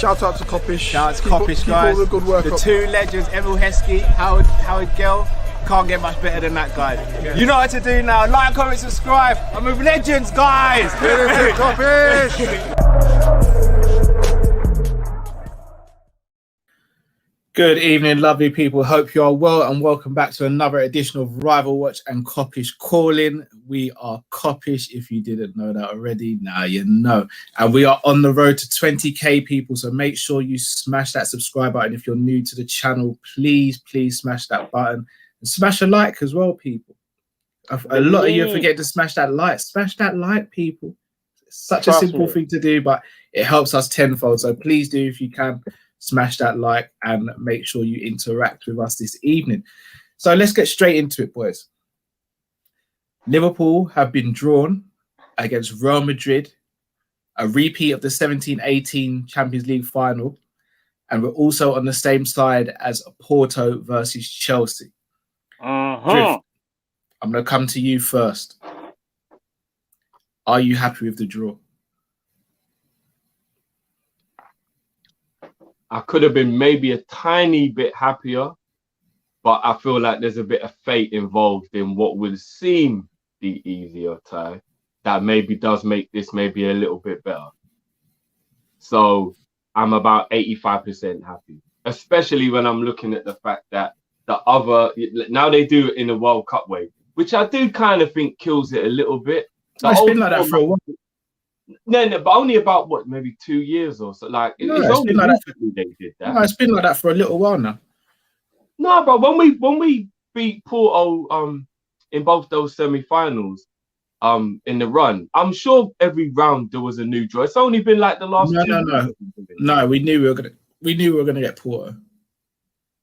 Shout out to Kopish. Shout out to Kop-Ish, guys. All the good work the up. two legends, Emil Heskey, Howard Gell. Can't get much better than that, guys. Yeah. You know what to do now. Like, comment, subscribe. I'm with legends, guys. Kopish. Good evening, lovely people. Hope you are well and welcome back to another edition of Rival Watch and Kopish Call-In. We are Kopish. If you didn't know that already, now you know. And we are on the road to 20k people. So make sure you smash that subscribe button. If you're new to the channel, please smash that button and smash a like as well, people. A lot of you forget to smash that like. Smash that like, people. It's such a simple thing to do, but it helps us tenfold. So please do, if you can. Smash that like and make sure you interact with us this evening. So let's get straight into it, boys. Liverpool have been drawn against Real Madrid, a repeat of the 17-18 Champions League final, and we're also on the same side as Porto versus Chelsea. Drift, I'm going to come to you first. Are you happy with the draw? I could have been maybe a tiny bit happier, but I feel like there's a bit of fate involved in what would seem the easier tie that maybe does make this maybe a little bit better. So I'm about 85% happy, especially when I'm looking at the fact that the other, now they do it in the World Cup way, which I do kind of think kills it a little bit. It's been like that for a while. No, but only about what, maybe 2 years or so. Like no, it's only like they did that. No, it's been like that for a little while now. No, but when we beat Porto in both those semi-finals in the run, I'm sure every round there was a new draw. It's only been like the last No, we knew we were gonna get Porto.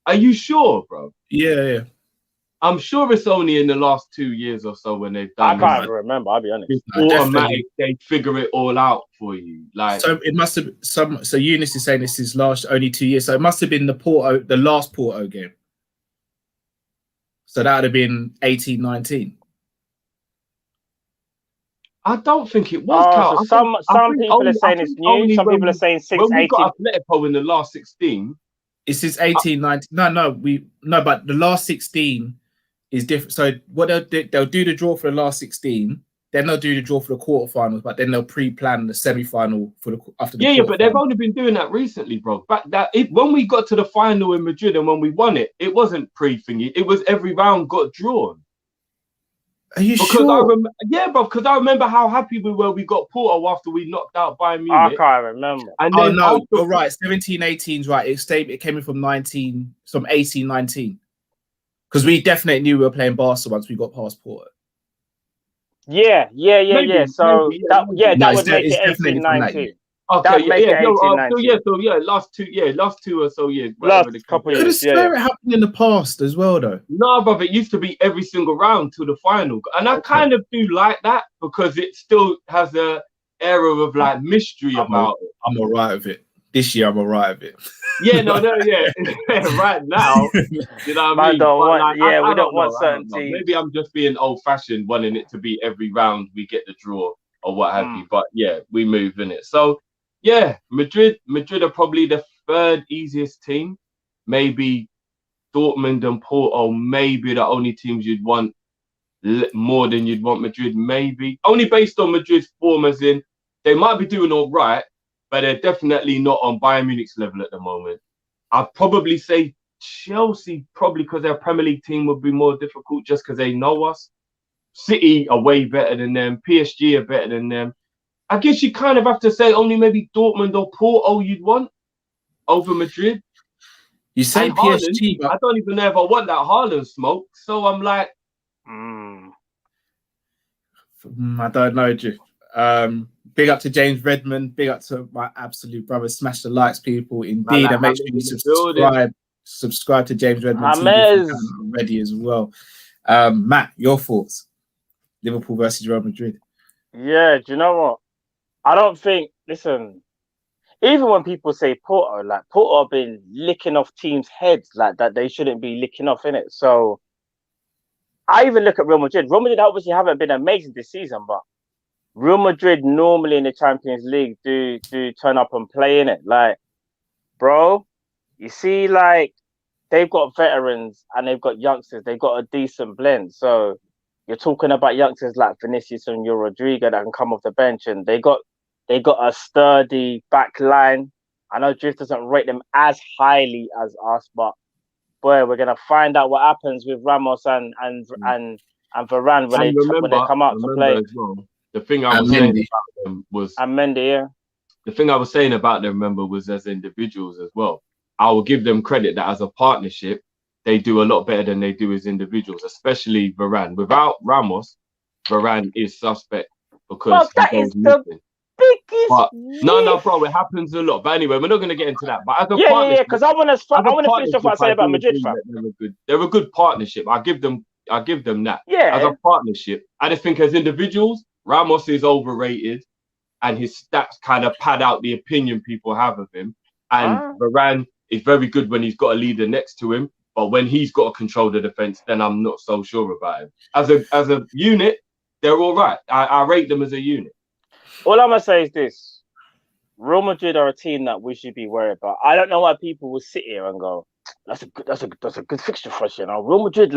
Are you sure, bro? Yeah. I'm sure it's only in the last 2 years or so when they've done. I can't even remember. I'll be honest. It's automatic. They figure it all out for you. Like, so it must have some. So Eunice is saying this is only 2 years. So it must have been the last Porto game. So that would have been 18-19. I don't think it was. So some people are saying it's new. Some people are saying 6-18. When we got Atletico in the last 16. It's since 18-19. No, but the last 16 is different. So what they'll do the draw for the last 16, then they'll do the draw for the quarterfinals, but then they'll pre-plan the semi-final for after the yeah, but they've only been doing that recently, bro. When we got to the final in Madrid and when we won it, it wasn't pre-thingy. It was every round got drawn. Are you sure? Because I remember how happy we were. We got Porto after we knocked out Bayern Munich. I can't remember. And then you're right. 17-18 is right. It came in from 18-19. Because we definitely knew we were playing Barca once we got past Porto. Yeah. So that would make it 18-19. Okay, last two or so years. Last couple of years. Could have it happened in the past as well, though. No, but it used to be every single round to the final, and I kind of do like that because it still has a air of like mystery about it. I'm alright with it. This year, I'm alright with it. Yeah, right now, you know what I mean? We don't want certain teams. Maybe I'm just being old-fashioned, wanting it to be every round we get the draw or what have you. But yeah, we move in it. So yeah, Madrid are probably the third easiest team. Maybe Dortmund and Porto, maybe the only teams you'd want more than you'd want Madrid. Maybe only based on Madrid's form, as in they might be doing all right, but they're definitely not on Bayern Munich's level at the moment. I'd probably say Chelsea, probably because their Premier League team would be more difficult just because they know us. City are way better than them. PSG are better than them. I guess you kind of have to say only maybe Dortmund or Porto you'd want over Madrid. You say and PSG, Haaland, but I don't even know if I want that Haaland smoke. So I'm like, I don't know, Drew. Big up to James Redmond. Big up to my absolute brother. Smash the likes, people. Indeed, and make sure you subscribe to James Redmond already as well. Matt, your thoughts? Liverpool versus Real Madrid. Yeah, do you know what? I don't think. Listen, even when people say Porto, like Porto have been licking off teams' heads like that they shouldn't be licking off in it. So I even look at Real Madrid. Real Madrid obviously haven't been amazing this season, but Real Madrid normally in the Champions League do turn up and play in it. Like, bro, you see, like they've got veterans and they've got youngsters. They've got a decent blend. So you're talking about youngsters like Vinicius and Rodrigo that can come off the bench, and they got a sturdy back line. I know Drift doesn't rate them as highly as us, but boy, we're gonna find out what happens with Ramos and Varane when they come out to play. As well, the thing I was saying about them was Mendy, yeah. The thing I was saying about them, remember, was as individuals as well. I will give them credit that as a partnership, they do a lot better than they do as individuals, especially Varane. Without Ramos, Varane is suspect because that is the biggest. No, bro, it happens a lot. But anyway, we're not going to get into that. But as a partnership, because I want to finish off what I said about Madrid, fam. They're a good partnership. I give them that. Yeah. As a partnership, I just think as individuals, Ramos is overrated, and his stats kind of pad out the opinion people have of him. And Varane is very good when he's got a leader next to him, but when he's got to control the defense, then I'm not so sure about him. As a unit, they're all right. I rate them as a unit. All I'm gonna say is this: Real Madrid are a team that we should be worried about. I don't know why people will sit here and go, "That's a good fixture for us." You know, Real Madrid,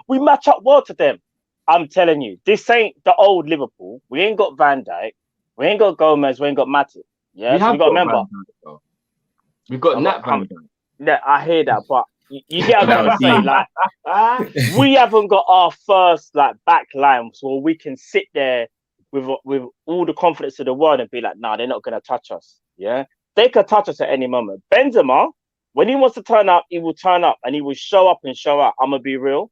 we match up well to them. I'm telling you, this ain't the old Liverpool. We ain't got Van Dijk, we ain't got Gomez, we ain't got Matip. Yeah, we got to remember. We've got Nat Van Dijk. Yeah, I hear that, but you get what I'm saying. Like, we haven't got our first back line, so we can sit there with all the confidence of the world and be like, "Nah, they're not gonna touch us." Yeah, they could touch us at any moment. Benzema, when he wants to turn up, he will turn up and he will show up and show out. I'm gonna be real.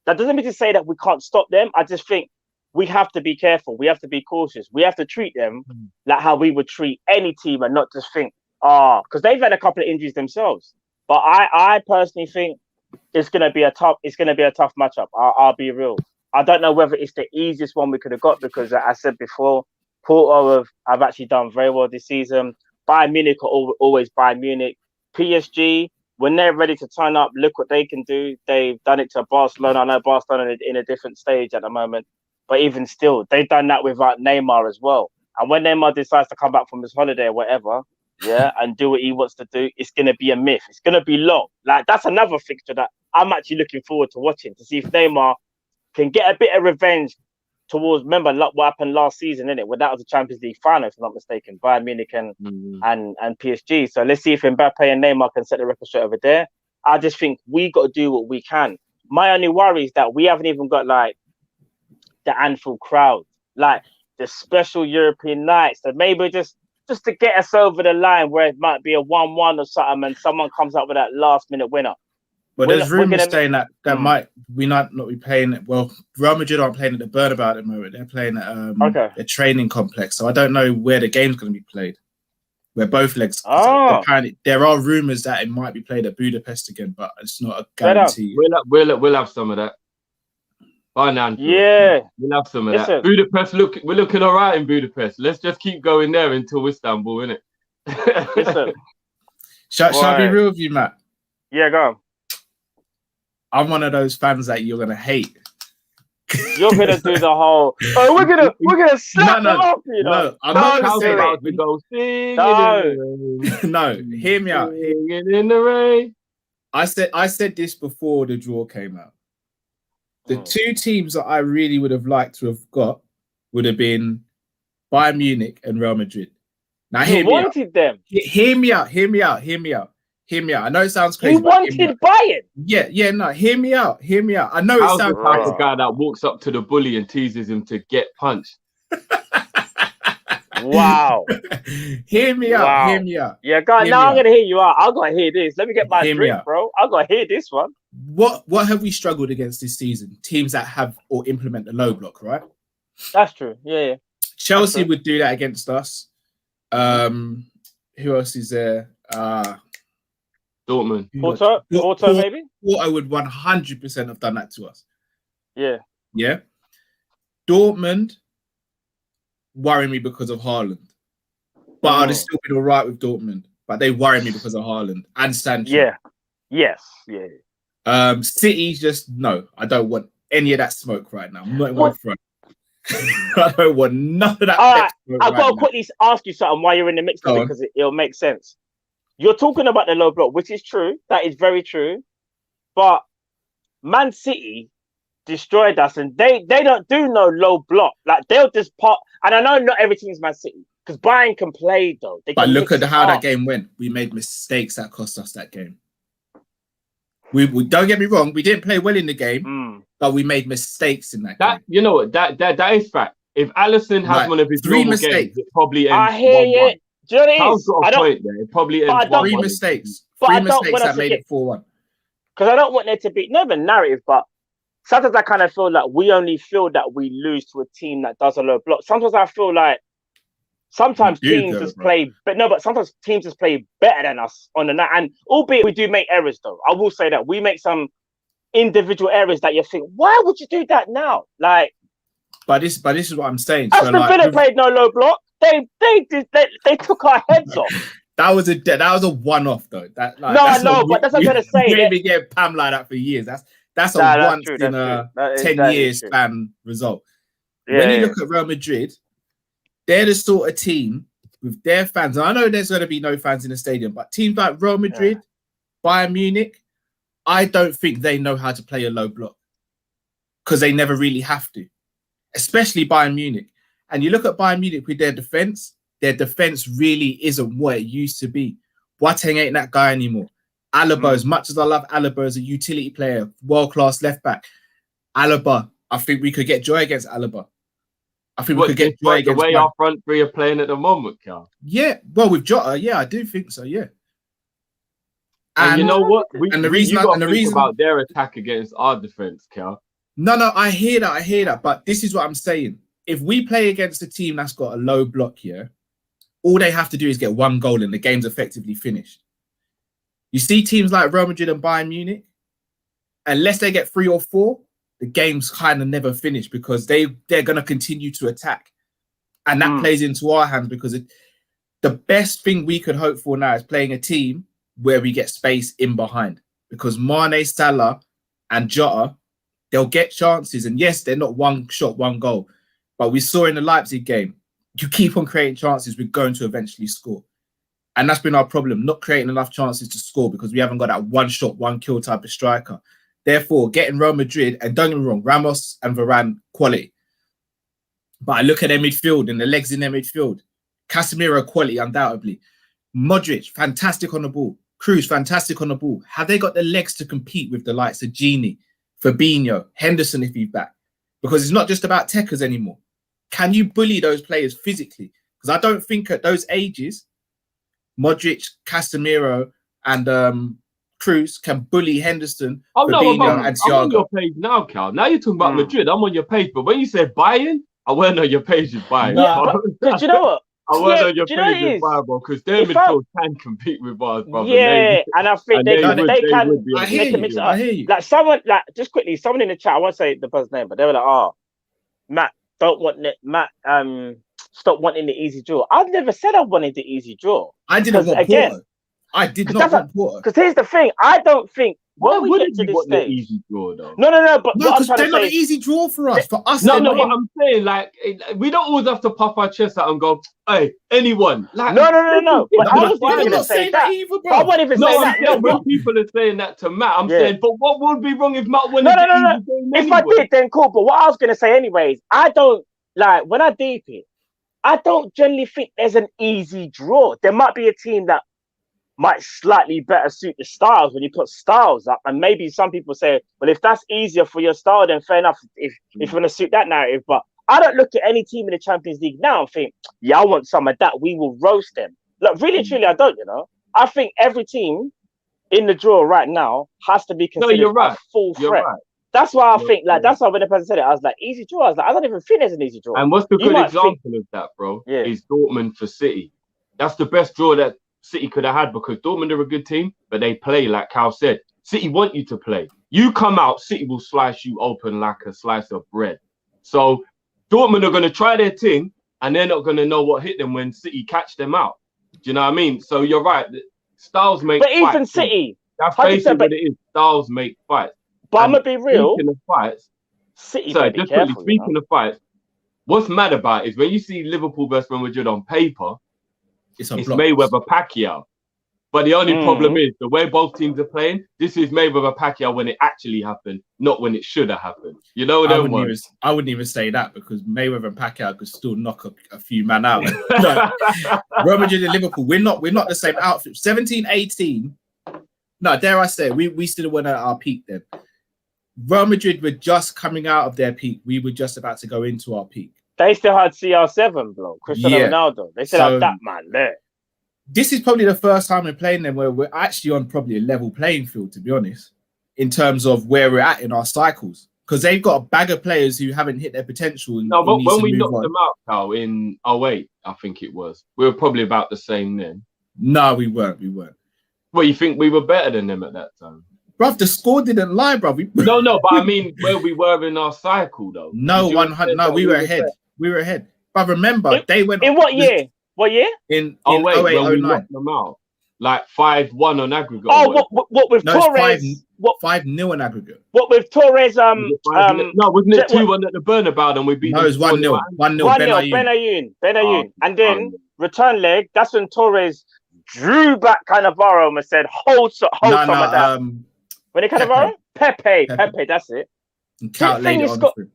That doesn't mean to say that we can't stop them. I just think we have to be careful. We have to be cautious. We have to treat them like how we would treat any team and not just think, because they've had a couple of injuries themselves. But I personally think it's gonna be a tough matchup. I'll be real. I don't know whether it's the easiest one we could have got because, as I said before, Porto have actually done very well this season. Bayern Munich are always Bayern Munich. PSG, when they're ready to turn up, look what they can do. They've done it to Barcelona. I know Barcelona in a different stage at the moment, but even still, they've done that without Neymar as well. And when Neymar decides to come back from his holiday or whatever, and do what he wants to do, it's going to be a myth. It's going to be long. Like, that's another fixture that I'm actually looking forward to watching, to see if Neymar can get a bit of revenge towards, remember what happened last season, innit? When that was the Champions League final, if I'm not mistaken, Bayern Munich and PSG. So let's see if Mbappe and Neymar can set the record straight over there. I just think we got to do what we can. My only worry is that we haven't even got the Anfield crowd, the special European nights, that maybe just to get us over the line where it might be a 1-1 or something and someone comes up with that last minute winner. But there's rumours saying that we might not be playing it. Well, Real Madrid aren't playing at the Bernabeu at the moment. They're playing at a training complex. So I don't know where the game's going to be played. Where both legs. Apparently, there are rumours that it might be played at Budapest again, but it's not a guarantee. We'll have some of that. By now, yeah, we'll have some of that. Budapest, we're looking all right in Budapest. Let's just keep going there until Istanbul, innit? Shall I be real with you, Matt? Yeah, go on. I'm one of those fans that you're gonna hate. You're gonna do the whole. Oh, we're gonna slap them off, you know. No, I'm not gonna say that. We go singing No, hear me out. Singing in the rain. I said this before the draw came out. The two teams that I really would have liked to have got would have been Bayern Munich and Real Madrid. Now, hear me out. Hear me out. I know it sounds crazy. You wanted Bayern? Yeah, no, hear me out. I know it sounds like the guy that walks up to the bully and teases him to get punched. Wow. Hear me out. Yeah, God, now I'm going to hear you out. I'm going to hear this. Let me get my drink, bro. I'm going to hear this one. What have we struggled against this season? Teams that have or implement the low block, right? That's true. Yeah. Chelsea would do that against us. Who else is there? Dortmund. Porto, maybe? Porto would 100% have done that to us. Yeah. Dortmund worry me because of Haaland. but I'd have still been all right with Dortmund. But they worry me because of Haaland and Sancho. Yeah. Yes. Yeah. City, just no. I don't want any of that smoke right now. I'm not even in front. I don't want none of that. All right, I've got to quickly ask you something while you're in the mix of it, because it'll make sense. You're talking about the low block, which is true. That is very true. But Man City destroyed us, and they don't do no low block. Like, they'll just pop. And I know not every team's Man City, because Bayern can play though. But look at how that game went. We made mistakes that cost us that game. We don't get me wrong. We didn't play well in the game, but we made mistakes in that game. You know what? That is fact. If Alisson has one of his 3 mistakes, games, it probably ends. I hear you. Do you know what it is? Got a point there. It probably ends 1-1. 3 mistakes. But 3 I don't mistakes want that us made it 4-1. Because I don't want there to be never narrative, but sometimes I kind of feel like we only feel that we lose to a team that does a low block. Sometimes I feel like sometimes teams just play, but sometimes teams just play better than us on the night. And albeit we do make errors, though. I will say that we make some individual errors that you think, why would you do that now? Like, but this is what I'm saying. Aston Villa played no low block. They took our heads off. That was a one-off though. That like, no, I know, but that's what I'm gonna say. You ain't been getting Pam like that for years. That's a once in a 10-year span result. Yeah, when you look at Real Madrid, they're the sort of team with their fans. And I know there's going to be no fans in the stadium, but teams like Real Madrid, Bayern Munich, I don't think they know how to play a low block because they never really have to, especially Bayern Munich. And you look at Bayern Munich with their defense really isn't what it used to be. Boateng ain't that guy anymore. Alaba, as much as I love Alaba as a utility player, world-class left back, Alaba, I think we could get joy against Alaba. I think we could get joy against the way our front three are playing at the moment, Cal. Yeah, well, with Jota, yeah, I do think so, yeah. And you know what? The reason about their attack against our defense, Cal. No, I hear that. But this is what I'm saying. If we play against a team that's got a low block here, all they have to do is get 1 goal and the game's effectively finished. You see teams like Real Madrid and Bayern Munich, unless they get 3 or 4, the game's kind of never finished because they're going to continue to attack. And that plays into our hands because the best thing we could hope for now is playing a team where we get space in behind. Because Mane, Salah and Jota, they'll get chances. And yes, they're not 1 shot, 1 goal. But we saw in the Leipzig game, you keep on creating chances, we're going to eventually score. And that's been our problem, not creating enough chances to score because we haven't got that 1 shot, 1 kill type of striker. Therefore, getting Real Madrid, and don't get me wrong, Ramos and Varane, quality. But I look at their midfield and the legs in their midfield. Casemiro, quality, undoubtedly. Modric, fantastic on the ball. Kroos, fantastic on the ball. Have they got the legs to compete with the likes of Gini, Fabinho, Henderson if he's back? Because it's not just about techers anymore. Can you bully those players physically? Because I don't think at those ages, Modric, Casemiro, and Kroos can bully Henderson, Fabinho, and Thiago. I'm on your page now, Cal. Now you're talking about Madrid. I'm on your page. But when you said Bayern, I weren't on your page with Bayern. Yeah, but you know what? I weren't on your page with Bayern, bro, because their midfield can compete with ours, brother. Yeah, and I think they can. I hear you. Like someone, like just quickly, someone in the chat. I won't say the person's name, but they were like, "Oh, Matt, stop wanting the easy draw." I've never said I wanted the easy draw. I didn't want Porto. I did not want Porto. Because here's the thing, I don't think. Why wouldn't you want the easy draw though? No. But because they're not an easy draw for us. For us, no. But I'm saying, like, we don't always have to puff our chest out and go, "Hey, anyone." Like, no. But I was going to say that. Either, bro. I won't even say that. No, when people are saying that to Matt, I'm saying, but what would be wrong if Matt wanted No. If I did, then cool. But what I was going to say, anyways, I don't like when I deep it. I don't generally think there's an easy draw. There might be a team that might slightly better suit the styles when you put styles up. And maybe some people say, well, if that's easier for your style, then fair enough if you want to suit that narrative. But I don't look at any team in the Champions League now and think, yeah, I want some of that. We will roast them. Look, really, truly, I don't, I think every team in the draw right now has to be considered a full threat. Right. That's why I think, that's why when the person said it, I was like, easy draw. I was like, I don't even think there's an easy draw. And what's the good example of that, bro? Yeah. Is Dortmund for City. That's the best draw that City could have had because Dortmund are a good team, but they play, like Cal said. City want you to play. You come out, City will slice you open like a slice of bread. So Dortmund are going to try their thing, and they're not going to know what hit them when City catch them out. Do you know what I mean? So you're right. Styles make But even fights. City, That's basically what it is. Styles make fights. But I'm gonna be real. Speaking of fights, City. sorry, Be just careful, quickly, speaking of fights, what's mad about it is when you see Liverpool versus Real Madrid on paper, it's Mayweather Pacquiao. But the only problem is the way both teams are playing. This is Mayweather Pacquiao when it actually happened, not when it should have happened. You know what I wouldn't even say that because Mayweather and Pacquiao could still knock a few man out. Real Madrid and Liverpool, we're not the same outfit. 17, 18. No, dare I say, we still weren't at our peak then. Real Madrid were just coming out of their peak. We were just about to go into our peak. They still had CR7, bro. Cristiano Ronaldo. They still had that man there. This is probably the first time we're playing them where we're actually on probably a level playing field, to be honest, in terms of where we're at in our cycles. Because they've got a bag of players who haven't hit their potential. No, but when we knocked them out, Kal, in 08, I think it was, we were probably about the same then. No, we weren't. Well, you think we were better than them at that time? Bruv, the score didn't lie, bruv. No, but I mean where we were in our cycle, though. No, 100. No, we were ahead. We were ahead. But remember, they went... In what year? What year? In 08, 08, when we 09. knocked them out. Like 5-1 on aggregate. Oh, what with Torres? 5-0 on aggregate. What with Torres? No, wasn't it 2-1 at the Bernabeu and we beat them? No, it was 1-0. 1-0, Benayoun. And then return leg, that's when Torres drew back Cannavaro and said, hold some of that. When it Cannavaro? Pepe, that's it. And Count laid it on the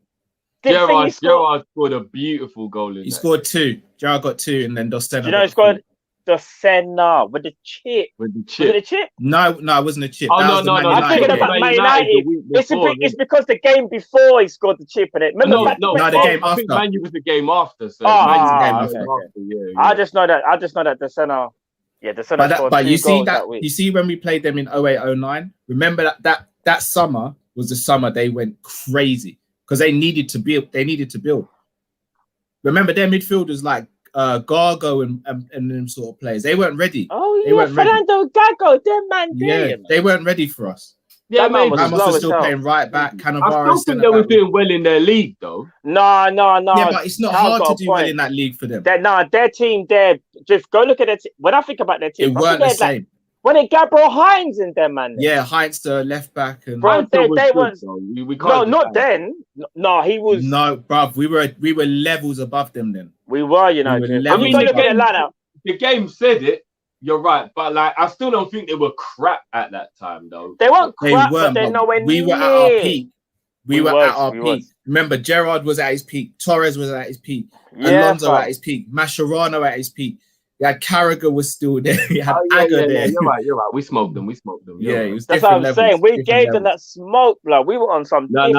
Gerrard scored a beautiful goal in He scored 2. Gerrard got 2 and then Dos Santos. You know he scored Dos Santos with the chip. Was it a chip? No, it wasn't a chip. Oh, no. I'm thinking about Man United. It's because the game before he scored the chip in it. Remember the game after. I think Man U was the game after. So I just know that Dos Santos. Yeah, Dos Santos scored 2 goals that week. You see when we played them in 08-09, remember that summer was the summer they went crazy. Because they needed to build. Remember, their midfielders like Gargo and them sort of players. They weren't ready. Oh yeah, Fernando Gago, their man. Yeah, they weren't ready for us. Yeah, man. Ramos was still playing right back. Cannavaro. I still think they were doing well in their league, though. No. Yeah, but it's not hard to do well in that league for them. Their team. Just go look at it. When I think about their team, it weren't the same. When it Gabriel Hines in them, man. Yeah, Hines the left back and. Bro, they weren't. No, not then. No, he was. No, bruv, we were levels above them then. We were, you know. I mean, look at the lineup. The game said it. You're right, but like I still don't think they were crap at that time, though. They weren't crap, but they're nowhere near. We were at our peak. We were at our peak. Remember, Gerrard was at his peak. Torres was at his peak. Alonso at his peak. Mascherano at his peak. You had Carragher was still there. You had Agger there. You're right. We smoked them. Yeah, it was that's what I'm saying. We gave them that smoke, blood. We were on some. No.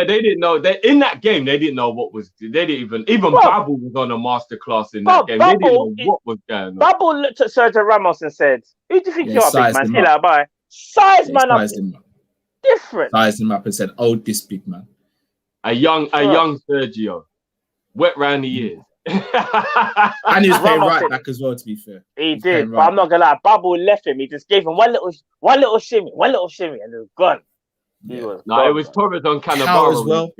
They didn't know. In that game, they didn't know what was. They didn't even Babel was on a masterclass in that game. They didn't know what was going on. Babel looked at Sergio Ramos and said, "Who do you think you are, big man? Hill bye. Size man up. Different. Sized him up and said, "Oh, this big man." A young Sergio, wet round the ears. And he was playing right back as well, to be fair. He did, but I'm not gonna lie. Babel left him. He just gave him one little shimmy, and it was gone. It was Torres on Cannavaro as well.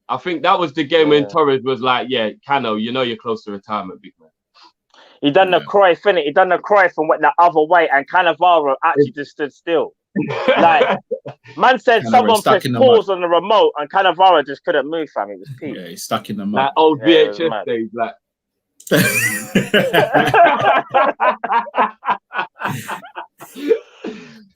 I think that was the game when Torres was like, "Yeah, Cano, you know you're close to retirement, big man." He done the Cruyff, innit? He done the Cruyff and went the other way, and Cannavaro actually just stood still. Like man said, someone pressed pause on the remote, and Cannavaro just couldn't move, fam. It was peak. Yeah, he's stuck in the mud. That old VHS days, like.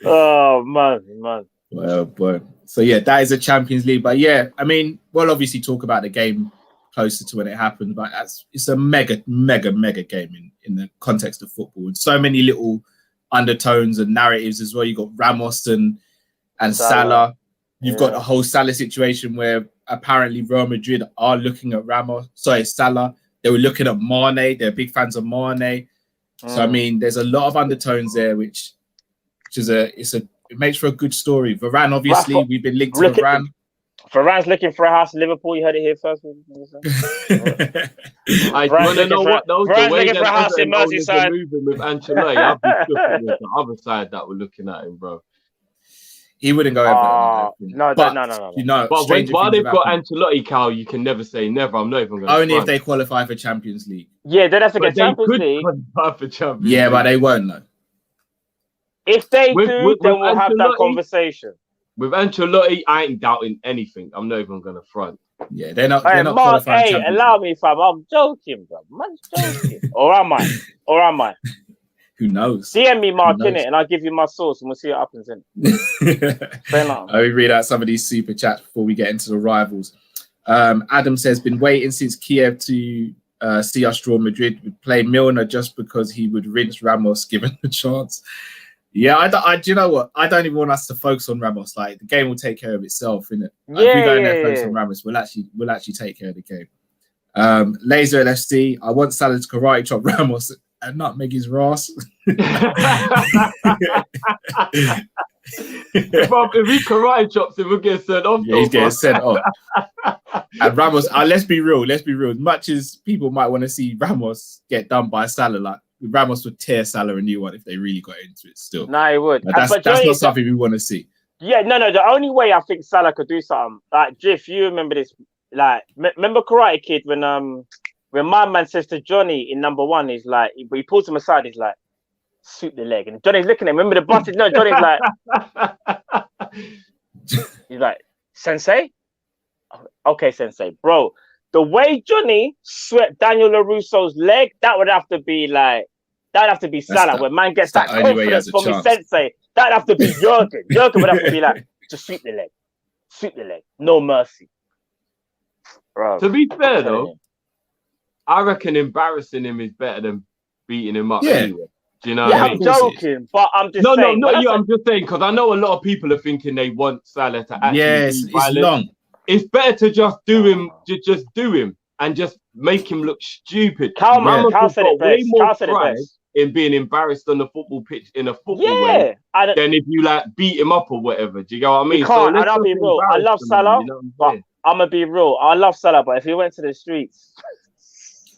Oh man. Well, boy. So yeah, that is a Champions League. But yeah, I mean, we'll obviously talk about the game closer to when it happened, but it's a mega game in the context of football, and so many little undertones and narratives as well. You got Ramos and Salah. You've got the whole Salah situation where apparently Real Madrid are looking at Salah. They were looking at Mane. They're big fans of Mane. So I mean, there's a lot of undertones there, which is it makes for a good story. Varane, obviously, we've been linked to Varane. Varane's looking for a house in Liverpool. You heard it here first. I want to know what those. Varane's looking for a house in Merseyside. Moving with Ancelotti, I'd be shook with the other side that we're looking at him, bro. He wouldn't go Everton. No. You know, But while they've got happened. Ancelotti, Cal, you can never say never. I'm not even going to. Only if they qualify for Champions League. Yeah, then that's to get Champions could League. qualify for Champions Yeah, League. but they won't though. If they With then we'll have that Ancelotti- conversation. With Ancelotti, I ain't doubting anything. I'm not even going to front. Yeah, they're not. Hey, They're not Mark, qualifying hey, Champions allow League. me, fam. I'm joking, bro. I'm joking. Or am I? Who knows? DM me, Mark, Who knows? innit, and I'll give you my source, and we'll see what happens. Fair enough. Let me read out some of these super chats before we get into the rivals. Adam says, been waiting since Kiev to see us draw Madrid. Would play Milner just because he would rinse Ramos given the chance. Yeah, do you know what? I don't even want us to focus on Ramos. Like, the game will take care of itself, innit? Like, if we go in there and focus on Ramos, we'll actually take care of the game. Laser LFC, I want Salah to karate chop Ramos and nutmeg his Ross. If he karate chops him, we'll get sent off. Yeah, he's getting sent off. And Ramos, let's be real. As much as people might want to see Ramos get done by Salah, like, Ramos would tear Salah a new one if they really got into it still. No, he would. Like, that's not something we want to see. Yeah, no. The only way I think Salah could do something, like, Jiff, you remember this, like, remember Karate Kid when my man says to Johnny in number 1, he's like, he pulls him aside, he's like, sweep the leg. And Johnny's looking at him. Remember the button? No, Johnny's like, he's like, Sensei? Okay, Sensei. Bro, the way Johnny swept Daniel LaRusso's leg, that would have to be Salah. When man gets that confidence from his Sensei, that'd have to be Jurgen. Jurgen would have to be like, just sweep the leg. No mercy. Bro, to be fair, though, I reckon embarrassing him is better than beating him up anyway. Do you know what I mean? I'm joking, but I'm just saying. No, not you. I'm just saying, because I know a lot of people are thinking they want Salah to actually be violent. It's long. It's better to just do him, just do him, and just make him look stupid. Cal said it best. Cal said it best. In being embarrassed on the football pitch in a football way, than if you like beat him up or whatever. Do you know what I mean? You can't, and I'll be real. I love Salah, but I'm gonna be real. I love Salah, but if he went to the streets,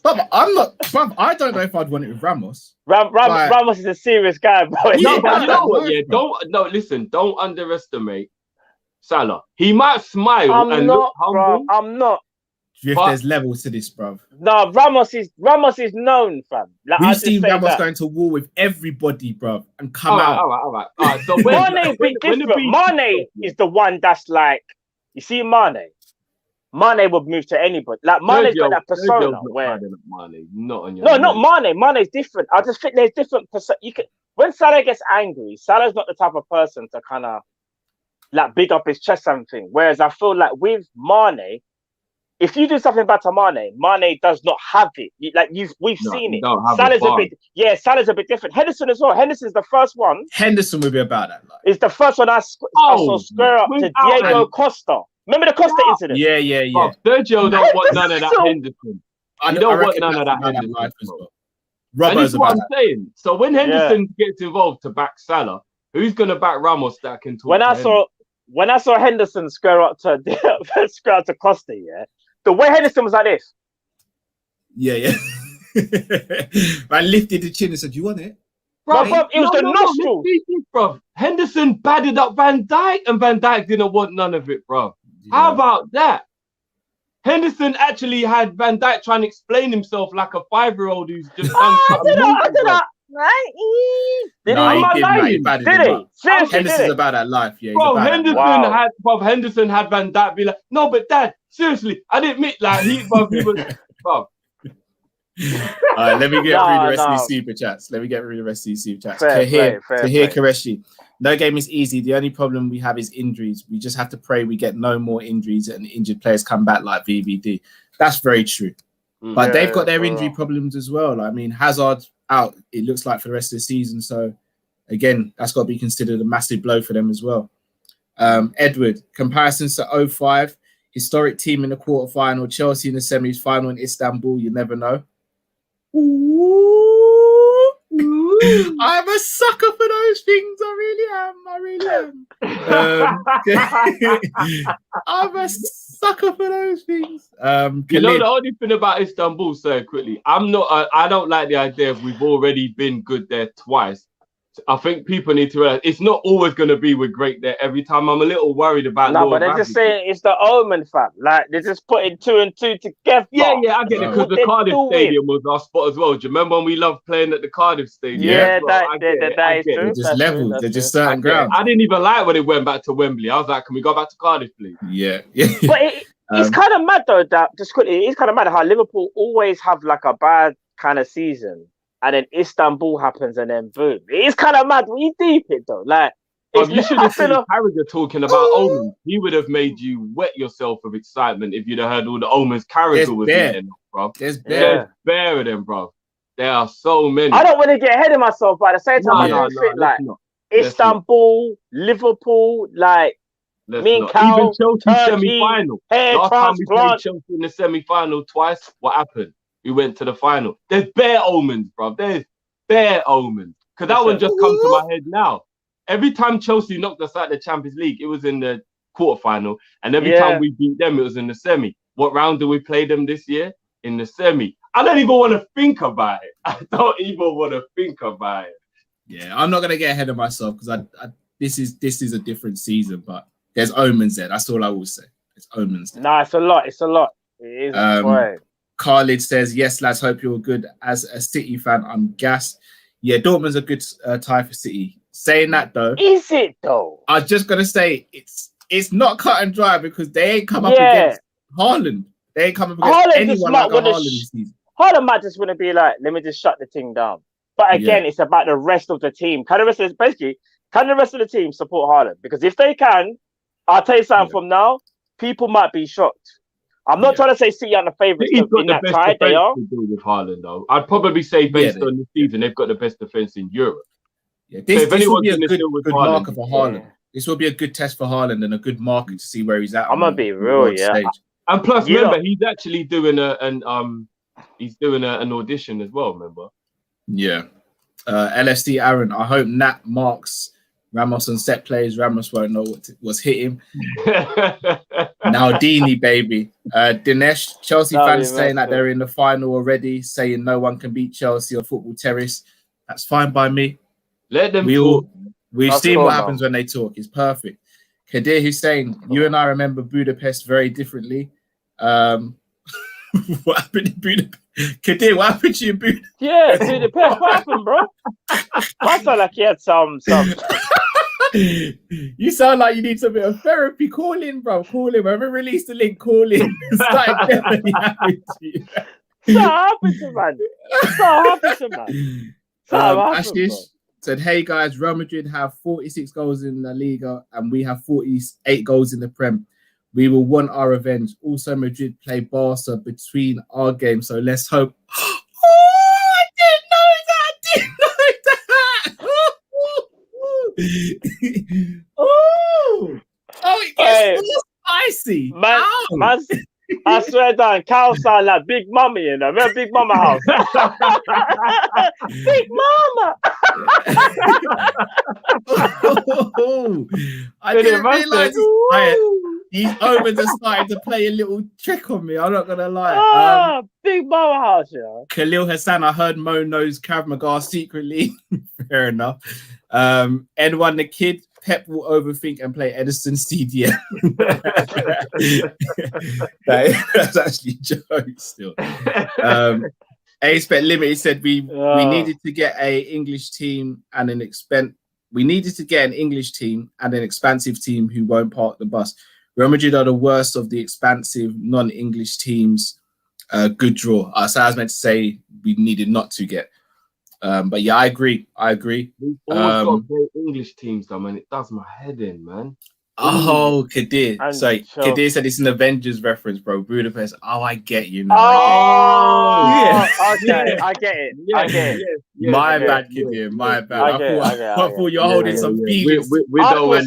but I'm not. Bruv, I don't know if I'd want it with Ramos. Ramos is a serious guy, bro. No, but you know what? Yeah, don't underestimate Salah. He might smile look humble. I'm not. If there's levels to this, bruv. No, Ramos is known, fam. Like, we've seen Ramos going to war with everybody, bruv, and come out. All right. So Mane is the one that's like, you see, Mane would move to anybody. Like, Mane's got that persona where not Mane. Mane's different. I just think there's different when Salah gets angry, Salah's not the type of person to kind of like big up his chest and thing. Whereas I feel like with Mane, if you do something bad to Mane does not have it. We've seen it. Salah's a bit different. Henderson as well. Henderson's the first one. Henderson will be about that. Like. It's the first one I saw square up to Diego Costa. Remember the Costa incident? Yeah. Oh, Sergio don't want none of that Henderson. You don't want none of that Henderson. And that's what I'm saying. So when Henderson gets involved to back Salah, who's going to back Ramos that can talk When I saw Henderson square up to Costa, the way Henderson was like this. Yeah. I lifted the chin and said, "You want it?" Bro, it was the nostril. Bro. Henderson batted up Van Dijk, and Van Dijk didn't want none of it, bro. Yeah. How about that? Henderson actually had Van Dijk trying to explain himself like a 5-year-old who's just done something. I did that. Did he? Henderson's about that life, yeah. Bro, Henderson had Van Dijk be like, no, but Dad, seriously, I didn't admit like he was. Bro. All right, let me get through the rest of these super chats. Tahir Qureshi. No game is easy. The only problem we have is injuries. We just have to pray we get no more injuries and injured players come back like VVD. That's very true. But they've got their injury problems as well. I mean, Hazard out, it looks like, for the rest of the season. So, again, that's got to be considered a massive blow for them as well. Edward, comparisons to 05, historic team in the quarterfinal, Chelsea in the semis, final in Istanbul, you never know. I'm a sucker for those things. I really am. I'm a sucker for those things. You know, the only thing about Istanbul, so quickly, I don't like the idea of we've already been good there twice I think people need to realize it's not always going to be with great there every time. I'm a little worried about. No, but they're just saying it's the omen, fam. Like they're just putting 2 and 2 together. Yeah, I get it because the Cardiff Stadium was our spot as well. Do you remember when we loved playing at the Cardiff Stadium? Yeah, well? that is true. They're just levels. They're just certain grounds. I didn't even like when it went back to Wembley. I was like, can we go back to Cardiff, please? Yeah. But it's kind of mad though that just quickly, it's kind of mad how Liverpool always have like a bad kind of season, and then Istanbul happens, and then boom. It's kind of mad. We deep it though, like. You should have seen Carragher talking about omens. He would have made you wet yourself of excitement if you'd have heard all the omens Carragher was eating, bro. There's bare of them, bro. There are so many. I don't want to get ahead of myself, but at the same time, I don't think like Istanbul, Liverpool, like me and Cal, even Chelsea semi-final. Last time we played transplant. Chelsea in the semi-final twice, what happened? We went to the final. There's bare omens, bro. There's bare omens. Because that one just comes to my head now. Every time Chelsea knocked us out of the Champions League, it was in the quarterfinal. And every time we beat them, it was in the semi. What round do we play them this year? In the semi. I don't even want to think about it. I don't even want to think about it. Yeah, I'm not going to get ahead of myself because this is a different season, but there's omens there. That's all I will say. It's omens there. Nah, it's a lot. It's a lot. It is. Kall-In says, yes, lads, hope you're good. As a City fan, I'm gassed. Yeah, Dortmund's a good tie for City. Saying that though, is it though? I was just gonna say it's not cut and dry because they ain't come up against Haaland. They ain't come up against anyone like Haaland this season. Haaland might just want to be like, let me just shut the thing down. But again, it's about the rest of the team. Can the rest of the team support Haaland? Because if they can, I'll tell you something from now. People might be shocked. I'm not trying to say City are the favourites in that tie. They are. To do with Haaland though, I'd probably say based on the season, they've got the best defence in Europe. Yeah, this will be a good marker for Haaland. Yeah. This will be a good test for Haaland and a good marker to see where he's at. I'm gonna be real, stage. And plus, remember, he's actually doing an audition as well. Remember? Yeah. LFC Aaron, I hope Nat marks Ramos on set plays. Ramos won't know what's hit him. Naldini, baby. Dinesh, Chelsea fans saying that they're in the final already, saying no one can beat Chelsea on Football Terrace. That's fine by me. Let them talk. We've seen what happens when they talk. It's perfect. Kadir Hussein, you and I remember Budapest very differently. What happened in Budapest? Kadir, what happened to you in Budapest? Yeah, Budapest. What happened, bro? I felt like he had some. You sound like you need some bit of therapy. Call in, bro. Call in. Whoever released the link, call in. It's like definitely happened to you. So happened to man. Ashish said, hey guys, Real Madrid have 46 goals in La Liga and we have 48 goals in the Prem. We will want our revenge. Also, Madrid play Barca between our games, so let's hope. Oh, I didn't know that. It gets more spicy. Man, I swear down, Cal sound like Big Mama, you know. Remember Big Mama house? Big Mama! I didn't realise these omens are starting to play a little trick on me. I'm not going to lie. Big Mama house, yeah. Khalil Hassan, I heard Mo knows Krav Maga secretly. Fair enough. N1 the kid, Pep will overthink and play Edison CDM. That's actually a joke still. A-Spec Limited said we needed to get an English team and an expensive team who won't park the bus. Real Madrid are the worst of the expansive non-English teams. Good draw. So I was meant to say we needed not to get. But yeah, I agree. We've always got great English teams, though, man. It does my head in, man. Oh, Kadir. Sorry, Kadir said it's an Avengers reference, bro. Budapest. Oh, I get you now. I get it. My bad, Kadir. My bad. I thought you're holding some feelings. Widow and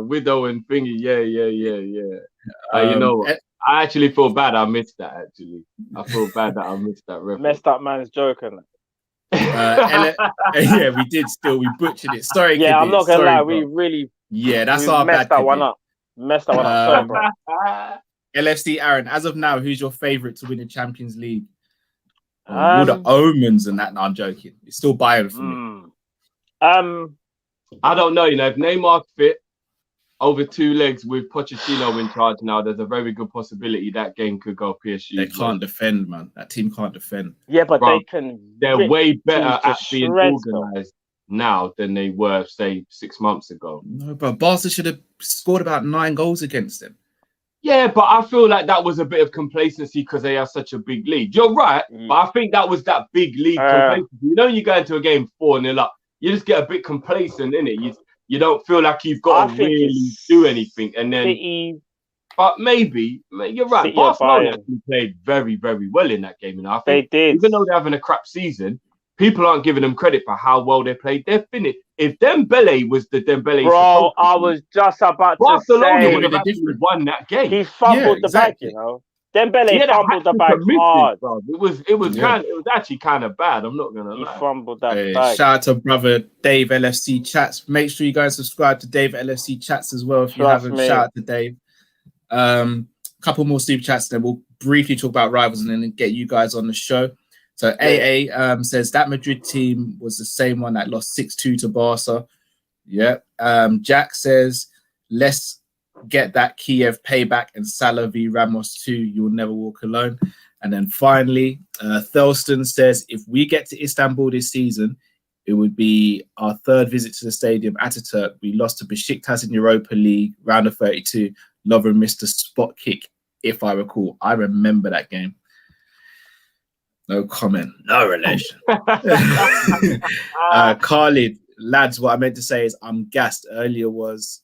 Widow and thingy. Yeah. You know what? I actually feel bad. I missed that. Actually, I feel bad that I missed that reference. Messed up man's joking. Yeah, we did. Still, we butchered it. Sorry. Yeah, I'm not gonna lie. Bro. We really. Yeah, that's our messed bad. That one up. Messed that one up. Sorry, bro. LFC Aaron. As of now, who's your favourite to win the Champions League? All the omens and that. No, I'm joking. It's still Bayern for me. I don't know. You know, if Neymar's fit over 2 legs with Pochettino in charge now, there's a very good possibility that game could go PSG. They can't defend, man. That team can't defend. Yeah, but Bro, they can. they're way better at being organised now than they were, say, 6 months ago. No, but Barca should have scored about 9 goals against them. Yeah, but I feel like that was a bit of complacency because they are such a big lead. You're right, but I think that was that big league complacency. You know, you go into a game 4-0 up, you just get a bit complacent, innit? You don't feel like you've got to really do anything. And then, but maybe, you're right. Barcelona actually played very, very well in that game. You know, I think they did. Even though they're having a crap season, people aren't giving them credit for how well they played. They're finished. If Dembele was the Dembele, bro, I was just about to say, Barcelona would have actually won that game. He fumbled the bag, you know. Dembele fumbled the bag hard. Bro. It was actually kind of bad. I'm not gonna lie. He fumbled that bag. Shout out to brother Dave LFC Chats. Make sure you guys subscribe to Dave LFC Chats as well if you haven't. Shout out to Dave. Couple more super chats, then we'll briefly talk about rivals and then get you guys on the show. So AA says that Madrid team was the same one that lost 6-2 to Barca. Yeah. Jack says let's get that Kiev payback and Salah v Ramos too. You'll never walk alone. And then finally, Thelston says if we get to Istanbul this season, it would be our 3rd visit to the stadium. Ataturk. We lost to Besiktas in Europa League round of 32. Lovren missed a spot kick, if I recall. I remember that game. No comment, no relation. Kall-In, lads, what I meant to say is I'm gassed. Earlier was,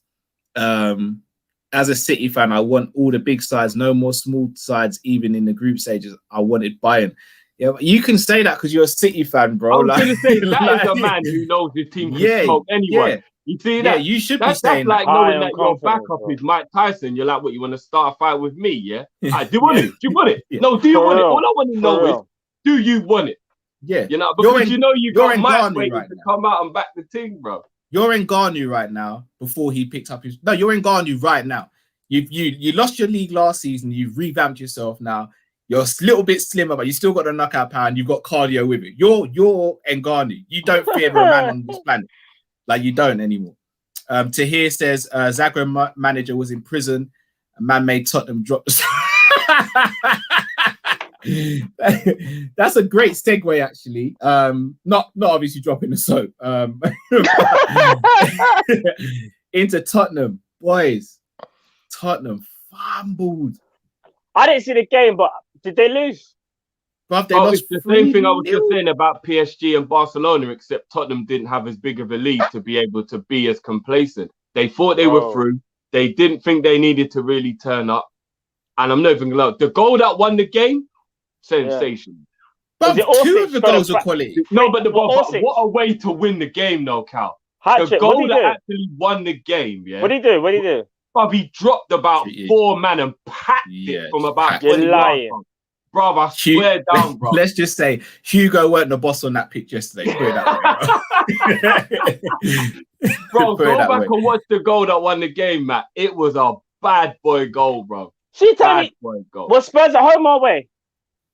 as a City fan, I want all the big sides, no more small sides, even in the group stages. I wanted Bayern. Yeah, you can say that because you're a City fan, bro. I was going to say, that is a man who knows his team can smoke anyone. Yeah. You see that? Yeah, you should be saying that's like that. knowing that your backup is Mike Tyson. You're like, what, you want to start a fight with me, yeah? Do you want it? Do you want it? Yeah. No, do you want it? All I want to know is, do you want it? Yeah. You know, because you got Mike waiting to come out and back the team, bro. You're in Garnu right now before he picked up his... No, you're in Garnu right now. You lost your league last season. You've revamped yourself now. You're a little bit slimmer, but you still got the knockout power and you've got cardio with it. You're Ngannou. You don't fear a man on this planet. Like, you don't anymore. Tahir says Zagreb manager was in prison. A man made Tottenham drop the... That's a great segue, actually. Not obviously dropping the soap. Into Tottenham. Boys, Tottenham fumbled. I didn't see the game, but did they lose? Bruv, they lost. It's the same thing I was just saying about PSG and Barcelona, except Tottenham didn't have as big of a lead to be able to be as complacent. They thought they were through. They didn't think they needed to really turn up. And I'm not even going to lie. The goal that won the game, sensation. But 2 of the goals are quality. No, but what a way to win the game, though, Cal. The goal that actually won the game, yeah. What did he do? Bruv, he dropped about 4 man and packed it from about 20 yards. Bro, I swear down, bro. Let's just say Hugo weren't the boss on that pitch yesterday. Put it that way, bro. Go back and watch the goal that won the game, Matt. It was a bad boy goal, bro. She tell me, was Spurs at home or away?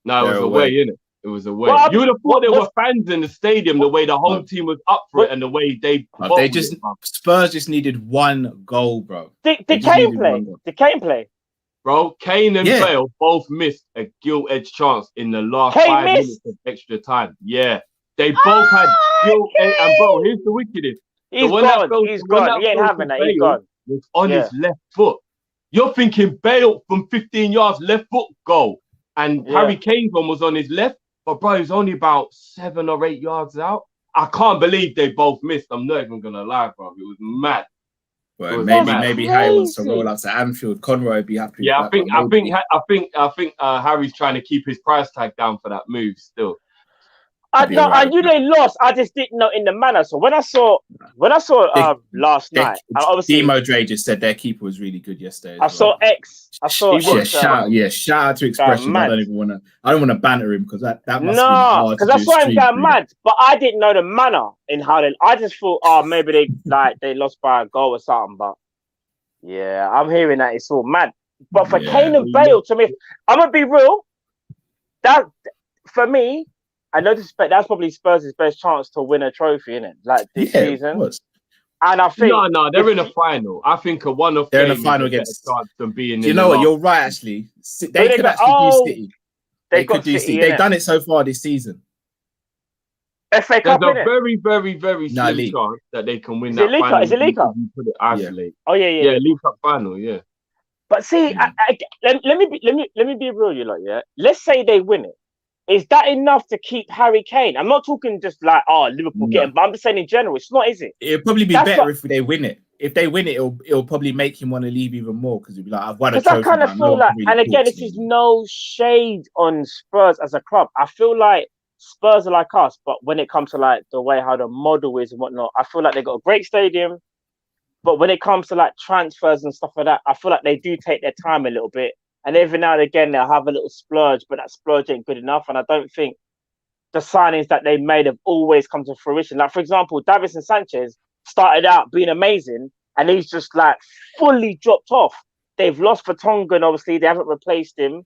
No, it was away, innit? It was away. You would have thought there were fans in the stadium, the way the home team was up for it and the way Spurs just needed 1 goal, bro. Did Kane play? Did Kane play? Bro, Kane and Bale both missed a gilt-edged chance in the last 5 minutes of extra time. Yeah, they both had gilt-edged. And bro, here's the wickedest. He's gone. He ain't having that. He's gone. Was on his left foot. You're thinking Bale from 15 yards left foot goal, and Harry Kane's one was on his left. But bro, he's only about 7 or 8 yards out. I can't believe they both missed. I'm not even gonna lie, bro. It was mad. Well, maybe Harry wants to roll out to Anfield. Conroy would be happy. Yeah, I think Harry's trying to keep his price tag down for that move still. I knew they lost. I just didn't know in the manner. So when I saw last night, obviously Demo Dre just said their keeper was really good yesterday. I saw X. Shout out to Expression. I don't want to banter him because that must be hard. Because I saw him going mad, but I didn't know the manner in how they. I just thought, maybe they lost by a goal or something. But yeah, I'm hearing that it's all mad. But for Kane and Bale, to me, I'm gonna be real. That for me. I know that's probably Spurs' best chance to win a trophy, isn't it? Like this season. And I think no, they're in a final. I think a one-off they're game in a final is a better against. chance than being. Do you know what? You're right. Actually, they could actually do City. They could do City. They've done it so far this season. FA Cup, there's a very, very, very slim chance that they can win that final. Is it League Cup? You put it isolate. Oh yeah, League Cup final, yeah. But see, let me be real, you lot. Yeah, let's say they win it. Is that enough to keep Harry Kane? I'm not talking just like Liverpool getting, but I'm just saying in general, it's not, is it? It'll probably be better if they win it. If they win it, it'll probably make him want to leave even more because he'll be like, I've won a trophy. Because I kind of feel like, and again, this is no shade on Spurs as a club. I feel like Spurs are like us, but when it comes to like the way how the model is and whatnot, I feel like they got a great stadium. But when it comes to like transfers and stuff like that, I feel like they do take their time a little bit. And every now and again, they'll have a little splurge, but that splurge ain't good enough. And I don't think the signings that they made have always come to fruition. Like, for example, Davinson Sanchez started out being amazing, and he's just like fully dropped off. They've lost Vertonghen, obviously. They haven't replaced him.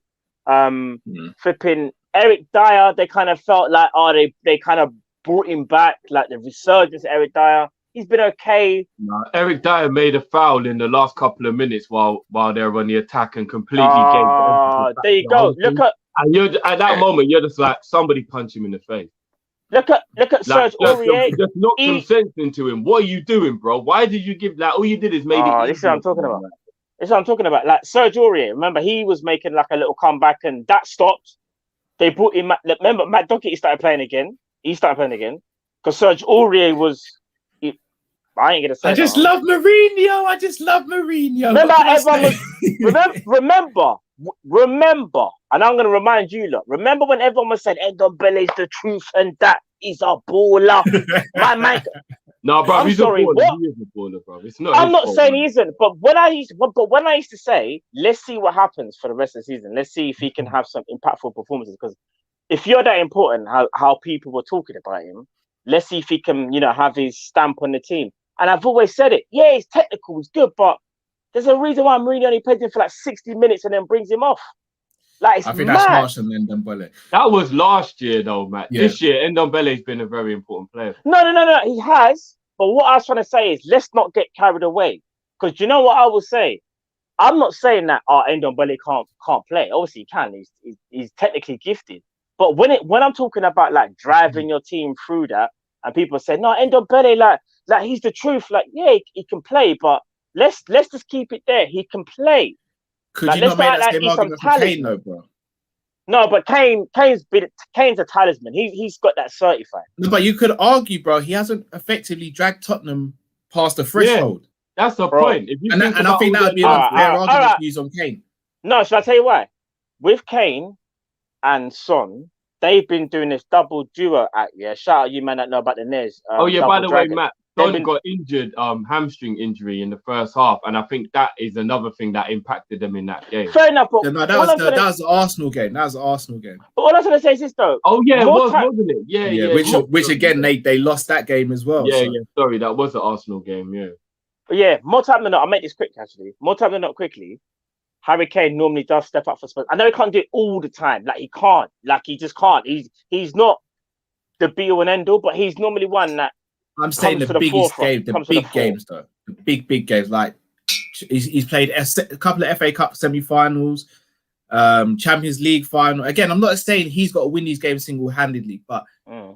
Flipping Eric Dyer, they kind of felt like, they kind of brought him back, like the resurgence of Eric Dyer. He's been okay. No, Eric Dyer made a foul in the last couple of minutes while they were on the attack and completely gave. There you go. Look at. And at that moment, you're just like, somebody punch him in the face. Look at Serge Aurier. Just knock some sense into him. What are you doing, bro? Why did you give that? All you did is made it. This is what I'm talking about. This is what I'm talking about. Like Serge Aurier, remember he was making like a little comeback, and that stopped. They brought him. Remember Matt Doherty started playing again. He started playing again because Serge Aurier was. I ain't gonna say. I just love Mourinho. Remember, everyone was. Remember, and I'm gonna remind you, look. Remember when everyone was saying Ndombele is the truth and that is a baller. My man. No, bro, he's sorry, a baller. what? He is a baller, bro. It's not. I'm not saying he isn't, but when I used to say, let's see what happens for the rest of the season. Let's see if he can have some impactful performances. Because if you're that important, how people were talking about him, let's see if he can, have his stamp on the team. And I've always said it. Yeah, he's technical, he's good, but there's a reason why Mourinho only plays him for like 60 minutes and then brings him off. Like, I think that's Martial and Ndombele. That was last year, though, Matt. Yeah. This year, Ndombele's been a very important player. No. He has. But what I was trying to say is, let's not get carried away. Because you know what I will say? I'm not saying that Ndombele can't play. Obviously, he can. He's technically gifted. But when I'm talking about like driving your team through that, and people say, no, Ndombele, like he's the truth. Like, yeah, he can play, but let's just keep it there. He can play. Could you not make that same argument for Kane, though, bro? No, but Kane's a talisman. He's got that certified. No, but you could argue, bro, he hasn't effectively dragged Tottenham past the threshold. Yeah, that's the point. If you and I think that would be an unfair argument to use on Kane. No, should I tell you why? With Kane and Son, they've been doing this double duo act. Yeah, shout out you man that know about the Nez. By the way, Matt, Son got injured, hamstring injury in the first half, and I think that is another thing that impacted them in that game. Fair enough, but that was the Arsenal game. That was the Arsenal game. But all I was going to say is this, though. Oh yeah, wasn't it? Yeah. Which again they lost that game as well. Yeah. Sorry, that was the Arsenal game. Yeah. But yeah, more time than not. I'll make this quick. Actually, more time than not. Quickly, Harry Kane normally does step up for Spurs. I know he can't do it all the time. Like he can't. Like he just can't. He's not the be all and end all, but he's normally one that. I'm saying the biggest game, the big games though, the big games. Like he's played a couple of FA Cup semi-finals, Champions League final. Again, I'm not saying he's got to win these games single-handedly, but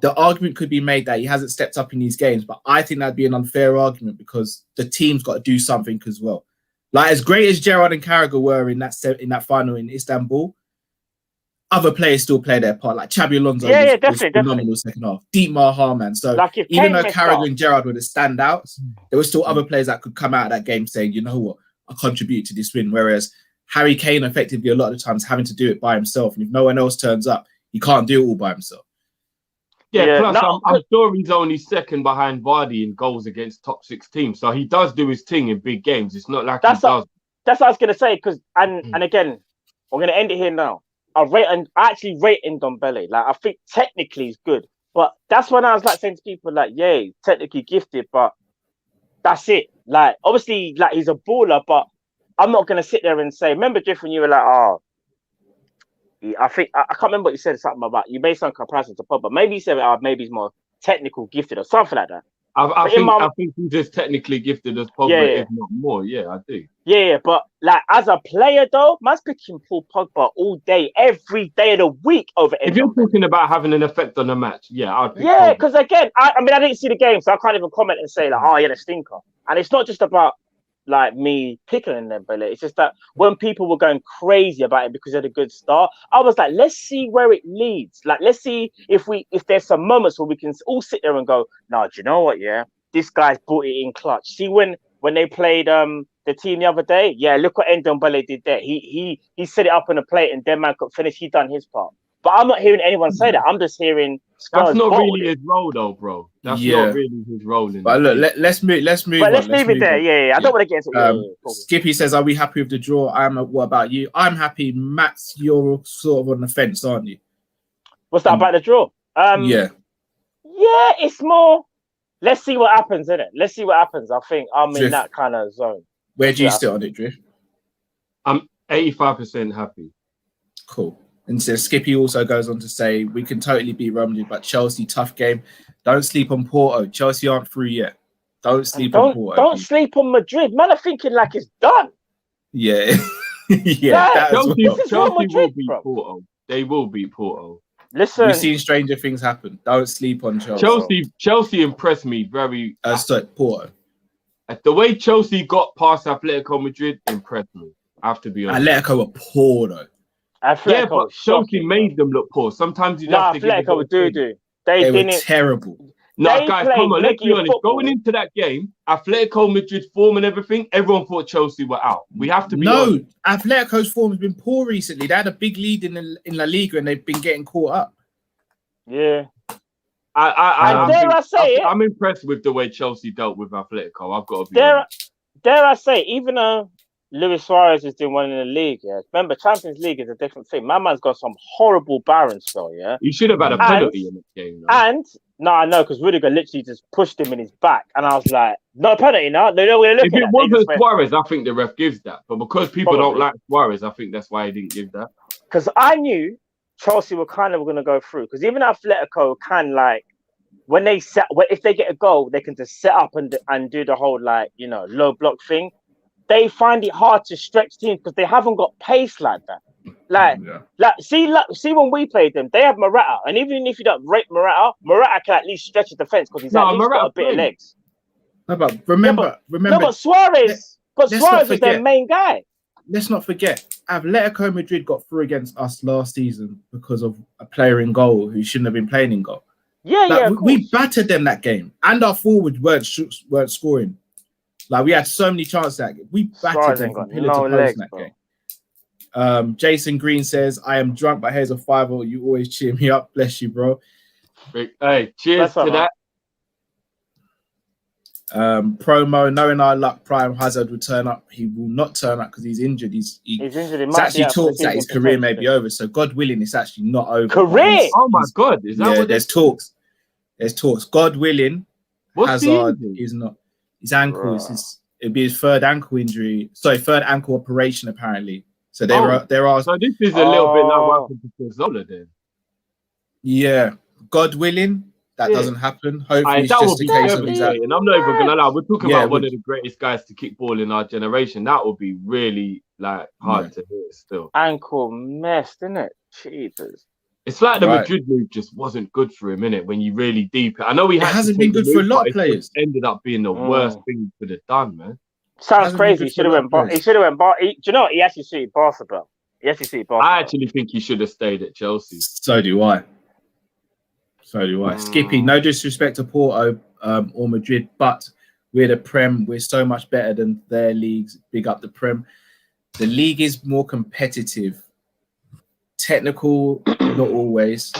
the argument could be made that he hasn't stepped up in these games. But I think that'd be an unfair argument because the team's got to do something as well. Like as great as Gerrard and Carragher were in that final in Istanbul, other players still play their part. Like Xabi Alonso was phenomenal second half. Dietmar Hamann. So even though Carragher and Gerrard were the standouts, there were still other players that could come out of that game saying, you know what, I contributed to this win. Whereas Harry Kane effectively a lot of the times having to do it by himself. And if no one else turns up, he can't do it all by himself. Yeah, plus I'm sure he's only second behind Vardy in goals against top 6 teams. So he does do his thing in big games. It's not like he does. That's what I was going to say. And again, we're going to end it here now. I actually rate Ndombele. Like I think technically he's good, but that's when I was like saying to people like, "Yeah, technically gifted, but that's it." Like obviously, like he's a baller, but I'm not gonna sit there and say. Remember, Jeff, when you were like, "Oh, I think I can't remember what you said. Something about you made some comparison to Pogba. Maybe you said maybe he's more technical, gifted, or something like that. I think he's just technically gifted as Pogba, if not more. Yeah, I do. Yeah, but like as a player though, man's picking Paul Pogba all day, every day of the week over. If you're talking about having an effect on a match, yeah, because again, I mean, I didn't see the game, so I can't even comment and say like, oh, yeah, the stinker. And it's not just about like me picking them, but it's just that when people were going crazy about it because of the good start, I was like, let's see where it leads. Like, let's see if there's some moments where we can all sit there and go, no, do you know what? Yeah, this guy's brought it in clutch. See when they played the team the other day, yeah, look what Ndombele did there. He set it up on a plate and then man could finish. He done his part. But I'm not hearing anyone say that. I'm just hearing that's not really his role, though, bro. That's not really his role. But look, let's move. Let's move. But let's leave it there. Yeah. I don't want to get into it. Skippy says, "Are we happy with the draw?" What about you? I'm happy. Max, you're sort of on the fence, aren't you? What's that about the draw? Yeah, it's more. Let's see what happens, innit? Let's see what happens. I think I'm in that kind of zone. Where do you sit on it, Drift? I'm 85% happy. Cool. And so Skippy also goes on to say, we can totally beat Real Madrid, but Chelsea, tough game. Don't sleep on Porto. Chelsea aren't through yet. Don't sleep on Porto. Don't sleep on Madrid. Man, I'm thinking like it's done. Yeah. Yeah. Chelsea will beat Porto. They will beat Porto. Listen. We've seen stranger things happen. Don't sleep on Chelsea. Chelsea impressed me very... Porto. The way Chelsea got past Atletico Madrid impressed me. I have to be honest. Atletico were poor, though. Yeah, but Chelsea made them look poor. Sometimes you have to give Atletico do. They were terrible. No, guys, come on, let's be honest. Going into that game, Atletico Madrid form and everything, everyone thought Chelsea were out. We have to be honest. No, Atletico's form has been poor recently. They had a big lead in La Liga and they've been getting caught up. Yeah. I'm impressed with the way Chelsea dealt with Atletico. I've got to be honest. Dare I say, even though Luis Suarez is doing one in the league, yeah. Remember, Champions League is a different thing. My man's got some horrible Barron spell, yeah. You should have had a penalty in the game. Though. And I know because Rudiger literally just pushed him in his back, and I was like, "No penalty, no, we're looking." If it wasn't Suarez, I think the ref gives that. But because people don't like Suarez, I think that's why he didn't give that. Because I knew Chelsea were kind of going to go through. Because even Atletico can if they get a goal, they can just set up and do the whole low block thing. They find it hard to stretch teams because they haven't got pace like that. See when we played them, they have Morata, and even if you don't rate Morata can at least stretch the defense because he's at least got a bit of legs. No, but remember. No, but Suarez, Suarez is their main guy. Let's not forget, Atletico Madrid got through against us last season because of a player in goal who shouldn't have been playing in goal. We battered them that game, and our forwards weren't scoring. Like, we had so many chances that game. We battered them from pillar to post in that game. Jason Green says, I am drunk, but here's a $5. You always cheer me up. Bless you, bro. Hey, cheers to that. Promo, knowing our luck, Prime Hazard will turn up. He will not turn up because he's injured. He's injured. It's actually talks that his career may be over. So, God willing, it's actually not over. Career? Oh, my God. Is that what there's talks. There's talks. God willing, Hazard is not. His ankle it'd be his third ankle injury. Sorry, third ankle operation apparently. So there are. So this is a little bit like what happened to Zola then. Yeah, God willing, that doesn't happen. Hopefully, it's just a case of exactly. And I'm not even gonna lie. We're talking about one of the greatest guys to kick ball in our generation. That would be really hard to hear still. Ankle messed, isn't it? Jesus. It's like the Madrid move just wasn't good for him, innit? When you really deep it. I know it hasn't been good for a lot of players. Ended up being the worst thing he could have done, man. Sounds crazy. He should have went. He should have went. Do you know what? He actually suited Barca, bro. I actually think he should have stayed at Chelsea. So do I. Skippy, no disrespect to Porto or Madrid, but we're the Prem. We're so much better than their leagues. Big up the Prem. The league is more competitive. Technical, not always.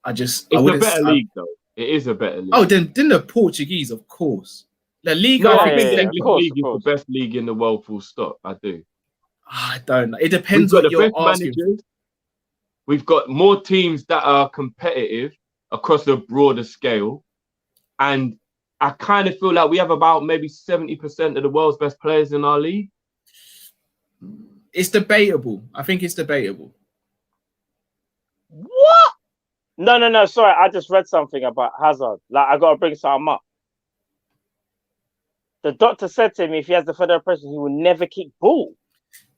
It's a better league, though. It is a better league. Oh, then the Portuguese, of course. La Liga, I think the English league is the best league in the world, full stop. I do. I don't know. It depends what you're asking. We've got more teams that are competitive across a broader scale. And I kind of feel like we have about maybe 70% of the world's best players in our league. It's debatable. I think it's debatable. No. Sorry, I just read something about Hazard. Like, I got to bring something up. The doctor said to him, if he has the federal pressure, he will never kick ball.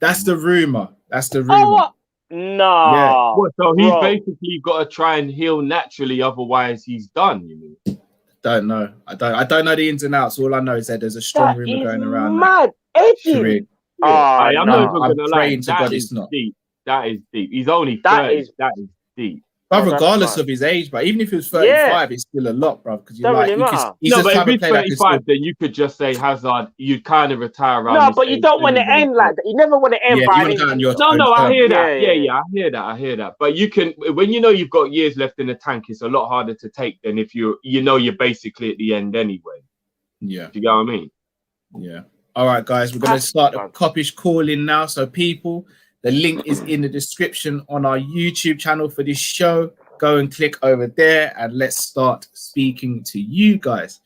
That's the rumor. Oh, what? No. Yeah. What, so he's basically got to try and heal naturally, otherwise he's done. You mean? Don't know. I don't know the ins and outs. All I know is that there's a strong rumor going around. Mad, edgy. Yeah. I'm not even I'm gonna praying lie. to That God is it's not. deep. That is deep. He's only 30. That is deep. But regardless of his age, but even if he was 35, it's still a lot, bro. Because you're like, he's no, the but type if of he's player 25, then you could just say Hazard. You'd kind of retire around. No, but you don't want to end like that. You never want to end by No, I hear that. Yeah, I hear that. But you can, when you know you've got years left in the tank, it's a lot harder to take than if you're basically at the end anyway. Yeah. Do you get what I mean? Yeah. All right, guys, we're going to start the Kop-Ish call-in now. So, people, the link is in the description on our YouTube channel for this show. Go and click over there and let's start speaking to you guys.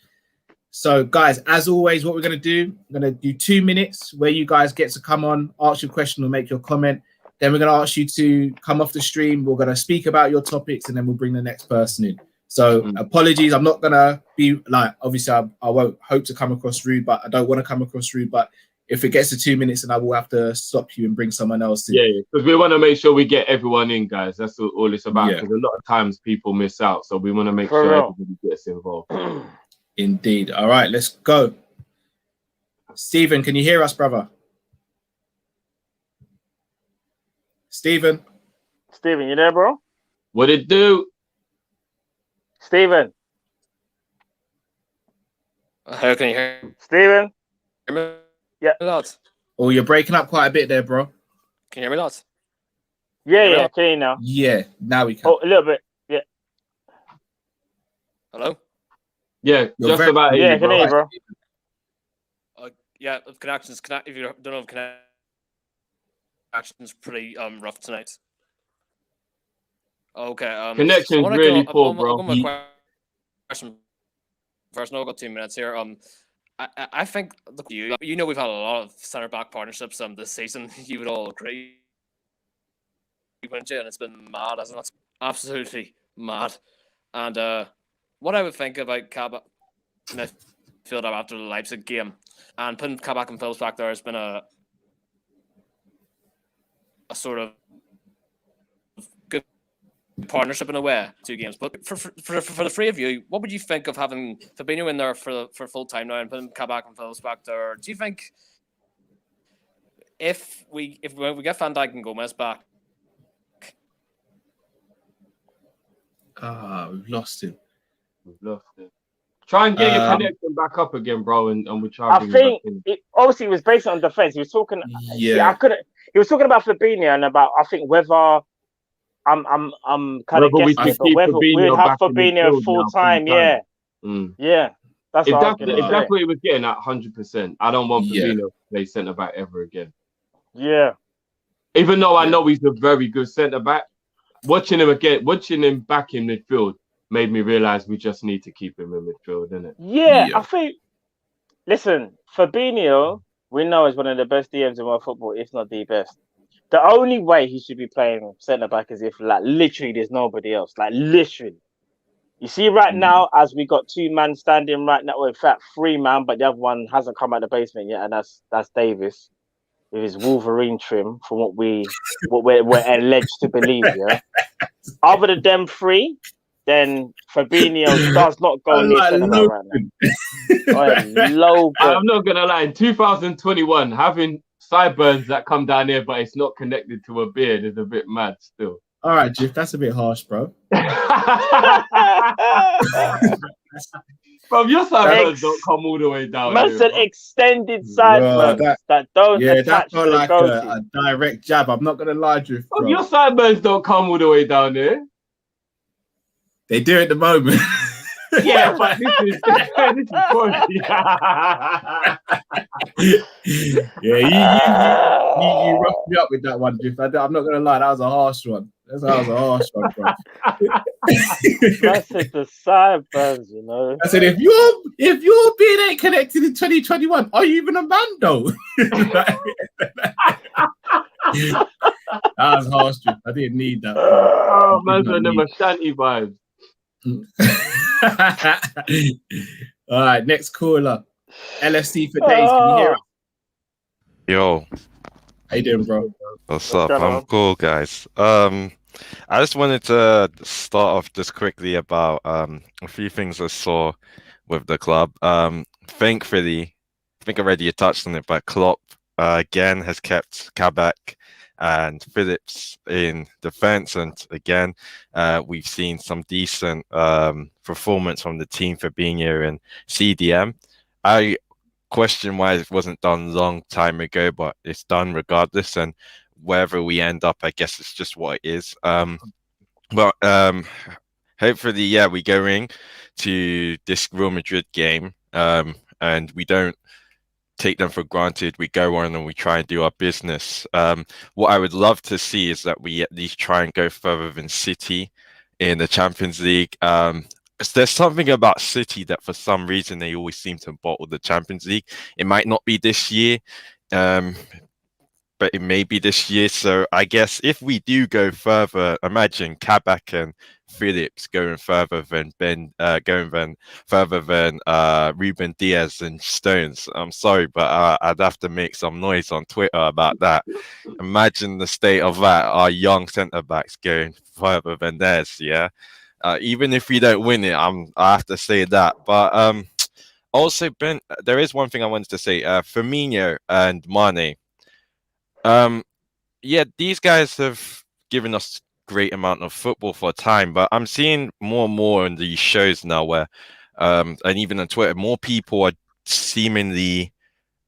So, guys, as always, what we're going to do, we're going to do 2 minutes where you guys get to come on, ask your question or make your comment. Then we're going to ask you to come off the stream. We're going to speak about your topics and then we'll bring the next person in. So apologies, I'm not going to be like, obviously I won't hope to come across rude, but I don't want to come across rude. But if it gets to 2 minutes, then I will have to stop you and bring someone else in. Yeah, because we want to make sure we get everyone in, guys. That's all it's about. Because a lot of times people miss out. So we want to make sure everybody gets involved. Indeed. All right, let's go. Stephen, can you hear us, brother? Stephen, you there, bro? What it do? Stephen. How can you hear me? Stephen? Yeah. Lads. Oh, you're breaking up quite a bit there, bro. Can you hear me, lads? Yeah, can you now? Yeah, now we can. Oh, a little bit. Yeah. Hello? Yeah, You're just about here. Yeah, can hear you, bro. Yeah, connections. If you don't know, connections pretty rough tonight. Okay. Connection's really poor, bro. Question first. No, I've got 2 minutes here. I think you know we've had a lot of centre back partnerships this season. You would all agree, wouldn't you? And it's been mad, hasn't it? Absolutely mad. And what I would think about Kabak midfield after the Leipzig game and putting Kabak and Phillips back there has been a sort of good partnership in a way, 2 games. But for the three of you, what would you think of having Fabinho in there for full time now and putting Kabak and Phillips back there? Do you think if we get Van Dijk and Gomez back? We've lost him. Try and get your connection back up again, bro, and we'll try. I think obviously it was based on defense. He was talking. Yeah, I couldn't. He was talking about Fabinho and about I think whether I'm kind of guessing, but whether we'd have Fabinho full time. Yeah, yeah. If that's what he was getting at, 100%. I don't want Fabinho to play centre back ever again. Yeah. Even though I know he's a very good centre back, watching him back in midfield made me realise we just need to keep him in midfield, innit? Yeah, I think. Listen, Fabinho, we know is one of the best DMs in world football, if not the best. The only way he should be playing centre back is if, like, literally there's nobody else. Like, literally. You see, right now, as we got 2 man standing right now, well, in fact, 3 man, but the other one hasn't come out of the basement yet, and that's Davis with his Wolverine trim, from what we're alleged to believe. Yeah. Other than them 3, then Fabinho does not go near centre back right now. I'm not gonna lie. In 2021, having sideburns that come down here, but it's not connected to a beard, is a bit mad still. All right, Jiff, that's a bit harsh, bro. Bro, your sideburns don't come all the way down. Man said extended sideburns that don't attach to like the a direct jab. I'm not gonna lie, Jiff. Bro, your sideburns don't come all the way down here. They do at the moment. Yeah, but this is you roughed me up with that one, Jiff. I'm not gonna lie, that was a harsh one. That was a harsh one, bro. I said the sideburns, you know. I said if your beard ain't connected in 2021, are you even a man though? That was harsh. I didn't need that. Oh, I man, did not them need- Ashanti vibes. All right, next caller. LFC for days. Can you hear us? Yo, How you doing, bro? what's What's up? going I'm on? cool, guys. I just wanted to start off just quickly about a few things I saw with the club. Thankfully, I think already you touched on it, but Klopp again has kept Kabak and Phillips in defense, and again, we've seen some decent performance from the team for being here in CDM. I question why it wasn't done long time ago, but it's done regardless. And wherever we end up, I guess it's just what it is. But hopefully, yeah, we go in to this Real Madrid game, and we don't take them for granted. We go on and we try and do our business. What I would love to see is that we at least try and go further than City in the Champions League. There's something about City that for some reason they always seem to bottle the Champions League. It might not be this year, but it may be this year. So I guess if we do go further, imagine Kabak and Phillips going further than Ruben Diaz and Stones. I'm sorry, but I'd have to make some noise on Twitter about that. Imagine the state of that. Our young centre backs going further than theirs. Yeah. Even if we don't win it, I have to say that. But also, Ben, there is one thing I wanted to say. Firmino and Mane. Yeah, these guys have given us great amount of football for a time, but I'm seeing more and more in these shows now where, and even on Twitter, more people are seemingly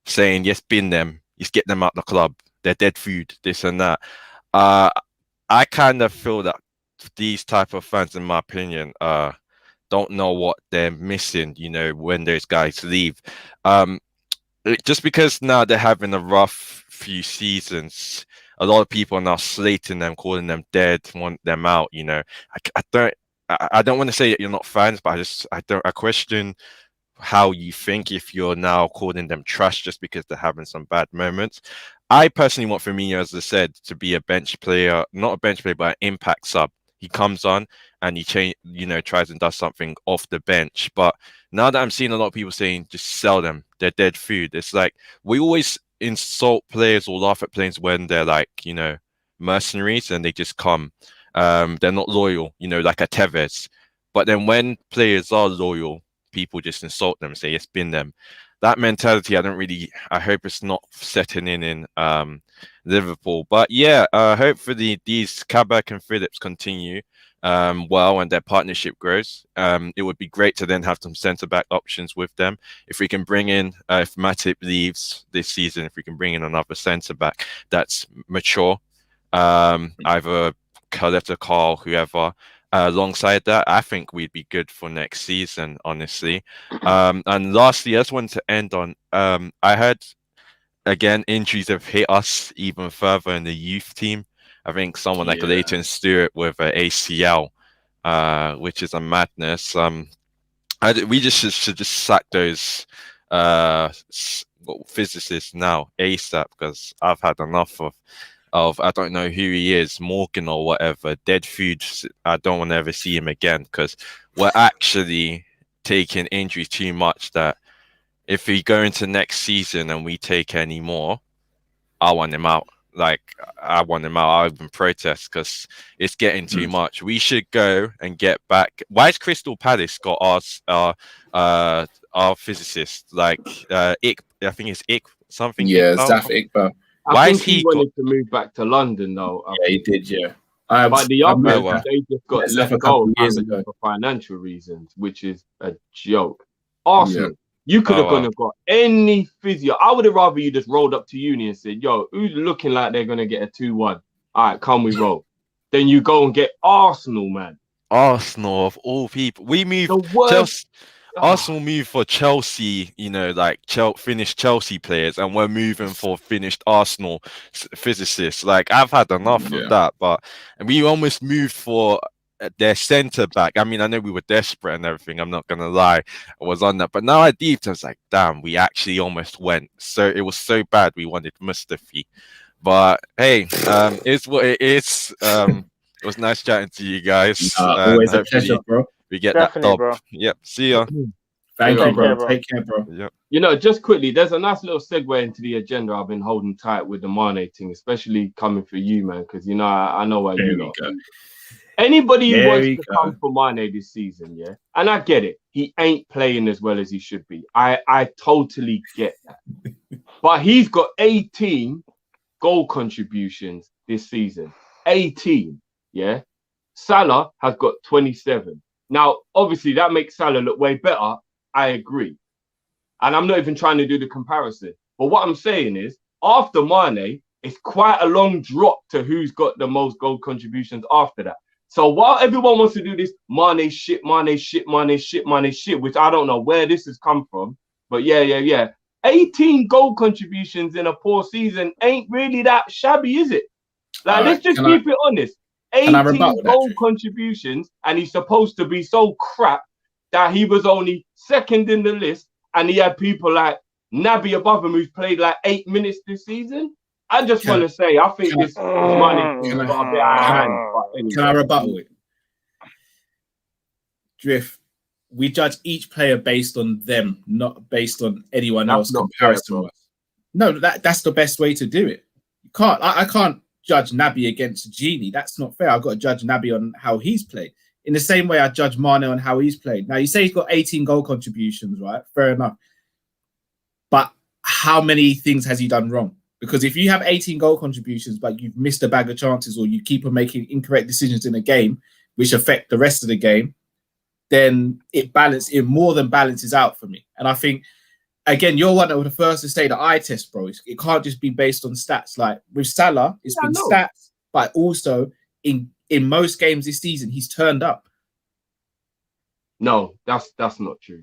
saying, "Yes, bin them. Just get them out the club. They're dead food. This and that." I kind of feel that these type of fans, in my opinion, don't know what they're missing, when those guys leave. Just because now they're having a rough few seasons, a lot of people are now slating them, calling them dead, want them out. I don't want to say that you're not fans, but I question how you think if you're now calling them trash just because they're having some bad moments. I personally want Firmino, as I said, to be a bench player, not a bench player, but an impact sub. He comes on and he tries and does something off the bench. But now that I'm seeing a lot of people saying just sell them, they're dead food. It's like we always insult players or laugh at players when they're like, mercenaries and they just come. They're not loyal, like a Tevez. But then when players are loyal, people just insult them and say, "It's been them." That mentality, I hope it's not setting in Liverpool. But yeah, hopefully these Kabak and Phillips continue well and their partnership grows. It would be great to then have some centre-back options with them. If we can bring in, if Matip leaves this season, if we can bring in another centre-back that's mature, either Coletta, Carl, whoever, alongside that, I think we'd be good for next season, honestly. And lastly, I just wanted to end on, I heard, again, injuries have hit us even further in the youth team. I think someone like Leighton Stewart with an ACL, which is a madness. We just should just sack those physicists now ASAP, because I've had enough of I don't know who he is, Morgan or whatever, dead food. I don't want to ever see him again, because we're actually taking injuries too much that if we go into next season and we take any more, I want him out. I want him out. I'll even protest because it's getting too much. We should go and get back. Why has Crystal Palace got our physicist? I think it's Ick something. Yeah, Zaf Iqbal. I think he wanted to move back to London, though. Yeah, he did, yeah. But the others, they just got left let go for financial reasons, which is a joke. Arsenal, you could have gone and got any physio. I would have rather you just rolled up to uni and said, "Yo, who's looking like they're going to get a 2-1? All right, come we roll." Then you go and get Arsenal, man. Arsenal, of all people. We moved Chelsea. Arsenal moved for Chelsea, finished Chelsea players, and we're moving for finished Arsenal physicists. I've had enough of that, and we almost moved for their centre back. I mean, I know we were desperate and everything. I'm not gonna lie, I was on that, but now I was like, damn, we actually almost went. So it was so bad. We wanted Mustafi, But hey, it's what it is. It was nice chatting to you guys. Always a Hopefully pleasure, bro. we get Definitely, that dub. bro. Yep. See ya. Thank Yeah, you, bro. care, bro. Take care, bro. Yep. You know, just quickly, there's a nice little segue into the agenda I've been holding tight with the Mane thing, especially coming for you, man, because you know I know why There you we lot. go. Anybody who There wants we to go. come for Mane this season, yeah, and I get it. He ain't playing as well as he should be. I totally get that. But he's got 18 goal contributions this season. 18, yeah. Salah has got 27. Now, obviously, that makes Salah look way better. I agree. And I'm not even trying to do the comparison. But what I'm saying is, after Mane, it's quite a long drop to who's got the most goal contributions after that. So while everyone wants to do this Mane shit, Mane shit, Mane shit, Mane shit, which I don't know where this has come from, but yeah. 18 goal contributions in a poor season ain't really that shabby, is it? Like, let's just keep it honest. 18 goal contributions, and he's supposed to be so crap that he was only second in the list, and he had people like Naby above him who's played like 8 minutes this season. I just want to say, I think this money has got a bit out of hand. Anyway. Can I rebuttal it? Drift. We judge each player based on them, not based on anyone else comparison. No, that's the best way to do it. You can't. I can't judge Naby against Genie. That's not fair. I've got to judge Naby on how he's played. In the same way I judge Mane on how he's played. Now, you say he's got 18 goal contributions, right? Fair enough. But how many things has he done wrong? Because if you have 18 goal contributions, but you've missed a bag of chances, or you keep on making incorrect decisions in a game, which affect the rest of the game, then it more than balances out for me. And I think, again, you're one of the first to say the eye test, bro. It can't just be based on stats. Like with Salah, it's been stats, but also in most games this season, he's turned up. No, that's not true.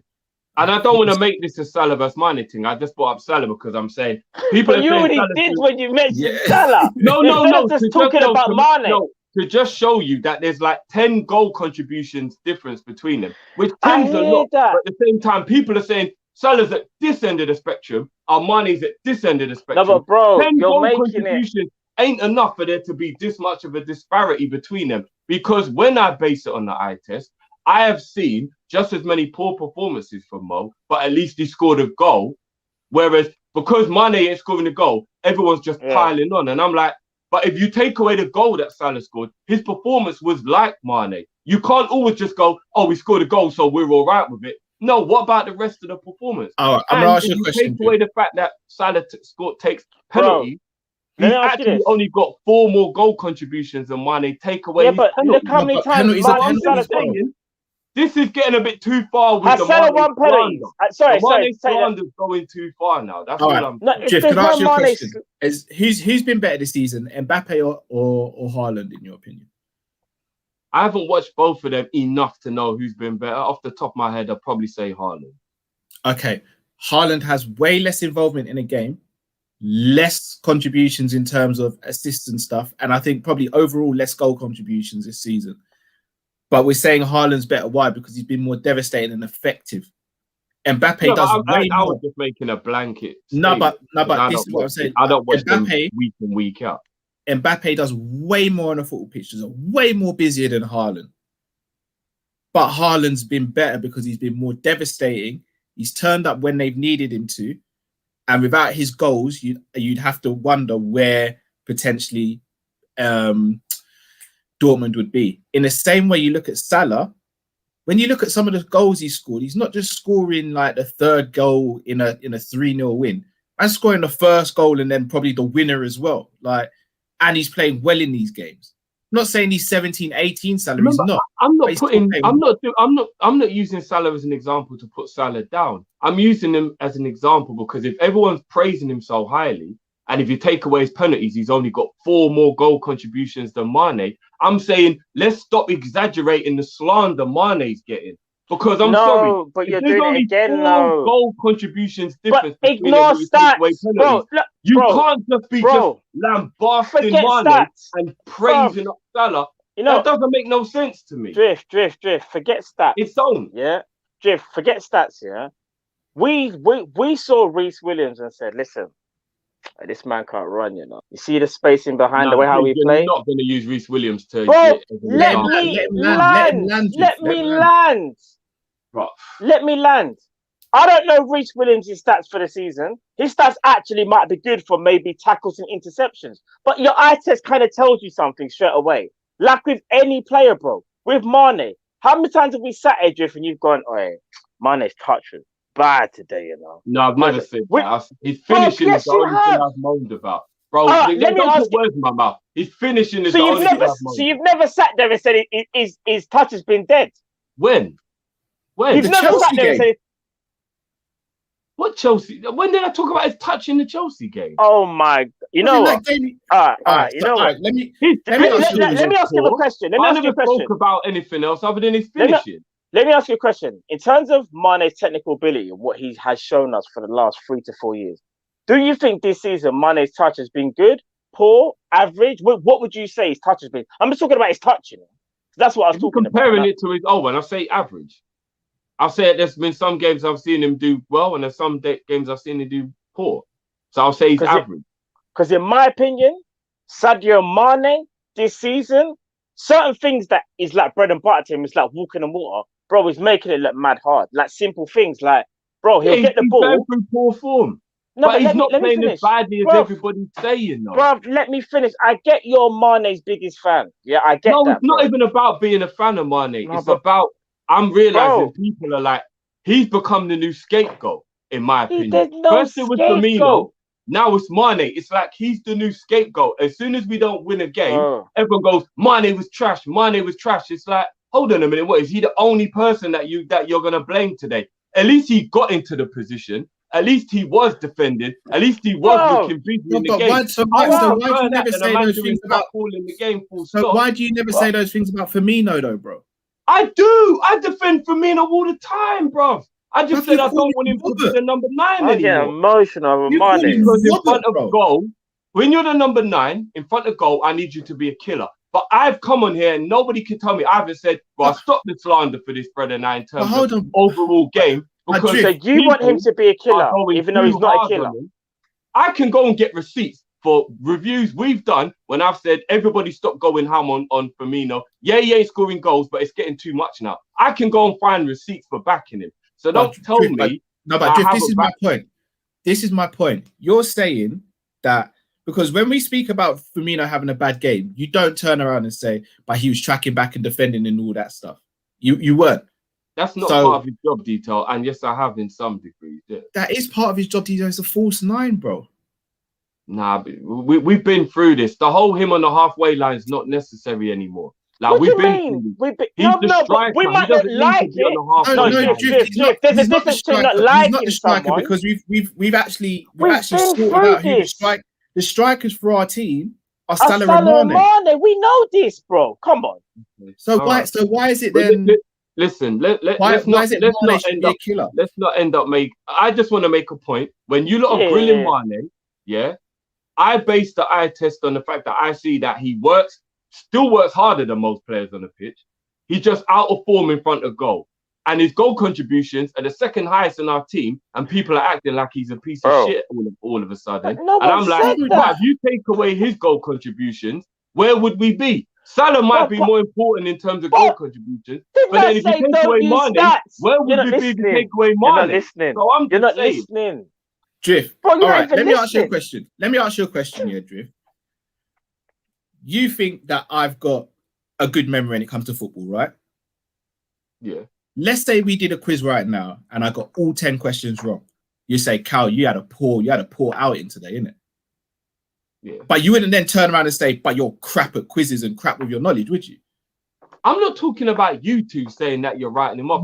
And I don't want to make this a Salah versus Mane thing. I just brought up Salah because I'm saying people. But you already did when you mentioned Salah. No. Just talking about Mane. No, to just show you that there's like 10 goal contributions difference between them, which 10's a lot. But at the same time, people are saying Salah's at this end of the spectrum, Mane's at this end of the spectrum. No, but bro, 10 you're goal making contributions ain't enough for there to be this much of a disparity between them. Because when I base it on the eye test, I have seen just as many poor performances from Mo, but at least he scored a goal. Whereas because Mane ain't scoring a goal, everyone's just piling on. And I'm like, but if you take away the goal that Salah scored, his performance was like Mane. You can't always just go, oh, we scored a goal, so we're all right with it. No, what about the rest of the performance? Oh, I'm going to ask you a question. Take away the fact that Salah takes penalties, he actually only got 4 more goal contributions than Mane. Take away his penalties. Look how many times Salah saying, this is getting a bit too far with Salah won penalties. Sorry, Slander's going too far now. That's all I'm saying. Jeff, can I ask you a question? Who's been better this season, Mbappe or Haaland, in your opinion? I haven't watched both of them enough to know who's been better. Off the top of my head, I'd probably say Haaland. Okay. Haaland has way less involvement in a game, less contributions in terms of assists and stuff, and I think probably overall less goal contributions this season. But we're saying Haaland's better. Why? Because he's been more devastating and effective. Mbappe does way more. I was just making a blanket. No, but this is what I'm saying. I don't watch them week in, week out. Mbappe does way more on a football pitch. He's way more busier than Haaland. But Haaland's been better because he's been more devastating. He's turned up when they've needed him to. And without his goals, you'd have to wonder where potentially Dortmund would be. In the same way you look at Salah, when you look at some of the goals he scored, he's not just scoring like the third goal in a 3-0 win. I'm scoring the first goal and then probably the winner as well. And he's playing well in these games. I'm not saying he's 17, 18 Salah. He's not. I'm not using Salah as an example to put Salah down. I'm using him as an example because if everyone's praising him so highly, and if you take away his penalties, he's only got 4 more goal contributions than Mane. I'm saying let's stop exaggerating the slander Mane's getting. Because I'm sorry, but you're doing it again now. Goal contributions difference. But ignore stats, bro. You can't just be just lambasting Mane and praising up Salah. That doesn't make no sense to me. Drift. Forget stats. It's don't. Yeah, Drift. Forget stats. Yeah, we saw Reece Williams and said, listen, This man can't run, you know. You see the spacing behind No, the way how we you're play? not going to use Reece Williams to Bro, get as an let example. me Let him land. land. Let Let him me land. land. Bro. Let me land. I don't know Reece Williams' stats for the season. His stats actually might be good for maybe tackles and interceptions. But your eye test kind of tells you something straight away. Like with any player, bro. With Mane. How many times have we sat here, Drift, and you've gone, oh, Mane's touch was bad today, you know? No, I've never said that. His finishing is the only thing I've moaned about. Bro, don't put words in my mouth. His finishing is the only thing I've moaned. So you've never sat there and said his touch has been dead? When? You've never sat there and said... What Chelsea? When did I talk about his touch in the Chelsea game? Oh my! You know what? All right. You know what? Let me ask you a question. I never spoke about anything else other than his finishing. Let me ask you a question. In terms of Mane's technical ability and what he has shown us for the last 3 to 4 years, do you think this season Mane's touch has been good, poor, average? What would you say his touch has been? I'm just talking about his touch, you know. That's what I was talking about. Comparing it to his when I say average, I'll say there's been some games I've seen him do well, and there's some games I've seen him do poor. So I'll say he's average. Because in my opinion, Sadio Mane this season, certain things that is like bread and butter to him, it's like walking on water. Bro, he's making it look mad hard. Like simple things, like, bro, he'll get the ball. He's going through poor form. No, but he's not playing as badly as everybody's saying, though. Bro, let me finish. I get you're Mane's biggest fan. Yeah, I get that. No, it's not even about being a fan of Mane. It's about... I'm realizing people are like, he's become the new scapegoat, in my opinion. First it was Firmino, now it's Mane. It's like he's the new scapegoat. As soon as we don't win a game, everyone goes, Mane was trash. Mane was trash. It's like, hold on a minute, what is he the only person that you're gonna blame today? At least he got into the position. At least he was defending. At least he was looking busy in the game. Why do you never say those things about calling the game full stop? So why do you never say those things about Firmino, though, bro? I do. I defend Firmino all the time, bro. I just said I don't want him to be the number 9 anymore. I get emotional with Mane. Because in front of goal, when you're the number 9, in front of goal, I need you to be a killer. But I've come on here and nobody can tell me. I haven't said, well, stop the slander for this brother now in terms of overall game. Because so you want him to be a killer, even though he's not a killer? I can go and get receipts for reviews we've done when I've said everybody stop going ham on Firmino. Yeah, he ain't scoring goals, but it's getting too much now. I can go and find receipts for backing him. So don't tell me. This is my point. This is my point. You're saying that because when we speak about Firmino having a bad game, you don't turn around and say, but he was tracking back and defending and all that stuff. You weren't. That's not part of his job detail. And yes, I have in some degree. Yeah. That is part of his job detail. It's a false 9, bro. Nah, we've been through this. The whole him on the halfway line is not necessary anymore. Like we've been through this. He's the striker. We might not like it. There's a difference between not liking someone. He's not the striker because we've actually sorted out who the strikers for our team are Salah and Mane. We know this, bro. Come on. So why is it then? Listen, let's not end up I just want to make a point. When you lot are grilling Mane, yeah, I base the eye test on the fact that I see that he still works harder than most players on the pitch. He's just out of form in front of goal. And his goal contributions are the second highest in our team, and people are acting like he's a piece of shit all of a sudden. And I'm like, if you take away his goal contributions, where would we be? Salah might be more important in terms of goal contributions, but then if you take away Mane, where would we be if you take away Mane? You're not listening. So You're not listening. Drift. All right, let me ask you a question. Here, Drift. You think that I've got a good memory when it comes to football, right? Yeah. Let's say we did a quiz right now and I got all 10 questions wrong. You say, Cal, you had a poor outing today, innit? Yeah. But you wouldn't then turn around and say, but you're crap at quizzes and crap with your knowledge, would you? I'm not talking about you two saying that you're writing him off.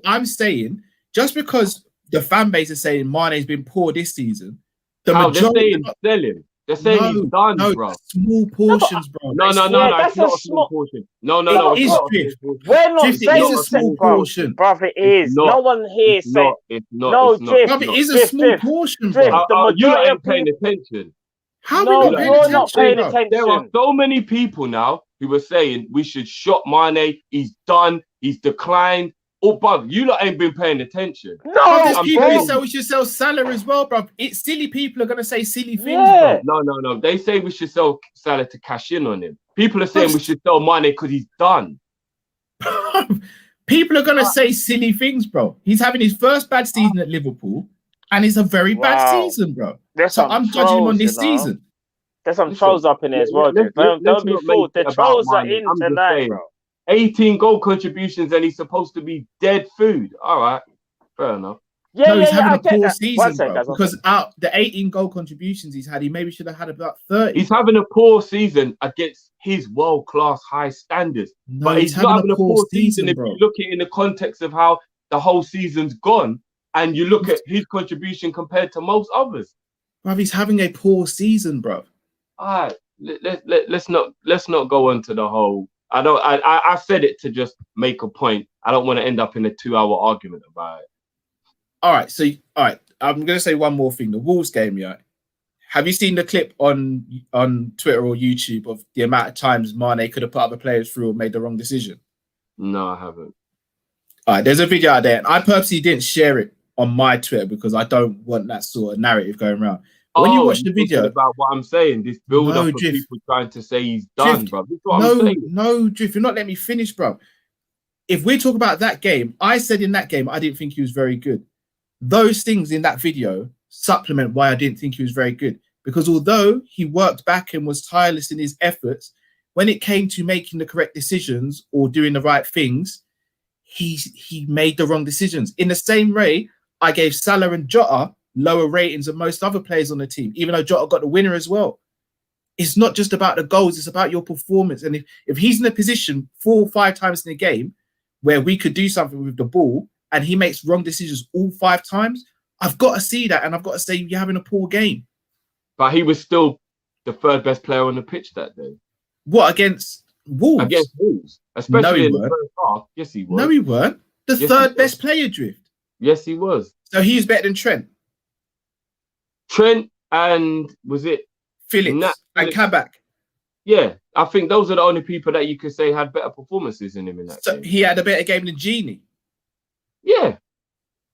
I'm saying just because the fan base is saying Mane's been poor this season, they're saying sell him. They're saying he's done, bro. Small portions, bro. No. It's not a small portion. No. It is, Drift. We're not saying it's a small portion. Bro, it is. No one here is saying. It's not. Drift. It is a small portion, bro. You ain't paying attention. How are we not paying attention? There are so many people now who are saying we should shot Mane. He's done. He's declined. Oh, bug, you lot ain't been paying attention. No, There's I'm people who telling say we should sell Salah as well, bro. It's silly people are gonna say silly things, Yeah. No. They say we should sell Salah to cash in on him. People are saying we should sell Mane because he's done. bro. People are gonna say silly things, bro. He's having his first bad season at Liverpool, and it's a very bad Wow. season, bro. There's So some I'm judging him on trolls, this you know. season. There's some Listen, trolls up in there as well, dude. Don't let's be not make fooled. The it about trolls are Mane. in I'm just tonight, saying. bro. 18 goal contributions and he's supposed to be dead food. All right, fair enough. No, he's having I a get poor that. season, One second, bro. guys. Because out the 18 goal contributions he's had, he maybe should have had about 30. He's having a poor season against his world-class high standards. No, But he's not having a poor season if bro. you look at it in the context of how the whole season's gone and you look at his contribution compared to most others. Bro, he's having a poor season, bro. All right, let's not go into the whole. I said it to just make a point. I don't want to end up in a 2-hour argument about it. All right. I'm gonna say one more thing. The Wolves game, yeah. Have you seen the clip on Twitter or YouTube of the amount of times Mane could have put other players through or made the wrong decision? No, I haven't. All right, there's a video out there, and I purposely didn't share it on my Twitter because I don't want that sort of narrative going around. But when you watch the video, about what I'm saying, this build up of Drift. people trying to say he's done, Drift. bro. This is what I'm saying. No, Drift, you're not letting me finish, bro. If we talk about that game, I said in that game I didn't think he was very good. Those things in that video supplement why I didn't think he was very good. Because although he worked back and was tireless in his efforts, when it came to making the correct decisions or doing the right things, he made the wrong decisions. In the same way, I gave Salah and Jota lower ratings than most other players on the team, even though Jota got the winner as well. It's not just about the goals, it's about your performance. And if he's in a position 4 or 5 times in a game where we could do something with the ball and he makes wrong decisions all 5 times, I've got to see that and I've got to say you're having a poor game. But he was still the 3rd best player on the pitch that day. What, against Wolves? Against Wolves. Especially in the first half. Yes, he was. No, he weren't. The Yes, 3rd best player, Drift. Yes, he was. So he was better than Trent. Trent and was it Phillips and Kabak. Yeah, I think those are the only people that you could say had better performances in him in that So game. he had a better game than Gini. Yeah.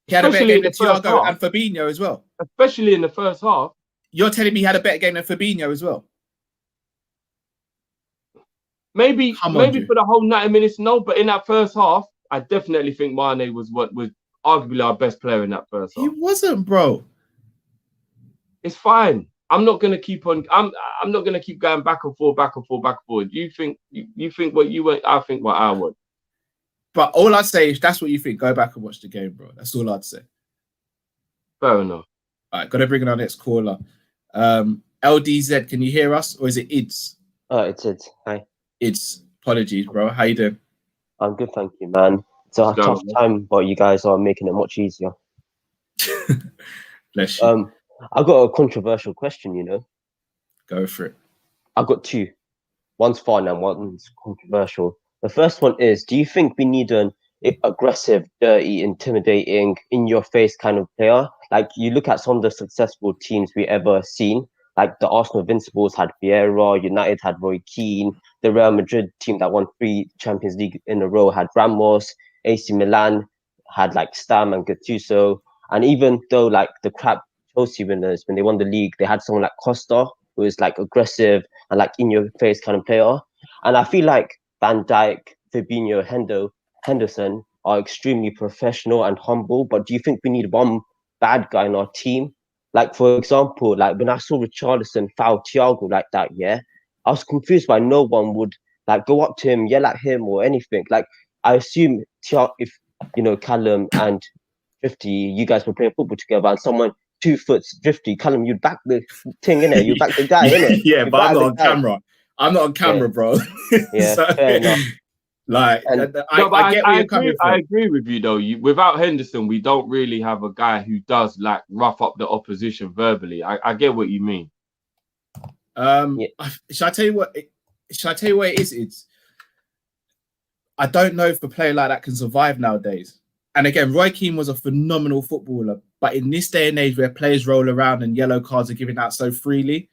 He had a better game than first Thiago half. and Fabinho as well. Especially in the first half. You're telling me he had a better game than Fabinho as well? Maybe Come on, dude. for the whole 90 minutes, no. But in that first half, I definitely think Mane was arguably our best player in that first half. He wasn't, bro. It's fine. I'm not gonna keep on. I'm not gonna keep going back and forth. You think what you want? I think what I want. But all I'd say is that's what you think. Go back and watch the game, bro. That's all I'd say. Fair enough. All right, got to bring in our next caller. LDZ, can you hear us, or is it IDS? Oh, it's it. Hi. IDS. Apologies, bro. How you doing? I'm good, thank you, man. It's a tough time, but you guys are making it much easier. Bless you. I've got a controversial question, you know. Go for it. I've got 2. One's fun and one's controversial. The first one is, do you think we need an aggressive, dirty, intimidating, in-your-face kind of player? Like, you look at some of the successful teams we ever seen, like the Arsenal Invincibles had Vieira, United had Roy Keane, the Real Madrid team that won 3 Champions League in a row had Ramos, AC Milan had like Stam and Gattuso, and even though like the crap Chelsea winners, when they won the league, they had someone like Costa, who is like aggressive and like in-your-face kind of player. And I feel like Van Dijk, Fabinho, Henderson are extremely professional and humble, but do you think we need one bad guy in our team? Like, for example, like when I saw Richarlison foul Thiago like that, yeah, I was confused why no one would like go up to him, yell at him or anything. Like, I assume if, you know, Callum and Drifty, you guys were playing football together and someone 2 foot Drifty, Callum, you'd back the thing, innit? You'd back the guy, innit? Yeah, You'd but I'm back not the on guy. camera. I'm not on camera, bro. Yeah, So, fair enough. like, And- I get where you're coming from. I agree with you though. Without Henderson, we don't really have a guy who does like rough up the opposition verbally. I get what you mean. Shall I tell you what? Shall I tell you what it is? It's I don't know if a player like that can survive nowadays. And again, Roy Keane was a phenomenal footballer, but in this day and age where players roll around and yellow cards are given out so freely,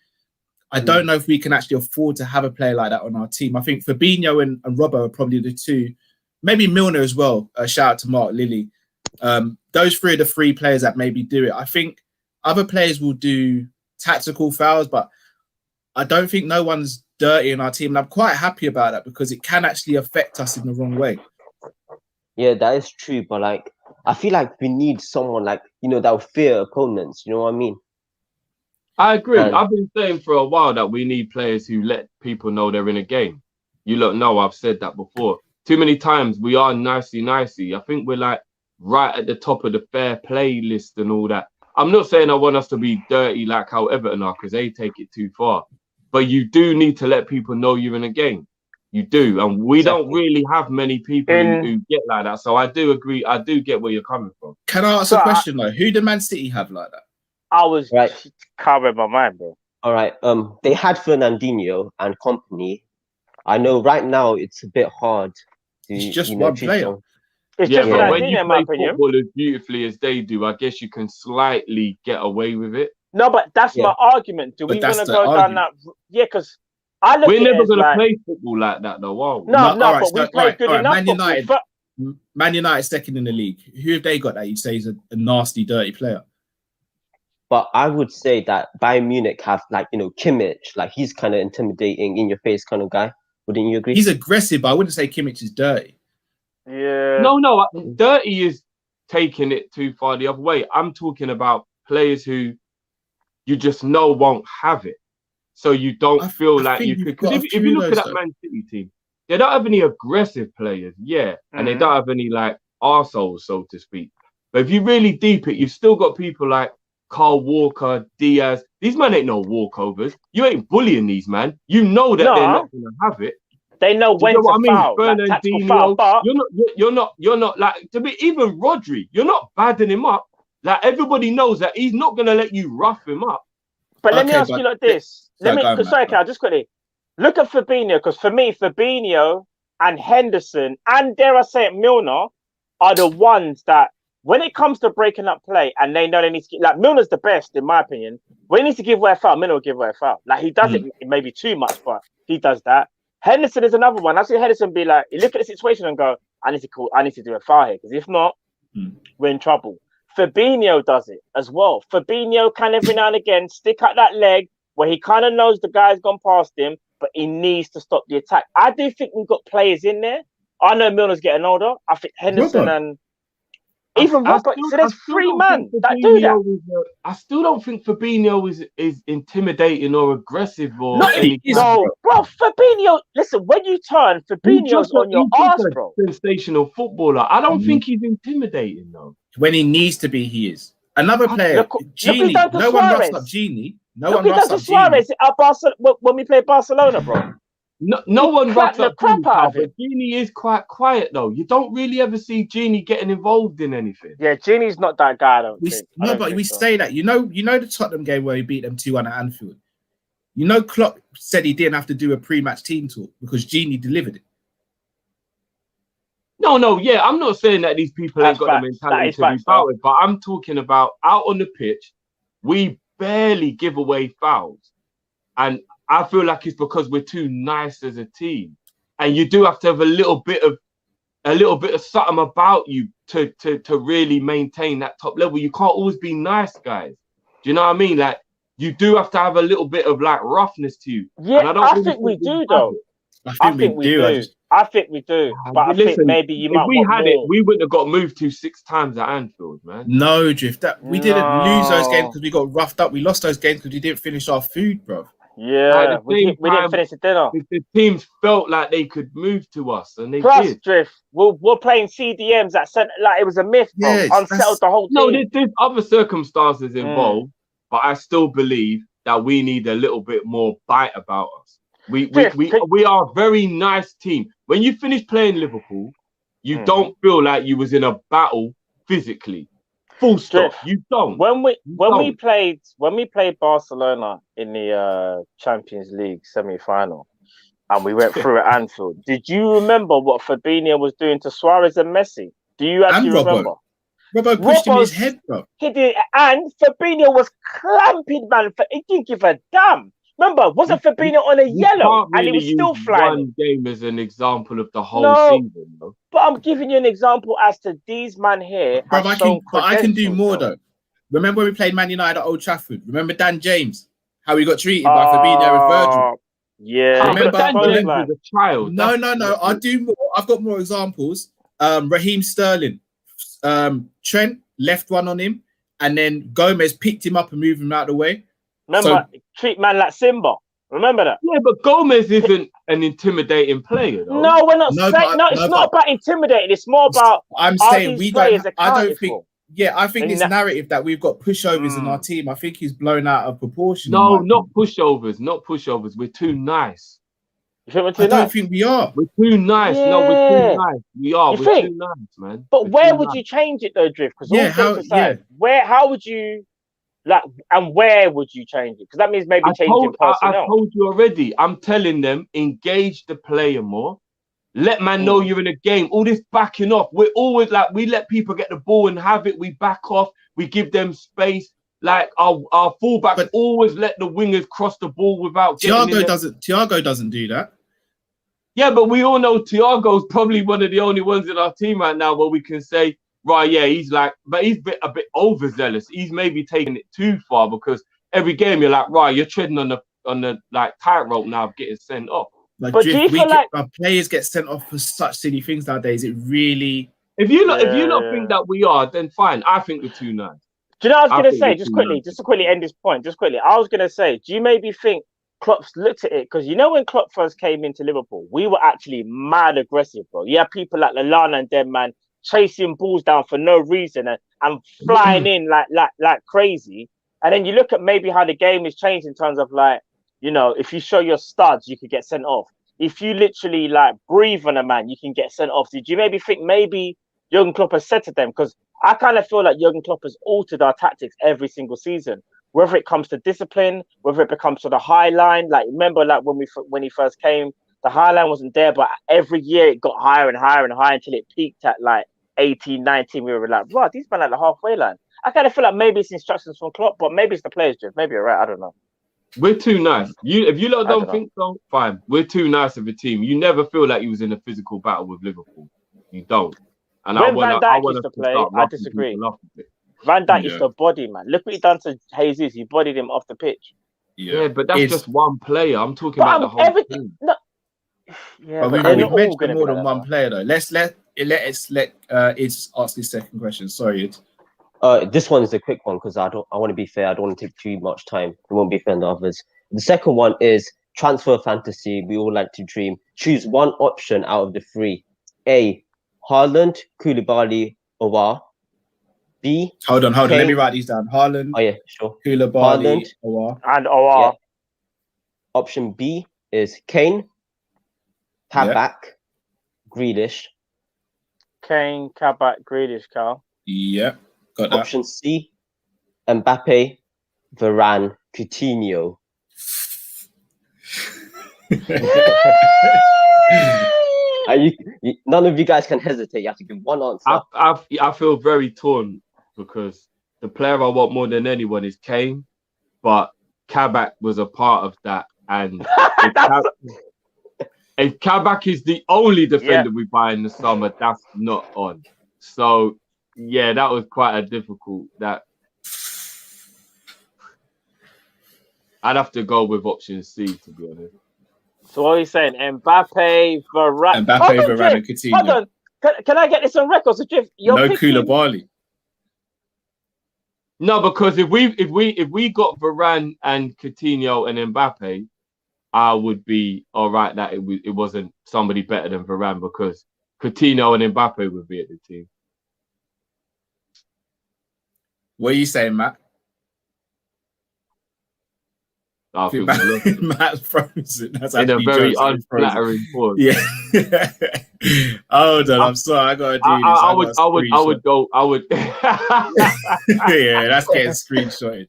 I don't know if we can actually afford to have a player like that on our team. I think Fabinho and Robbo are probably the 2, maybe Milner as well. Shout out to Mark Lilly. Those three are the three players that maybe do it. I think other players will do tactical fouls, but I don't think no one's dirty in our team. And I'm quite happy about that because it can actually affect us in the wrong way. Yeah, that is true. But like, I feel like we need someone like, you know, that will fear opponents. You know what I mean? I agree. And- I've been saying for a while that we need players who let people know they're in a game. You lot know I've said that before. Too many times we are nicey. I think we're like right at the top of the fair play list and all that. I'm not saying I want us to be dirty like how Everton are because they take it too far. But you do need to let people know you're in a game. You do. And we don't really have many people who get like that. So I do agree. I do get where you're coming from. Can I ask a question though? Who do Man City have like that? I was Right. can't read my mind, bro. All right. They had Fernandinho and company. I know right now it's a bit hard to. It's just you know, one choose player. someone. It's Yeah, just but Yeah. when Fernandinho, you in my play opinion. football as beautifully as they do, I guess you can slightly get away with it. No, but that's Yeah. my argument. Do But we want that's to the go down that? Yeah, because I look We're at it never as going to like, play football like that, though, are we? no, All right, but we so, play good all right, enough. Man football. United. Man United second in the league. Who have they got that you say is a nasty, dirty player? But I would say that Bayern Munich have like, you know, Kimmich, like he's kind of intimidating, in your face kind of guy. Wouldn't you agree? He's aggressive, but I wouldn't say Kimmich is dirty. Yeah. No, dirty is taking it too far the other way. I'm talking about players who you just know won't have it. So you don't feel like you could. Because if you look at that Man City team, they don't have any aggressive players, and they don't have any like arseholes, so to speak. But if you really deep it, you've still got people like Carl Walker, Diaz. These men ain't no walkovers. You ain't bullying these man. You know that they're not going to have it. They know when to foul, like tactical foul. But you're not like to be even Rodri. You're not badding him up. Like everybody knows that he's not going to let you rough him up. But let me ask you like this. I'll just quickly look at Fabinho, because for me, Fabinho and Henderson and dare I say it, Milner are the ones that when it comes to breaking up play and they know they need to like Milner's the best in my opinion. When he needs to give away a foul, Milner will give away a foul. Like he does it maybe too much, but he does that. Henderson is another one. I see Henderson be like, he look at the situation and go, I need to do a foul here, because if not, we're in trouble. Fabinho does it as well. Fabinho can every now and again stick out that leg where he kind of knows the guy's gone past him, but he needs to stop the attack. I do think we've got players in there. I know Milner's getting older. I think Henderson and even Robert. So there's three men that do that. I still don't think Fabinho is intimidating or aggressive or no, bro. Fabinho, listen, when you turn, Fabinho's on your ass, bro. Sensational footballer. I don't think he's intimidating though. When he needs to be, he is. Another player, Gini. No one roughs up Gini. No one roughs up Suarez when we played Barcelona, bro. No one roughs up crap out of it. Gini is quite quiet though. You don't really ever see Gini getting involved in anything. Yeah, Gini's not that guy. We say that. You know the Tottenham game where he beat them 2-1 at Anfield. You know, Klopp said he didn't have to do a pre-match team talk because Gini delivered it. No, yeah, I'm not saying that these people ain't got the mentality to be fouled, but I'm talking about out on the pitch, we barely give away fouls. And I feel like it's because we're too nice as a team. And you do have to have a little bit of something about you to really maintain that top level. You can't always be nice, guys. Do you know what I mean? Like you do have to have a little bit of like roughness to you. Yeah, I think we do though. I think we do. I think we do. But I think maybe you might. If we had it, we wouldn't have got moved to 6 times at Anfield, man. No, Drift. We didn't lose those games because we got roughed up. We lost those games because we didn't finish our food, bro. Yeah, we didn't finish the dinner. The teams felt like they could move to us, and they Plus, did. Drift, we're playing CDMs at centre, like it was a myth, bro. Yeah, Unsettled the whole team. No, there's other circumstances involved, but I still believe that we need a little bit more bite about us. We are a very nice team. When you finish playing Liverpool, you don't feel like you was in a battle physically. Full stop. You don't. When we played Barcelona in the Champions League semi-final, and we went through at Anfield, did you remember what Fabinho was doing to Suarez and Messi? Do you actually remember? Robbo pushed him in his head, bro. He did, and Fabinho was clamping, man. He didn't give a damn. Remember, wasn't Fabinho on a You yellow can't and he really was still use flying? one game as an example of the whole No. season, though. But I'm giving you an example as to these man here have Bro, shown I can do credentials, more though. though. Remember when we played Man United at Old Trafford? Remember Dan James? How he got treated by Fabinho and Virgil? Yeah. Remember- But Dan James like, was a child. No. I'll do more. I've got more examples. Raheem Sterling. Trent left one on him, and then Gomez picked him up and moved him out of the way. remember, treat man like Simba. Remember that? Yeah, but Gomez isn't an intimidating player, though. No, we're not No, saying. but- No, it's no, not but- about intimidating. It's more about I'm are saying these we players don't. I accounted don't think. for? Yeah, I think And this that- narrative that we've got pushovers in our team, I think he's blown out of proportion. No, in my not opinion. pushovers, not pushovers. We're too nice. You think we're I too don't nice? think we are. We're too nice. No, we're Yeah. too nice. We are. You We're think? too nice, man. But We're where too would nice. you change it though, Drift? Because Yeah, all how- jokes aside, how would you like, and where would you change it? Because that means maybe changing I personnel. told you already. I'm telling them, engage the player more. Let man know you're in a game. All this backing off. We're always like, we let people get the ball and have it. We back off. We give them space. Like our fullbacks But- always let the wingers cross the ball without getting in there. Thiago doesn't do that. Yeah, but we all know Thiago's probably one of the only ones in our team right now where we can say, right, yeah, he's like, but he's a bit overzealous. He's maybe taking it too far because every game you're like, right, you're treading on the like tightrope now of getting sent off. Like, But do you feel like our players get sent off for such silly things nowadays? It really. If you not think that we are, then fine. I think we're too nice. Do you know what I was going to think say? we're Just too quickly, nice. just to quickly end this point, just quickly. I was going to say, do you maybe think Klopp's looked at it? Because you know when Klopp first came into Liverpool, we were actually mad aggressive, bro. You have people like Lallana and them, man, chasing balls down for no reason and flying in like crazy. And then you look at maybe how the game has changed in terms of like, you know, if you show your studs, you could get sent off. If you literally like breathe on a man, you can get sent off. So do you maybe think maybe Jurgen Klopp has said to them? Because I kind of feel like Jurgen Klopp has altered our tactics every single season, whether it comes to discipline, whether it becomes to the high line. Like remember, like when he first came, the high line wasn't there, but every year it got higher and higher and higher until it peaked at like 18, 19. We were like, wow, these men at the halfway line. I kind of feel like maybe it's instructions from Klopp, but maybe it's the players, Jeff. Maybe you're right. I don't know. We're too nice. If you lot I don't don't think so, fine. We're too nice of a team. You never feel like you was in a physical battle with Liverpool. You don't. And When I want Van Dijk used to play, I disagree. Van Dijk used to body, man. Look what he done to Jesus. He bodied him off the pitch. Yeah, but that's just one player. I'm talking But about the whole everything. team. No. Yeah, But but we've they're not all mentioned gonna more be than like one that. player though. Let's ask his second question. Sorry, Id. This one is a quick one because I want to be fair. I don't want to take too much time. It won't be fair on the others. The second one is transfer fantasy. We all like to dream. Choose one option out of the three. A, Haaland, Koulibaly, Aouar. B. Hold on. Kane. Let me write these down. Haaland, Oh yeah, sure. Koulibaly, Haaland. Aouar. And OR. Yeah. Option B is Kane, Kabak, Grealish. Kane, Kabak, Grealish, Carl. Yeah, got that. Option C, Mbappe, Varane, Coutinho. And none of you guys can hesitate. You have to give one answer. I feel very torn because the player I want more than anyone is Kane, but Kabak was a part of that. And if Kabak is the only defender we buy in the summer, that's not on. So yeah, that was quite a difficult. That I'd have to go with option C, to be honest. So what are you saying? Mbappe, Varane. Varane, and Coutinho. Hold on. Can I get this on record? So Jeff, you're picking... Koulibaly. No, because if we got Varane and Coutinho and Mbappe, I would be all right that it wasn't somebody better than Varane because Coutinho and Mbappe would be at the team. What are you saying, Matt? I think Matt's frozen. That's in a actually very Joe's unflattering pause. Yeah. Hold on, I'm sorry. I gotta do this. I would go. Yeah, that's getting screenshotted.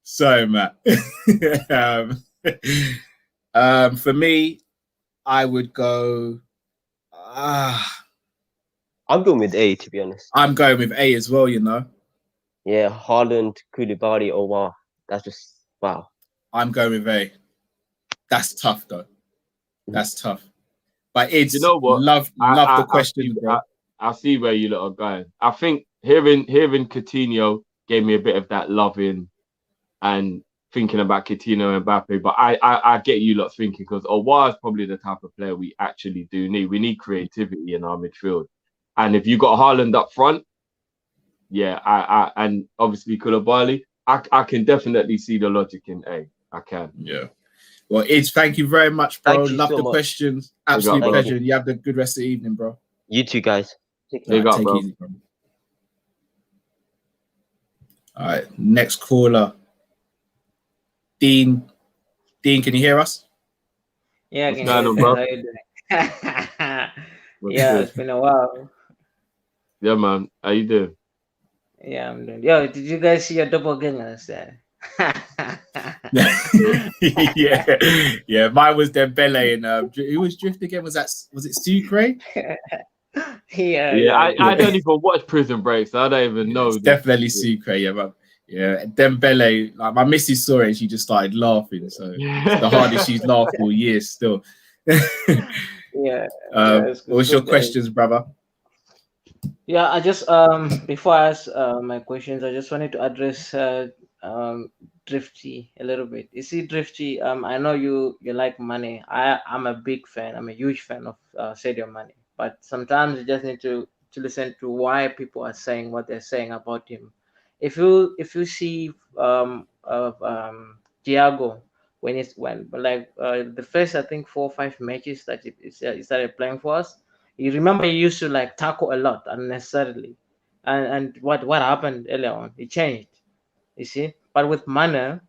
So, Matt. For me, I would go. I'm going with A, to be honest. I'm going with A as well. You know. Yeah, Haaland, Koulibaly, Aouar. That's just wow. I'm going with A. That's tough, though. That's tough. But it's You know what? love the question, bro. I see where you lot are going. I think hearing Coutinho gave me a bit of that loving and thinking about Coutinho and Mbappe. But I get you lot thinking because Aouar is probably the type of player we actually do need. We need creativity in our midfield. And if you got Haaland up front, yeah, I and obviously Koulibaly, I can definitely see the logic in A. I can. Yeah. Well, thank you very much, bro. Thank you Love so the much. questions. Absolute Thank pleasure. you. You have the good rest of the evening, bro. You too, guys. Big up, Take bro. it easy, bro. All right, next caller. Dean, can you hear us? Yeah, I What's can going hear on, you. bro? How you doing? What's Yeah, good? it's been a while. Yeah, man. How you doing? Yeah, I'm doing. Yo, did you guys see your doppelgangers there? yeah. Mine was Dembele and who was Drift again? Was it Sucre? Yeah. I don't even watch Prison Break, so I don't even know. It's definitely Sucre, yeah, man. Yeah, Dembele, like my missus saw it and she just started laughing. So it's the hardest she's laughed all years still. Yeah. What's your questions, brother? Yeah, I just before I ask my questions, I just wanted to address Drifty a little bit. You see, Drifty, I know you like money. I'm a big fan. I'm a huge fan of Sadio Mane. But sometimes you just need to listen to why people are saying what they're saying about him. If you see Thiago when the first I think 4 or 5 matches that he started playing for us, you remember he used to like tackle a lot unnecessarily, and what happened earlier on? He changed, you see. But with Mane,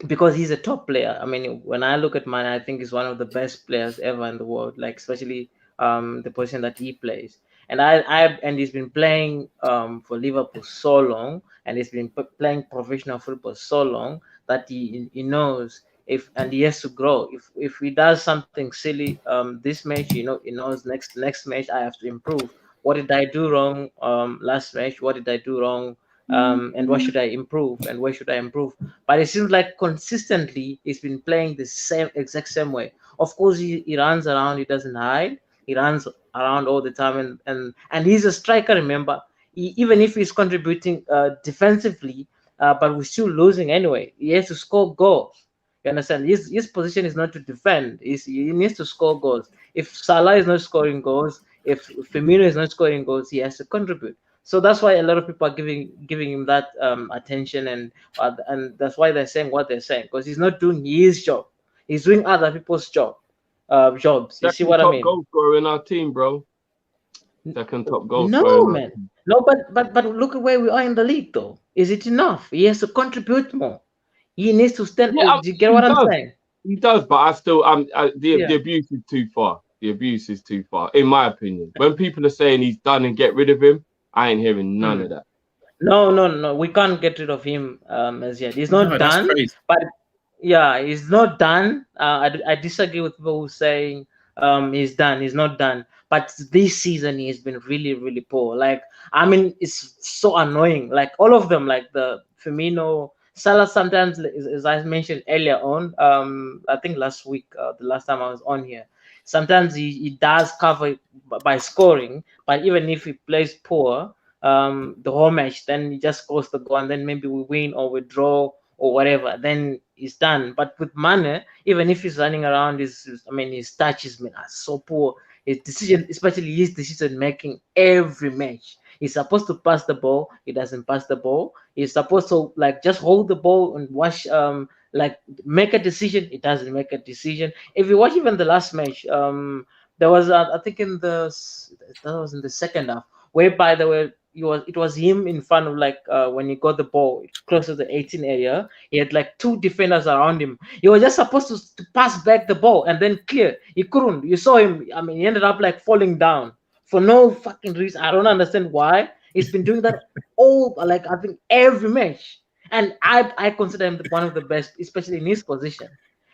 because he's a top player. I mean, when I look at Mane, I think he's one of the best players ever in the world. Like especially the position that he plays, and he's been playing for Liverpool so long, and he's been playing professional football so long that he knows and he has to grow. If he does something silly this match, he knows next match I have to improve. What did I do wrong last match? What did I do wrong? And what should I improve and where should I improve? But it seems like consistently he's been playing the exact same way. Of course, he runs around, he doesn't hide, he runs around all the time, and he's a striker. Remember, even if he's contributing defensively, but we're still losing anyway. He has to score goals. You understand? His position is not to defend. He needs to score goals. If Salah is not scoring goals, if Firmino is not scoring goals, he has to contribute. So that's why a lot of people are giving him that attention, and that's why they're saying what they're saying, because he's not doing his job. He's doing other people's jobs. You see what I mean? Second top goal scorer in our team, bro. Second top goal scorer. No, man. No, but look at where we are in the league, though. Is it enough? He has to contribute more. He needs to stand. Yeah, do you get what I'm saying? He does, but I still the abuse is too far. The abuse is too far, in my opinion. When people are saying he's done and get rid of him, I ain't hearing none of that. No. We can't get rid of him as yet. He's not done. But yeah, he's not done. I disagree with people who saying he's done. He's not done. But this season he's been really, really poor. Like, I mean, it's so annoying. Like all of them, like the Firmino, Salah. Sometimes, as I mentioned earlier on, I think last week, the last time I was on here, sometimes he does cover by scoring. But even if he plays poor, the whole match, then he just scores the goal, and then maybe we win or we draw or whatever, then it's done. But with Mane, even if he's running around, his touches are so poor. His decision, especially his decision making every match. He's supposed to pass the ball, he doesn't pass the ball. He's supposed to like just hold the ball and watch, like make a decision. He doesn't make a decision. If you watch even the last match, there was I think that was in the second half, whereby there were it was him in front of like when he got the ball close to the 18 area, he had like 2 defenders around him. He was just supposed to pass back the ball and then clear. He couldn't. You saw him. I mean, he ended up like falling down for no fucking reason. I don't understand why. He's been doing that I think every match, and I consider him one of the best, especially in his position.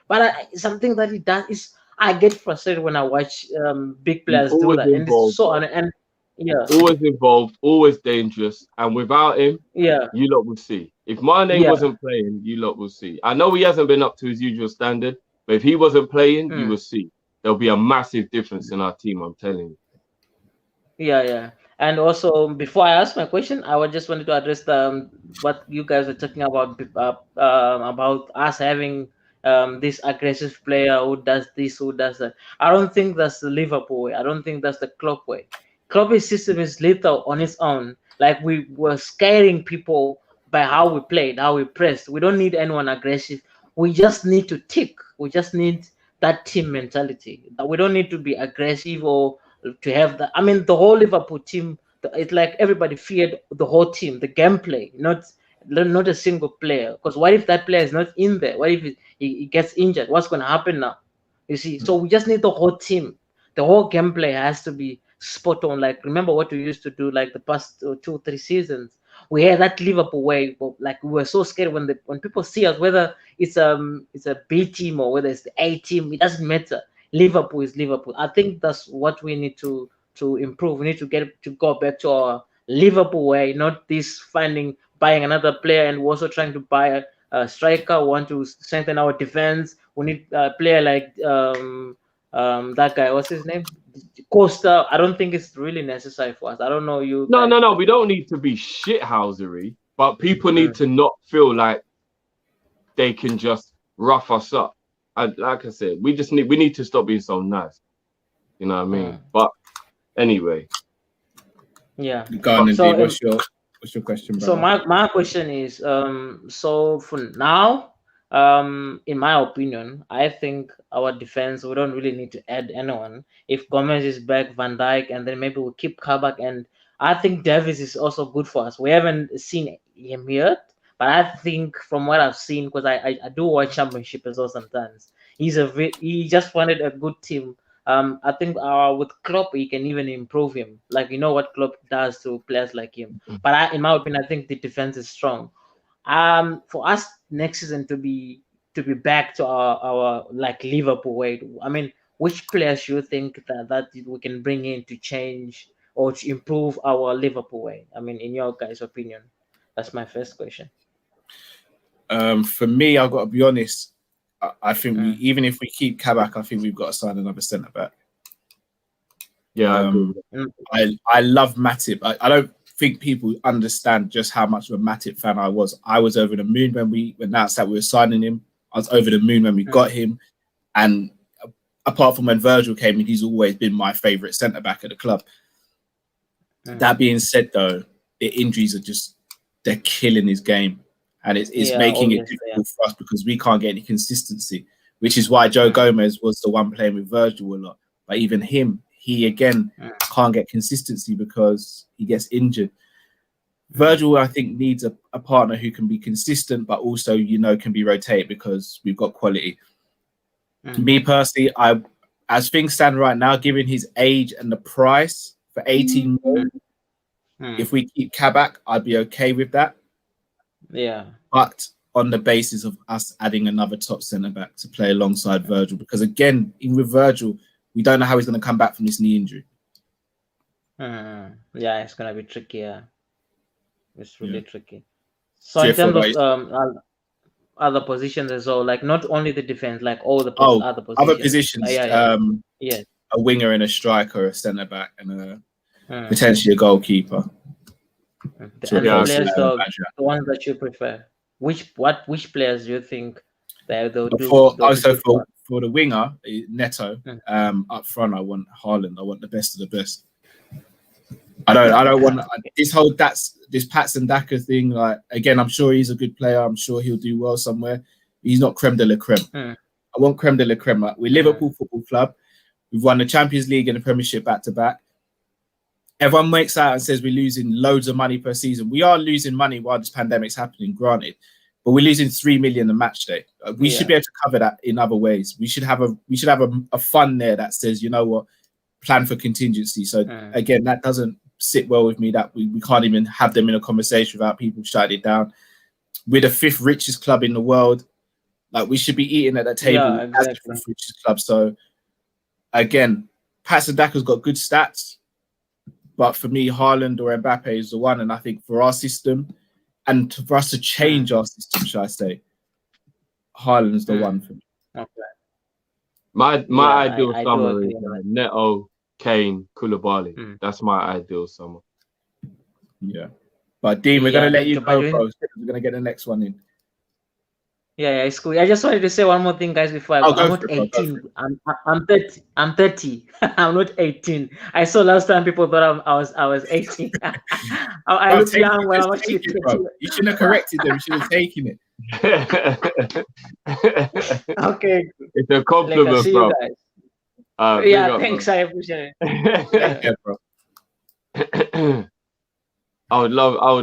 But something that he does is I get frustrated when I watch big players do that, and it's so always involved, always dangerous, and without him, you lot will see. If Mane wasn't playing, you lot will see. I know he hasn't been up to his usual standard, But if he wasn't playing, you Mm. will see there'll be a massive difference in our team. I'm telling you. Yeah. And also, before I ask my question, just wanted to address what you guys were talking about us having this aggressive player who does this, who does that. I don't think that's the Liverpool way. I don't think that's the Klopp way. Klopp's system is lethal on its own. Like, we were scaring people by how we played, how we pressed. We don't need anyone aggressive. We just need to tick. We just need that team mentality. We don't need to be aggressive or to have that. I mean, the whole Liverpool team, it's like everybody feared the whole team, the gameplay, not a single player. Because what if that player is not in there? What if he gets injured? What's going to happen now? You see, so we just need the whole team. The whole gameplay has to be spot on. Like, remember what we used to do like the past 2 or 3 seasons. We had that Liverpool way, like we were so scared when people see us, whether it's a B team or whether it's the A team, it doesn't matter. Liverpool is Liverpool. I think that's what we need to improve. We need to go back to our Liverpool way, not this buying another player, and we're also trying to buy a striker. We want to strengthen our defense. We need a player like that guy. What's his name? Costa. I don't think it's really necessary for us. I don't know you. No. We don't need to be shithousery, but people need to not feel like they can just rough us up. Like I said, we need to stop being so nice. You know what I mean? But anyway. Yeah. Go on, indeed. What's your question, brother? So my question is, so for now, in my opinion, I think our defense, we don't really need to add anyone. If Gomez is back, Van Dijk, and then maybe we'll keep Kabak, and I think Davies is also good for us. We haven't seen him yet, but I think from what I've seen, because I do watch Championship as well sometimes, he just wanted a good team. I think with Klopp, he can even improve him. Like, you know what Klopp does to players like him. But in my opinion, I think the defense is strong. For us next season to be back to our like Liverpool way. I mean, which players do you think that we can bring in to change or to improve our Liverpool way? I mean, in your guys' opinion, that's my first question. For me, I've got to be honest. I think even if we keep Kabak, I think we've got to sign another centre back. Yeah, I love Matip. I don't think people understand just how much of a Matip fan I was. I was over the moon when we announced that we were signing him. I was over the moon when we got him. And apart from when Virgil came in, he's always been my favourite centre back at the club. That being said, though, the injuries they're killing his game. And it's making it difficult for us because we can't get any consistency, which is why Joe Gomez was the one playing with Virgil a lot. But even him, he again can't get consistency because he gets injured. Virgil, I think, needs a partner who can be consistent, but also, can be rotated because we've got quality. Me personally, as things stand right now, given his age and the price for 18 million, if we keep Kabak, I'd be okay with that. Yeah. But on the basis of us adding another top centre back to play alongside Virgil, because again, even with Virgil, we don't know how he's going to come back from this knee injury. Yeah, it's going to be tricky. Yeah. It's really tricky. So in terms of other positions as well, like not only the defense, like all the other positions. Other positions. Yeah. A winger and a striker, a centre back, and potentially a goalkeeper. The ones that you prefer. Which players do you think they'll do? For the winger, Neto. Up front, I want Haaland. I want the best of the best. I don't want this Patson Daka thing. Like, again, I'm sure he's a good player. I'm sure he'll do well somewhere. He's not creme de la creme. I want creme de la creme. Like, we're Liverpool Football Club. We've won the Champions League and the Premiership back to back. Everyone makes out and says we're losing loads of money per season. We are losing money while this pandemic's happening, granted, but we're losing 3 million a match day. We should be able to cover that in other ways. We should have a fund there that says, you know what, plan for contingency. So again, that doesn't sit well with me. That we can't even have them in a conversation without people shutting it down. We're the 5th richest club in the world. Like, we should be eating at that table as the 5th richest club. So again, Patson Daka's got good stats. But for me, Haaland or Mbappe is the one. And I think for our system and for us to change our system, should I say, Haaland's the one for me. Okay. My ideal I do summer agree is on that. Neto, Kane, Koulibaly. Mm. That's my ideal summer. Yeah. But Dean, we're Yeah, gonna let you by go, doing- bro. We're gonna get the next one in. Yeah, it's cool. I just wanted to say one more thing, guys, before I go. Oh, go I'm for not it, bro, go 18. I'm 30. I'm 30. I'm not 18. I saw last time people thought I was 18. I Bro, look take young it, when just I'm actually take it, 30. bro. You shouldn't have corrected them. You should have taken it. Okay. It's a Like, I compliment, see bro. you guys. Big Yeah, up, thanks. I appreciate it. Take care, bro. I would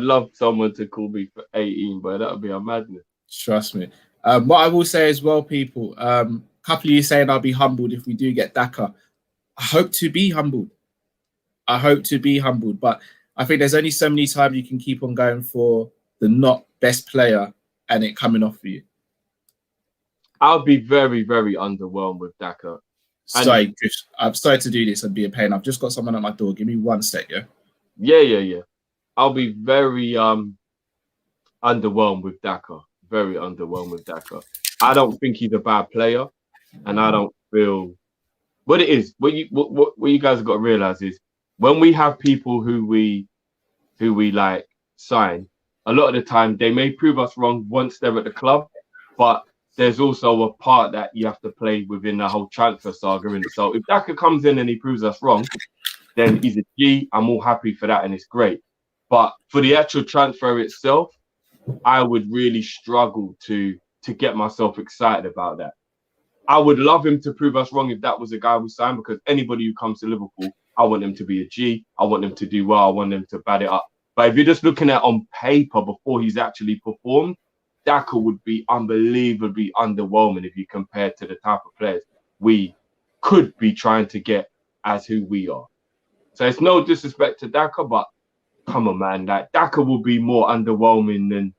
love someone to call me for 18, but that would be a madness. Trust me. What I will say as well, people, a couple of you saying I'll be humbled if we do get Daka. I hope to be humbled. But I think there's only so many times you can keep on going for the not best player and it coming off for you. I'll be very, very underwhelmed with Daka. Sorry, Chris, I'm sorry to do this and be a pain. I've just got someone at my door. Give me 1 sec, yeah? Yeah. I'll be very underwhelmed with Daka. Very underwhelmed with Daka. I don't think he's a bad player, and I don't feel what it is. What you guys have got to realize is when we have people who we like sign, a lot of the time they may prove us wrong once they're at the club, but there's also a part that you have to play within the whole transfer saga. And so if Daka comes in and he proves us wrong, then he's a G. I'm all happy for that, and it's great. But for the actual transfer itself, I would really struggle to get myself excited about that. I would love him to prove us wrong if that was a guy we signed, because anybody who comes to Liverpool, I want them to be a G. I want them to do well. I want them to bat it up. But if you're just looking at on paper before he's actually performed, Daka would be unbelievably underwhelming if you compare to the type of players we could be trying to get as who we are. So it's no disrespect to Daka, but come on, man. Like, Daka will be more underwhelming than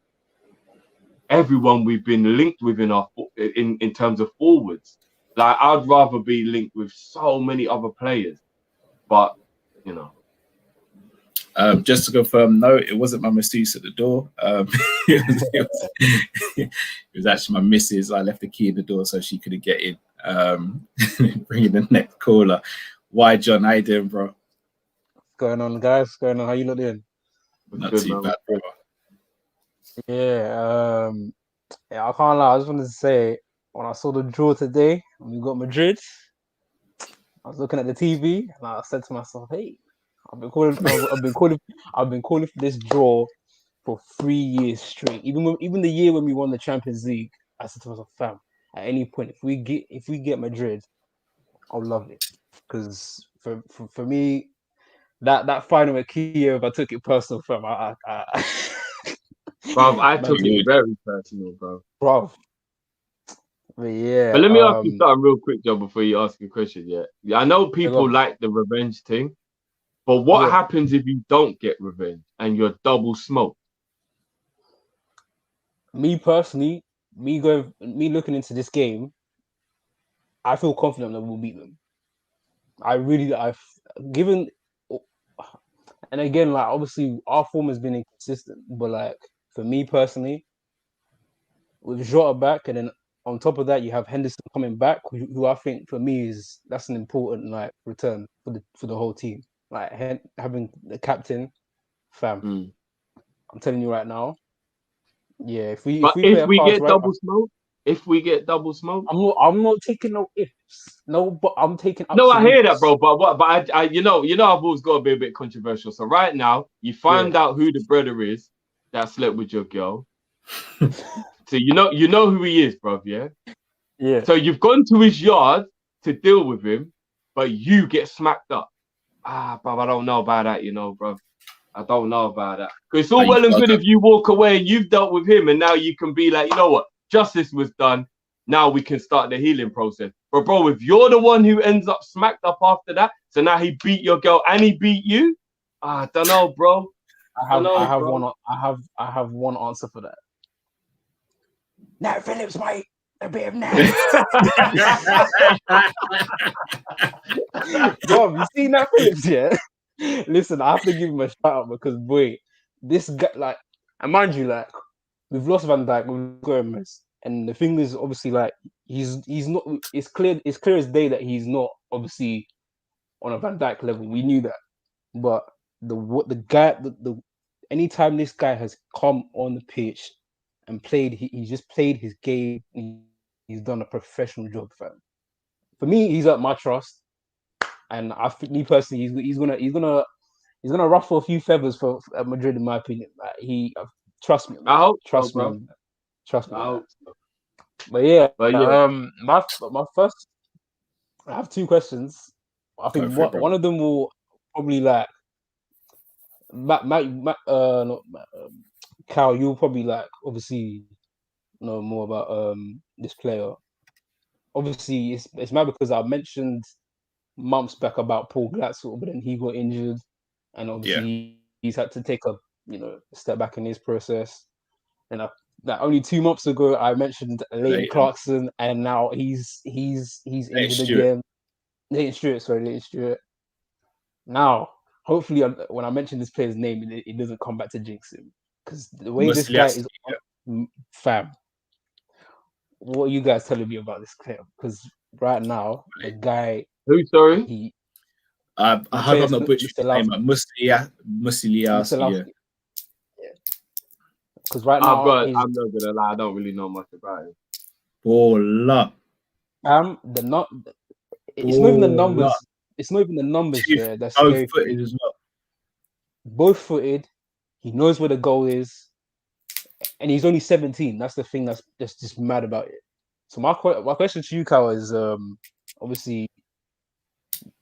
everyone we've been linked with in terms of forwards. Like, I'd rather be linked with so many other players. But, you know. Just to confirm, no, it wasn't my masseuse at the door. It was actually my missus. I left the key in the door so she couldn't get in. Bringing the next caller. Why, John? How you doing, bro? What's going on, guys? What's going on? How you lot doing? Not too bad, bro. Yeah, I can't lie. I just wanted to say, when I saw the draw today, and we got Madrid, I was looking at the TV and I said to myself, "Hey, I've been calling for this draw for 3 years straight. Even the year when we won the Champions League, I said to myself, fam, at any point, if we get Madrid, I'll love it, because for me, that final at Kiev, I took it personal, fam. Bro, I took it very personal, bro. But yeah. But let me ask you something real quick, Joe, before you ask a question. Yeah, I know people like the revenge thing, but what happens if you don't get revenge and you're double smoked? Me personally, me looking into this game, I feel confident that we'll beat them. Given, and again, like, obviously our form has been inconsistent, but like, for me personally, with Jota back, and then on top of that, you have Henderson coming back, who I think for me that's an important like return for the whole team. Like, having the captain, fam. I'm telling you right now. Yeah, if we get double smoke, I'm not taking no ifs. No, but I'm taking. No, I hear that, bro. But I you know, I've always got to be a bit controversial. So right now, you find out who the brother is that slept with your girl. So you know who he is, bro. Yeah. Yeah. So you've gone to his yard to deal with him, but you get smacked up. Bro, I don't know about that, bro. I don't know about that. Because it's all well and good if you walk away and you've dealt with him, and now you can be like, you know what? Justice was done. Now we can start the healing process. But bro, if you're the one who ends up smacked up after that, so now he beat your girl and he beat you, I don't know, bro. I have one answer for that. Nat Phillips, mate. A bit of Nat. Bro, you see Nat Phillips, yeah? Listen, I have to give him a shout out, because boy, this guy, like, and mind you, like, we've lost Van Dijk, we've got Gomez. And the thing is, obviously, like he's not. It's clear as day that he's not obviously on a Van Dijk level. We knew that, but the anytime this guy has come on the pitch and played, he's just played his game. He's done a professional job, fam. For me, he's at my trust, and I think me personally, he's gonna ruffle a few feathers for Madrid, in my opinion. Like, trust me, I hope trust so, me, bro. trust me. I hope so. But yeah, my first, I have two questions. I think one of them will probably like Cal. You'll probably like obviously know more about this player. Obviously, it's mad because I mentioned months back about Paul Glatzel, but then he got injured, and obviously he's had to take a step back in his process. And only 2 months ago I mentioned Leighton Clarkson, and now he's injured again. Leighton Stewart. Now, hopefully, when I mention this player's name, it doesn't come back to jinx him, because the way this guy is, fam. What are you guys telling me about this player? Because right now, the guy. Who? Sorry. I hope I'm not butchering his name. Musiliowski. Yeah. Because right now, I'm not gonna lie. I don't really know much about him. Baller. It's not even the numbers. It's not even the numbers there. That's both footed as well. Both footed. He knows where the goal is, and he's only 17. That's the thing that's just mad about it. So my question to you, Kyle, is obviously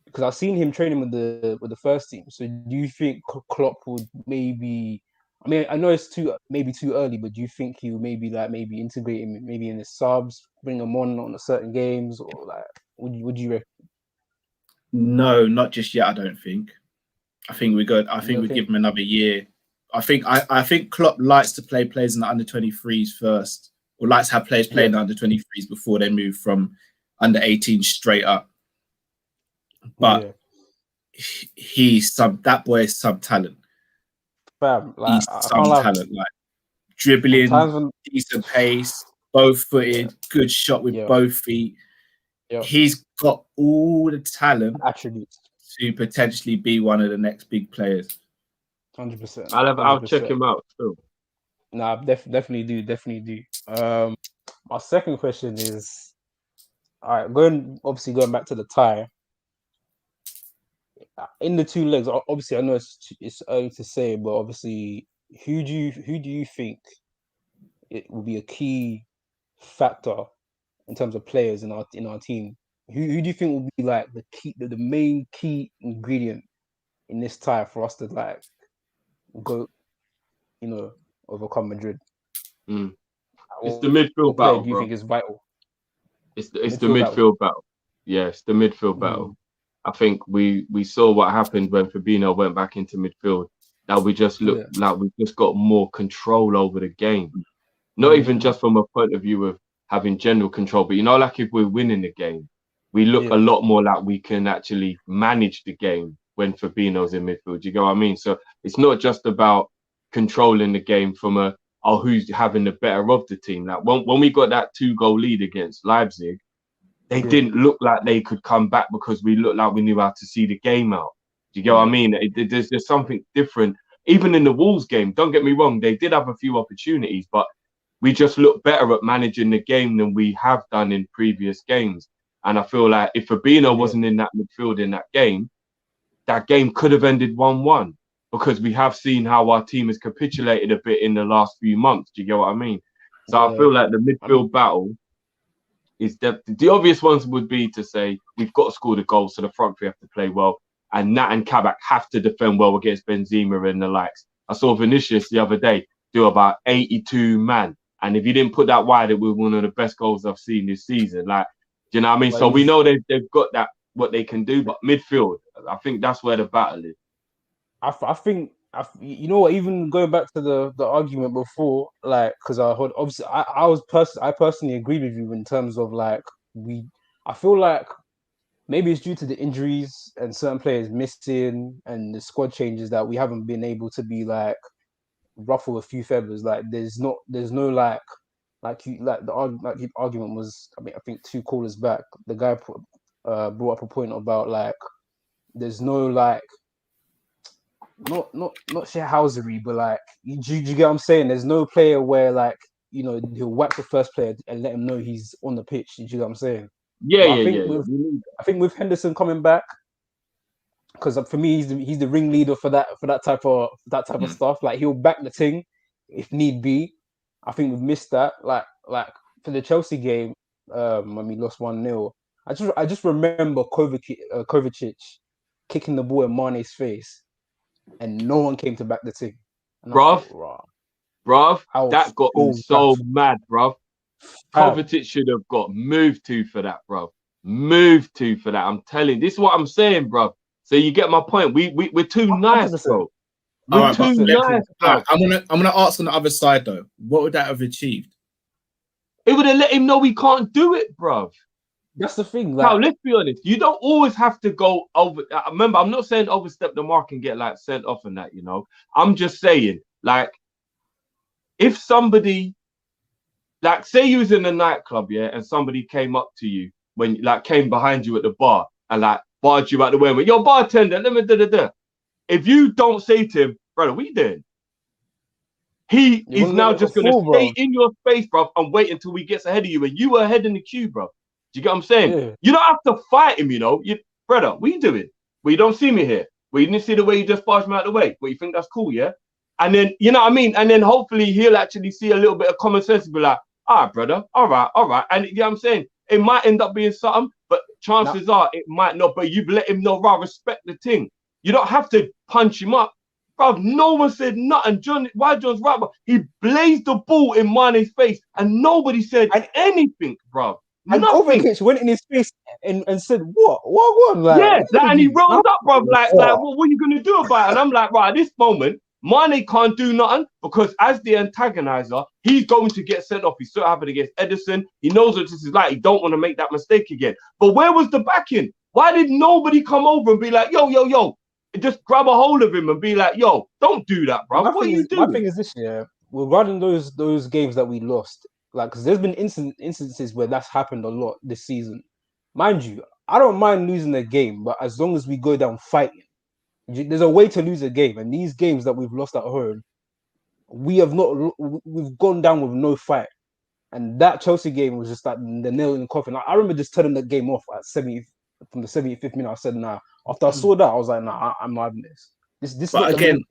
because I've seen him training with the first team. So do you think Klopp would maybe? I mean, I know it's too early, but do you think he would maybe integrate him maybe in the subs, bring him on certain games, or like would you reckon? No, not just yet. I don't think. I think we give him another year. I think Klopp likes to play players in the under 23s first, or likes to have players play in the under 23s before they move from under 18 straight up. But that boy is sub talent. Fam, like, he's some talent, like dribbling, decent pace, both footed, good shot with both feet. He's got all the talent attributes to potentially be one of the next big players. 100%. I'll check him out too. Nah, definitely do. My second question is, all right, going back to the tie. In the two legs, obviously I know it's early to say, but obviously, who do you think it will be a key factor in terms of players in our team? Who do you think will be like the main key ingredient in this tie for us to like go, overcome Madrid? It's the midfield battle. Do you think is vital? It's the midfield battle. Yeah, it's the midfield battle. I think we saw what happened when Fabinho went back into midfield. That we just looked like we just got more control over the game. Not even just from a point of view of having general control, but like if we're winning the game, we look a lot more like we can actually manage the game when Fabinho's in midfield. You get what I mean? So it's not just about controlling the game from who's having the better of the team. Like when we got that 2-goal lead against Leipzig, they didn't look like they could come back because we looked like we knew how to see the game out. Do you get what I mean? There's something different. Even in the Wolves game, don't get me wrong, they did have a few opportunities, but we just look better at managing the game than we have done in previous games. And I feel like if Fabinho wasn't in that midfield in that game could have ended 1-1 because we have seen how our team has capitulated a bit in the last few months. Do you get what I mean? So I feel like the midfield battle is the obvious ones would be to say we've got to score the goals, so the front three have to play well, and Nat and Kabak have to defend well against Benzema and the likes. I saw Vinicius the other day do about 82 man, and if you didn't put that wide, it was one of the best goals I've seen this season. Like, do you know what I mean? So we know they've got that what they can do, but midfield, I think that's where the battle is. I think even going back to the argument before, like, because I heard obviously I personally agree with you in terms of like I feel like maybe it's due to the injuries and certain players missing and the squad changes that we haven't been able to be like ruffle a few feathers. Like there's no like the argument was, I mean, I think 2 callers back, the guy brought up a point about like there's no like not shithousery, but like you get what I'm saying? There's no player where like, you know, he'll whack the first player and let him know he's on the pitch. You get what I'm saying? Yeah, But yeah. I think with Henderson coming back, because for me he's the ringleader for that type of stuff. Like he'll back the thing if need be. I think we've missed that. Like for the Chelsea game, when we lost 1-0, I just remember Kovacic kicking the ball in Mane's face, and no one came to back the thing. Bruv, that got me so mad, bruv. Kovacic should have got moved to for that, bruv. Moved to for that. I'm telling you, this is what I'm saying, bruv. So you get my point. We're too nice, bro. We're too nice, bro. I'm gonna ask on the other side though. What would that have achieved? It would have let him know we can't do it, bruv. That's the thing. Now, let's be honest. You don't always have to go over. Remember, I'm not saying overstep the mark and get like sent off and that. You know, I'm just saying, like, if somebody, like, say you was in a nightclub, yeah, and somebody came up to you when, like, came behind you at the bar and like barred you out the way and went, "Yo, bartender, let me da." If you don't say to him, "Brother, we did," he is now just gonna stay in your space, bro, and wait until he gets ahead of you, and you were ahead in the queue, bro. Do you get what I'm saying? Yeah. You don't have to fight him, you know. Brother, we do it. Well, you don't see me here. Well, you didn't see the way you just barged me out of the way. Well, you think that's cool, yeah? And then, you know what I mean? And then hopefully he'll actually see a little bit of common sense and be like, all right, brother, all right. And you know what I'm saying? It might end up being something, but chances are it might not. But you've let him know, right, respect the thing. You don't have to punch him up. Bro, no one said nothing. John's right, but he blazed the ball in Mane's face and nobody said anything, bro. And Kovacic went in his face and said, what? Like, yeah, and he rolled up, bro. Like, what are you going to do about it? And I'm like, right, at this moment, Mane can't do nothing because as the antagonizer, he's going to get sent off. He saw it happen against Edison. He knows what this is like. He don't want to make that mistake again. But where was the backing? Why did nobody come over and be like, yo, just grab a hold of him and be like, yo, don't do that, bro. What are you doing? My thing is this, yeah, regarding those games that we lost, like, because there's been instances where that's happened a lot this season. Mind you, I don't mind losing a game, but as long as we go down fighting, there's a way to lose a game. And these games that we've lost at home, we've gone down with no fight. And that Chelsea game was just like the nail in the coffin. I remember just turning the game off at from the 75th minute. I said, nah. After I saw that, I was like, nah, I'm not having this. This but again,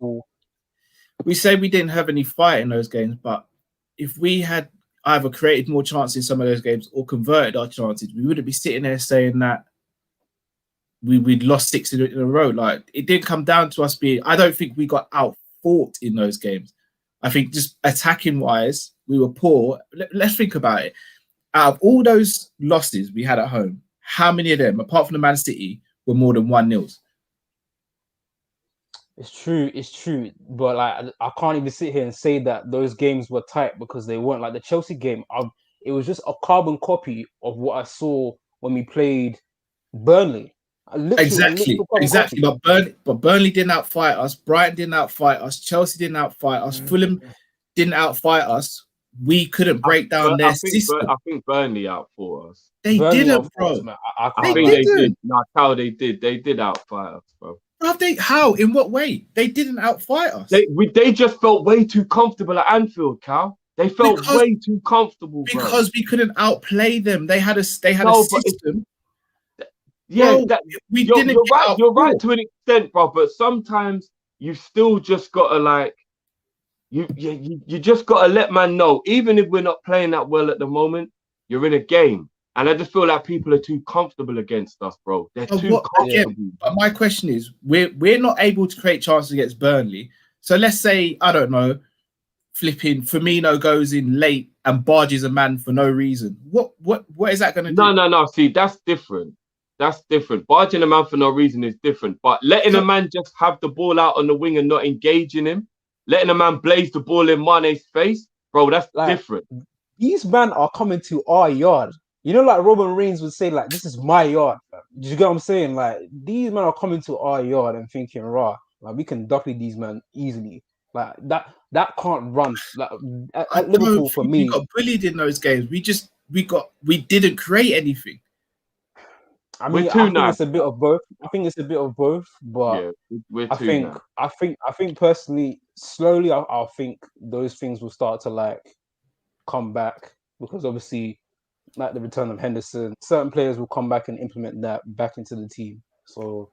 we say we didn't have any fight in those games, but if we had either created more chances in some of those games or converted our chances, we wouldn't be sitting there saying that we'd lost 6 in a row. Like, it didn't come down to us being. I don't think we got out fought in those games. I think just attacking wise, we were poor. Let's think about it. Out of all those losses we had at home, how many of them, apart from the Man City, were more than 1-0? It's true. But like, I can't even sit here and say that those games were tight because they weren't. Like the Chelsea game, it was just a carbon copy of what I saw when we played Burnley. Exactly. But Burnley didn't outfight us. Brighton didn't outfight us. Chelsea didn't outfight us. Fulham didn't outfight us. We couldn't break down their system. I think Burnley outfought us. They didn't, bro. I think they did. No, how they did. They did outfight us, bro. How? In what way? They didn't outfight us. They just felt way too comfortable at Anfield, Cal. They felt way too comfortable, bro. Because we couldn't outplay them. They had a system. Yeah, you're right to an extent, bro. But sometimes you still just gotta like you just gotta let man know, even if we're not playing that well at the moment, you're in a game. And I just feel like people are too comfortable against us, bro. They're too comfortable. Again, but my question is, we're not able to create chances against Burnley. So let's say, I don't know, flipping Firmino goes in late and barges a man for no reason. What is that going to do? No. See, that's different. That's different. Barging a man for no reason is different. But letting a man just have the ball out on the wing and not engaging him, letting a man blaze the ball in Mane's face, bro, that's different. These men are coming to our yard. You know, like Robin Reigns would say, like, this is my yard. Do you get what I'm saying? Like, these men are coming to our yard and thinking, raw, like, we can duffy these men easily. Like, that that can't run. Like I at Liverpool don't for think me. we got bullied in those games. We didn't create anything. I We're mean, too I think nice. it's a bit of both. I think it's a bit of both, but Yeah, we're I too think, nice. I think personally, slowly, I think those things will start to like come back because obviously, like the return of Henderson, certain players will come back and implement that back into the team. So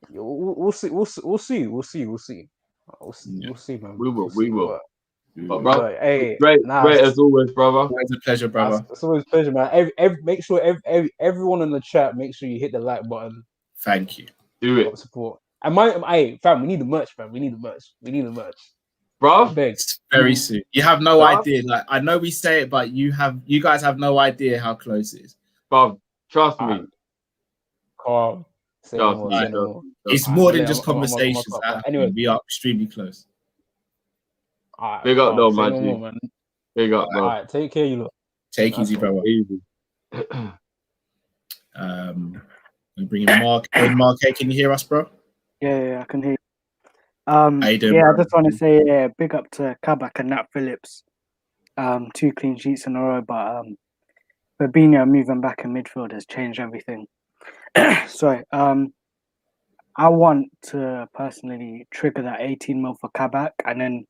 we'll see, we'll see, man. We will, We'll see. But bro, But hey, great nah, as always, brother. It's a pleasure, brother. it's always a pleasure, man. Make sure everyone in the chat, make sure you hit the like button. Thank you. Do it, Support. And fam, we need the merch, fam. We need the merch. bro. It's very soon. You have no idea. Like I know we say it, but you guys have no idea how close it is. Bro, trust me. Calm. It's more than just conversations. Anyway, we are extremely close. Big up, though, man. Big up, bro. All right, take care, you lot. Take easy, brother. Easy. We bring in Mark. Hey, Mark, hey, can you hear us, bro? Yeah, I can hear you. How you doing, I bro? just want to say big up to Kabak and Nat Phillips. 2 clean sheets in a row, but Fabinho moving back in midfield has changed everything. Sorry. I want to personally trigger that 18 mil for Kabak and then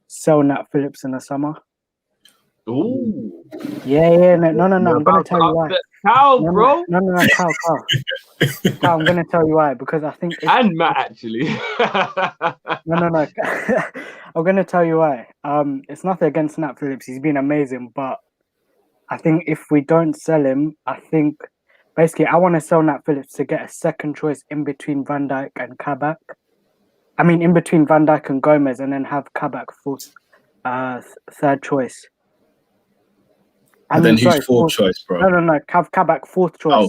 sell Nat Phillips in the summer. Ooh. Yeah. No. I'm gonna tell you why. Cow, bro. No, cow. Cow, I'm gonna tell you why because I think. And Matt actually. No. I'm gonna tell you why. It's nothing against Nat Phillips. He's been amazing, but I think if we don't sell him, I think basically I want to sell Nat Phillips to get a second choice in between Van Dijk and Kabak. I mean, in between Van Dijk and Gomez, and then have Kabak fourth, third choice. And then who's fourth choice, bro? No. Kabak fourth choice. Oh.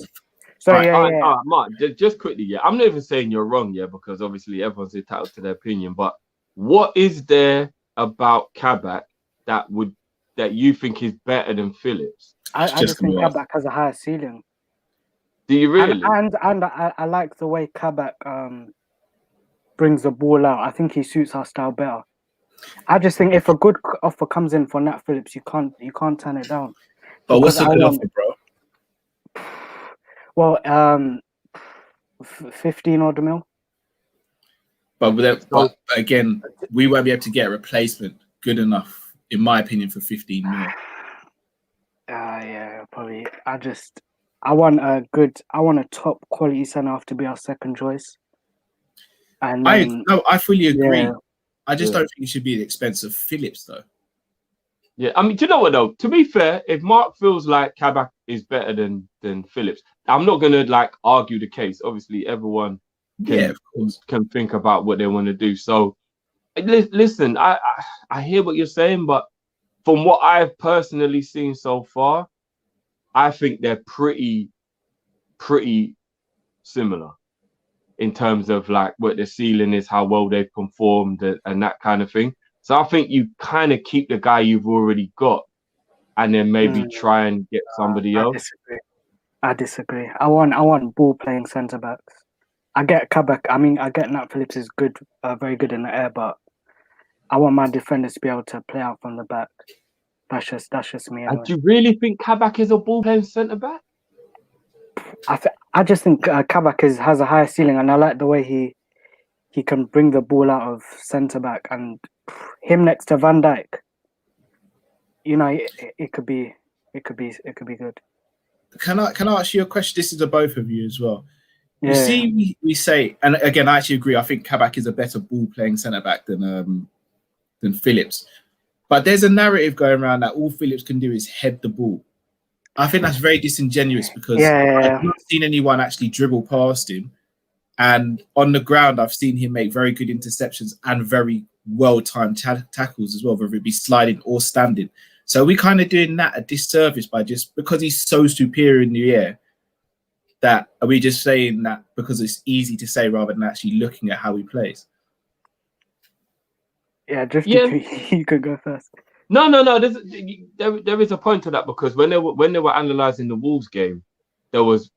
So right, yeah. Mark, just quickly, yeah. I'm not even saying you're wrong, yeah, because obviously everyone's entitled to their opinion. But what is there about Kabak that you think is better than Phillips? I just think Kabak has a higher ceiling. Do you really? And I like the way Kabak brings the ball out. I think he suits our style better. I just think if a good offer comes in for Nat Phillips, you can't turn it down. But what's a good offer, bro? Well, 15 odd mil. But again, we won't be able to get a replacement good enough, in my opinion, for 15 mil. Yeah, probably. I want a top quality centre half to be our second choice. And I fully agree. Yeah. I just don't think it should be the expense of Phillips, though. Yeah, I mean, do you know what though? To be fair, if Mark feels like Kabak is better than Phillips, I'm not gonna like argue the case. Obviously, everyone can think about what they want to do. So, listen, I hear what you're saying, but from what I've personally seen so far, I think they're pretty similar in terms of like what the ceiling is, how well they've performed, and that kind of thing. So I think you kind of keep the guy you've already got, and then maybe try and get somebody else. I disagree. I want ball playing centre backs. I get Kabak. I mean, I get Nat Phillips is good, very good in the air, but I want my defenders to be able to play out from the back. That's just me. Anyway. And do you really think Kabak is a ball playing centre back? I just think Kabak has a higher ceiling, and I like the way he can bring the ball out of centre back, and him next to Van Dijk. You know, it could be good. Can I ask you a question? This is to both of you as well. Yeah. You see, we say, and again, I actually agree. I think Kabak is a better ball playing centre back than Phillips. But there's a narrative going around that all Phillips can do is head the ball. I think that's very disingenuous because I've not seen anyone actually dribble past him. And on the ground, I've seen him make very good interceptions and very well-timed tackles as well, whether it be sliding or standing. So we're kind of doing that a disservice by just because he's so superior in the air. That are we just saying that because it's easy to say rather than actually looking at how he plays? Yeah, you could go first. No. There is a point to that because when they were analysing the Wolves game, there was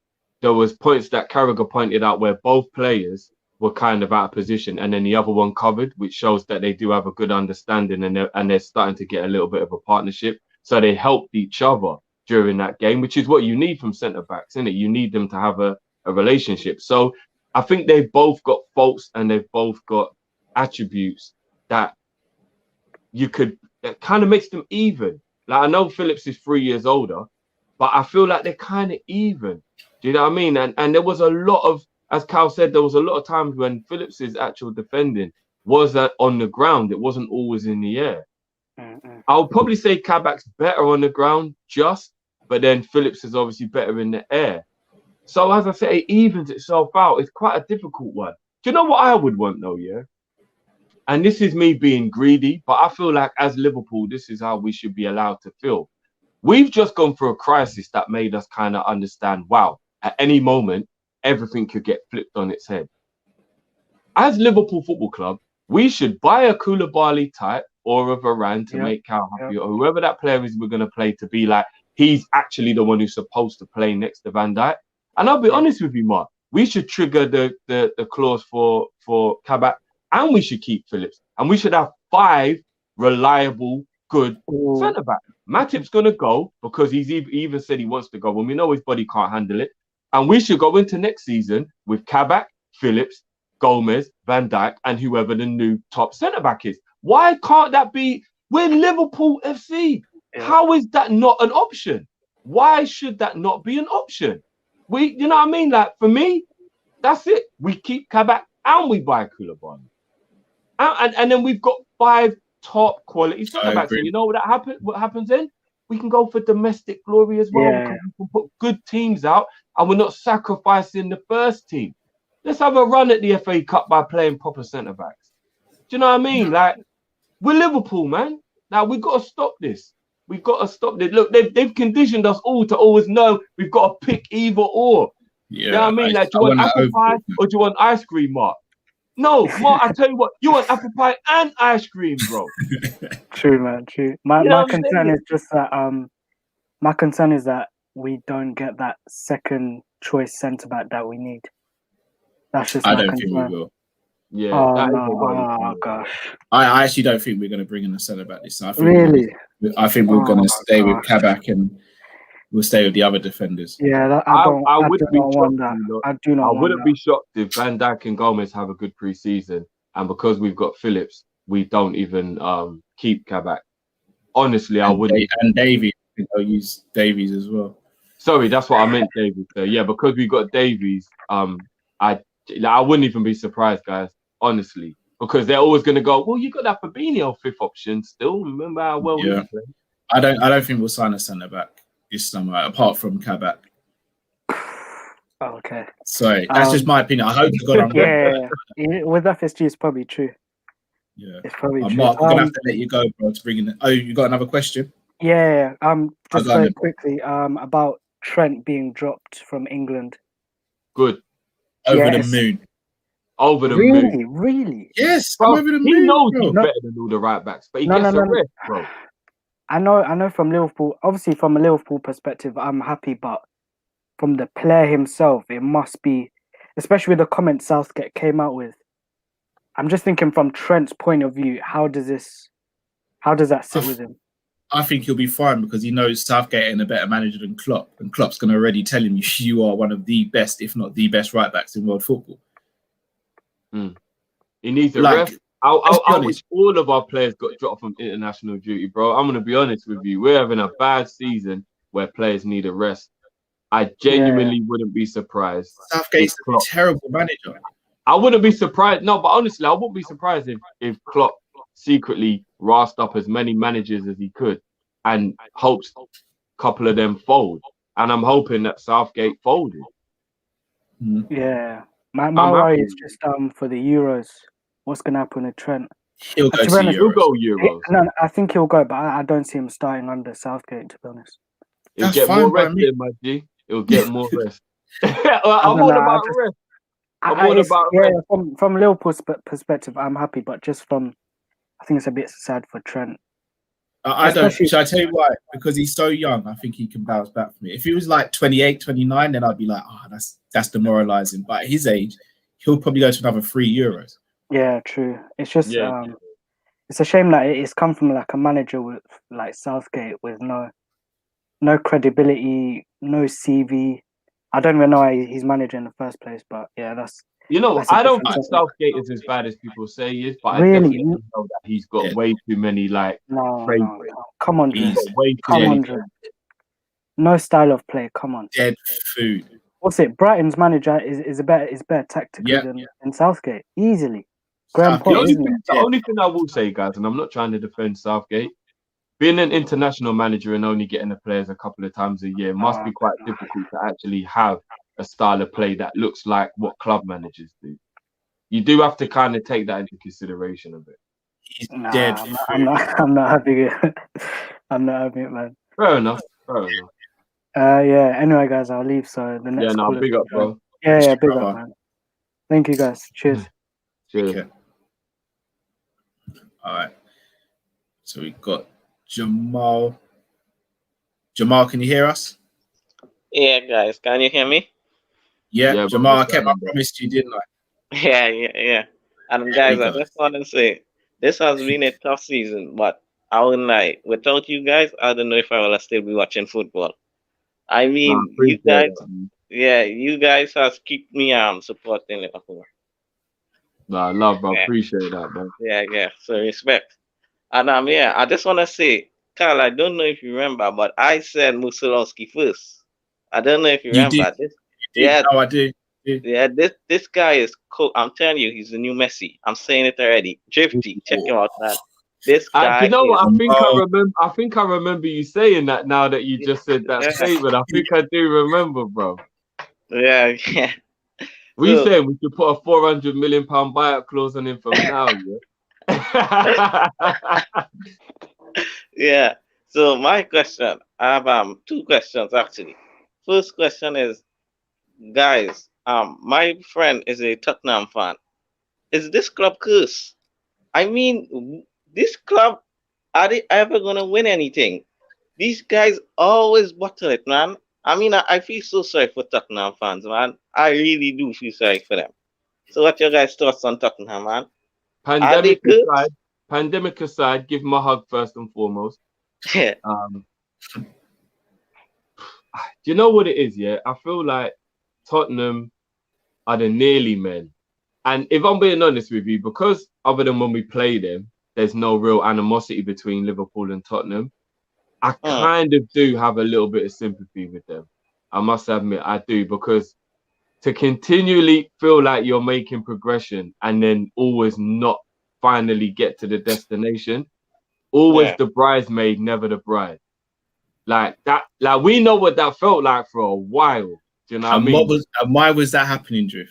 points that Carragher pointed out where both players were kind of out of position, and then the other one covered, which shows that they do have a good understanding, and they're starting to get a little bit of a partnership. So they helped each other during that game, which is what you need from centre backs, isn't it? You need them to have a relationship. So I think they've both got faults and they've both got attributes that that kind of makes them even. Like, I know Phillips is 3 years older, but I feel like they're kind of even. Do you know what I mean? And there was a lot of, as Kal said, there was a lot of times when Phillips's actual defending was on the ground. It wasn't always in the air. I would probably say Kabak's better on the ground, but then Phillips is obviously better in the air. So as I say, it evens itself out. It's quite a difficult one. Do you know what I would want though, yeah? And this is me being greedy, but I feel like as Liverpool, this is how we should be allowed to feel. We've just gone through a crisis that made us kind of understand, wow, at any moment, everything could get flipped on its head. As Liverpool Football Club, we should buy a Koulibaly type or a Varane to make Kal happy, or whoever that player is we're going to play to be like, he's actually the one who's supposed to play next to Van Dijk. And I'll be honest with you, Mark, we should trigger the clause for Kabak, and we should keep Phillips. And we should have 5 reliable, good centre-backs. Matip's going to go because he even said he wants to go when we know his body can't handle it. And we should go into next season with Kabak, Phillips, Gomez, Van Dijk, and whoever the new top centre-back is. Why can't that be? We're Liverpool FC. How is that not an option? Why should that not be an option? You know what I mean? Like, for me, that's it. We keep Kabak and we buy Koulibaly. And then we've got 5 top quality centre-backs. And you know what happens then? We can go for domestic glory as well. Because we can put good teams out and we're not sacrificing the first team. Let's have a run at the FA Cup by playing proper centre-backs. Do you know what I mean? Like, we're Liverpool, man. Now, we've got to stop this. We've got to stop this. Look, they've conditioned us all to always know we've got to pick either or. Yeah, you know what I mean? Like, do you want apple pie or do you want ice cream, Mark? No, Mark, I tell you what, you want apple pie and ice cream, bro. True, man, true. My concern is just that my concern is that we don't get that second choice centre back that we need. That's just my concern. I don't think we will. Yeah. Oh gosh. I actually don't think we're going to bring in a centre back this time. I think we're going to stay with Kabak and we'll stay with the other defenders. Yeah, I wouldn't be shocked. I wouldn't be shocked if Van Dijk and Gomez have a good pre-season, and because we've got Phillips, we don't even keep Kabak. Honestly, I wouldn't. And Davies, I'll use Davies as well. Sorry, that's what I meant, Davies. Yeah, because we got Davies, I wouldn't even be surprised, guys. Honestly, because they're always going to go, well, you got that Fabinho 5th option still. Remember how well we played? I don't think we'll sign a centre back this summer, apart from Kabak. Okay. Sorry, that's just my opinion. I hope you got on. With FSG, it's probably true. Yeah, it's probably true. Mark, I'm gonna have to let you go, bro. To bring in. Oh, you got another question? Yeah. Just very quickly. About Trent being dropped from England. Good. Over the moon. Over the moon. Really? Yes, bro, over the moon. He knows he's better than all the right backs, but he gets a rest, bro. I know from Liverpool, obviously from a Liverpool perspective, I'm happy, but from the player himself, it must be, especially with the comments Southgate came out with. I'm just thinking from Trent's point of view, how does that sit with him? I think he'll be fine because he knows Southgate ain't a better manager than Klopp, and Klopp's going to already tell him you are one of the best, if not the best, right backs in world football. He needs a rest. I wish all of our players got dropped from international duty, bro. I'm going to be honest with you. We're having a bad season where players need a rest. I genuinely wouldn't be surprised. Southgate's a terrible manager. I wouldn't be surprised. No, but honestly, I wouldn't be surprised if Klopp secretly rasped up as many managers as he could and hopes a couple of them fold. And I'm hoping that Southgate folded. Yeah. My worry is just for the Euros. What's going to happen with Trent? He'll go Euros. He'll go Euros. No, I think he'll go, but I don't see him starting under Southgate, to be honest. He'll get more rest in, my G. He'll get more rest. I'm all about rest. From Liverpool's perspective, I'm happy, but just from, I think it's a bit sad for Trent. I don't. Shall I tell you why? Because he's so young. I think he can bounce back from it. If he was like 28, 29, then I'd be like, that's demoralizing. But at his age, he'll probably go to another €3. Yeah, true. It's just Yeah. it's a shame that it's come from like a manager with like Southgate with no credibility, no CV. I don't even know why he's manager in the first place, but yeah, that's You know, that's a I don't different think topic. Southgate is as bad as people say he is, but I Really? definitely know that he's got way too many like No, favorites. come on, He's Drew. got way too Come many. on, Drew. No style of play. Come on. Dead food. What's it? Brighton's manager is better tactically than Southgate. Easily. Graham Southgate Potter, is isn't it? The only thing I will say, guys, and I'm not trying to defend Southgate, being an international manager and only getting the players a couple of times a year must be quite difficult to actually have a style of play that looks like what club managers do. You do have to kind of take that into consideration a bit. He's dead. I'm not having it. I'm not having it, man. Fair enough. Yeah. Anyway, guys, I'll leave. So the next. Yeah, no, call big up, bro. Yeah, big up, man. Thank you, guys. Cheers. Cheers. Okay. All right. So we've got Jamal. Jamal, can you hear us? Yeah, guys, can you hear me? Yeah, Jamal, I kept my promise to you, didn't I? Yeah. And guys, I just want to say this has been a tough season, but I wouldn't lie. Without you guys, I don't know if I will still be watching football. I mean, you guys, you guys has kept me supporting Liverpool. Nah, love, bro. Appreciate that, bro. Yeah. So respect. And I just want to say, Kall, I don't know if you remember, but I said Musolowski first. I don't know if you remember this. Yeah, no, I do. Yeah, this guy is cool. I'm telling you, he's the new Messi. I'm saying it already. Drifty, check him out, man. This guy. You know what? I think I remember you saying that. Now that you just said that statement, I think I do remember, bro. Yeah. We said we should put a £400 million buyout clause on him from now. Yeah. Yeah. So my question, I have two questions actually. First question is, guys, my friend is a Tottenham fan. Is this club cursed? I mean, this club, are they ever gonna win anything? These guys always bottle it, man. I mean, I feel so sorry for Tottenham fans, man. I really do feel sorry for them. So what your guys' thoughts on Tottenham, man? Pandemic aside, give him a hug first and foremost. Yeah. Do you know what it is? Yeah, I feel like Tottenham are the nearly men. And if I'm being honest with you, because other than when we play them, there's no real animosity between Liverpool and Tottenham, I kind of do have a little bit of sympathy with them. I must admit, I do, because to continually feel like you're making progression and then always not finally get to the destination, always the bridesmaid, never the bride. Like that, like we know what that felt like for a while. Do you know what I mean? Why was that happening, Drift?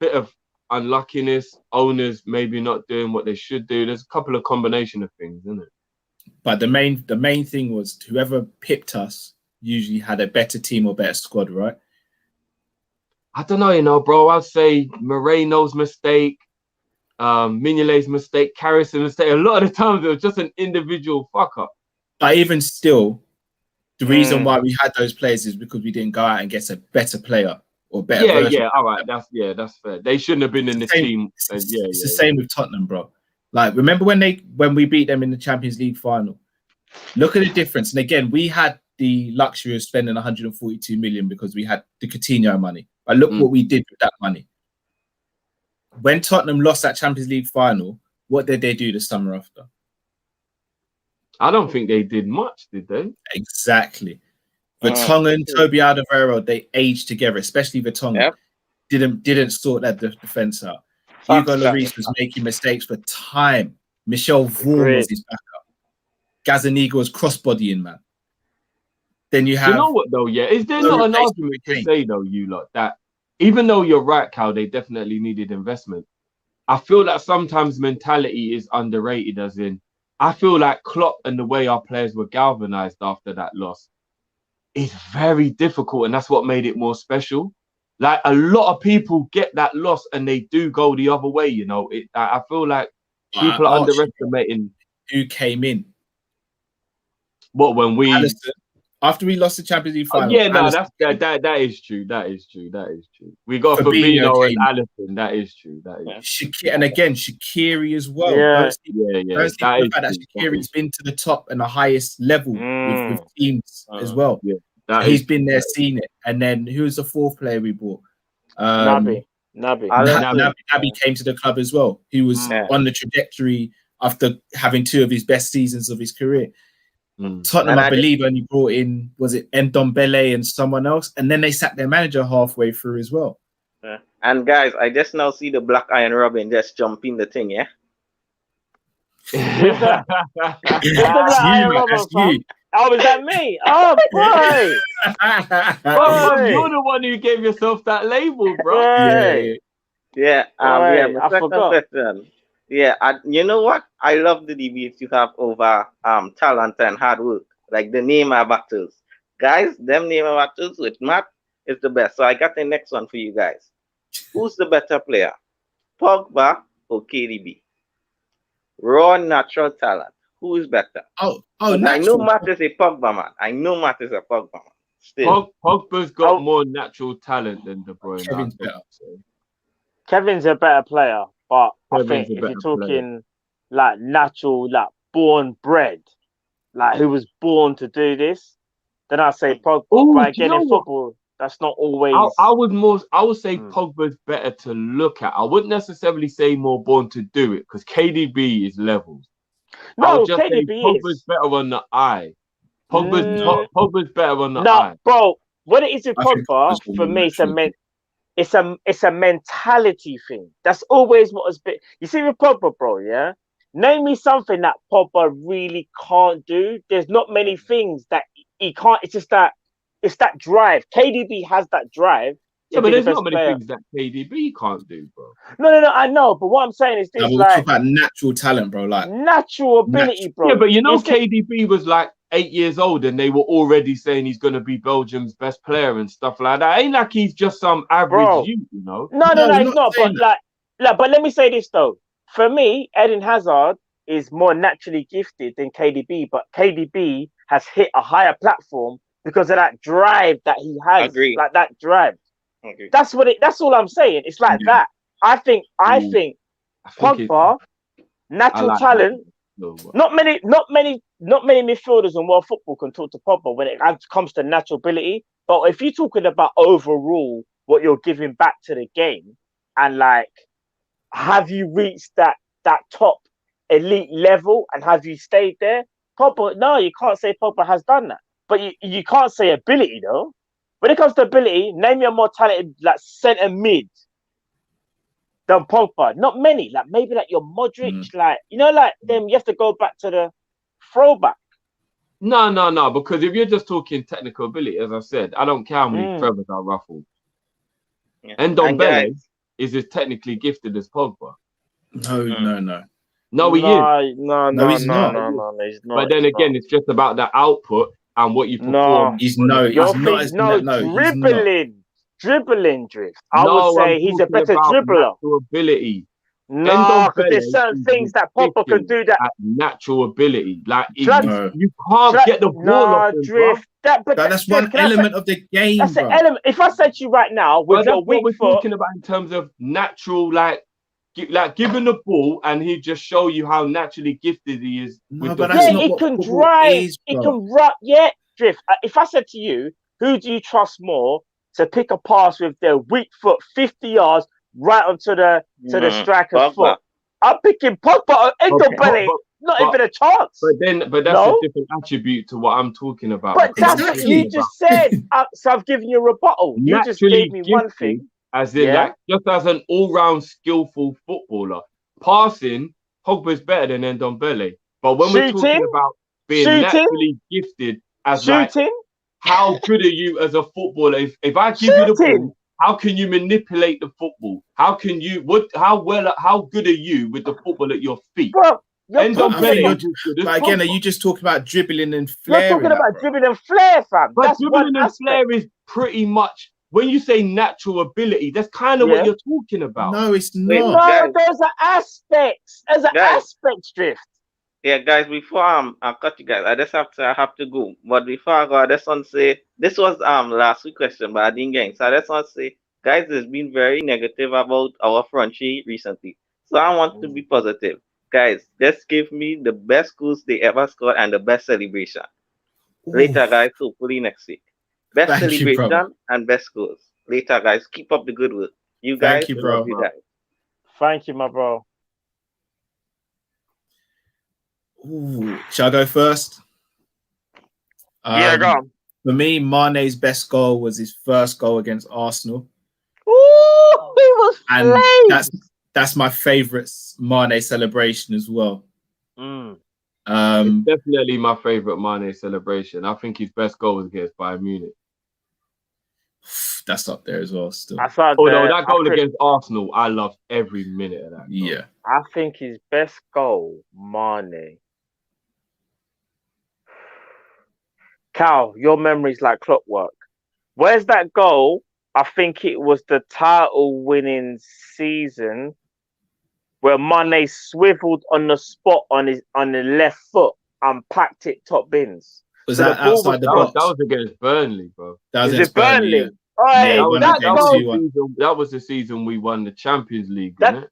Bit of unluckiness, owners maybe not doing what they should do. There's a couple of combination of things, isn't it? But the main thing was whoever pipped us usually had a better team or better squad, right? I don't know, bro. I'd say Moreno's mistake, Mignolet's mistake, Carris's mistake. A lot of the times it was just an individual fuck up. But even still, the reason why we had those players is because we didn't go out and get a better player or better version. Yeah, all right. That's fair. They shouldn't have been in the team. It's the same with Tottenham, bro. Like, remember when we beat them in the Champions League final? Look at the difference. And again, we had the luxury of spending 142 million because we had the Coutinho money. But look what we did with that money. When Tottenham lost that Champions League final, what did they do the summer after? I don't think they did much, did they? Exactly. Vertonghen, Toby Alderweireld, they aged together, especially Vertonghen. Yep. Didn't sort that defense out. Hugo Lloris was making mistakes for time. Michel Vaughan was his backup. Gazzaniga was crossbodying, man. Then you have... You know what, though, yeah? Is there not an argument to say, though, you lot, that even though you're right, Kal, they definitely needed investment. I feel that sometimes mentality is underrated, as in, I feel like Klopp and the way our players were galvanized after that loss is very difficult, and that's what made it more special. Like, a lot of people get that loss and they do go the other way, you know. I feel like people are underestimating who came in. What, when we... After we lost the Champions League final, yeah, no, Alisson that is true. That is true. That is true. We got Fabinho Fabinho and came. Alisson. That is true. That is true. And again, Shaqiri as well. Yeah. Don't sleep That the is fact that true. That Shaqiri's is been to the top and the highest level with teams as well. Yeah, So he's been there, seen it. And then who's the fourth player we bought? Naby. Naby came to the club as well. He was on the trajectory after having two of his best seasons of his career. Tottenham, I believe, only brought in, was it Ndombele and someone else? And then they sacked their manager halfway through as well. Yeah. And guys, I just now see the Black Iron Robin just jumping the thing, yeah? That's you. Oh, is that me? Oh, boy! You're the one who gave yourself that label, bro. My second question. Yeah, you know what? I love the debates you have over talent and hard work, like the Neymar battles. Guys, them Neymar battles with Matt is the best. So I got the next one for you guys. Who's the better player, Pogba or KDB? Raw natural talent. Who is better? I know Matt is a Pogba man. Still, Pogba's got more natural talent than De Bruyne. Kevin's better. Kevin's a better player, but I think if you're talking like natural, like born bred, like who was born to do this, then I'd say Pogba. But again, in football, that's not always. I would say Pogba's better to look at. I wouldn't necessarily say more born to do it because KDB is levels. No, KDB Pogba's better on the eye. Pogba's better on the eye. No, bro. What it is with Pogba for me, it's a mentality thing. That's always what has been. You see with Pogba, bro. Yeah, name me something that Pogba really can't do. There's not many things that he can't. It's just that. It's that drive. KDB has that drive. Yeah, but there's not many things that KDB can't do, bro. No, I know. But what I'm saying is this: we're talking about natural talent, bro. Like natural ability, bro. Yeah, but you know, KDB was like 8 years old, and they were already saying he's going to be Belgium's best player and stuff like that. Ain't like he's just some average youth, you know. No, he's not. But but let me say this though. For me, Eden Hazard is more naturally gifted than KDB, but KDB has hit a higher platform because of that drive that he has. Agreed. Like that drive. Okay. That's all I'm saying. It's like that. I think Pogba, natural talent. Not many midfielders in world football can talk to Pogba when it comes to natural ability. But if you're talking about overall what you're giving back to the game, and like, have you reached that top elite level and have you stayed there? Pogba, no, you can't say Pogba has done that. But you can't say ability though. When it comes to ability, name me a more talented like centre mid than Pogba. Not many. Like maybe like your Modric, like like them. You have to go back to the throwback. No. Because if you're just talking technical ability, as I said, I don't care how many feathers are ruffled. Yeah. And Ndombele is as technically gifted as Pogba. No. No, he is. No, he's not. No, he's not. But then again, it's just about the output and what you perform. He's not. Dribbling drift. I would say he's a better dribbler. Natural ability. No, because there's certain things that Pogba can do that natural ability. Like you can't get the ball off him, drift. That's one element of the game. That's an element. If I said to you right now, with your weak foot, talking about in terms of natural, like giving the ball, and he just show you how naturally gifted he is. He can drive. He can run. Yeah, drift. If I said to you, who do you trust more to pick a pass with their weak foot, 50 yards right onto the striker's foot? I'm picking Pogba or Ndombele. Not even a chance. But that's a different attribute to what I'm talking about. But that's what you just said. So I've given you a rebuttal. You just gave me one thing. As in, like, just as an all-round skillful footballer, passing, Pogba's better than Ndombele. But when we're talking about being naturally gifted, as like, how good are you as a footballer? If I give you the ball, how can you manipulate the football? How can you? How good are you with the football at your feet? Bro, but again, are you just talking about dribbling and flair? You're talking about dribbling and flair, fam. But dribbling and flair is pretty much. When you say natural ability, that's kind of what you're talking about. No, it's not. No, there's an aspect. There's an aspect drift. Yeah, guys, before I cut you guys, I have to go. But before I go, I just want to say this was last week question, but I didn't get it. So I just want to say, guys, there's been very negative about our front three recently. So I want to be positive. Guys, just give me the best goals they ever scored and the best celebration. Later, guys, hopefully next week. Best Thank you, celebration bro. and best goals. Later, guys. Keep up the good work. You guys, Thank you, bro. love you guys. Thank you, my bro. Ooh, shall I go first? Yeah, go on. For me, Mane's best goal was his first goal against Arsenal. Ooh, he was And flames. that's my favourite Mane celebration as well. It's definitely my favourite Mane celebration. I think his best goal was against Bayern Munich. That's up there as well. Still, although that goal against Arsenal, I loved every minute of that. Yeah, I think his best goal, Mane. Cal, your memory's like clockwork. Where's that goal? I think it was the title-winning season where Mane swiveled on the spot on the left foot and packed it top bins. Was that outside the box? That was against Burnley, bro. That was against Burnley. Yeah. That was the season we won the Champions League, wasn't it?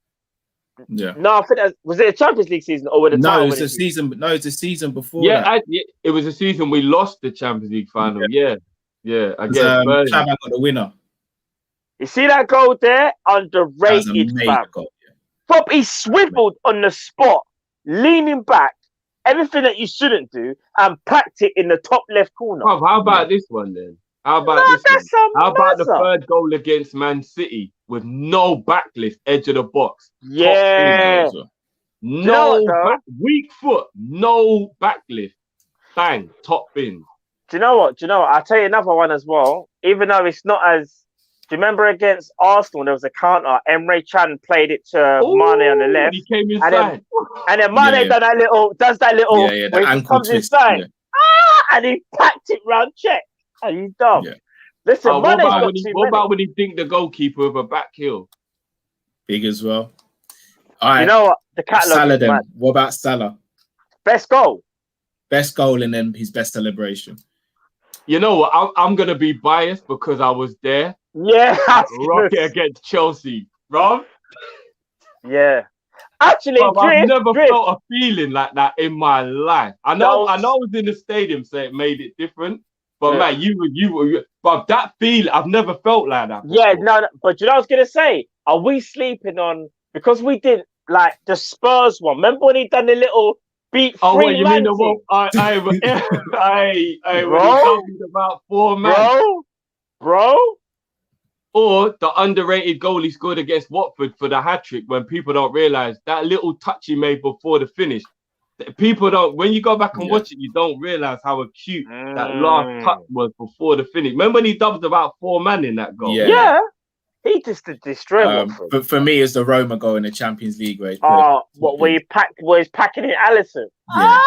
Yeah. No, I think was it a Champions League season or the no? It was the season. No, it's the season before. Yeah, it was a season we lost the Champions League final. Yeah. Against Burnley. Clavan got the winner. You see that goal there? Underrated, fam. He swiveled on the spot, leaning back, everything that you shouldn't do, and packed it in the top left corner. Bro, how about this one then? How about How about the third goal against Man City with no backlift, edge of the box? Yeah. Weak foot, no backlift. Bang, top bin. Do you know what? I'll tell you another one as well. Even though it's not as... Do you remember against Arsenal, there was a counter. Emre Can played it to Mane on the left. He came inside. And then Mane does that little... the ankle comes twist. Inside. And he packed it round check. And he's dumb. Yeah. Listen, what about when he dinked the goalkeeper with a back heel? Big as well. All right. You know what? The catalogue Salah is then. mad. What about Salah? Best goal. Best goal and then his best celebration. You know what? I'm going to be biased because I was there. Yeah. Rocket against Chelsea, bro. Yeah. Actually, I've never felt a feeling like that in my life. I know I was in the stadium, so it made it different. But man, you were, but that feeling, I've never felt like that before. Yeah, no, but you know what I was going to say? Are we sleeping on, because we did like the Spurs one. Remember when he done the little beat Oh, three wait, you man mean the one? thing? When he talking about 4 men. Bro? Or the underrated goal he scored against Watford for the hat-trick when people don't realise that little touch he made before the finish. People don't, when you go back and watch it, you don't realise how acute that last touch was before the finish. Remember when he dubbed about 4 men in that goal? Yeah. He just destroyed Watford. But for me, it's the Roma goal in the Champions League where he's packing in Allison. Yeah.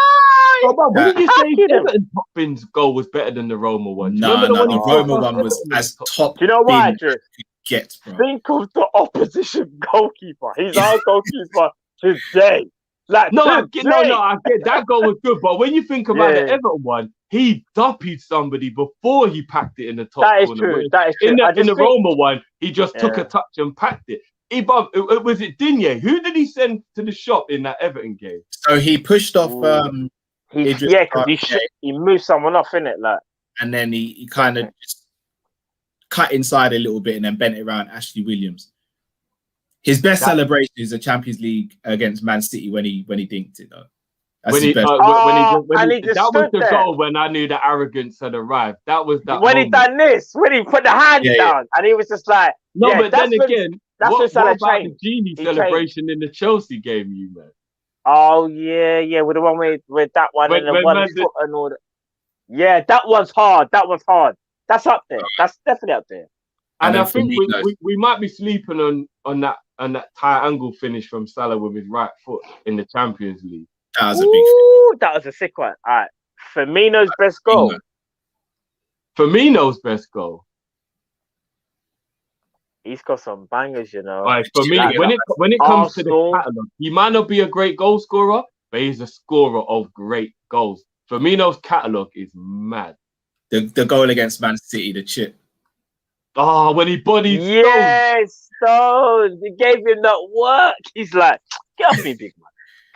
Wouldn't you say Everton top bin's goal was better than the Roma one? No, the Roma one was as top. Do you know why, Drew? Get, bro. Think of the opposition goalkeeper. He's our goalkeeper today. Like I get that goal was good, but when you think about the Everton one, he duppied somebody before he packed it in the top corner. That is true. In the Roma one, he just took a touch and packed it. Was it Digne? Who did he send to the shop in that Everton game? So he pushed off. Because he moved someone off, innit? Like, and then he kind of just cut inside a little bit and then bent it around Ashley Williams. His best celebration is the Champions League against Man City when he dinked it though. That was the goal when I knew the arrogance had arrived. That was that when moment. He done this, when he put the hand down, and he was just like, but then again, what about the genie celebration in the Chelsea game, you man? Oh yeah, with the one with that one and the one foot and all that. Yeah, that one's hard. That's up there. That's definitely up there. And I think we might be sleeping on that tight angle finish from Salah with his right foot in the Champions League. That was a big. That was a sick one. All right, Firmino's best goal. Firmino's best goal. He's got some bangers, you know. Right, for me, when it comes to the catalogue, he might not be a great goal scorer, but he's a scorer of great goals. Firmino's catalogue is mad. The goal against Man City, the chip. Oh, when he bodied Yes, Stones. He gave him that work. He's like, get off me, big man.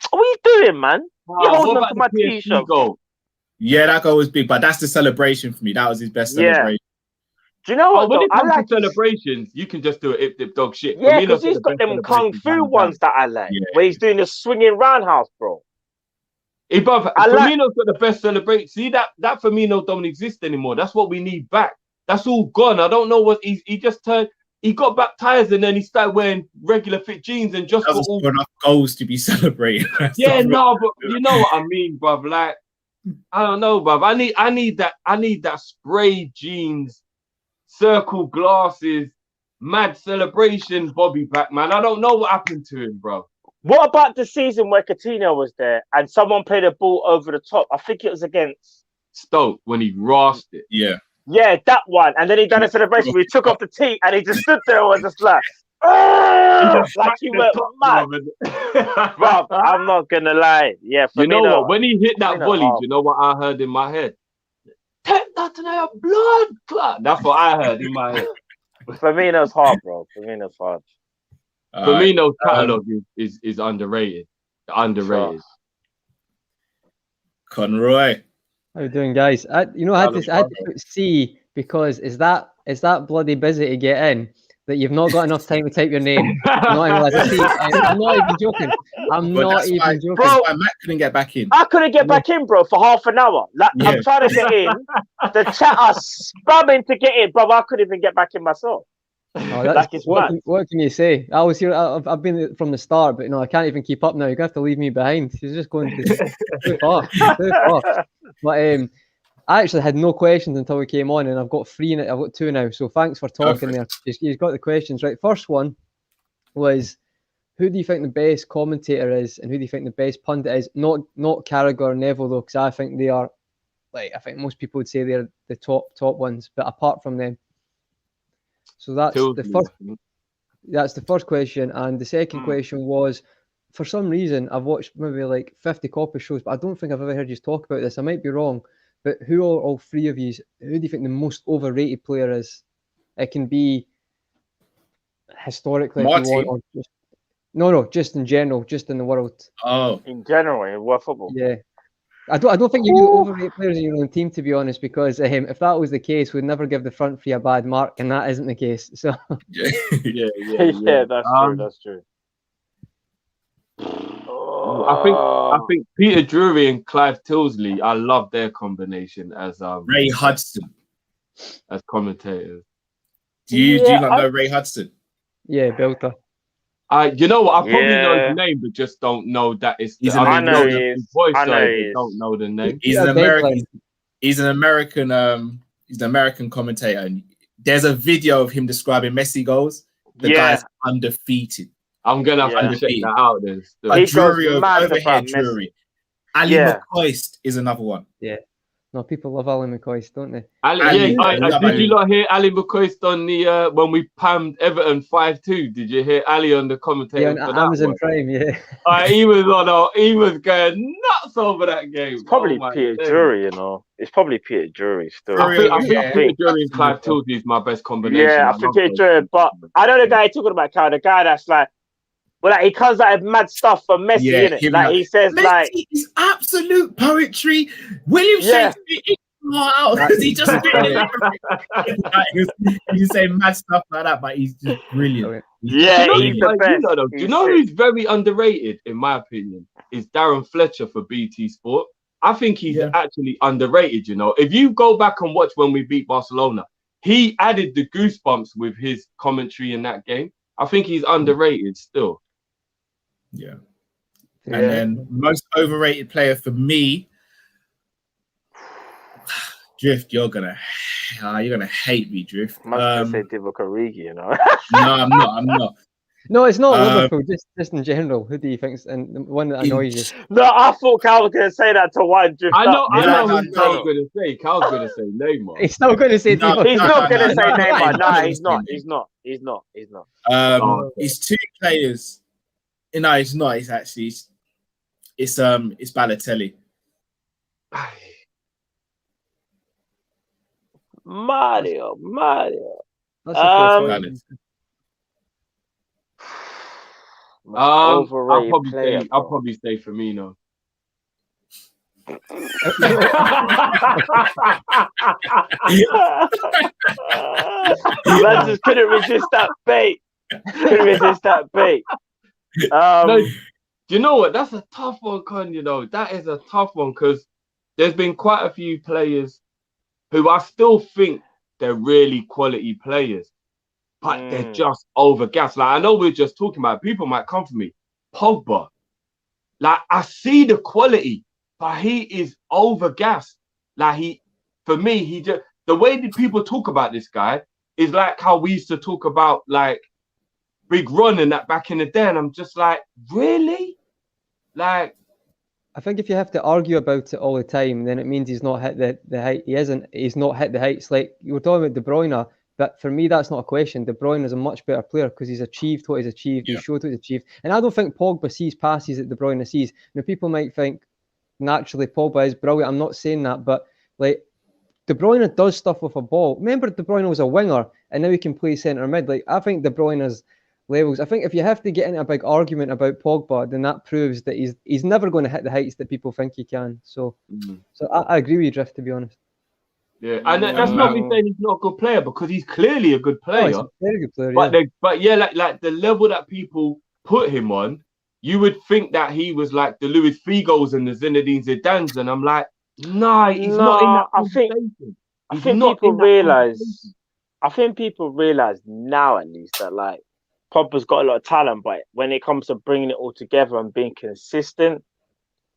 What are you doing, man? You're holding on to my t-shirt. Goal? Yeah, that goal was big, but that's the celebration for me. That was his best celebration. Do you know what? When it comes like to celebrations, you can just do it if dog shit. Yeah, because he's got them kung fu ones that I like, where he's doing the swinging roundhouse, bro. Hey, brother, Firmino's got the best celebration. See, that Firmino don't exist anymore. That's what we need back. That's all gone. I don't know what he just turned. He got baptized and then he started wearing regular fit jeans and just got all enough goals to be celebrated. Yeah, no, but you know what I mean, bruv. Like, I don't know, bruv. I need that spray jeans, circle glasses, mad celebration Bobby back, man. I don't know what happened to him, bro. What about the season where Coutinho was there and someone played a ball over the top? I think it was against Stoke when he rasped it. Yeah. Yeah, that one. And then he done a celebration where he took off the tee and he just stood there and was just like, like he went mad. Bro, I'm not gonna lie. Yeah, you know what? When he hit that volley, you know what I heard in my head? Take that to their blood clot. That's what I heard in my head. Firmino's hard, bro. Firmino's hard. Firmino's catalogue is underrated. Underrated. Conroy. How you doing, guys? I had to put C because is that bloody busy to get in that you've not got enough time to type your name? I'm not even joking. I'm not even joking. Bro, Matt couldn't get back in. I couldn't get back in, bro, for half an hour. Like I'm trying to get in. The chat are spamming to get in, bro. I couldn't even get back in myself. Oh, what can you say? I was here. I've been from the start, but I can't even keep up now. You're gonna have to leave me behind. She's just going too far, too far. But I actually had no questions until we came on, and I've got 3 now. I've got 2 now. So thanks for talking there. You've got the questions right. First one was, who do you think the best commentator is, and who do you think the best pundit is? Not Carragher or Neville though, because I think they are I think most people would say they're the top ones. But apart from them. So that's the first question, and the second question was, for some reason I've watched maybe like 50 Kopish shows, but I don't think I've ever heard you talk about this. I might be wrong, but who are all 3 of you? Who do you think the most overrated player is? It can be historically, if you want, or just in general, just in the world. Oh, in general, in world football. Yeah. I don't think you need overrated players in your own team, to be honest, because if that was the case, we'd never give the front 3 a bad mark, and that isn't the case. So yeah, that's true. I think Peter Drury and Clive Tilsley, I love their combination as Ray Hudson as commentators. Do you not know Ray Hudson? Yeah, Belter. You know what? I probably know his name, but just don't know that it's. I know his voice. Don't know the name. He's an American. He's an American commentator. And there's a video of him describing Messi goals. The guy's undefeated. I'm gonna have to check that out. There's Drury overhead Drury. Ali McCoist is another one. Yeah. No, people love Ali McCoist, don't they? Did you not hear Ali McCoist on the when we pammed Everton 5-2? Did you hear Ali on the commentator? Yeah, on Amazon Prime, yeah. He was going nuts over that game. It's probably Peter Drury, It's probably Peter Drury still. I think Peter Drury and Clive Tilsley is my best combination. Yeah, I think Peter Drury, but I know the guy you're talking about, Kyle, the guy that's like, well, he comes out with mad stuff for Messi, innit? Like he says, Messi is absolute poetry. William Shakespeare out because he just he's saying mad stuff like that, but he's just brilliant. Yeah, he's the best. Do you know who's very underrated, in my opinion, is Darren Fletcher for BT Sport. I think he's actually underrated. If you go back and watch when we beat Barcelona, he added the goosebumps with his commentary in that game. I think he's underrated still. Yeah. And then most overrated player for me, Drift, you're gonna hate me, Drift. Must say Divock Origi, No, I'm not. No, it's not Liverpool. Just in general, who do you think's and the one that annoys you? No, I thought Cal was gonna say that to one. Drift. I know who Cal's gonna say. Cal's gonna say Neymar. He's not gonna say. He's not gonna say Neymar. No, he's not. It's 2 players. No, it's not. It's It's Balotelli. Mario. That's a fair point. Overrated I'll probably say Firmino. Man just couldn't resist that bait. No, do you know what? That's a tough one, Con. You know, that is a tough one because there's been quite a few players who I still think they're really quality players, but they're just overgassed. Like, I know we're just talking about, people might come for me. Pogba. Like, I see the quality, but he is overgassed. Like, for me, he just, the way that people talk about this guy is like how we used to talk about, like, Big Ron and that back in the day. And I'm just like, really? Like, I think if you have to argue about it all the time, then it means he's not hit the height. He's not hit the heights. Like you were talking about De Bruyne, but for me, that's not a question. De Bruyne is a much better player because he's achieved what he's achieved. Yeah. He showed what he's achieved. And I don't think Pogba sees passes that De Bruyne sees. Now, people might think, naturally, Pogba is brilliant. I'm not saying that, but like De Bruyne does stuff with a ball. Remember, De Bruyne was a winger, and now he can play centre mid. Like I think De Bruyne's levels. I think if you have to get into a big argument about Pogba, then that proves that he's never going to hit the heights that people think he can. So, I agree with you, Drift, to be honest. Yeah, and that's not me saying he's not a good player because he's clearly a good player. Oh, he's a very good player. But yeah, like the level that people put him on, you would think that he was like the Luis Figos and the Zinedine Zidanes, and I'm like, nah, he's not in that conversation. I think people realize now at least that like Pogba's got a lot of talent, but when it comes to bringing it all together and being consistent,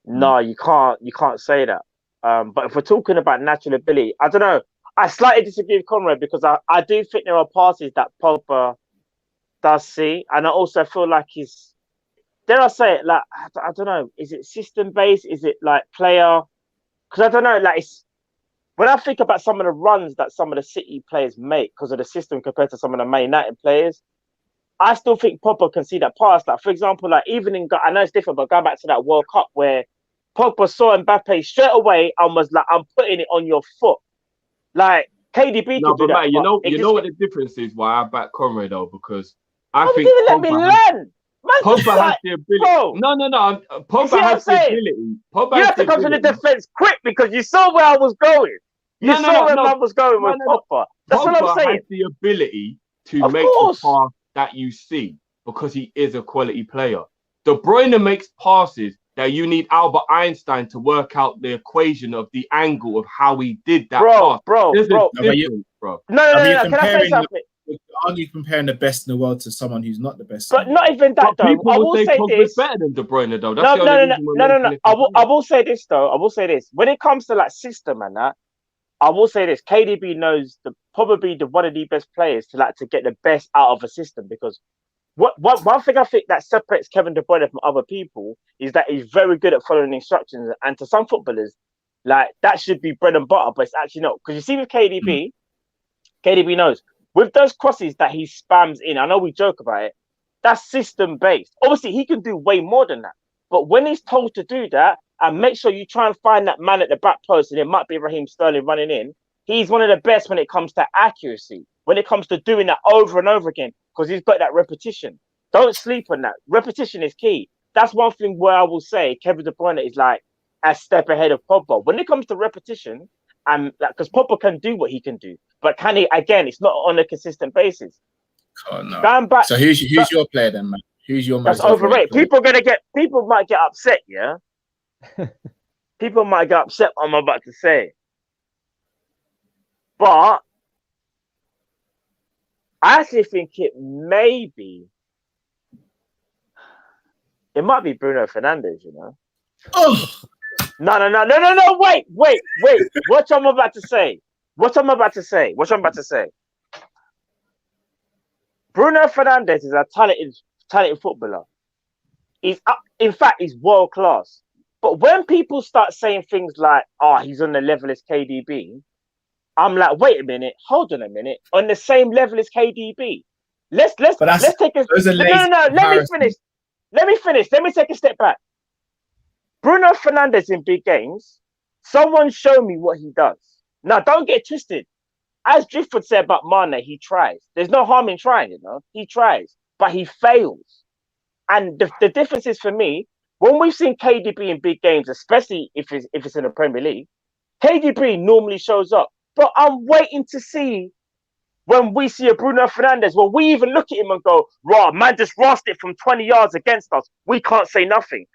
no, you can't say that. But if we're talking about natural ability, I don't know. I slightly disagree with Conrad because I do think there are passes that Pogba does see, and I also feel like he's, dare I say it, like I don't know, is it system based? Is it like player? Because I don't know, like when I think about some of the runs that some of the City players make because of the system compared to some of the Man United players, I still think Pogba can see that pass. Like, for example, like even in, I know it's different, but going back to that World Cup where Pogba saw Mbappe straight away and was like, I'm putting it on your foot. Like, KDB can do that. Mate, you know what the difference is why I back Conrad though? Because I think let me learn. Pogba has the ability. Bro, no. Pogba has the ability. You have to come to the defense quick because you saw where I was going. You saw where I was going with Pogba. That's what I'm saying. Pogba has the ability to make the pass that you see because he is a quality player. De Bruyne makes passes that you need Albert Einstein to work out the equation of the angle of how he did that pass. Bro. No, Can I say something? Are you comparing the best in the world to someone who's not the best? But not even that, though. I will say Pogba's better than De Bruyne, though. No. I will say this, though. I will say this. When it comes to like system and that, I will say this. KDB knows probably one of the best players to get the best out of a system because one thing I think that separates Kevin De Bruyne from other people is that he's very good at following instructions. And to some footballers, like that should be bread and butter, but it's actually not. Because you see with KDB, KDB knows. With those crosses that he spams in, I know we joke about it, that's system-based. Obviously, he can do way more than that. But when he's told to do that, and make sure you try and find that man at the back post, and it might be Raheem Sterling running in, he's one of the best when it comes to accuracy, when it comes to doing that over and over again, because he's got that repetition. Don't sleep on that. Repetition is key. That's one thing where I will say Kevin De Bruyne is like a step ahead of Pogba. When it comes to repetition, and because Pogba can do what he can do, but can he, again, it's not on a consistent basis. Oh, no. So who's your player then, man? Who's your most overrated? People might get upset, yeah? People might get upset what I'm about to say. But I actually think it might be Bruno Fernandes, you know? Oh! No, wait. What I'm about to say. Bruno Fernandes is a talented footballer. In fact, he's world class. But when people start saying things like, he's on the level as KDB, I'm like, wait a minute, hold on a minute. On the same level as KDB. Let's take a... No, let me finish. Let me take a step back. Bruno Fernandes in big games, someone show me what he does. Now, don't get twisted. As Driftwood said about Mane, he tries. There's no harm in trying, He tries, but he fails. And the difference is for me, when we've seen KDB in big games, especially if it's in the Premier League, KDB normally shows up. But I'm waiting to see when we see a Bruno Fernandes, when we even look at him and go, "Raw, man just rossed it from 20 yards against us." We can't say nothing.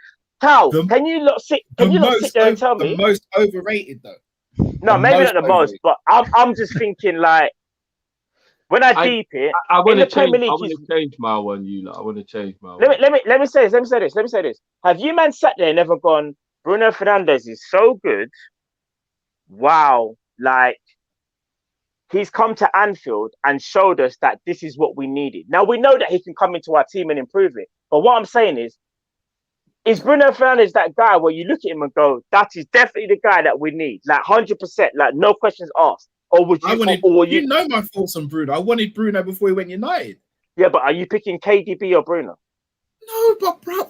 Cal, can you not sit there and tell me? The most overrated, though. No, maybe not the most, but I'm just thinking like when I deep it. I want in to the Premier League, change my one. I want to change my one. Let me say this. Have you man sat there and never gone, Bruno Fernandes is so good? Wow, like he's come to Anfield and showed us that this is what we needed. Now we know that he can come into our team and improve it. But what I'm saying is Bruno Fernandes that guy where you look at him and go, that is definitely the guy that we need, like 100%, like no questions asked? Or would you? You know my thoughts on Bruno. I wanted Bruno before he went United. Yeah, but are you picking KDB or Bruno? No, but bro.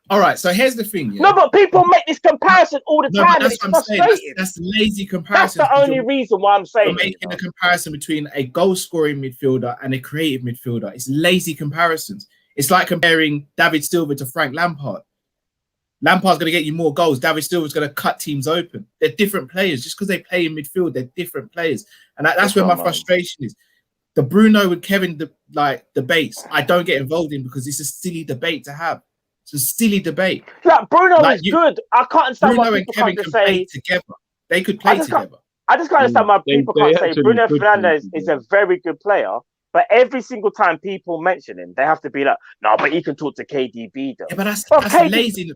All right, so here's the thing. Yeah? No, but people make this comparison all the time. That's what I'm saying. That's lazy comparison. That's the only reason why I'm saying you're making a comparison between a goal-scoring midfielder and a creative midfielder. It's lazy comparisons. It's like comparing David Silva to Frank Lampard. Lampard's going to get you more goals. David Silva's going to cut teams open. They're different players. Just because they play in midfield, they're different players. And that's where my frustration is. The Bruno and Kevin debates, I don't get involved in because it's a silly debate to have. It's a silly debate. Like Bruno is good. I can't understand why people can't just say together. They could play together. I just can't understand why people can't say Bruno Fernandes is a very good player. But every single time people mention him, they have to be like, "No, but he can talk to KDB though." Yeah, but that's laziness.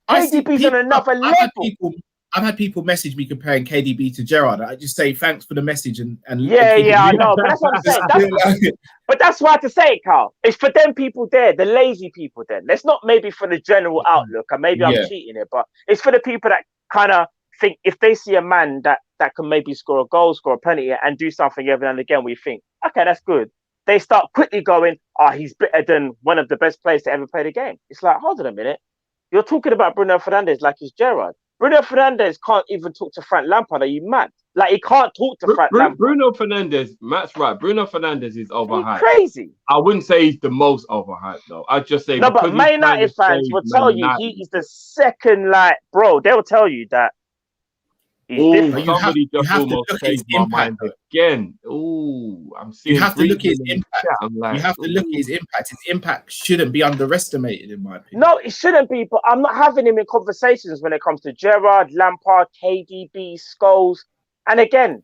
KDB's on another level. I've had people message me comparing KDB to Gerrard. I just say thanks for the message and I know, but that's what I'm saying. But that's why I have to say it, Carl. It's for them people there, the lazy people. Then let's not maybe for the general outlook, and maybe I'm cheating it, but it's for the people that kind of think if they see a man that can maybe score a goal, score a penalty, and do something every now and again, we think, okay, that's good. They start quickly going, he's better than one of the best players to ever play the game. It's like, hold on a minute. You're talking about Bruno Fernandes like he's Gerrard. Bruno Fernandes can't even talk to Frank Lampard. Are you mad? Like, he can't talk to Frank Lampard. Bruno Fernandes, Matt's right. Bruno Fernandes is overhyped. Crazy. I wouldn't say he's the most overhyped, though. I'd just say... No, but Man United fans will tell you he is the second, bro, they'll tell you that somebody just almost changed my mind again. Oh, I'm seeing. You have to look at his impact. You have to look at his impact. His impact shouldn't be underestimated, in my opinion. No, it shouldn't be. But I'm not having him in conversations when it comes to Gerrard, Lampard, KDB, Scholes. And again,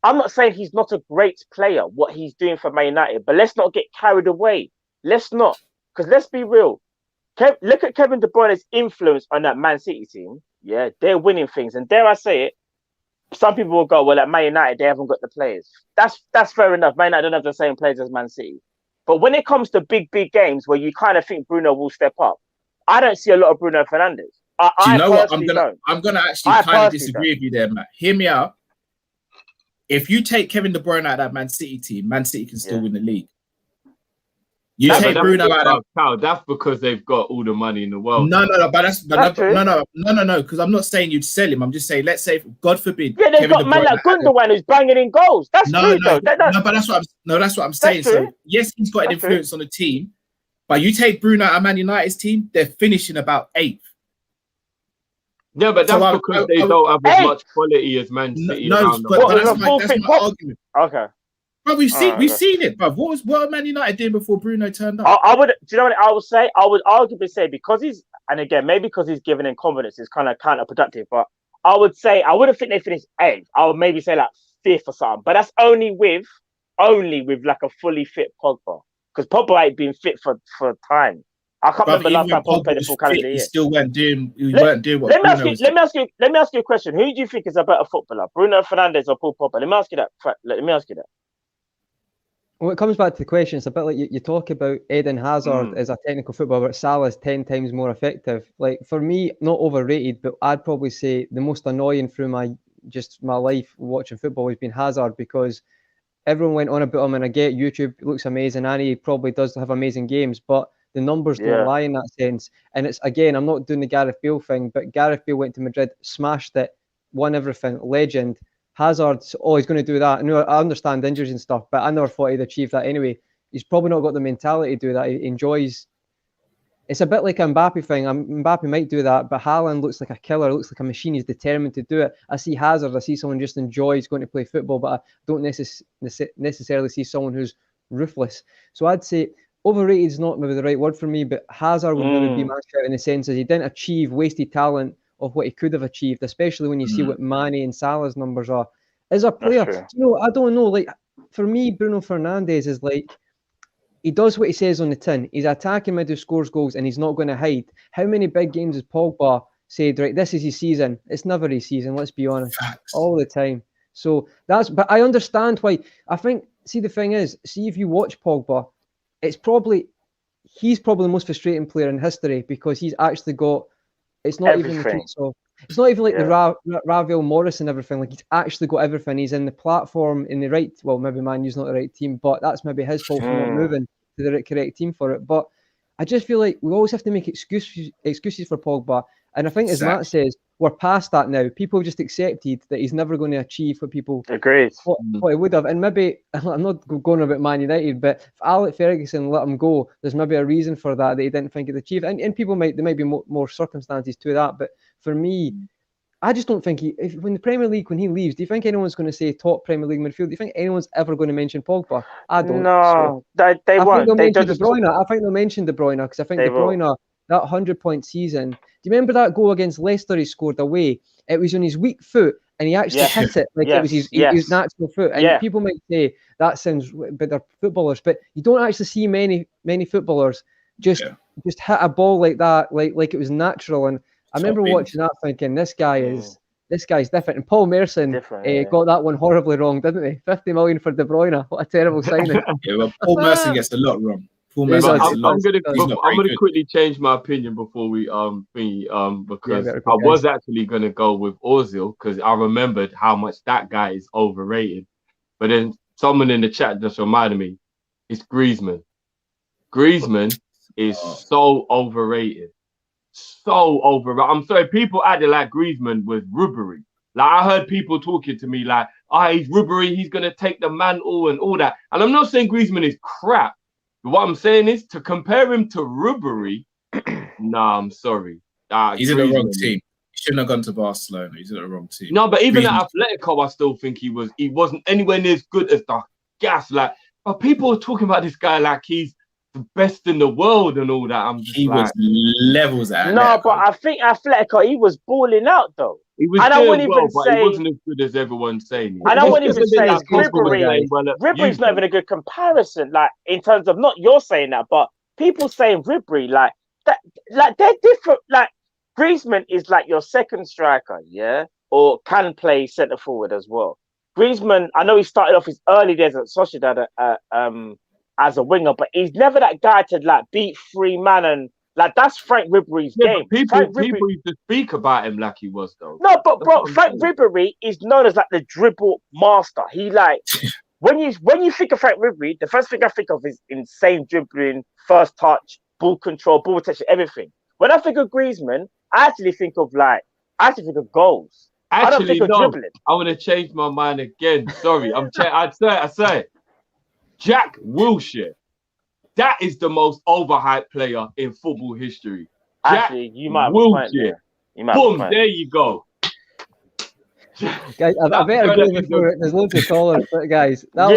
I'm not saying he's not a great player. What he's doing for Man United, but let's not get carried away. Let's not, because let's be real. Look at Kevin De Bruyne's influence on that Man City team. Yeah, they're winning things, and dare I say it. Some people will go, well, at Man United, they haven't got the players. That's fair enough. Man United don't have the same players as Man City. But when it comes to big games where you kind of think Bruno will step up, I don't see a lot of Bruno Fernandes. Do you know what? I'm gonna actually kind of disagree with you there, Matt. Hear me out. If you take Kevin De Bruyne out of that Man City team, Man City can still win the league. You take Bruno out of that's because they've got all the money in the world. No, because I'm not saying you'd sell him. I'm just saying, let's say, God forbid. Yeah, they've got man like Gundogan who's banging in goals. That's true, though. No, but that's what I'm saying. So yes, he's got an influence on the team, but you take Bruno out of Man United's team, they're finishing about 8th. Yeah, but that's because they don't have as much quality as Man City. But that's my argument. Okay. But we've seen it, bro. What are Man United doing before Bruno turned up? I would. Do you know what I would say? I would arguably say because he's, and again, maybe because he's given in confidence, it's kind of counterproductive. But I would say I wouldn't think they finished 8th. I would maybe say like 5th or something. But that's only with like a fully fit Pogba, because Pogba ain't been fit for time. I can't remember the last time Pogba played the full calendar year. He still weren't doing what Bruno was doing. Let me ask you a question. Who do you think is a better footballer, Bruno Fernandes or Paul Pogba? Let me ask you that. Well, it comes back to the question. It's a bit like you talk about Eden Hazard as a technical footballer, but Salah's 10 times more effective. Like, for me, not overrated, but I'd probably say the most annoying through my life watching football has been Hazard, because everyone went on about him, and I get YouTube looks amazing and he probably does have amazing games, but The numbers don't lie in that sense. And it's, again, I'm not doing the Gareth Bale thing, but Gareth Bale went to Madrid, smashed it, won everything, legend. Hazard's, he's going to do that. I understand injuries and stuff, but I never thought he'd achieve that anyway. He's probably not got the mentality to do that. He enjoys. It's a bit like a Mbappe thing. Mbappe might do that, but Haaland looks like a killer, looks like a machine. He's determined to do it. I see Hazard. I see someone just enjoys going to play football, but I don't necessarily see someone who's ruthless. So I'd say overrated is not maybe the right word for me, but Hazard would maybe be my shout in the sense that he didn't achieve wasted talent of what he could have achieved, especially when you see what Mane and Salah's numbers are. As a player, I don't know. Like, for me, Bruno Fernandes is like, he does what he says on the tin. He's attacking mid who scores goals, and he's not going to hide. How many big games has Pogba said, right, this is his season? It's never his season, let's be honest. All the time. So but I understand why. I think, see, the thing is, if you watch Pogba, he's probably the most frustrating player in history, because he's actually got, it's not even the case of, it's not even like the Ravel Morris and everything. Like, he's actually got everything. He's in the platform in the right. Well, maybe Man U's not the right team, but that's maybe his fault for not moving to the correct team for it. But I just feel like we always have to make excuses for Pogba. And I think, as Matt says, we're past that now. People just accepted that he's never going to achieve what people what he would have. And maybe, I'm not going about Man United, but if Alex Ferguson let him go, there's maybe a reason for that he didn't think he'd achieve. And people there might be more circumstances to that. But for me, I just don't think when the Premier League, when he leaves, do you think anyone's going to say top Premier League midfield? Do you think anyone's ever going to mention Pogba? I don't. No, they won't. I think they'll mention De Bruyne, because I think De Bruyne, that 100-point season. Do you remember that goal against Leicester he scored away? It was on his weak foot, and he actually hit it like it was his natural foot. And people might say that sounds, but they're footballers. But you don't actually see many footballers just hit a ball like that, like it was natural. And I remember watching that thinking, this guy's different. And Paul Merson got that one horribly wrong, didn't he? 50 million for De Bruyne. What a terrible signing. Well, Paul Merson gets a lot wrong. I'm gonna quickly change my opinion before we because I was actually gonna go with Ozil, because I remembered how much that guy is overrated. But then someone in the chat just reminded me, it's Griezmann. Griezmann is so overrated. So overrated. I'm sorry, people acted like Griezmann was Ribery. Like, I heard people talking to me like, he's Ribery, he's gonna take the mantle and all that. And I'm not saying Griezmann is crap. What I'm saying is, to compare him to Ribery, nah, I'm sorry. He's in the wrong team. He shouldn't have gone to Barcelona. He's in the wrong team. No, but even at Atletico, I still think he wasn't anywhere near as good as the gas. Like, but people are talking about this guy like he's the best in the world and all that. I'm just was levels at. No, but I think Atletico, he was balling out though. He was doing well, but he wasn't as good as everyone's saying. And I wouldn't even say Ribery's not even a good comparison. Like, in terms of, not you're saying that, but people saying Ribery, like that, like they're different. Like, Griezmann is like your second striker, or can play centre forward as well. Griezmann, I know he started off his early days at Sociedad as a winger, but he's never that guy to like beat three man and. Like, that's Frank Ribery's game. People used to speak about him like he was, though. No, but bro, Frank Ribery is known as like the dribble master. He like when you think of Frank Ribery, the first thing I think of is insane dribbling, first touch, ball control, ball protection, everything. When I think of Griezmann, I actually think of goals. I don't think of dribbling. I want to change my mind again. Sorry, I say Jack Wilshere. That is the most overhyped player in football history. Actually, you might Wilshere. Boom, there you go. Guys, I better go before there's loads of callers, but guys, that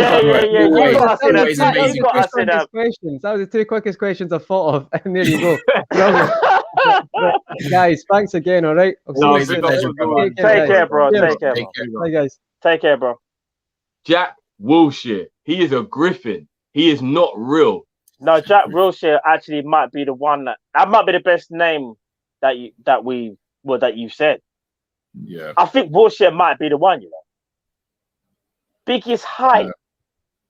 was the two quickest questions I thought of, and there you go. Guys, thanks again. All right. Take care, bro. Take care. Bye, guys. Take care, bro. Jack Wilshere. He is a griffin. He is not real. No, Jack Wilshere actually might be the one that might be the best name that you've said. Yeah, I think Wilshere might be the one. Biggest height.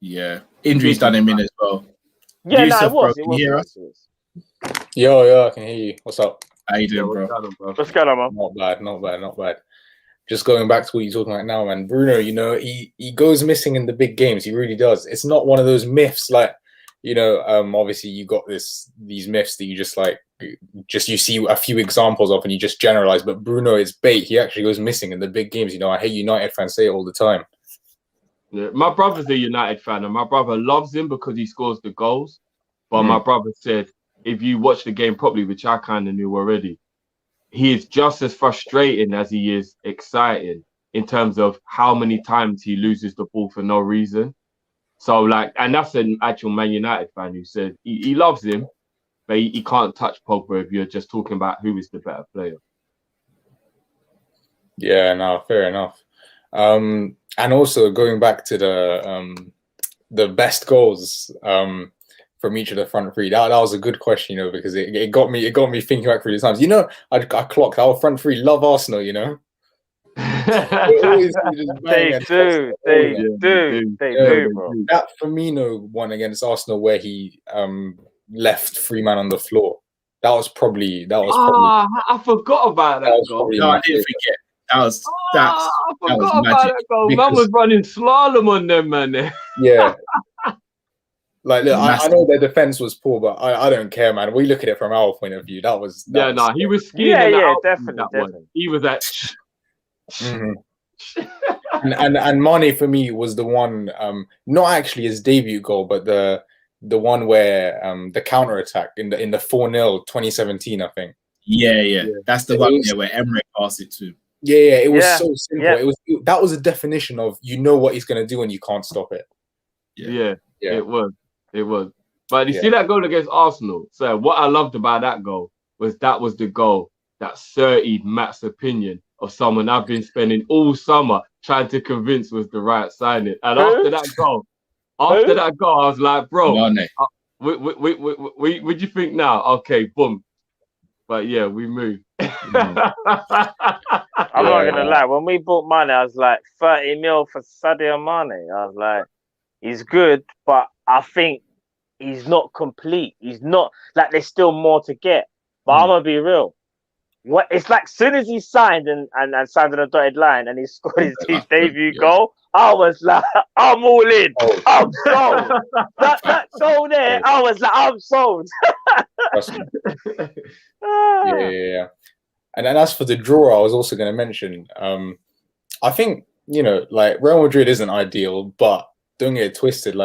Yeah, injuries done him in as well. Yeah, Yusuf, it was. Can you hear us? Yo, I can hear you. What's up? How you doing, bro? What's going on, man? Not bad. Just going back to what you're talking about now, man. Bruno, he goes missing in the big games. He really does. It's not one of those myths like obviously you got these myths that you you see a few examples of and you just generalize. But Bruno is bait. He actually goes missing in the big games. I hate United fans say it all the time. Yeah, my brother's a United fan, and my brother loves him because he scores the goals. But my brother said, if you watch the game properly, which I kind of knew already, he is just as frustrating as he is exciting in terms of how many times he loses the ball for no reason. So, and that's an actual Man United fan who said he loves him, but he can't touch Pogba if you're just talking about who is the better player. Yeah, no, fair enough. And also going back to the best goals from each of the front three. That was a good question, because it got me thinking back through the times. I clocked our front three love Arsenal. They do, bro. That Firmino one against Arsenal where he left 3 man on the floor. That was probably. I forgot about that goal. No, I didn't forget. I forgot about that goal. Man was running slalom on them, man. Yeah. Look, I know their defense was poor, but I don't care, man. We look at it from our point of view. He was skiing. Yeah, definitely. He was at. and Mane for me was the one, not actually his debut goal, but the one where the counter attack in the 4-0 2017, I think. Yeah. That's the one where Emre passed it to. Yeah, it was so simple. Yeah. That was a definition of what he's gonna do and you can't stop it. Yeah. It was. But you see that goal against Arsenal. So what I loved about that goal was the goal that asserted Matt's opinion of someone I've been spending all summer trying to convince was the right signing. And after that goal, I was like, bro, what do you think now? Okay, boom. But yeah, we moved. I'm not gonna lie. When we bought Mane, I was like 30 mil for Sadio Mane. I was like, he's good, but I think he's not complete. He's not there's still more to get. But I'm gonna be real. It's like soon as he signed and signed on a dotted line and he scored his debut goal, I was like, I'm all in. I'm sold. that goal there, I was like, I'm sold. Yeah. And then as for the draw, I was also going to mention, I think, Real Madrid isn't ideal, but don't get it twisted.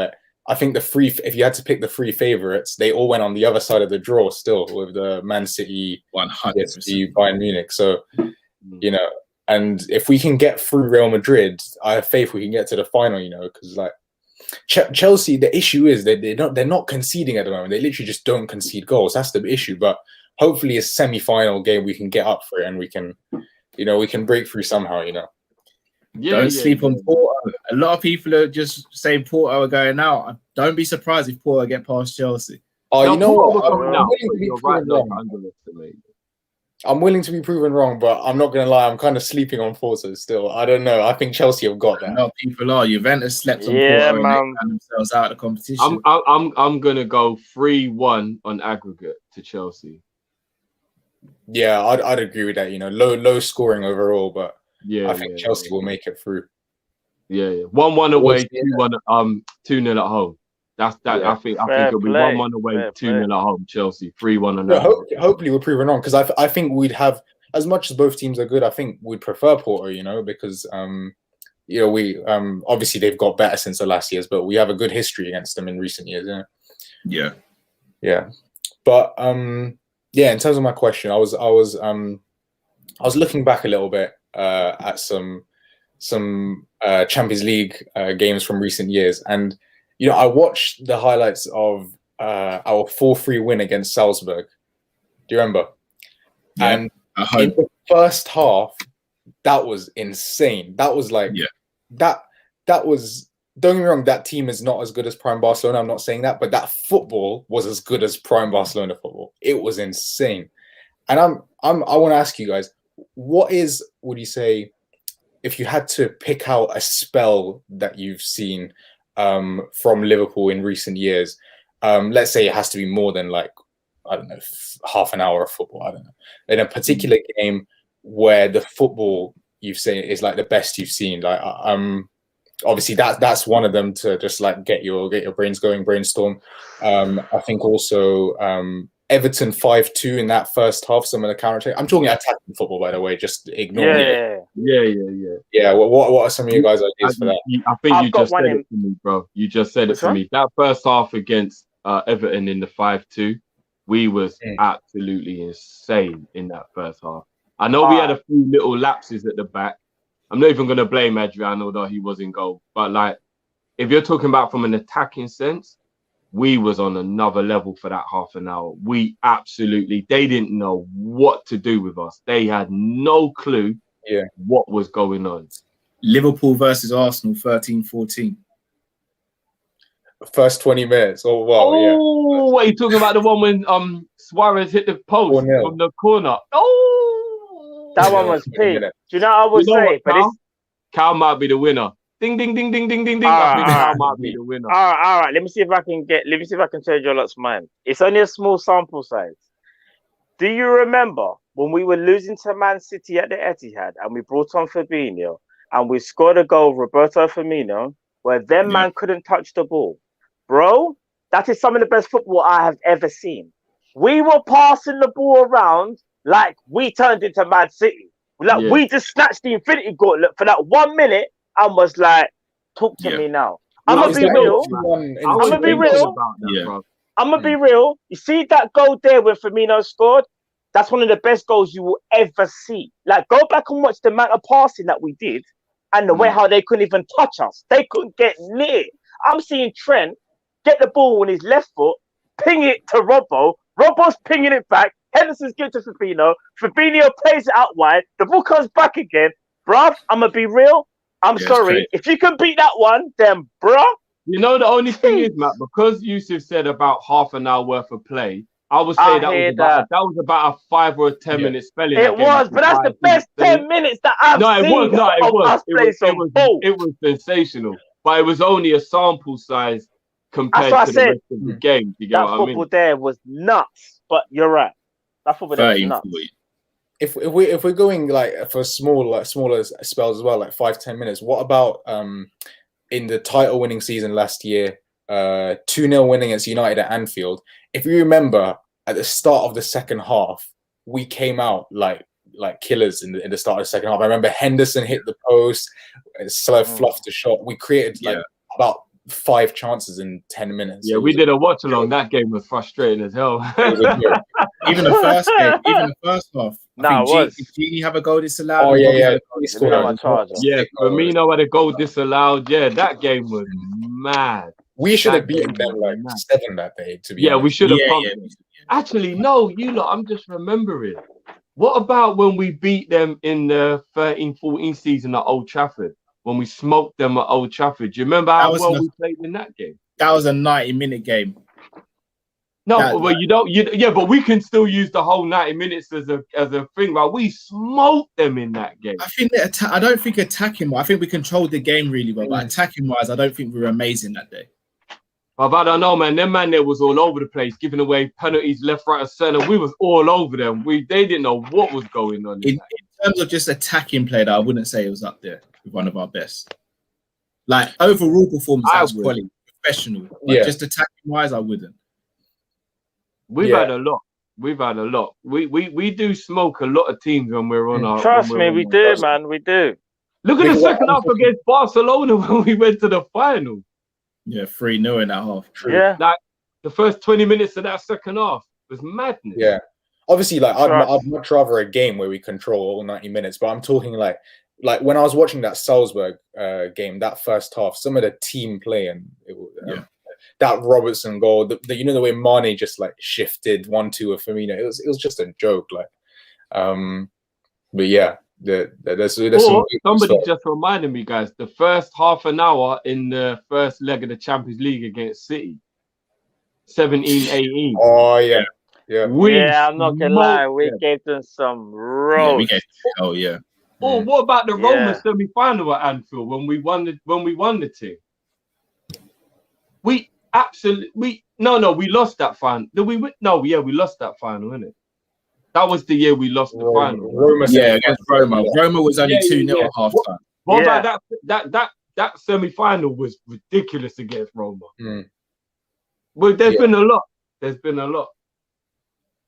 I think if you had to pick the 3 favorites, they all went on the other side of the draw still with the Man City, 100%, Bayern Munich. So, and if we can get through Real Madrid, I have faith we can get to the final, because Chelsea, the issue is that they're not conceding at the moment. They literally just don't concede goals. That's the issue. But hopefully a semi-final game, we can get up for it and we can break through somehow, Don't sleep on Porto. A lot of people are just saying Porto are going out. Don't be surprised if Porto get past Chelsea. Oh, you know what? I'm willing to be proven wrong, but I'm not going to lie. I'm kind of sleeping on Porto still. I don't know. I think Chelsea have got that. No, people are. Juventus slept on Porto man. and they found themselves out of the competition. I'm going to go 3-1 on aggregate to Chelsea. Yeah, I'd agree with that. Low scoring overall, but I think Chelsea will make it through. Yeah. 1-1 away, 2-0 at home. That's that. I think it'll be 1-1 away, 2-0 at home. Chelsea 3-1 on that. Hopefully we're proven wrong, because I think we'd have, as much as both teams are good, I think we'd prefer Porto. Because we obviously they've got better since the last years, but we have a good history against them in recent years. Yeah. But in terms of my question, I was looking back a little bit at some Champions League games from recent years, and I watched the highlights of our 4-3 win against Salzburg. Do you remember? Yeah, and in the first half, that was insane. That was that was. Don't get me wrong, that team is not as good as Prime Barcelona. I'm not saying that, but that football was as good as Prime Barcelona football. It was insane. And I want to ask you guys, would you say, if you had to pick out a spell that you've seen from Liverpool in recent years, let's say it has to be more than half an hour of football, I don't know, in a particular game where the football you've seen is the best you've seen, obviously that's one of them to just like get your brains going, brainstorm. I think also Everton 5-2 in that first half. Some of the counter. I'm talking attacking football, by the way. Just ignore it. Yeah. What are some of you guys' ideas for that? I think you just said it to me, bro. You just said it to me. That first half against Everton in the 5-2, we was absolutely insane in that first half. I know we had a few little lapses at the back. I'm not even going to blame Adrian, although he was in goal. But like, if you're talking about from an attacking sense, we was on another level for that half an hour. We absolutely, they didn't know what to do with us. They had no clue what was going on. Liverpool versus Arsenal, 13-14. First 20 minutes. Oh, wow, what are you talking about? The one when Suarez hit the post from the corner. That one was peak. Do you know what I would say? But Cal might be the winner. Ding, ding, ding, ding, ding, ding, ding. I think Cal might be the winner. All right. Let me see if I can change your lot's mind. It's only a small sample size. Do you remember when we were losing to Man City at the Etihad and we brought on Fabinho and we scored a goal, Roberto Firmino, where them man couldn't touch the ball? Bro, that is some of the best football I have ever seen. We were passing the ball around like we turned into Man City. Like we just snatched the Infinity Gauntlet for that 1 minute and was like, talk to me now. I'm gonna be real. I'm gonna be real. I'm gonna be real. You see that goal there when Firmino scored? That's one of the best goals you will ever see. Like, go back and watch the amount of passing that we did and the way how they couldn't even touch us. They couldn't get near. I'm seeing Trent get the ball on his left foot, ping it to Robbo. Robbo's pinging it back. Henderson's giving it to Fabinho. Fabinho plays it out wide. The ball comes back again. Bruv, I'm going to be real. I'm sorry. If you can beat that one, then bruh. You know, the only thing is, Matt, because Yusuf said about half an hour worth of play, I would say that was about a 5 or a 10 minute spelling. It was, but that's the best 10 minutes that I've seen. It was sensational. But it was only a sample size compared to the rest of the game. You get what I mean? That football there was nuts. But you're right. That football there was nuts. If we're going like for smaller spells as well, like 5-10 minutes, what about in the title winning season last year, 2-0 winning against United at Anfield? If you remember, at the start of the second half, we came out like killers in the start of the second half. I remember Henderson hit the post, Salah fluffed the shot. We created about 5 chances in 10 minutes. Yeah, we did a watch along. That game was frustrating as hell. Even the first game, even the first half. Did Gini have a goal disallowed? Oh yeah. He scored Firmino had a goal disallowed. Yeah, that game was mad. We should have beaten them like 7 that day. To be honest. We should have. Actually, no, you lot. I'm just remembering. What about when we beat them in the 13-14 season at Old Trafford? When we smoked them at Old Trafford. Do you remember how well we played in that game? That was a 90-minute game. No, but we can still use the whole 90 minutes as a thing. Like, we smoked them in that game. I think I don't think attacking. I think we controlled the game really well, but attacking wise, I don't think we were amazing that day. But I don't know, man. Them man there was all over the place, giving away penalties left, right, and centre. We was all over them. They didn't know what was going on. In terms of just attacking play, I wouldn't say it was up there with one of our best. Like overall performance, that was quality, professional. But just attacking wise, I wouldn't. We've had a lot. We do smoke a lot of teams when we're on our. Trust me, we do, man. We do. Look at the second half against Barcelona when we went to the final. Yeah, 3-0 in that half. True. Yeah, like the first 20 minutes of that second half was madness. Yeah, obviously, like I'd much rather a game where we control all 90 minutes. But I'm talking like when I was watching that Salzburg game, that first half, some of the team play and that Robertson goal, the way Mane just like shifted 1-2 with Firmino, it was just a joke. Like, but yeah. There's somebody just reminded me, guys, the first half an hour in the first leg of the Champions League against City, 17-18. Oh yeah. I'm not gonna lie, we gave them some roast. What about the Roma semi-final at Anfield when we won the thing? We absolutely we lost that final. Did we win? No, we lost that final, innit? That was the year we lost the final. Against Roma. Roma was only 2-0 at half time. What about that that semi-final was ridiculous against Roma. Mm. Well, there's been a lot. There's been a lot.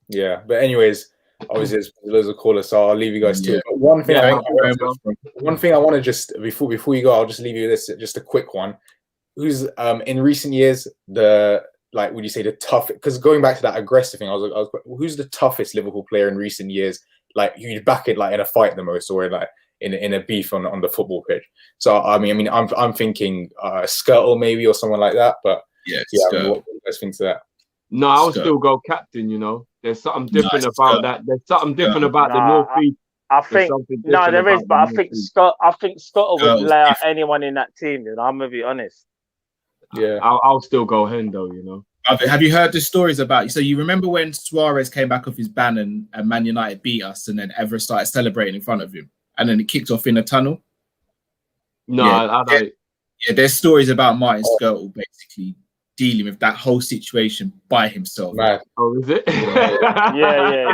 Yeah, but anyways, obviously there's loads of callers, so I'll leave you guys to it. But one thing I want to just before you go, I'll just leave you this, just a quick one. Who's in recent years would you say the tough? Because going back to that aggressive thing, I was who's the toughest Liverpool player in recent years? Like you'd back it like in a fight the most, or like in a beef on the football pitch. So I mean, I'm thinking Skirtle maybe or someone like that. But yeah, what do you guys think to that? No, I'll still go captain. You know, there's something different about that. There's something different about the North East. I think there is, but I think Scott would lay out anyone in that team. You know, I'm gonna be honest. Yeah, I'll still go Hendo. You know. Have you heard the stories about? So you remember when Suarez came back off his ban and Man United beat us, and then Everett started celebrating in front of him, and then it kicked off in a tunnel. No, I don't. Yeah, there's stories about Martin Skirtle basically dealing with that whole situation by himself. Mad. Oh, is it? Yeah.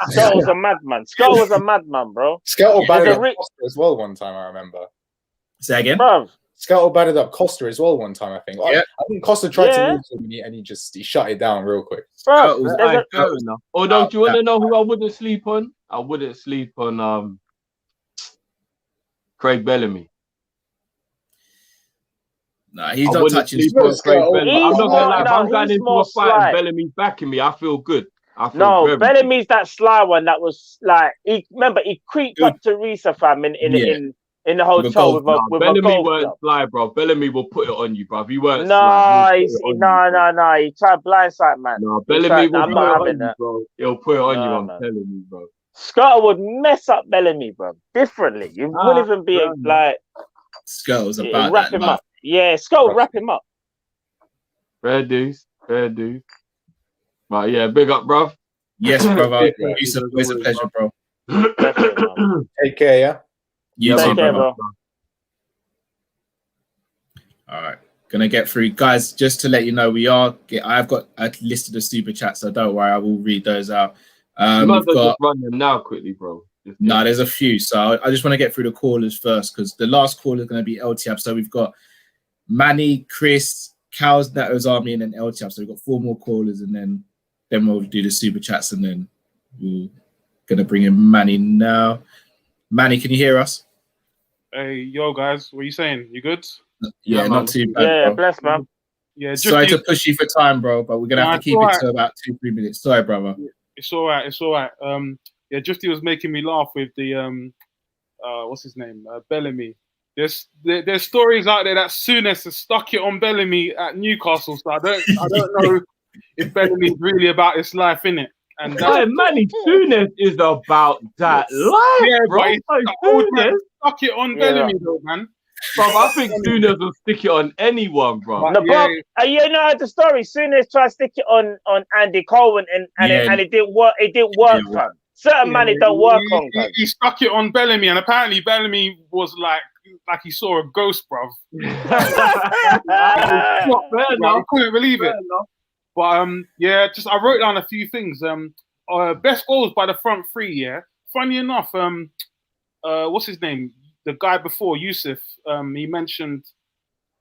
Skirtle was a madman. Skirtle was a madman, bro. Skirtle batted up Costa as well one time, I remember. Say again? Bruv. Skirtle batted up Costa as well one time, I think. I think Costa tried to move him and he shut it down real quick. Although, do you want to know who I wouldn't sleep on? I wouldn't sleep on Craig Bellamy. Nah, he's not touching his I'm not gonna lie. If I'm going into a fight and Bellamy's backing me, I feel good. Bellamy's that sly one that was like he creeped up to Risa fam in the hotel with a Bellamy golf weren't club. sly, bro. Bellamy will put it on you, bro. He weren't sly. No. He tried blindside, man. No, Bellamy will put it on you, bro. He'll put it on you. I'm telling you, bro. Scott would mess up Bellamy, bro. Differently, you wouldn't even be like. Scott's about wrap him up. Yeah, Scott would wrap him up. Fair dues. But yeah, big up, bro. Yes, brother. It's a pleasure, bro. Take care, yeah. You Take too, care, bro. bro. All right, gonna get through, guys. Just to let you know, I've got a list of the super chats, so don't worry, I will read those out. You might just run them now quickly, bro. No, there's a few, so I just want to get through the callers first because the last caller is going to be LTAP. So we've got Manny, Chris, Cows, Nato's Army, and then LTAP. So we've got 4 more callers, and then we'll do the super chats, and then we're gonna bring in Manny now. Manny, can you hear us? Hey, yo, guys, what are you saying? You good? Yeah, not too bad. Yeah, bro. bless, man. Yeah, sorry to push you for time, bro, but we're gonna have to keep it to about 2-3 minutes. Sorry, brother. It's all right. Yeah, Drifty was making me laugh with the what's his name, Bellamy. There's stories out there that Souness has stuck it on Bellamy at Newcastle, so I don't know if Bellamy's really about his life, innit? And Manny, Souness is about that life, yeah, bro. Souness stuck it on Bellamy, though, man. Bro, I think Souness will stick it on anyone, bro. No, but you know the story. Souness tried to stick it on Andy Coleman, and it didn't work. It didn't work, fam. Certain man, it don't work on. He stuck it on Bellamy, and apparently Bellamy was like he saw a ghost, bruv. I couldn't believe it. But yeah, I wrote down a few things. Best goals by the front three. Yeah, funny enough, what's his name? The guy before Yusuf. He mentioned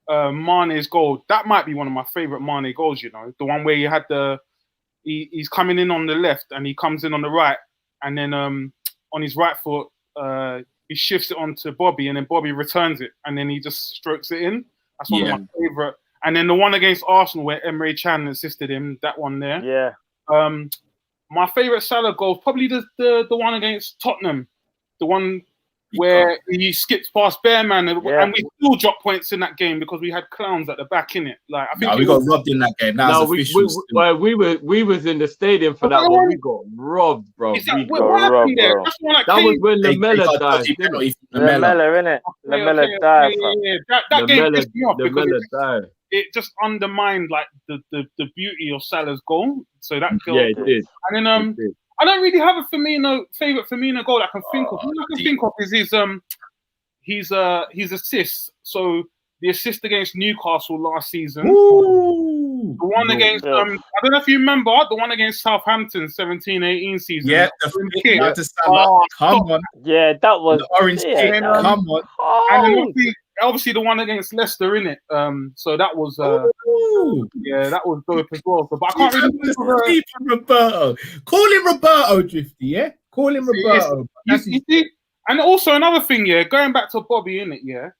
Mane's goal. That might be one of my favorite Mane goals. You know, the one where he had he's coming in on the left and he comes in on the right, and then on his right foot he shifts it onto Bobby, and then Bobby returns it, and then he just strokes it in. That's one of my favorite. And then the one against Arsenal where Emre Can assisted him, that one there. Yeah. My favorite Salah goal is probably the one against Tottenham, the one where he skips past Bearman, and we still dropped points in that game because we had clowns at the back in it. Like I think we got robbed in that game. We was in the stadium for that one. We got robbed, bro. What happened there? That was when Lamella died. Lamella, innit? Lamella died. That game pissed me off because died. It just undermined like the beauty of Salah's goal. So that goal, it did. And then I don't really have a favorite Firmino goal I can think of. All I can think of is his assists. So the assist against Newcastle last season. Ooh, the one against I don't know if you remember the one against Southampton 17-18 season. Yeah, come on. Yeah, that was the orange kick. Come on. And then obviously the one against Leicester, innit? So that was yeah, that was dope as well. So, but I can't really Roberto. Call him Roberto, Drifty, yeah? Call him Roberto. You see, and also another thing, yeah, going back to Bobby, innit, yeah.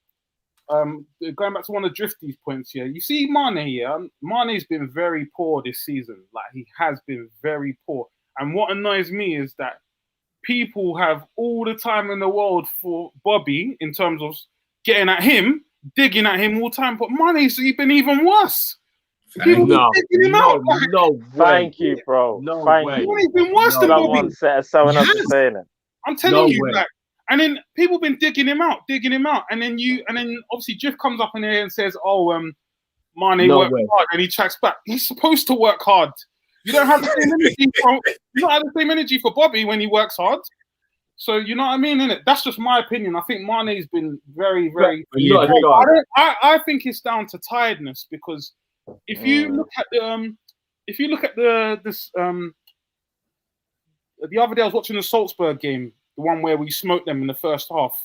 Going back to one of Drifty's points, yeah. You see Mane, yeah. Mane's been very poor this season. Like, he has been very poor. And what annoys me is that people have all the time in the world for Bobby in terms of getting at him, digging at him all the time. But Mane's been even worse. People been digging him out. Thank you, bro. No way. He's been worse than Bobby. Someone else is saying it. I'm telling you, like, and then people been digging him out, and then obviously Drift comes up in there and says, "Oh, Mane worked hard," and he tracks back. He's supposed to work hard. You don't have the same energy. You don't have the same energy for Bobby when he works hard. So you know what I mean, innit? That's just my opinion. I think Mane's been very, very. I think it's down to tiredness because if you look at the other day I was watching the Salzburg game, the one where we smoked them in the first half.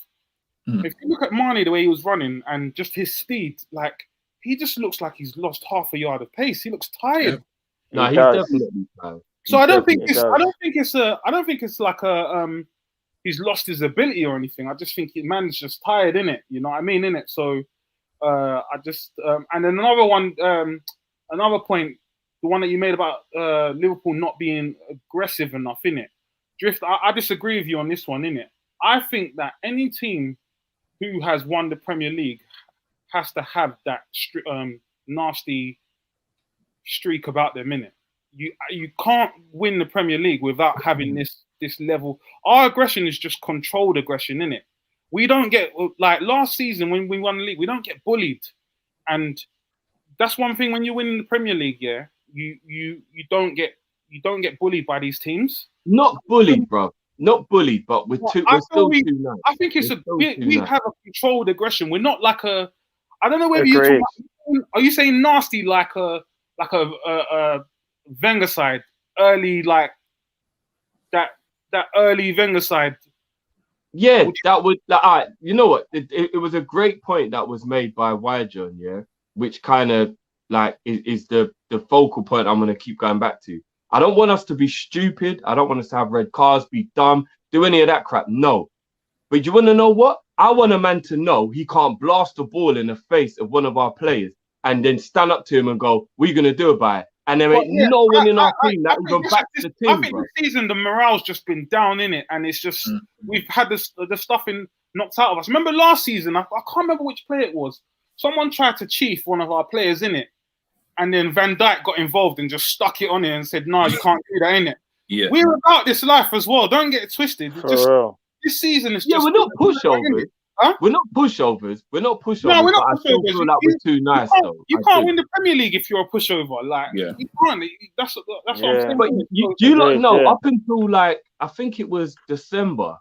If you look at Mane, the way he was running and just his speed, like he just looks like he's lost half a yard of pace. He looks tired. No, he's definitely tired. So I don't think it's like he's lost his ability or anything. I just think man's just tired, innit? You know what I mean, innit? So I just and then another point, the one that you made about Liverpool not being aggressive enough, innit? Drift, I disagree with you on this one, innit? I think that any team who has won the Premier League has to have that nasty streak about them, innit? You can't win the Premier League without having this level. Our aggression is just controlled aggression, innit? We don't get, like last season when we won the league, we don't get bullied. And that's one thing when you win the Premier League, yeah, you don't get bullied by these teams. Not bullied, bro. Not bullied, but we're still too nice. I think we have a controlled aggression. We're not like a. I don't know whether you are you saying nasty like a Wenger side early, like that early Wenger side. Yeah, that would. Like, you know what? It was a great point that was made by Wyjon, yeah, which kind of like is the focal point I'm going to keep going back to. I don't want us to be stupid. I don't want us to have red cards, be dumb, do any of that crap. No. But you want to know what? I want a man to know he can't blast the ball in the face of one of our players and then stand up to him and go, what are you going to do about it? And there ain't no one in our team that even backs the team, I think this season the morale's just been down, in it, and it's just we've had the stuff knocked out of us. Remember last season? I can't remember which player it was. Someone tried to chief one of our players, in it, and then Van Dijk got involved and just stuck it on it and said, "No, you can't do that, innit?" Yeah, we're about this life as well. Don't get it twisted. This season is just we're not pushovers. Huh? We're not pushovers. We're not pushovers. No, we're not pushovers. I still feel like we're too nice, though. You can't win the Premier League if you're a pushover. Like, you can't. That's what I'm saying. But you lot know, up until like I think it was December,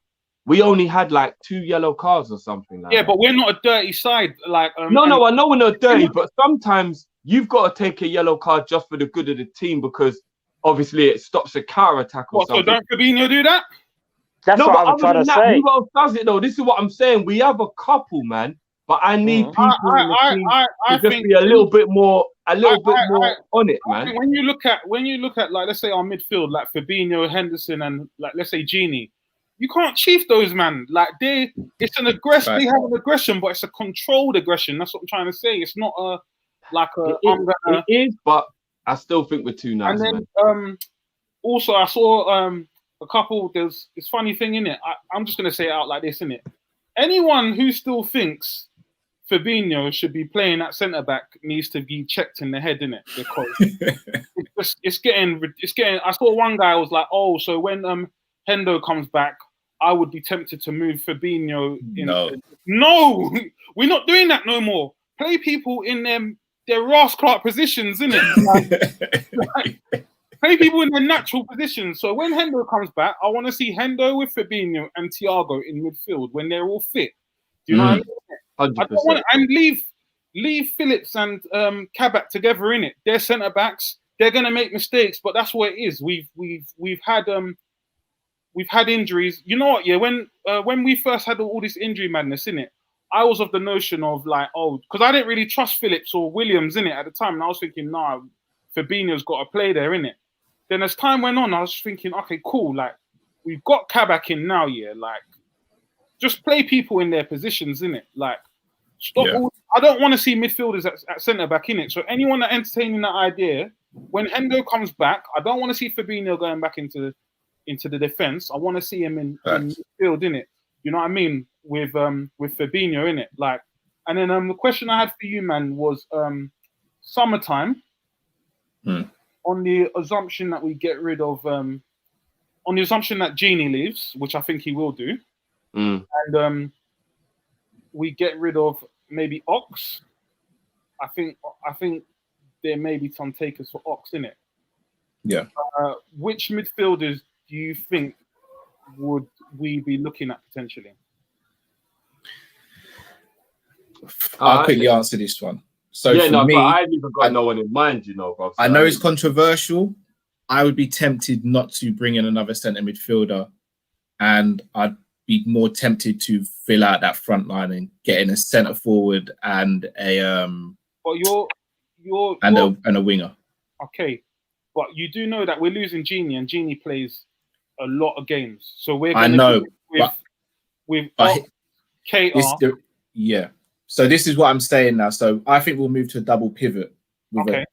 we only had like 2 yellow cards or something like that. But we're not a dirty side. Like, no, I know we're not dirty, but sometimes you've got to take a yellow card just for the good of the team because obviously it stops a counter attack or something. So don't Fabinho do that? That's what I'm trying to say. Who else does it though? This is what I'm saying. We have a couple, man, but I need people in the team to just be a little bit more on it, man. When you look at like let's say our midfield, like Fabinho, Henderson, and like let's say Gini, you can't chief those, man. Like it's an aggression. They have an aggression, but it's a controlled aggression. That's what I'm trying to say. It's not It is, but I still think we're too nice. And then also I saw a couple. There's this funny thing in it. I'm just gonna say it out like this, innit? Anyone who still thinks Fabinho should be playing at centre back needs to be checked in the head, innit? Because it's getting. I saw one guy was like, "Oh, so when Hendo comes back, I would be tempted to move Fabinho." No, we're not doing that no more. Play people in their Ross Clark positions, innit? Play people in their natural positions. So when Hendo comes back, I want to see Hendo with Fabinho and Thiago in midfield when they're all fit. Do you know what I mean? 100%. I don't want and leave Phillips and Kabak together in it. They're centre backs. They're gonna make mistakes, but that's what it is. We've had injuries. You know what? Yeah, when we first had all this injury madness in it, I was of the notion of like, oh, because I didn't really trust Phillips or Williams in it at the time, and I was thinking, nah, Fabinho's got to play there in it. Then as time went on, I was thinking, okay, cool, like we've got Kabak in now, yeah, like just play people in their positions, in it, like stop. I don't want to see midfielders at centre back in it. So anyone that entertaining that idea, when Hendo comes back, I don't want to see Fabinho going back into the defense. I want to see him in midfield, in it. You know what I mean? With Fabinho in it, like. And then the question I had for you, man, was summertime. On the assumption that we get rid of, on the assumption that Genie leaves, which I think he will do, and we get rid of maybe Ox. I think there may be some takers for Ox in it. Yeah. Which midfielders do you think would we be looking at potentially? I'll quickly answer this one. So yeah, for no, me, but I haven't even got no one in mind, you know, bro. So I know it's controversial. I would be tempted not to bring in another centre midfielder, and I'd be more tempted to fill out that front line and get in a centre forward and a But you're a winger. Okay, but you do know that we're losing Genie, and Genie plays a lot of games. So we're going to with KR. Yeah. So this is what I'm saying now. So I think we'll move to a double pivot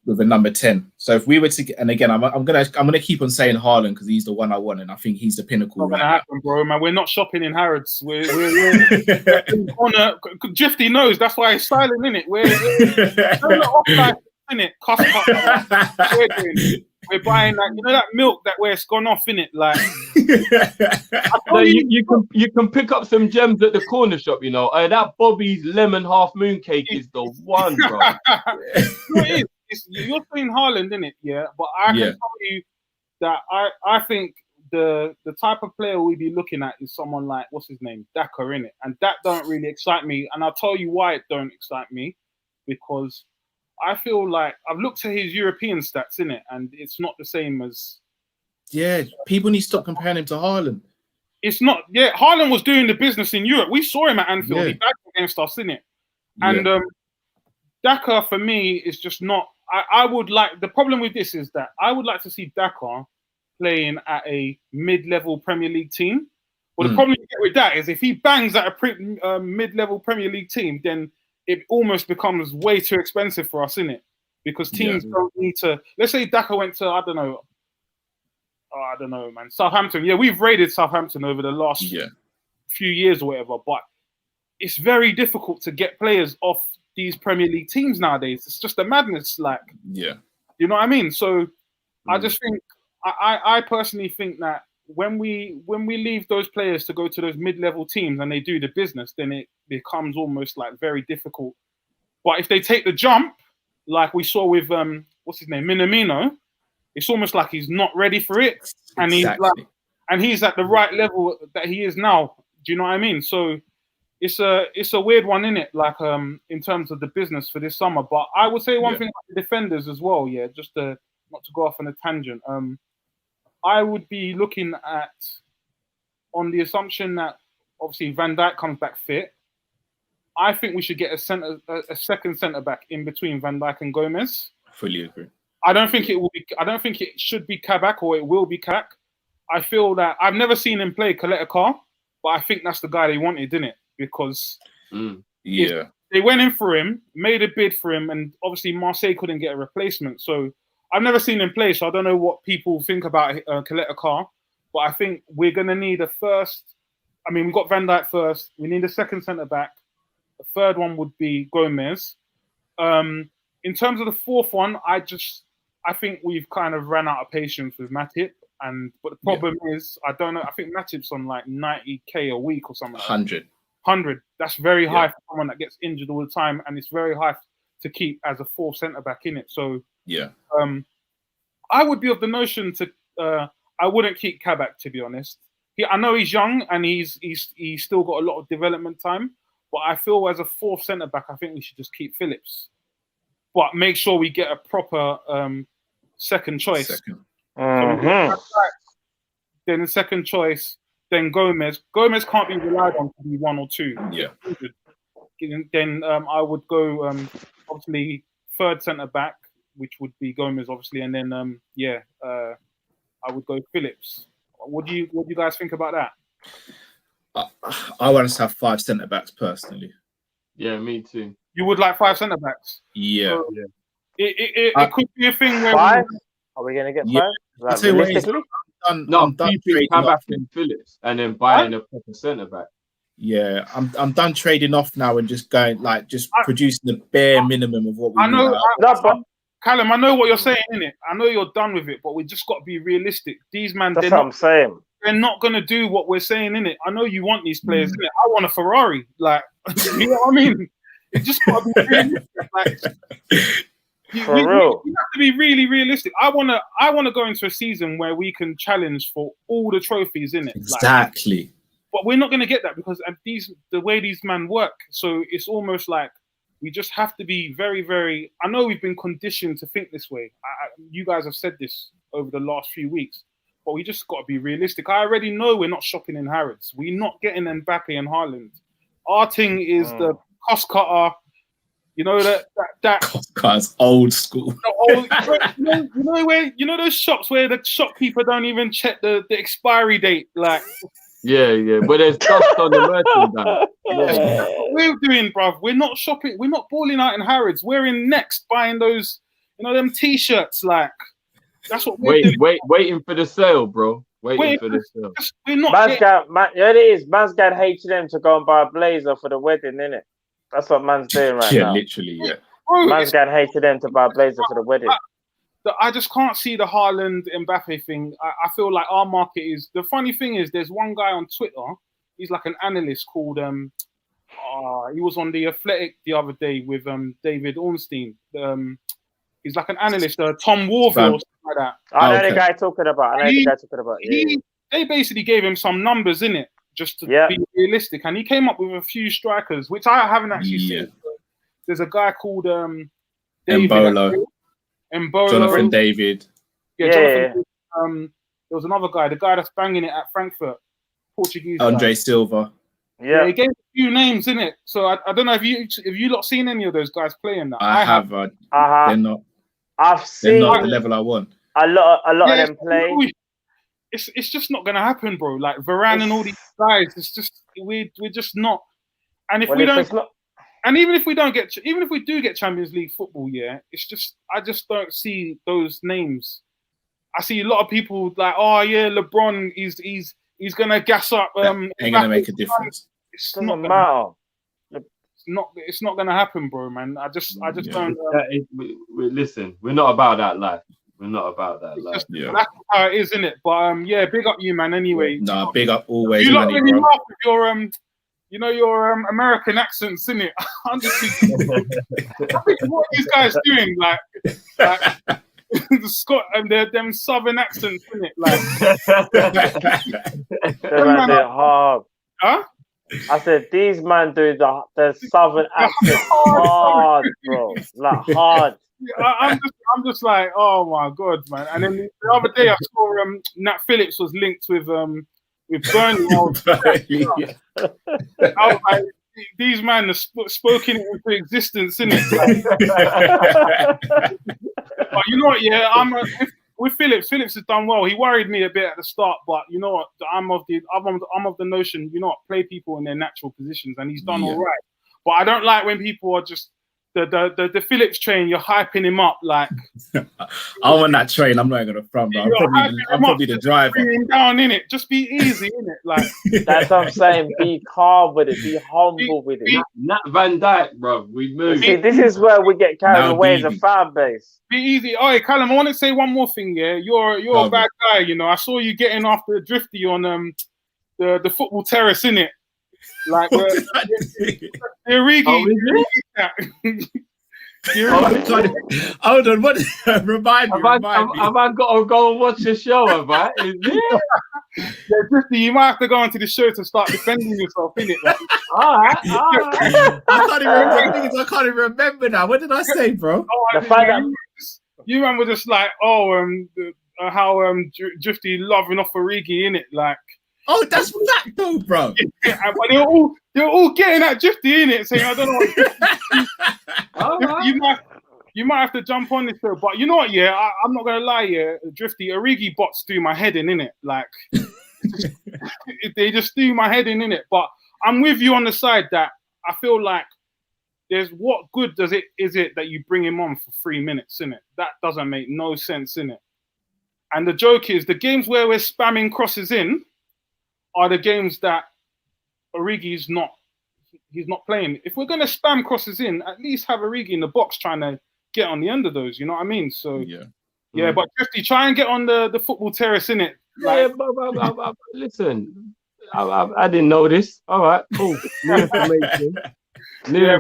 with a number 10. So if we were to, and again, I'm gonna keep on saying Haaland because he's the one I want, and I think he's the pinnacle. Not gonna happen, bro, man. We're not shopping in Harrods. We're on Drifty knows that's why he's silent in it. We're offside in it. We're buying that, you know, that milk that where it's gone off in it, like. No, you can pick up some gems at the corner shop, you know. That Bobby's lemon half moon cake is the one, bro. You're saying Haaland, innit? Yeah, but I can tell you that I think the type of player we'd be looking at is someone like, what's his name, Daka, innit? And that don't really excite me, and I'll tell you why it don't excite me, because I feel like I've looked at his European stats, innit, and it's not the same as. Yeah, people need to stop comparing him to Haaland. It's not. Yeah, Haaland was doing the business in Europe. We saw him at Anfield. Yeah. He backed against us, innit? And Daka for me is just not. I would like, the problem with this is that I would like to see Daka playing at a mid-level Premier League team. Well, the problem you get with that is if he bangs at a mid-level Premier League team, then it almost becomes way too expensive for us, innit? Because teams don't need to. Let's say Daka went to, I don't know, man, Southampton. Yeah, we've raided Southampton over the last few years or whatever, but it's very difficult to get players off these Premier League teams nowadays. It's just a madness, like. Yeah. You know what I mean? So I just think, I personally think that when we leave those players to go to those mid-level teams and they do the business, then it becomes almost like very difficult. But if they take the jump, like we saw with what's his name, Minamino, it's almost like he's not ready for it, and he's at the right level that he is now. Do you know what I mean? So it's a weird one, innit? Like in terms of the business for this summer. But I would say one thing about the defenders as well. Yeah, just not to go off on a tangent. I would be looking at, on the assumption that obviously Van Dijk comes back fit, I think we should get a second centre back in between Van Dijk and Gomez. Fully agree. I don't think it should be Kabak, or it will be Kak. I feel that I've never seen him play Kall-In, but I think that's the guy they wanted, didn't it? Because they went in for him, made a bid for him, and obviously Marseille couldn't get a replacement. So I've never seen him play, so I don't know what people think about Kall-In. But I think we're going to need a first. I mean, we've got Van Dijk first. We need a second centre back. The third one would be Gomez. In terms of the fourth one, I think we've kind of ran out of patience with Matip. But the problem is, I don't know. I think Matip's on like 90k a week or something. 100. That's very high for someone that gets injured all the time, and it's very high to keep as a fourth centre back in it. So I would be of the notion to. I wouldn't keep Kabak, to be honest. I know he's young and he's still got a lot of development time, but I feel as a fourth centre back, I think we should just keep Phillips, but make sure we get a proper second choice. So then the second choice, then Gomez. Gomez can't be relied on to be one or two. Yeah. then I would go obviously third centre back, which would be Gomez, obviously, and then I would go Phillips. What do you guys think about that? I want us to have 5 centre backs personally. Yeah, me too. You would like 5 centre backs? Yeah. So it could be a thing where 5? Are we gonna get 5? Like, realistically? I'm done trading off. Phillips and then buying a proper centre back. Yeah, I'm done trading off now and just going producing the bare minimum of what we know. But Callum, I know what you're saying, innit? I know you're done with it, but we just got to be realistic. These man, that's what I'm saying. They're not gonna do what we're saying, innit? I know you want these players, innit? I want a Ferrari, like, you know what I mean? You just got to be realistic, like. For real. You have to be really realistic. I wanna go into a season where we can challenge for all the trophies, innit? Exactly. Like, but we're not gonna get that because the way these men work. So it's almost like we just have to be very, very. I know we've been conditioned to think this way. You guys have said this over the last few weeks, but we just got to be realistic. I already know we're not shopping in Harrods. We're not getting Mbappe and Haaland. Our thing is the cost cutter. You know that cost cutter's old school. You know those shops where the shopkeeper don't even check the expiry date, like. Yeah, but there's dust on the merchandise. Yeah. What we're doing, bruv, we're not shopping, we're not balling out in Harrods. We're in Next buying those, them t-shirts, like that's what we're doing. Waiting for the sale, bro. Waiting for the sale. We're not man's got H&M to go and buy a blazer for the wedding, innit? That's what man's doing right now. Yeah, literally, yeah. Bro, man's got H&M to buy a blazer for the wedding. I just can't see the Haaland Mbappe thing. I feel like our market is. The funny thing is, there's one guy on Twitter. He's like an analyst called. He was on the Athletic the other day with David Ornstein. He's like an analyst, Tom Warville or something like that. I know the guy talking about. They basically gave him some numbers in it just to be realistic, and he came up with a few strikers, which I haven't actually seen. There's a guy called David. Mbolo, Jonathan David. Jonathan. There was another guy, the guy that's banging it at Frankfurt, Portuguese. Andre Silva. Yeah, he gave a few names in it. So I don't know if you lot seen any of those guys playing that. I have. They're not. They're not the level I want. A lot of them play. It's just not gonna happen, bro. Like Varane and all these guys, it's just we're just not. And if we don't. And even if we do get Champions League football, it's just I just don't see those names. I see a lot of people like, oh yeah, LeBron, he's gonna gas up. Ain't gonna make a difference. It's not matter. It's not gonna happen, bro, man. I just don't. Listen, we're not about that life. We're not about that life. That's how it is, isn't it? But big up you, man. Anyway. Nah, big up always. You lot really laugh with your your American accents, innit? I think what these guys doing, like the Scott and them southern accents, innit? They're hard. Huh? I said these man do the southern accent hard, bro. Like hard. I'm just like, oh my god, man. And then the other day I saw Nat Phillips was linked with Burnley. I was like, these men have spoken it into existence, innit? But you know what? Yeah, with Phillips. Phillips has done well. He worried me a bit at the start, but you know what? I'm of the notion, play people in their natural positions, and he's done all right. But I don't like when people are just the Phillips train. You're hyping him up like. I'm on that train. I'm not gonna front, bro. I'm probably the driver. Bring him down in it. Just be easy in it, like. That's what I'm saying. Be calm with it. Be humble with it. Nat Van Dijk, bro. We move. See, this is where we get carried away as a fan base. Be easy. Oh, hey, Callum, I want to say one more thing. Yeah, you're a bad guy. I saw you getting after Drifty on the football terrace, innit? Like hold on, what? Remind me. Have I got to go and watch the show? Have I? Is it? Drifty, you might have to go onto the show to start defending yourself, innit? Like, all right. I can't even remember now. What did I say, bro? You man were just like, how Drifty loving off Origi, innit? Like. Oh, that's fact though, bro. But They're all getting at Drifty in it, saying I don't know what. You might have to jump on this show, but you know what? Yeah, I'm not gonna lie. Yeah, Drifty Origi bots do my head in it. Like they just do my head in it. But I'm with you on the side that I feel like there's what good is it that you bring him on for 3 minutes in it? That doesn't make no sense in it. And the joke is the games where we're spamming crosses in are the games that Origi's not. He's not playing. If we're gonna spam crosses in, at least have Origi in the box trying to get on the end of those. You know what I mean? So yeah. But Drifty, try and get on the football terrace in it. Yeah, but listen, I didn't know this. All right, cool. New information. Yeah,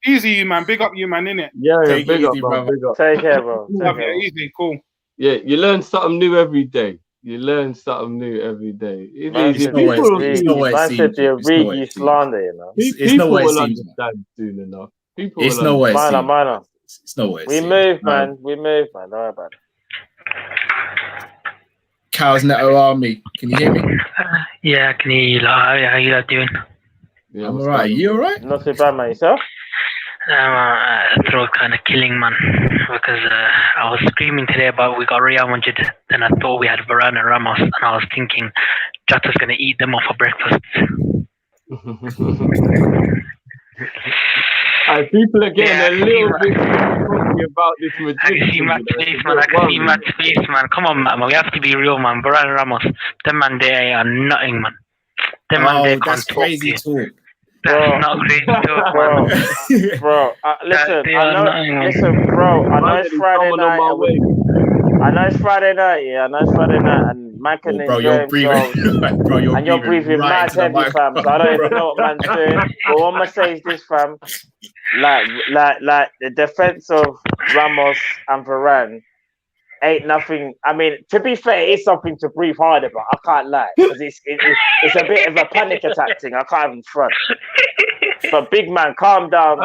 easy, you man. Big up, you man, innit? Yeah, Take big it up, easy, bro. brother. Big up. Take care, bro. Easy, cool. Yeah, you learn something new every day. You learn something new every day. It's no way it seems. Origi slander, you know. It's no way it seems. Understand soon enough. It's no way it seems. Minor. It's no way. We move, man. We move, man. Don't worry about it. Cows Neto Army. Can you hear me? Yeah, I can hear you. How you lot doing? Yeah, I'm alright. You alright? Not too bad, man. Yourself? Throat kind of killing, man. Because I was screaming today about we got Real Madrid. Then I thought we had Varane and Ramos, and I was thinking Jota's gonna eat them off for breakfast. People are getting a little bit talking about this Madrid. I can see Matt's face, man. I can see Matt's face, man. Come on, man. We have to be real, man. Varane and Ramos, them man, they are nothing, man. Them man, they that's can't crazy talk. That's not crazy talk, man. Bro, listen, bro, I know it's Friday night. I know it's Friday night, yeah. I know it's Friday night, and man can enjoy himself. You're breathing mad heavy, fam. So I don't even know what man's doing. But what I'm gonna say is this, fam. Like the defense of Ramos and Varane ain't nothing. I mean, to be fair, it's something to breathe harder, but I can't lie because it's a bit of a panic attack thing. I can't even front. But big man, calm down.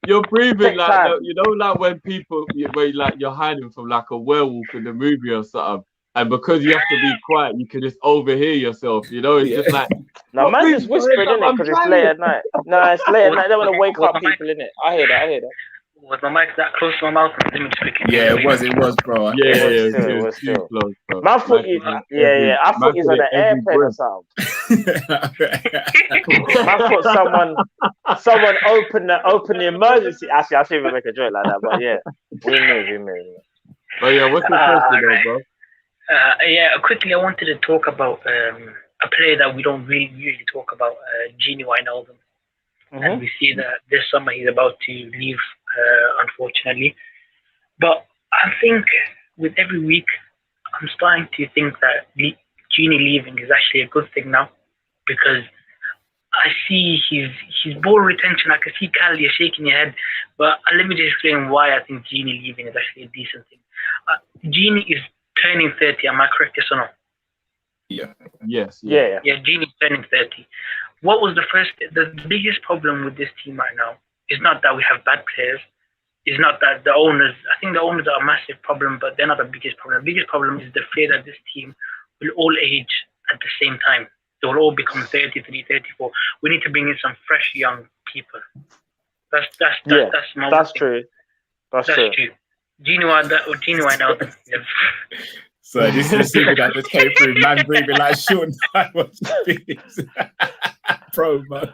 You're breathing like like when people you're hiding from like a werewolf in the movie or something, and because you have to be quiet, you can just overhear yourself. You know, it's just like no man just whispering in it because it's late at night. No, it's late at night. I don't want to wake up people in it. I hear that. Was my mic that close to my mouth? Yeah, it was, bro. It was still close, bro. My foot is, I thought he's on an airplane or something. I thought someone open the emergency. Actually, I shouldn't even make a joke like that, but yeah, we move. Oh yeah, what's the question, bro? Quickly, I wanted to talk about a player that we don't really usually talk about, Gini Wijnaldum. And we see that this summer he's about to leave, unfortunately. But I think with every week, I'm starting to think that Gini leaving is actually a good thing now, because I see his ball retention. I can see Kall, you're shaking your head, but let me just explain why I think Gini leaving is actually a decent thing. Gini is turning 30. Am I correct, yes or no? Yeah. Yes. Yeah. Gini's turning 30. What was the biggest problem with this team right now is not that we have bad players. It's not that the owners, I think the owners are a massive problem, but they're not the biggest problem. The biggest problem is the fear that this team will all age at the same time. They will all become 33, 34. We need to bring in some fresh young people. That's true. That's true. Gini Wijnaldum. So this is something that just came through, man breathing like Sean. Pro, man.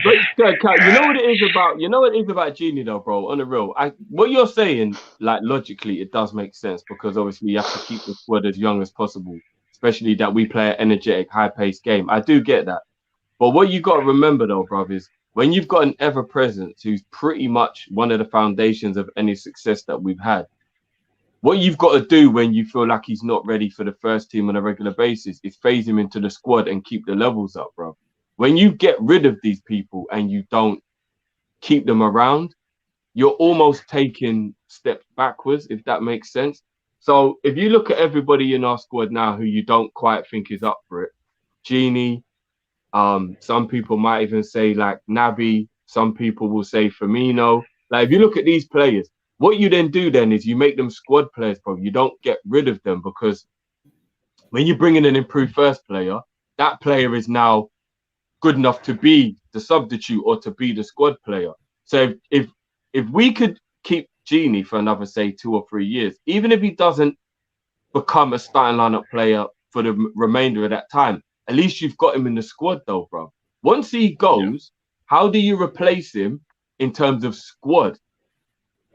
But you know what it is about Gini though, bro. On the real, what you're saying, like logically, it does make sense because obviously you have to keep the squad as young as possible, especially that we play an energetic, high-paced game. I do get that, but what you got to remember though, bruv, is when you've got an ever-present who's pretty much one of the foundations of any success that we've had, what you've got to do when you feel like he's not ready for the first team on a regular basis is phase him into the squad and keep the levels up, bro. When you get rid of these people and you don't keep them around, you're almost taking steps backwards, if that makes sense. So if you look at everybody in our squad now who you don't quite think is up for it, Gini, some people might even say like Naby, some people will say Firmino. Like if you look at these players, What you then do then is you make them squad players, bro. You don't get rid of them, because when you bring in an improved first player, that player is now good enough to be the substitute or to be the squad player. So if we could keep Genie for another, say, 2 or 3 years, even if he doesn't become a starting lineup player for the remainder of that time, at least you've got him in the squad though, bro. Once he goes, how do you replace him in terms of squad?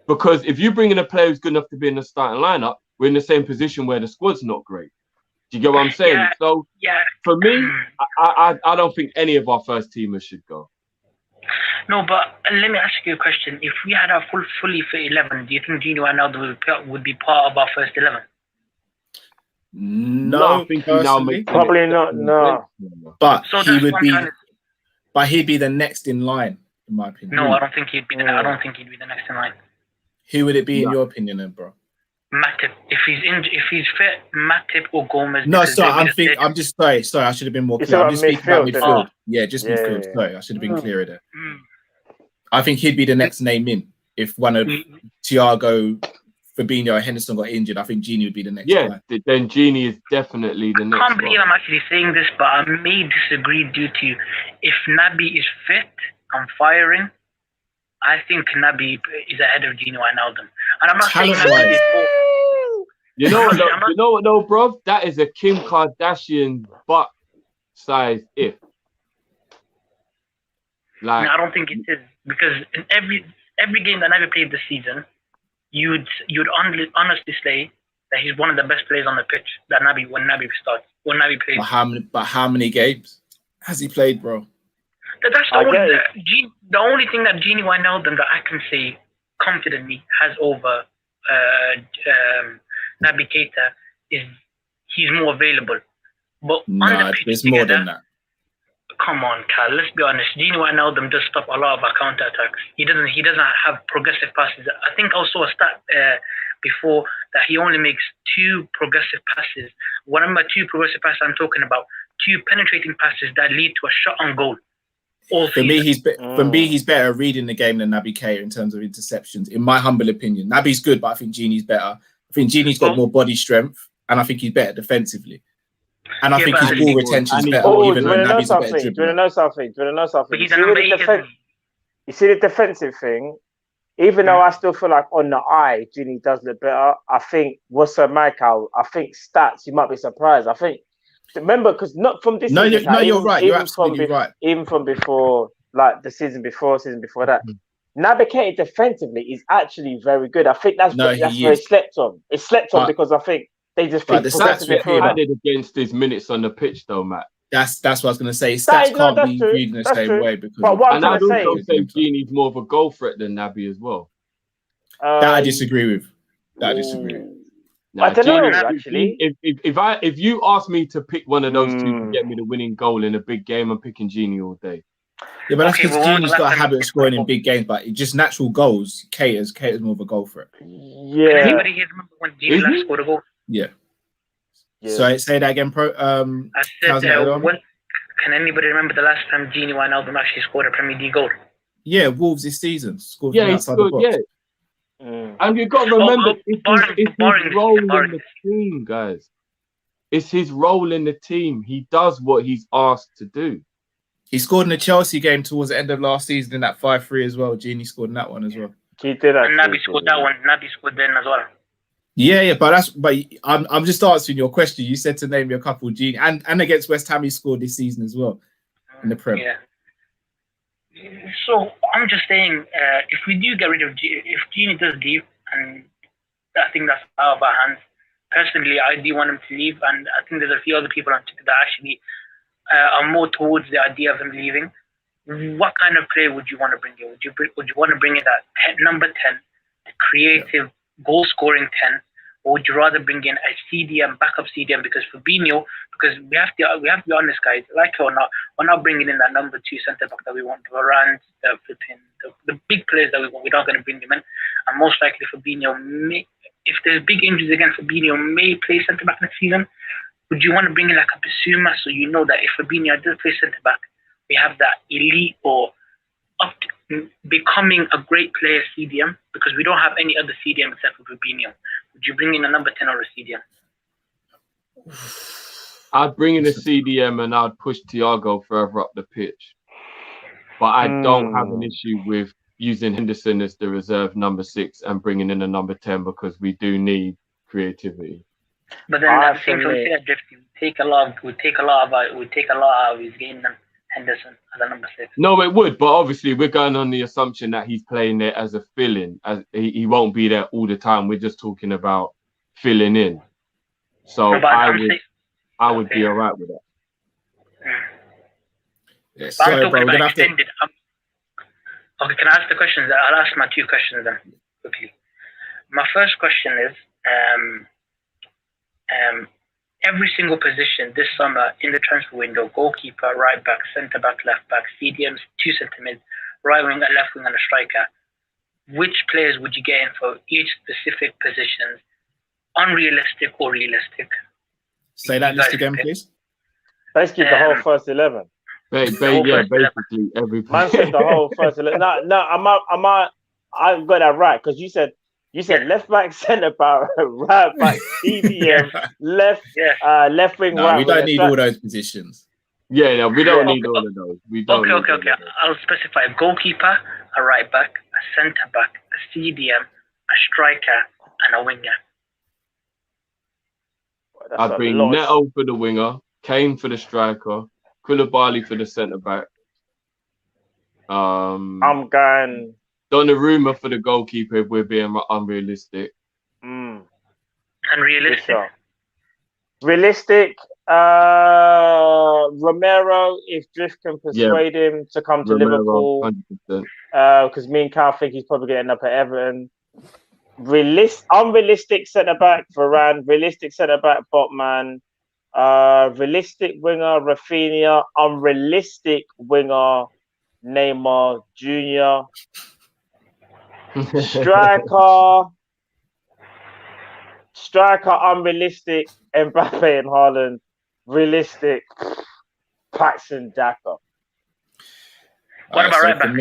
Because if you bring in a player who's good enough to be in the starting lineup, we're in the same position where the squad's not great. Do you get what I'm saying? Yeah, so for me, I don't think any of our first teamers should go. No, but let me ask you a question. If we had a fully fit 11, do you think Gini Wijnaldum would be part of our first 11? No, I think he now makes probably not. No, but So he that's would what I'm be. trying to- But he'd be the next in line, in my opinion. No, I don't think he'd be. I don't think he'd be the next in line. Who would it be in your opinion, then, bro? Matip, if he's fit, Matip or Gomez. No, because sorry, they'll be the I'm just sorry. I should have been more It's clear. I'm about just speaking about midfield, midfield. isn't Yeah, just Yeah, midfield. yeah. Sorry, I should have been clearer there. Mm. I think he'd be the next name in if one of Thiago, Fabinho, or Henderson got injured. I think Genie would be the next guy. Then Genie is definitely the next I can't believe one. I'm actually saying this, but I may disagree due to if Naby is fit and firing, I think Naby is ahead of Gini Wijnaldum. And I'm not saying Naby is more. You know what though, bro? That is a Kim Kardashian butt size if. Like, No, I don't think it is, because in every game that Naby played this season, you'd honestly say that he's one of the best players on the pitch. That when Naby plays. But how many games has he played, bro? That's the only thing that Gini Wijnaldum that I can say confidently has over Naby Keita is he's more available. But on the pitch there's more than that. Come on, Cal. Let's be honest. Gini Wijnaldum does stop a lot of our counter attacks. He doesn't have progressive passes. I think I saw a stat before that he only makes 2 progressive passes. What I'm about 2 progressive passes I'm talking about 2 penetrating passes that lead to a shot on goal. For me, he's better at reading the game than Naby Keita in terms of interceptions. In my humble opinion, Naby's good, but I think Genie's better. I think Genie's got more body strength, and I think he's better defensively. And I think his ball retention's better, even though Naby's a better dribbler. Do you know something? But he's an You see the defensive thing? Even though I still feel like on the eye, Genie does look better, I think, Michael, I think stats, you might be surprised. I think, remember, because not from this season. You're right. You're absolutely right. Even from before, like the season before that. Naby Keita defensively is actually very good. I think that's where it's slept on. It's slept on because I think they just think progressively added against his minutes on the pitch, though, Matt. That's what I was going to say. Stats can't be viewed in the same way because. But what I'm I'd trying to also say Genie's more of a goal threat than Naby as well. That I disagree with. Nah, I don't know, Genie, actually. If you ask me to pick one of those two to get me the winning goal in a big game, I'm picking Genie all day. Yeah, but that's because Genie's got a habit of scoring in big games, but just natural goals. Keita's more of a goal threat. Yeah. Can anybody here remember when Genie last scored a goal? Yeah. So say that again, pro. I said, can anybody remember the last time Gini Wijnaldum actually scored a Premier League goal? Yeah, Wolves this season scored. Yeah, he scored. Yeah. And you've got to remember, it's his role in the team, guys. It's his role in the team. He does what he's asked to do. He scored in the Chelsea game towards the end of last season in that 5-3 as well. Genie scored in that one as well. He did. And Naby scored that one. Naby scored then as well. Yeah, but I'm just answering your question. You said to name me a couple, Genie, and against West Ham he scored this season as well in the Prem. Yeah. So I'm just saying, if we do get rid of if Genie does leave, and I think that's out of our hands. Personally, I do want him to leave, and I think there's a few other people on Twitter that actually are more towards the idea of him leaving. What kind of player would you want to bring in? Would you want to bring in that number 10, the creative, goal-scoring 10, or would you rather bring in a CDM, backup CDM? Because Fabinho, because we have to be honest, guys, like it or not, we're not bringing in that number 2 centre back that we want, Varane, the big players that we want. We're not going to bring them in, and most likely Fabinho may, if there's big injuries again, Fabinho may play centre back next season. Would you want to bring in like a Bissouma, so you know that if Fabinho does play centre back, we have that elite or becoming a great player CDM, because we don't have any other CDM except for Rubinho. Would you bring in a number 10 or a CDM? I'd bring in a CDM and I'd push Thiago further up the pitch. But I don't have an issue with using Henderson as the reserve number 6 and bringing in a number 10, because we do need creativity. But then at the same time, we take a lot out of his game than Henderson as a number 6. No, it would, but obviously we're going on the assumption that he's playing there as a fill-in, as he won't be there all the time. We're just talking about filling in. So I would be all right with that. Yeah, but I'm talking about extended. Okay, can I ask the questions? I'll ask my 2 questions then quickly. My first question is, every single position this summer in the transfer window: goalkeeper, right back, centre back, left back, CDMs, 2 centre mids, right wing, a left wing, and a striker. Which players would you get in for each specific positions? Unrealistic or realistic? Say that list again, please. Basically, the whole first 11. Basically every. Man said the whole first 11. I got that right, because you said left back, centre back, right back, CDM, left wing, right. We don't need all those positions. Yeah, no, we don't need all of those. We don't. Okay. I'll specify: goalkeeper, a right back, a centre back, a CDM, a striker, and a winger. I'd bring Neto for the winger, Kane for the striker, Koulibaly for the centre back. I'm going Donnarumma for the goalkeeper if we're being unrealistic. Unrealistic. Realistic. Romero, if Drift can persuade him to come to Liverpool, 100%. Because me and Cal think he's probably going to end up at Everton. Unrealistic centre back Varane. Realistic centre back Botman. Realistic winger Rafinha. Unrealistic winger Neymar Jr. Striker unrealistic Mbappe and Haaland. Realistic Paxton Daka. What about right back?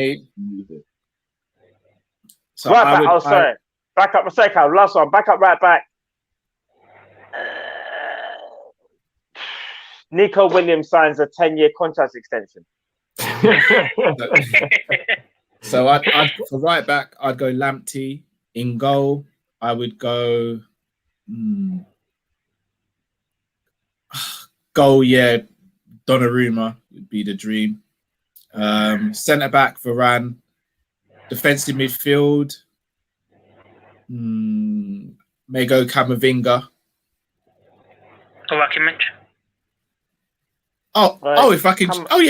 So right back. Sorry. Back up. Cal. Last one. Back up. Right back. Nico Williams signs a 10-year contract extension. So I'd for right back, I'd go Lamptey. In goal, I would go goal. Yeah, Donnarumma would be the dream. Centre back Varane. Defensive midfield. May go Camavinga. Or Kimmich. If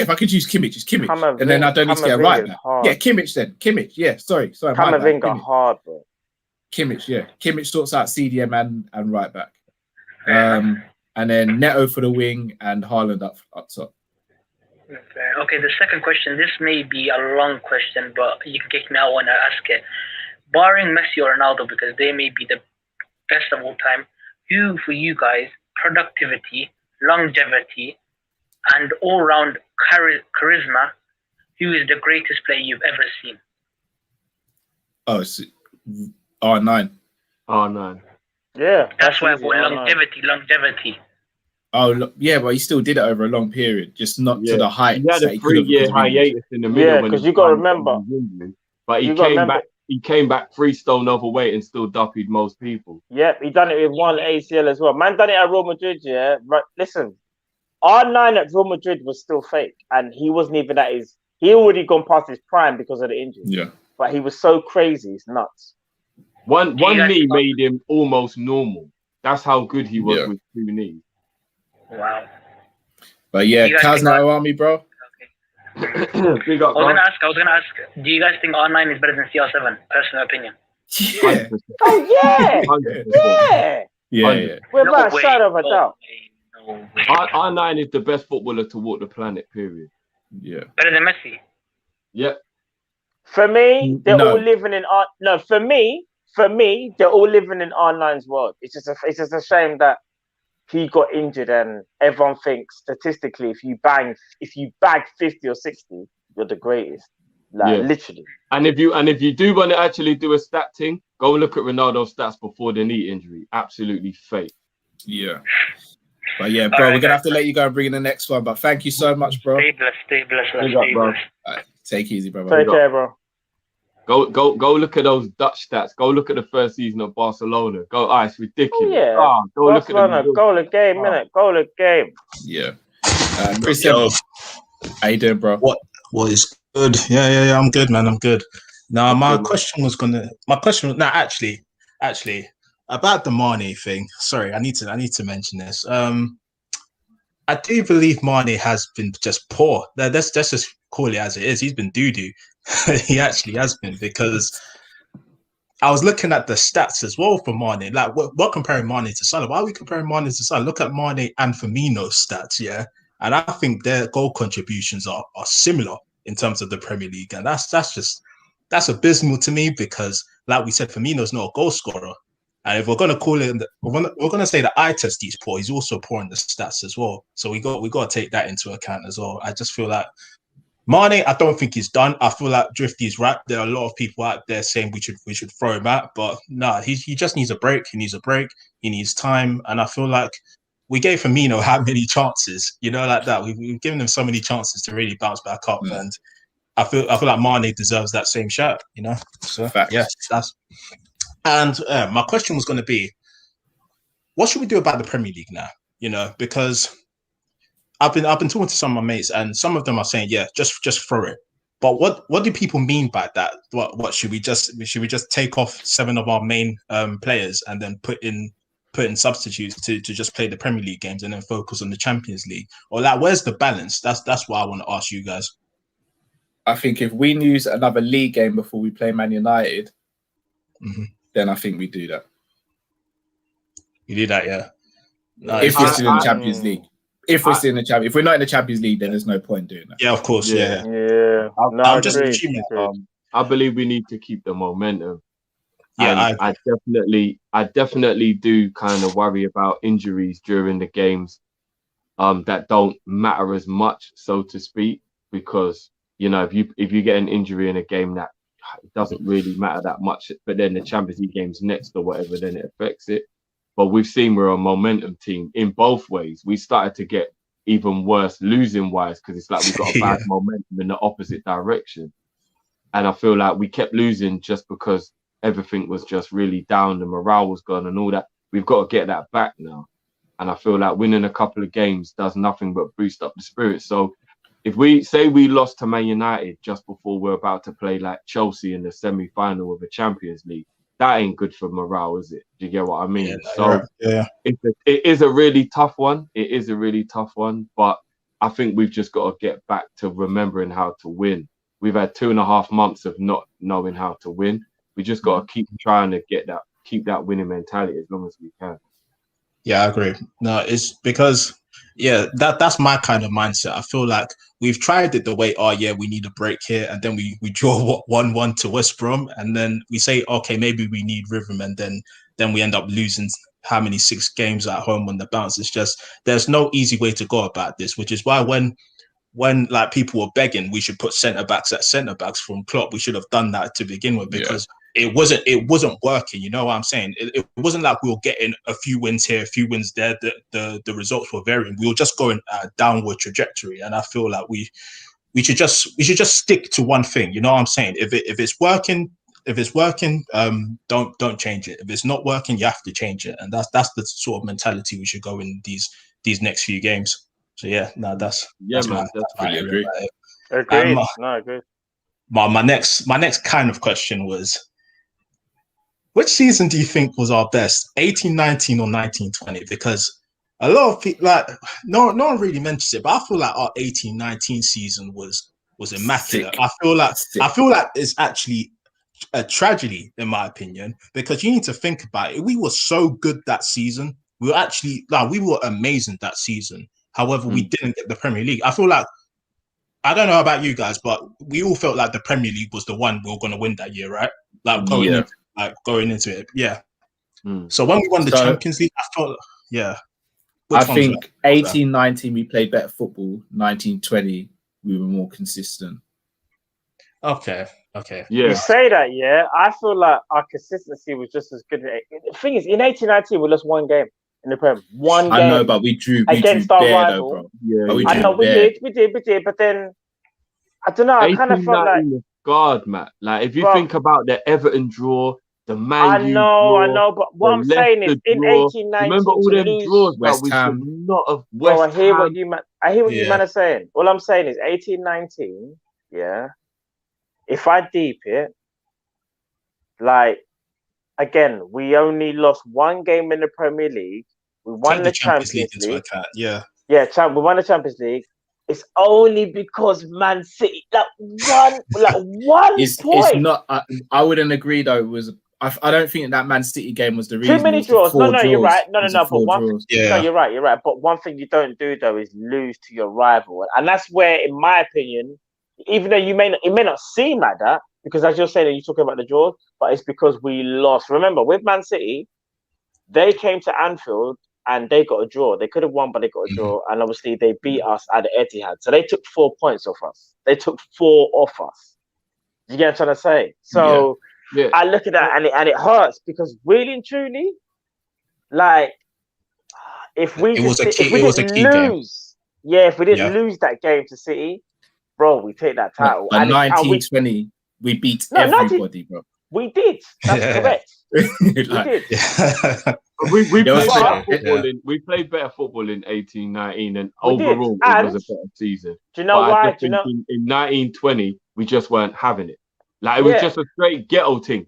I can choose Kimmich, it's Kimmich, and then I don't need to get a right back. Yeah, Kimmich then. Kimmich, yeah. Sorry. Camavinga hard, bro. Kimmich, yeah. Kimmich sorts out CDM and right back. And then Neto for the wing and Haaland up top. Okay, the second question. This may be a long question, but you can kick me out when I ask it. Barring Messi or Ronaldo, because they may be the best of all time, who for you guys, productivity, longevity, and all-round charisma, who is the greatest player you've ever seen? Oh, it's R9. R9. Yeah. That's why I put longevity. Oh, yeah, but he still did it over a long period, just not to the height. He had a 3-year hiatus in the middle. Yeah, because you got to remember. But he came back. He came back 3 stone overweight and still duppied most people. Yep, he done it with 1 ACL as well. Man done it at Real Madrid, yeah. But listen, R9 at Real Madrid was still fake, and he wasn't even at his. He already gone past his prime because of the injury. Yeah, but he was so crazy, it's nuts. One knee made him almost normal. That's how good he was with 2 knees. Wow. But yeah, Cal's now army, bro. Big up, I was gonna ask. Do you guys think R9 is better than CR7? Personal opinion. Yeah. Yeah. Without a shadow of a doubt. R9 is the best footballer to walk the planet. Period. Yeah. Better than Messi. Yep. For me, they're all living in R. No, for me, they're all living in R9's world. It's just a shame that he got injured, and everyone thinks statistically, if you bag 50 or 60, you're the greatest. Literally. And if you do want to actually do a stat thing, go look at Ronaldo's stats before the knee injury. Absolutely fake. Yeah. But yeah, bro, we're gonna have to let you go and bring in the next one. But thank you so much, bro. Stay blessed, stay blessed, Big stay up, bro. blessed. All right, take it easy, bro. Take care, bro. Go look at those Dutch stats. Go look at the first season of Barcelona. It's ridiculous. Yeah. Go look at Barcelona, goal a game, innit? Goal a game. Yeah. Chris, Yo, how you doing, bro? what is good? Yeah. I'm good, man. I'm good. Now, my question was actually about the Mane thing. Sorry, I need to mention this. I do believe Mane has been just poor. Let's just call it as it is. He's been doo-doo. He actually has been, because I was looking at the stats as well for Mane. Like, we're comparing Mane to Salah. Why are we comparing Mane to Salah? Look at Mane and Firmino's stats, yeah? And I think their goal contributions are similar in terms of the Premier League. And that's abysmal to me, because, like we said, Firmino's not a goal scorer. And if we're going to call it, we're going to say that eye test he's poor, he's also poor in the stats as well. So we got to take that into account as well. I just feel like Mane, I don't think he's done. I feel like Drifty's right. There are a lot of people out there saying we should throw him out, but no, he just needs a break. He needs a break. He needs time. And I feel like we gave Firmino how many chances, like that. We've given him so many chances to really bounce back up, and I feel like Mane deserves that same shot, So yes, that's. And my question was going to be, what should we do about the Premier League now? Because I've been talking to some of my mates, and some of them are saying, yeah, just throw it. But what do people mean by that? What should we just take off 7 of our main players and then put in substitutes to just play the Premier League games and then focus on the Champions League? Or like, where's the balance? That's what I want to ask you guys. I think if we lose another league game before we play Man United, then I think we do that. You do that, yeah. No, if we're still in the Champions League. If we're still in the Champions, if we're not in the Champions League, then there's no point doing that. Yeah, of course. Yeah. I'm just assuming. I believe we need to keep the momentum. Yeah, I definitely do kind of worry about injuries during the games that don't matter as much, so to speak, because if you get an injury in a game that it doesn't really matter that much, but then the Champions League game's next or whatever, then it affects it. But we've seen we're a momentum team in both ways. We started to get even worse losing wise, because it's like we've got a bad momentum in the opposite direction. And I feel like we kept losing just because everything was just really down, the morale was gone and all that. We've got to get that back now. And I feel like winning a couple of games does nothing but boost up the spirit. So if we say we lost to Man United just before we're about to play like Chelsea in the semi-final of the Champions League, that ain't good for morale, is it? Do you get what I mean? It is a really tough one. It is a really tough one, but I think we've just got to get back to remembering how to win. We've had 2.5 months of not knowing how to win. We just got to keep trying to keep that winning mentality as long as we can. Yeah, I agree. No, it's because that's my kind of mindset. I feel like we've tried it the way, we need a break here, and then we draw 1-1 to West Brom, and then we say, okay, maybe we need rhythm, and then we end up losing 6 games at home on the bounce. It's just there's no easy way to go about this, which is why when like people were begging we should put centre backs at centre backs from Klopp, we should have done that to begin with, because it wasn't working. You know what I'm saying? It wasn't like we were getting a few wins here, a few wins there. The results were varying. We were just going a downward trajectory, and I feel like we should just stick to one thing. You know what I'm saying? If it's working, don't change it. If it's not working, you have to change it, and that's the sort of mentality we should go in these next few games. So that's definitely agree. Agreed. No, agreed. My next kind of question was, which season do you think was our best, 18-19 or 19-20? Because a lot of people, like, no one really mentions it, but I feel like our 18-19 season was immaculate. I feel like it's actually a tragedy, in my opinion, because you need to think about it. We were so good that season. We were actually we were amazing that season. However, we didn't get the Premier League. I feel like, I don't know about you guys, but we all felt like the Premier League was the one we were going to win that year, right? Like going into it, yeah. So when we won the Champions League, I felt, I think 18-19 we played better football. 19-20 we were more consistent. Okay. Okay. Yeah. You say that, yeah. I feel like our consistency was just as good. The thing is, in 1819, we lost one game in the Prem. One game. I know, but we drew against our bare rival. though, bro. Yeah, I know we did. But then I don't know. I kind of felt like God, Matt. Like if you think about the Everton draw, the Man I U know, draw, but what the I'm saying is, Leicester in draw, 1819, remember all to them lose draws that West we Ham. should not have. Bro, West I hear Ham. what you man are saying. All I'm saying is 1819. Yeah. If I deep it, like again, we only lost one game in the Premier League. We won Take the the Champions League Champions into League. account. Yeah. Yeah, we won the Champions League. It's only because Man City, like one It's point. not. I wouldn't agree though. It was. I don't think that Man City game was the reason. Too many It was the draws. No, four you're draws. right. No. It was the But four one draws. thing, no, you're right. But one thing you don't do though is lose to your rival, and that's where, in my opinion, even though it may not seem like that, because as you're saying, you're talking about the draws, but it's because we lost. Remember, with Man City, they came to Anfield and they got a draw. They could have won, but they got a draw, and obviously they beat us at the Etihad. So they took 4 points off us. They took 4 off us. You get what I'm trying to say? So. Yeah. I look at that and it hurts because really and truly, like if we didn't lose that game to City, bro, we take that title. But 1920, we beat everybody, bro. We did. That's correct. We did. We played better football in 1819, and We did. overall it was a better season. Do you know why? In 1920, we just weren't having it. Like it was just a straight ghetto thing.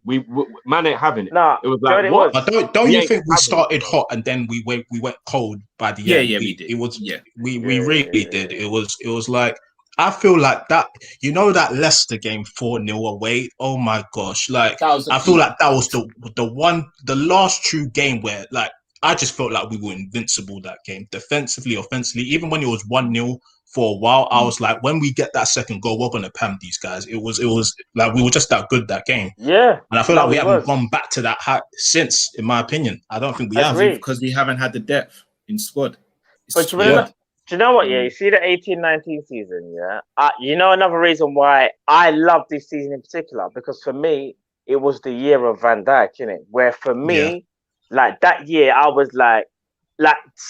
Man ain't having it. Nah, it was like what? But don't you think we started hot and then we went cold by the end? Yeah, we did. It was we really did. It was like I feel like that. You know that Leicester game 4-0 away. Oh my gosh! Like I feel like that was the last true game where like I just felt like we were invincible that game, defensively, offensively. Even when it was 1-0. For a while, I was like, when we get that second goal, we're gonna pam these guys. It was like we were just that good that game. Yeah, and I feel like we haven't gone back to that height since, in my opinion. I don't think we have because we haven't had the depth in squad. But do you know what? Yeah, you see the 18-19 season. Yeah, you know another reason why I love this season in particular because for me it was the year of Van Dijk, innit? Where for me, like that year, I was like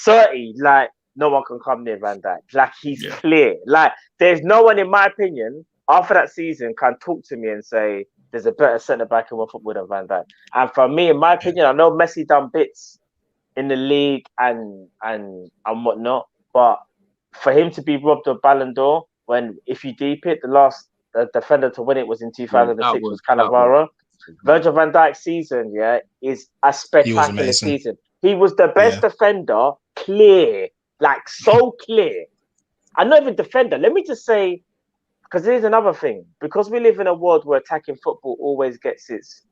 30, like. No one can come near Van Dijk. Like he's clear. Like there's no one, in my opinion, after that season can talk to me and say there's a better centre back in world football than Van Dijk. And for me, in my opinion, I know Messi done bits in the league and whatnot, but for him to be robbed of Ballon d'Or when, if you deep it, the last defender to win it was in 2006 was Cannavaro. Virgil van Dijk's season, is a spectacular season. He was the best defender, clear. Like so clear. I'm not even defender. Let me just say, because here's another thing. Because we live in a world where attacking football always gets its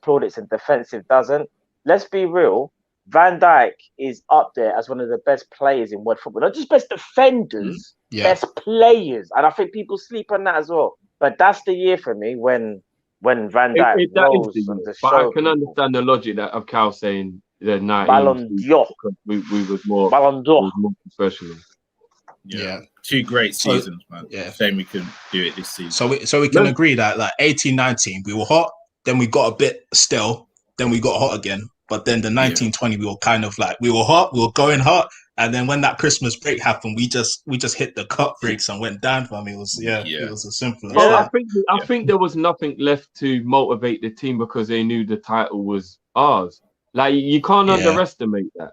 plaudits and defensive doesn't. Let's be real. Van Dijk is up there as one of the best players in world football. Not just best defenders, best players. And I think people sleep on that as well. But that's the year for me when Van Dijk rose on the show. But I can understand the logic of Cal saying the 19 Ballon d'Or. We was more Ballon d'Or. more professional. Yeah, 2 great seasons, man. Shame we couldn't do it this season. So we can agree that like 18-19 we were hot, then we got a bit still, then we got hot again. But then the 19-20 we were kind of like we were hot, we were going hot, and then when that Christmas break happened, we just hit the cut brakes and went down for me. It was it was as simple as that. I think there was nothing left to motivate the team because they knew the title was ours. Like you can't underestimate that.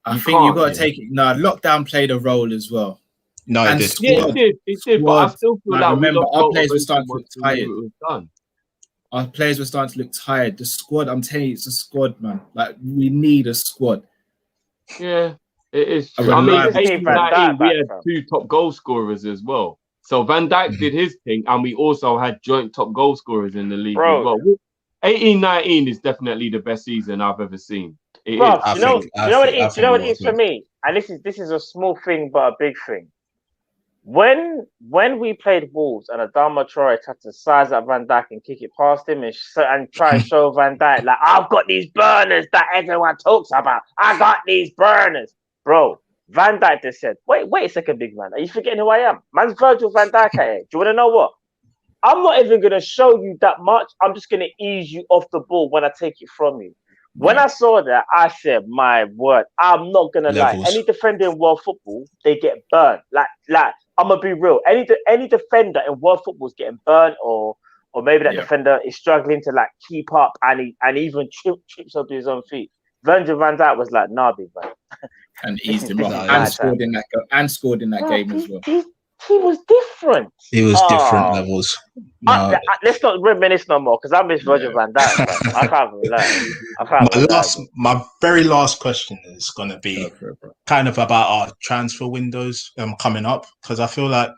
I think you got to take it. No, lockdown played a role as well. No, and it did. It did. But I still feel like remember our players were starting to look tired. Our players were starting to look tired. The squad, I'm telling you, it's a squad, man. Like we need a squad. Yeah, it is. I mean, 18-19, we had 2 top goal scorers as well. So Van Dijk did his thing, and we also had joint top goal scorers in the league as well. 18-19 is definitely the best season I've ever seen. You know what it is for me? And this is a small thing, but a big thing. When we played Wolves and Adama Traore had to size up Van Dijk and kick it past him and try and show Van Dijk, like, I've got these burners that everyone talks about. I got these burners. Bro, Van Dijk just said, wait a second, big man. Are you forgetting who I am? Man's Virgil van Dijk here. Do you want to know what? I'm not even going to show you that much. I'm just going to ease you off the ball when I take it from you. When I saw that, I said, my word, I'm not going to lie. Any defender in world football, they get burned. Like I'm going to be real. Any defender in world football is getting burned, or maybe that defender is struggling to like keep up and even trips up his own feet. Virgil van Dijk was like, nah, big man. And eased him off and scored in that game as well. He was different. It was different levels. No. Let's not reminisce no more, because I miss Virgil van Dijk. I can't lie. My very last question is going to be kind of about our transfer windows coming up, because I feel like,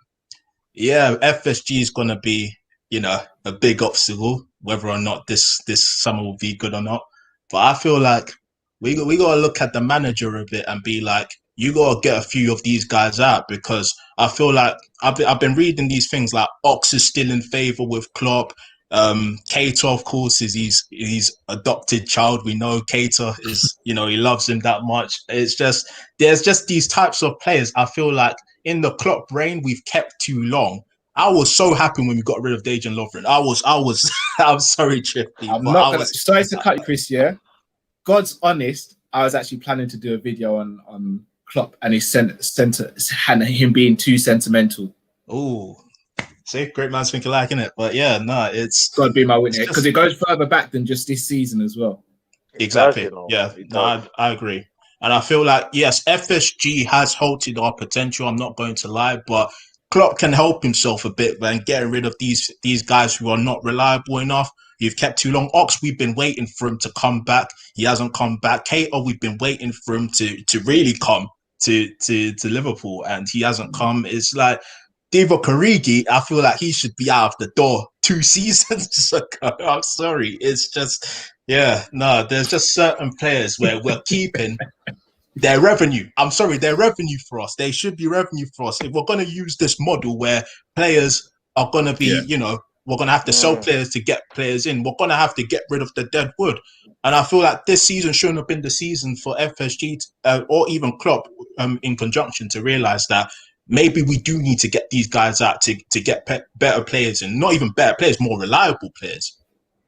FSG is going to be, a big obstacle, whether or not this summer will be good or not. But I feel like we got to look at the manager a bit and be like, you got to get a few of these guys out, because I feel like I've been reading these things like Ox is still in favour with Klopp. Keita, of course, is his adopted child. We know Keita is, he loves him that much. It's just, there's just these types of players. I feel like in the Klopp reign, we've kept too long. I was so happy when we got rid of Dejan Lovren. I'm sorry, Trippy. Sorry to cut you, Chris, God's honest, I was actually planning to do a video on Klopp and his him being too sentimental. Oh, see, great man's think alike, innit? But it's got to be my witness, because it goes further back than just this season as well. Exactly. I agree. And I feel like, yes, FSG has halted our potential. I'm not going to lie, but Klopp can help himself a bit when getting rid of these guys who are not reliable enough. You've kept too long. Ox, we've been waiting for him to come back. He hasn't come back. Keita, we've been waiting for him to really come to Liverpool, and he hasn't come. It's like Divock Origi, I feel like he should be out of the door 2 seasons ago. I'm sorry. It's just, there's just certain players where we're keeping their revenue. I'm sorry, their revenue for us. They should be revenue for us. If we're going to use this model where players are going to be, we're going to have to sell players to get players in. We're going to have to get rid of the dead wood. And I feel like this season shouldn't have been the season for FSG or even Klopp in conjunction to realise that maybe we do need to get these guys out to get better players in. Not even better players, more reliable players.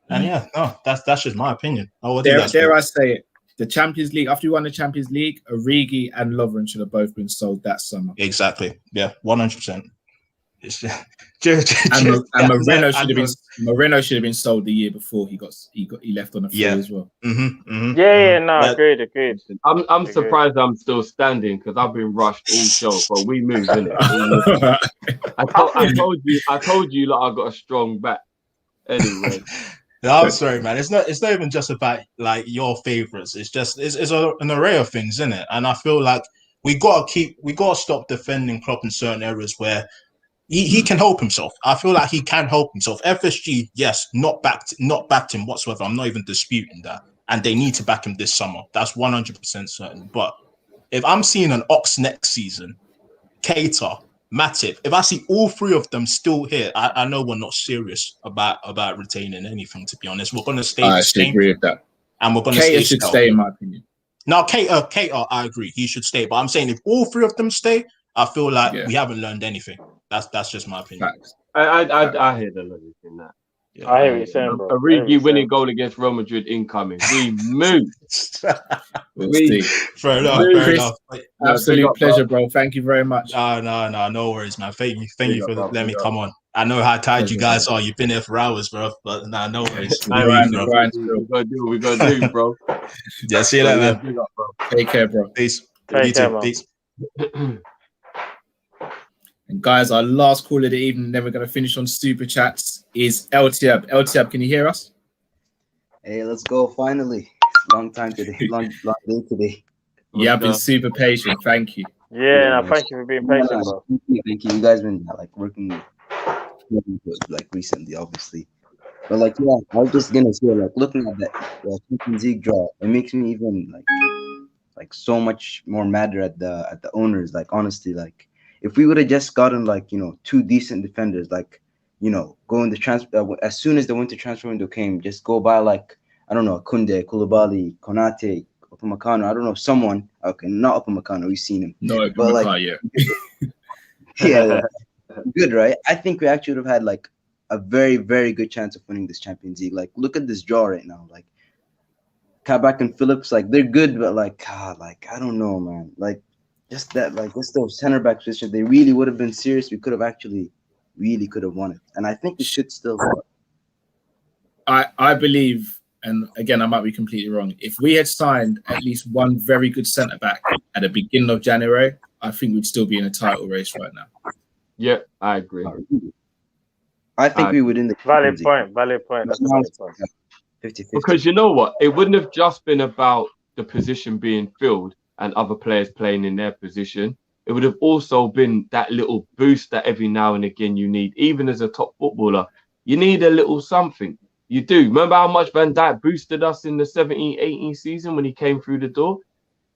And that's just my opinion. Dare I say it? The Champions League, after we won the Champions League, Origi and Lovren should have both been sold that summer. Exactly. Yeah, 100%. Moreno should have been sold the year before he left on a free as well. Agreed. I'm surprised I'm still standing, because I've been rushed all show, but we moved in it. I told you like I got a strong back. Anyway. No, I'm sorry, man. It's not even just about like your favorites. It's just it's an array of things, isn't it? And I feel like we gotta stop defending Klopp in certain areas where he can help himself. I feel like he can help himself. FSG, yes, not backed him whatsoever. I'm not even disputing that. And they need to back him this summer. That's 100% certain. But if I'm seeing an Ox next season, Keita, Matip, if I see all 3 of them still here, I know we're not serious about retaining anything, to be honest. We're going to stay the same. I agree with that. And we're going to stay, in my opinion. Now, Keita, I agree. He should stay. But I'm saying if all 3 of them stay, I feel like we haven't learned anything. That's just my opinion. I hear the logic in that. Yeah, I hear what you're saying, bro. Origi winning goal against Real Madrid incoming. We moved. Fair enough. Absolute pleasure, bro. Thank you very much. No worries, man. Thank you for letting me come on. I know how tired you guys are. You've been here for hours, bro. But no worries. We gotta do, bro. Yeah, see you later, man. Take care, bro. Peace. Peace. And guys, our last call of the evening, then we're going to finish on super chats, is LTAB. LTAB, can you hear us? Hey, let's go. Finally. Long time today. Long day today. Yeah, I've been super patient. Thank you. Thank you for being patient, bro. Thank you. You guys been working recently, obviously. But I was just gonna say, looking at that Champions League draw, it makes me even like so much more madder at the owners. Honestly, if we would have just gotten 2 decent defenders, go in the transfer as soon as the winter transfer window came, just go buy I don't know, Kunde, Koulibaly, Konate, Upamecano. I don't know, someone. Okay, not Upamecano. We've seen him. No, but yeah, good, right? I think we actually would have had a very, very good chance of winning this Champions League. Like, look at this draw right now. Like, Kabak and Phillips, like, they're good, but like, I don't know, man. Like, just those center back positions, they really would have been serious. We could have actually really could have won it, and I think we should still. I believe, and again, I might be completely wrong. If we had signed at least one very good centre back at the beginning of January, I think we'd still be in a title race right now. Yeah, I agree. I think we would in the valid point. That's a valid point. 50-50. Because you know what, it wouldn't have just been about the position being filled and other players playing in their position. It would have also been that little boost that every now and again you need, even as a top footballer. You need a little something. You do. Remember how much Van Dijk boosted us in the 17-18 season when he came through the door?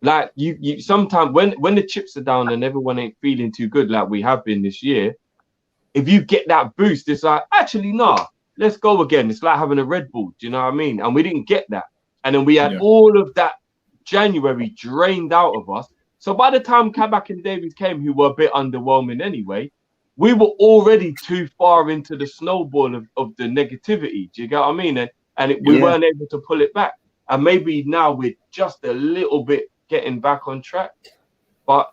Like, you sometimes when the chips are down and everyone ain't feeling too good like we have been this year, if you get that boost, it's like, actually, nah, let's go again. It's like having a Red Bull. Do you know what I mean? And we didn't get that. And then we had all of that January drained out of us. So by the time Kabak and Davies came, who were a bit underwhelming anyway, we were already too far into the snowball of the negativity. Do you get what I mean? We weren't able to pull it back. And maybe now we're just a little bit getting back on track. But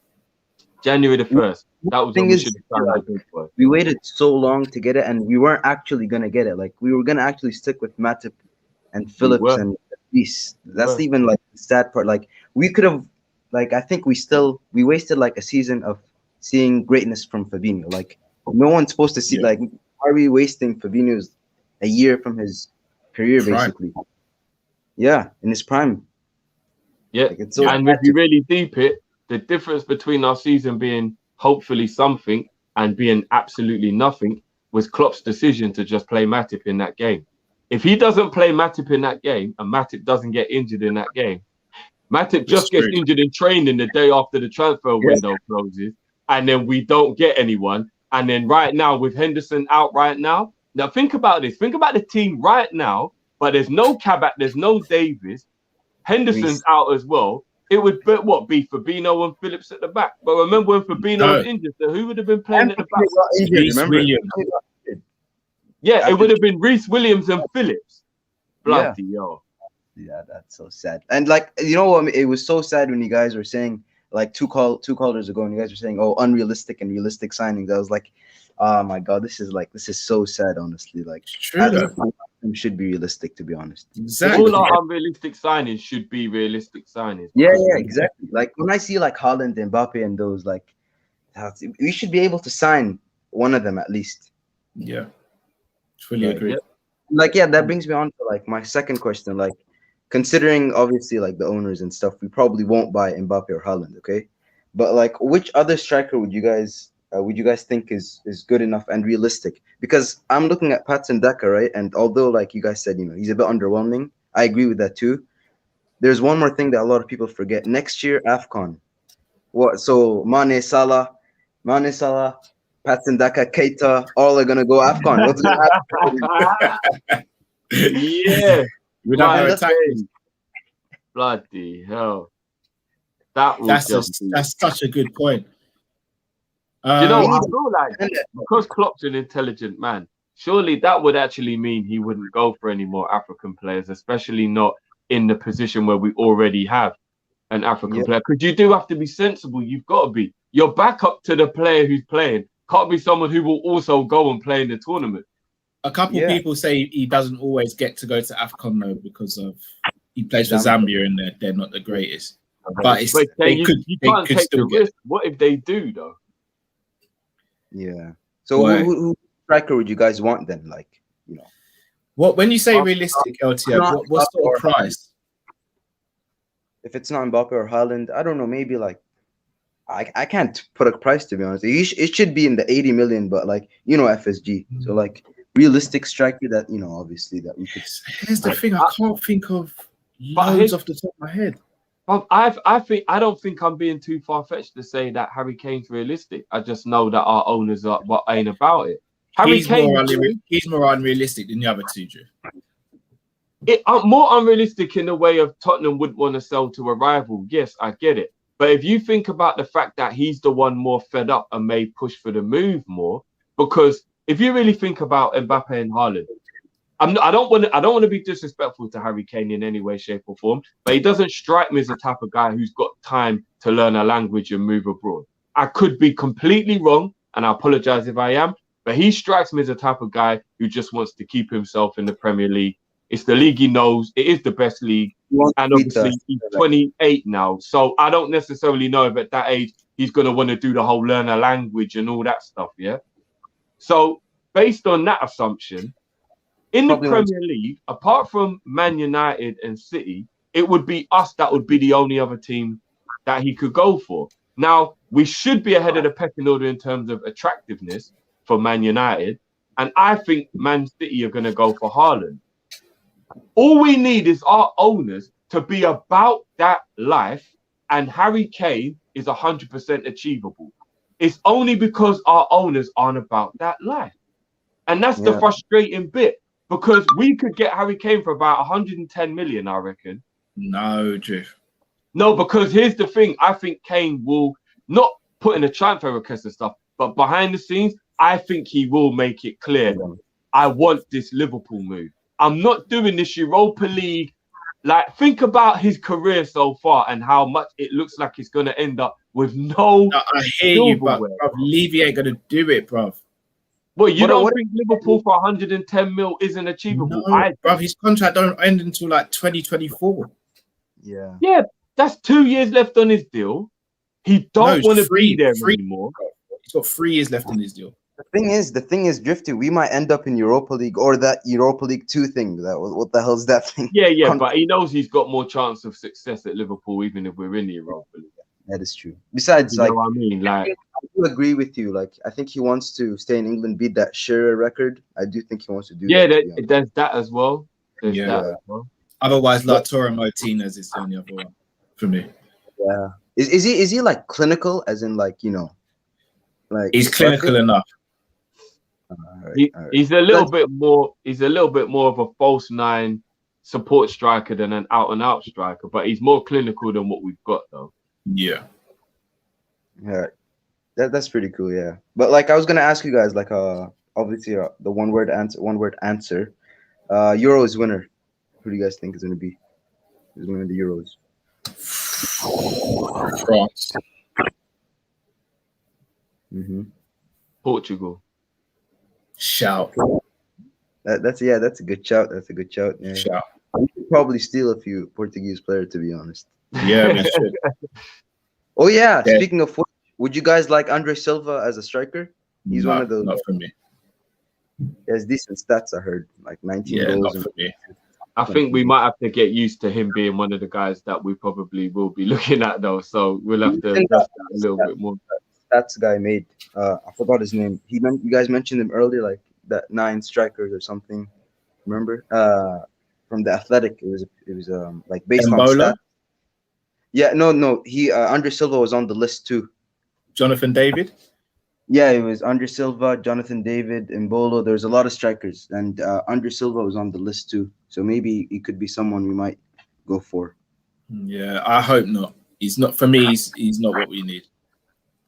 January the 1st, that was when we should have done that. We waited so long to get it, and we weren't actually going to get it. Like, we were going to actually stick with Matip and Phillips and Reece. That's even like the sad part. Like, we could have, like, I think we wasted like a season of seeing greatness from Fabinho. Like, no one's supposed to see, like, are we wasting Fabinho's a year from his career, basically? Yeah, in his prime. Yeah, like, it's so and if you really deep it, the difference between our season being hopefully something and being absolutely nothing was Klopp's decision to just play Matip in that game. If he doesn't play Matip in that game and Matip doesn't get injured in that game, Matip just gets injured in training the day after the transfer window closes, and then we don't get anyone. And then right now, with Henderson out right now, think about this. Think about the team right now, but there's no Kabak, there's no Davies. Henderson's out as well. It would be Fabinho and Phillips at the back. But remember when Fabinho was injured, so who would have been playing at the back? Reece Williams. Yeah, it would have been Reece Williams and Phillips. Bloody yo. Yeah, that's so sad. And like, you know what? It was so sad when you guys were saying, like two callers ago, and you guys were saying, "Oh, unrealistic and realistic signings." I was like, "Oh my god, this is so sad." Honestly, like, should be realistic, to be honest. Exactly. All our unrealistic signings should be realistic signings. Yeah, exactly. Like when I see like Haaland, Mbappe, and those, like, we should be able to sign one of them at least. Yeah, fully agree. Yeah. Like, that brings me on to like my second question. Like, considering obviously like the owners and stuff, we probably won't buy Mbappe or Haaland, okay? But like, which other striker would you guys think is good enough and realistic? Because I'm looking at Patson Daka, right? And although, like you guys said, he's a bit underwhelming, I agree with that too. There's one more thing that a lot of people forget. Next year, AFCON. What? So Mane, Salah, Patson Daka, Keita, all are gonna go AFCON. What's gonna happen? Yeah. Bloody hell. That's such a good point. You know, I feel like because Klopp's an intelligent man, surely that would actually mean he wouldn't go for any more African players, especially not in the position where we already have an African player. Because you do have to be sensible. You've got to be. Your backup to the player who's playing can't be someone who will also go and play in the tournament. A couple people say he doesn't always get to go to AFCON though because of he plays for Zambia and they're not the greatest. But you can't take the risk. What if they do though? Yeah. So who striker would you guys want then? Like, what when you say realistic, LTO, what sort of price? If it's not Mbappe or Haaland, I don't know. Maybe like I can't put a price, to be honest. It should be in the 80 million, but like FSG. So like realistic striker that obviously that we could. Here's the thing: I can't think of loads off the top of my head. I don't think I'm being too far-fetched to say that Harry Kane's realistic. I just know that our owners ain't about it. He's more unrealistic than the other two, Drew. More unrealistic in the way of Tottenham would want to sell to a rival. Yes, I get it. But if you think about the fact that he's the one more fed up and may push for the move more, because if you really think about Mbappe and Haaland, I don't want to be disrespectful to Harry Kane in any way, shape, or form, but he doesn't strike me as the type of guy who's got time to learn a language and move abroad. I could be completely wrong, and I apologize if I am, but he strikes me as the type of guy who just wants to keep himself in the Premier League. It's the league he knows. It is the best league. And obviously, he's 28 now. So I don't necessarily know if at that age he's going to want to do the whole learn a language and all that stuff, yeah? So based on that assumption, in the Premier League, apart from Man United and City, it would be us that would be the only other team that he could go for. Now, we should be ahead of the pecking order in terms of attractiveness for Man United. And I think Man City are going to go for Haaland. All we need is our owners to be about that life, and Harry Kane is 100% achievable. It's only because our owners aren't about that life. And that's the frustrating bit, because we could get Harry Kane for about 110 million, I reckon. No, Jeff. No, because here's the thing. I think Kane will not put in a transfer request and stuff, but behind the scenes, I think he will make it clear, I want this Liverpool move. I'm not doing this Europa League. Like, think about his career so far and how much it looks like he's going to end up with no. I hear you, but Levy ain't going to do it, bruv. Well, you don't think Liverpool for 110 mil isn't achievable? No, bruv, his contract don't end until like 2024. Yeah. Yeah, that's 2 years left on his deal. He don't want to be there anymore. He's got 3 years left on his deal. The thing is, Drifty, we might end up in Europa League or that Europa League 2 thing. What the hell is that thing? Yeah, but he knows he's got more chance of success at Liverpool, even if we're in the Europa League. That is true. Besides, you know what I mean? Like, I do agree with you. Like, I think he wants to stay in England, beat that Shearer record. I do think he wants to do that. There's that as well. Otherwise, Lautaro Martinez is the only other one for me. Yeah. Is he like clinical, as in like, you know, like he's clinical enough. He's a little bit more. He's a little bit more of a false nine support striker than an out and out striker, but he's more clinical than what we've got, though. Yeah. That's pretty cool. Yeah, but like I was gonna ask you guys, like obviously the one word answer. Euros winner. Who do you guys think is gonna be? Who's gonna win the Euros? France. Portugal. Shout. That's a good shout. That's a good shout. Yeah. Shout. We could probably steal a few Portuguese players, to be honest. Yeah, we should. Oh yeah. Speaking of, would you guys like Andre Silva as a striker? He's one of those. Not for me. He has decent stats, I heard, like 19 goals. Not for me. I think we might have to get used to him being one of the guys that we probably will be looking at, though. So we'll have to adjust that a little bit more. Stats guy made. I forgot his name. You guys mentioned him earlier, like that 9 strikers or something. Remember? From the Athletic, it was like based on stats. Yeah, no. He Andre Silva was on the list too. Jonathan David. Yeah, it was Andre Silva, Jonathan David, Mbolo. There's a lot of strikers, and Andre Silva was on the list too. So maybe he could be someone we might go for. Yeah, I hope not. He's not for me. He's not what we need.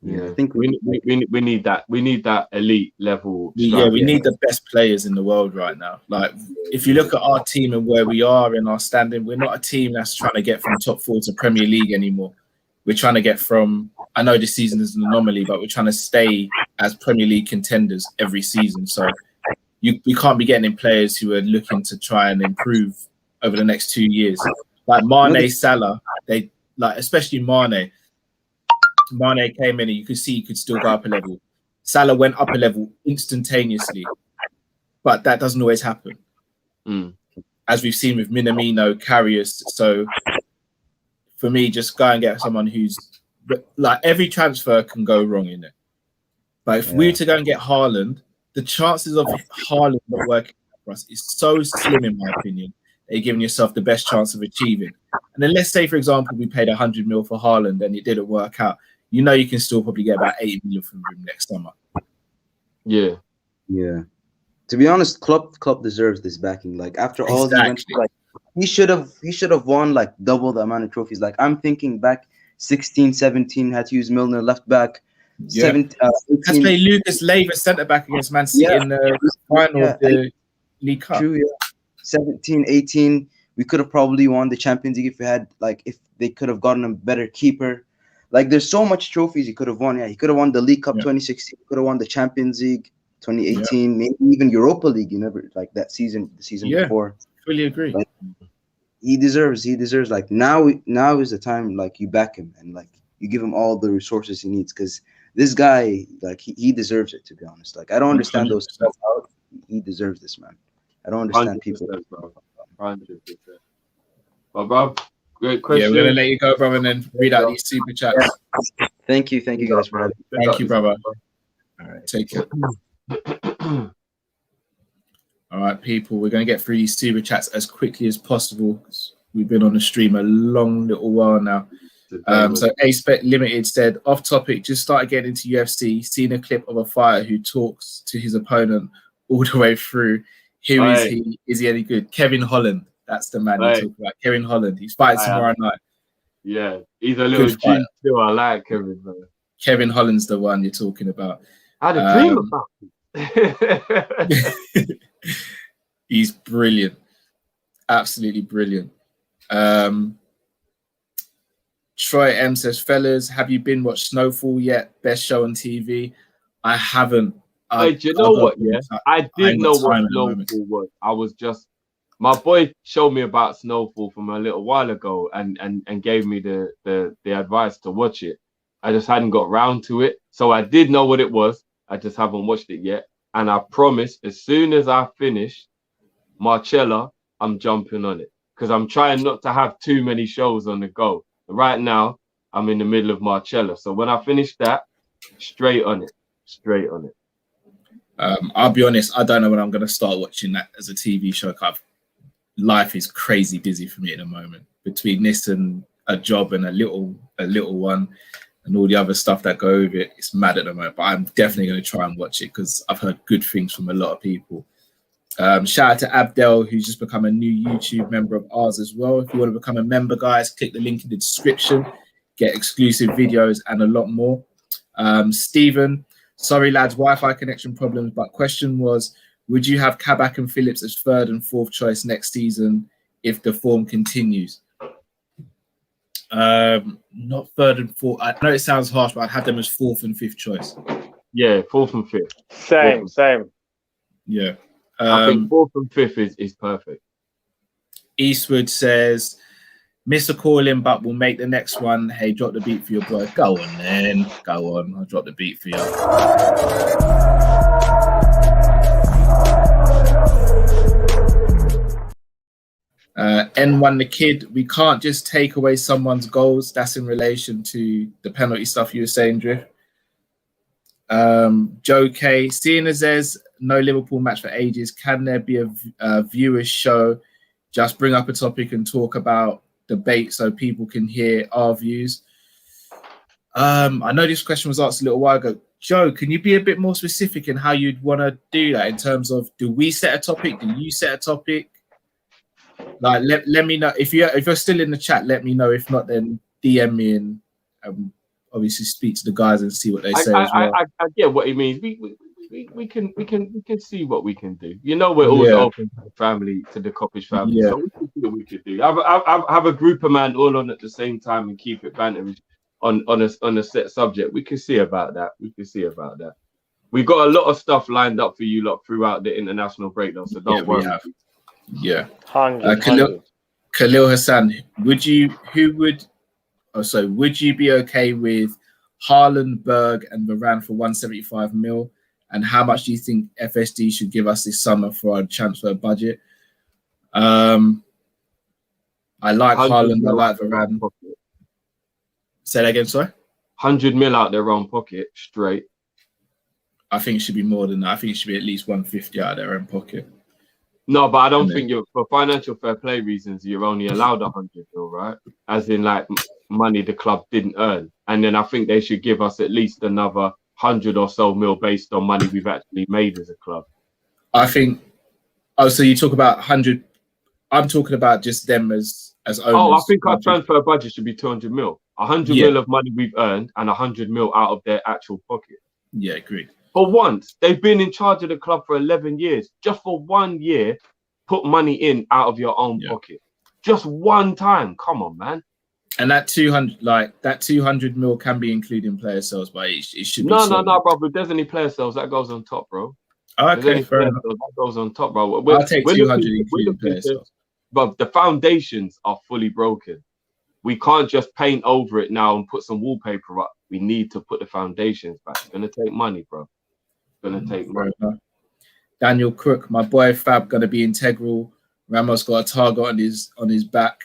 Yeah, I think we need that. We need that elite level. Yeah, we need the best players in the world right now. Like, if you look at our team and where we are in our standing, we're not a team that's trying to get from top 4 to Premier League anymore. We're trying to get from. I know this season is an anomaly, but we're trying to stay as Premier League contenders every season. So we can't be getting in players who are looking to try and improve over the next 2 years. Like Mane, Salah, they like especially Mane. Mane came in and you could see he could still go up a level. Salah went up a level instantaneously, but that doesn't always happen. As we've seen with Minamino, Karius. So for me, just go and get someone who's like every transfer can go wrong in it. But if we were to go and get Haaland, the chances of Haaland not working for us is so slim, in my opinion. That you're giving yourself the best chance of achieving. And then let's say, for example, we paid 100 mil for Haaland and it didn't work out. You know, you can still probably get about 80 million from him next summer. Yeah. To be honest, Klopp deserves this backing. Like after all he went through, like he should have won like double the amount of trophies. Like I'm thinking back 16, 17 had to use Milner left back. Yeah. Has played Lucas Leiva centre back against Man City in the final of the League Cup. True, yeah. 17, 18. We could have probably won the Champions League if we had, like, if they could have gotten a better keeper. Like, there's so much trophies he could have won. Yeah, he could have won the League Cup 2016. He could have won the Champions League 2018. Maybe even Europa League. You never, like, that season, the season before. Fully agree. Like, he deserves. Like, now is the time. Like, you back him and like you give him all the resources he needs, because this guy, like, he deserves it. To be honest, like, I don't understand 100%. Those stuff out. He deserves this, man. I don't understand people. 100%. Well, bro, great question. Yeah, we're gonna let you go, brother, and then read out these super chats. Thank you guys for having me. Thank you, brother. All right, take care. All right, people, we're gonna get through these super chats as quickly as possible because we've been on the stream a long little while now. So A-Spec Limited said, off topic, just started getting into UFC, seen a clip of a fighter who talks to his opponent all the way through. Who is he? Is he any good? Kevin Holland. That's the man you talk about. Kevin Holland. He's fighting tomorrow night. Yeah, he's a little G too. I like Kevin. Man. Kevin Holland's the one you're talking about. I had a dream about him. He's brilliant. Absolutely brilliant. Troy M says, fellas, have you been watched Snowfall yet? Best show on TV. I haven't. Do you know what? Yeah, I did know what Snowfall was. I was just, my boy showed me about Snowfall from a little while ago and gave me the advice to watch it. I just hadn't got round to it. So I did know what it was. I just haven't watched it yet. And I promise, as soon as I finish Marcella, I'm jumping on it. Because I'm trying not to have too many shows on the go. Right now, I'm in the middle of Marcella. So when I finish that, straight on it. Straight on it. I'll be honest, I don't know when I'm going to start watching that as a TV show. Life is crazy busy for me at the moment. Between this and a job and a little one and all the other stuff that go with it, it's mad at the moment. But I'm definitely going to try and watch it because I've heard good things from a lot of people. Shout out to Abdel, who's just become a new YouTube member of ours as well. If you want to become a member, guys, click the link in the description. Get exclusive videos and a lot more. Stephen, sorry, lads, Wi-Fi connection problems, but question was, would you have Kabak and Phillips as third and fourth choice next season if the form continues? Not third and fourth. I know it sounds harsh, but I'd have them as fourth and fifth choice. Yeah, fourth and fifth. Same. Yeah. I think fourth and fifth is perfect. Eastwood says, miss a call-in, but we'll make the next one. Hey, drop the beat for your boy. Go on, then. Go on. I'll drop the beat for you. N1 the Kid, we can't just take away someone's goals. That's in relation to the penalty stuff you were saying, Drift. Joe K, seeing as there's no Liverpool match for ages, can there be a viewers show? Just bring up a topic and talk about debate so people can hear our views. I know this question was asked a little while ago. Joe, can you be a bit more specific in how you'd want to do that in terms of, do we set a topic? Do you set a topic? Like, let me know if you're still in the chat. Let me know. If not, then DM me and obviously speak to the guys and see what they say as well. I get what he means. We can see what we can do. You know, we're always open to the family, to the Kop-Ish family. So we can see what we could do. Have a group of man all on at the same time and keep it bantering on a set subject. We can see about that. We've got a lot of stuff lined up for you lot throughout the international breakdown. So don't worry. Yeah. Khalil Hassan, would you be okay with Haaland, Berg, and Varane for 175 mil? And how much do you think FSD should give us this summer for our transfer budget? I like Haaland, I like Varane. Say that again, sorry? 100 mil out their own pocket, straight. I think it should be more than that. I think it should be at least 150 out of their own pocket. No, but I don't think for financial fair play reasons, you're only allowed 100 mil, right? As in, like, money the club didn't earn. And then I think they should give us at least another 100 or so mil based on money we've actually made as a club. I think. Oh, so you talk about 100. I'm talking about just them as owners. Oh, I think our transfer budget should be 200 mil. 100 Yeah. mil of money we've earned and 100 mil out of their actual pocket. Yeah, agreed. For once, they've been in charge of the club for 11 years. Just for 1 year, put money in out of your own pocket. Just one time. Come on, man. And that 200 mil can be including player sales, but it should be. No, bro. If there's any player sales, that goes on top, bro. Okay, fair enough. That goes on top, bro. I'll take 200 including player sales. But the foundations are fully broken. We can't just paint over it now and put some wallpaper up. We need to put the foundations back. It's gonna take money, bro. It's gonna take money. Daniel Crook, my boy Fab, gonna be integral. Ramos got a target on his back.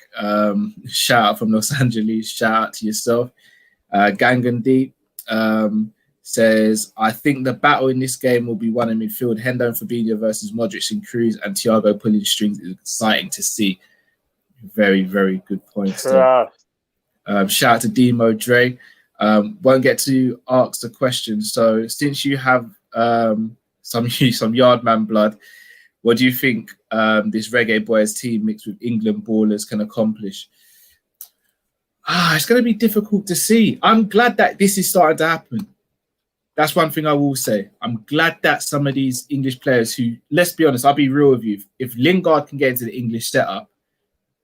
Shout out from Los Angeles. Shout out to yourself. Gangan Deep says, I think the battle in this game will be won in midfield. Hendo and Fabinho versus Modric and Cruz, and Thiago pulling the strings is exciting to see. Very, very good points. Shout out to Demo Dre. Won't get to ask the question. So since you have some Yardman blood, what do you think this Reggae Boys team mixed with England ballers can accomplish? It's going to be difficult to see. I'm glad that this is starting to happen. That's one thing I will say. I'm glad that some of these English players who, let's be honest, I'll be real with you. If Lingard can get into the English setup,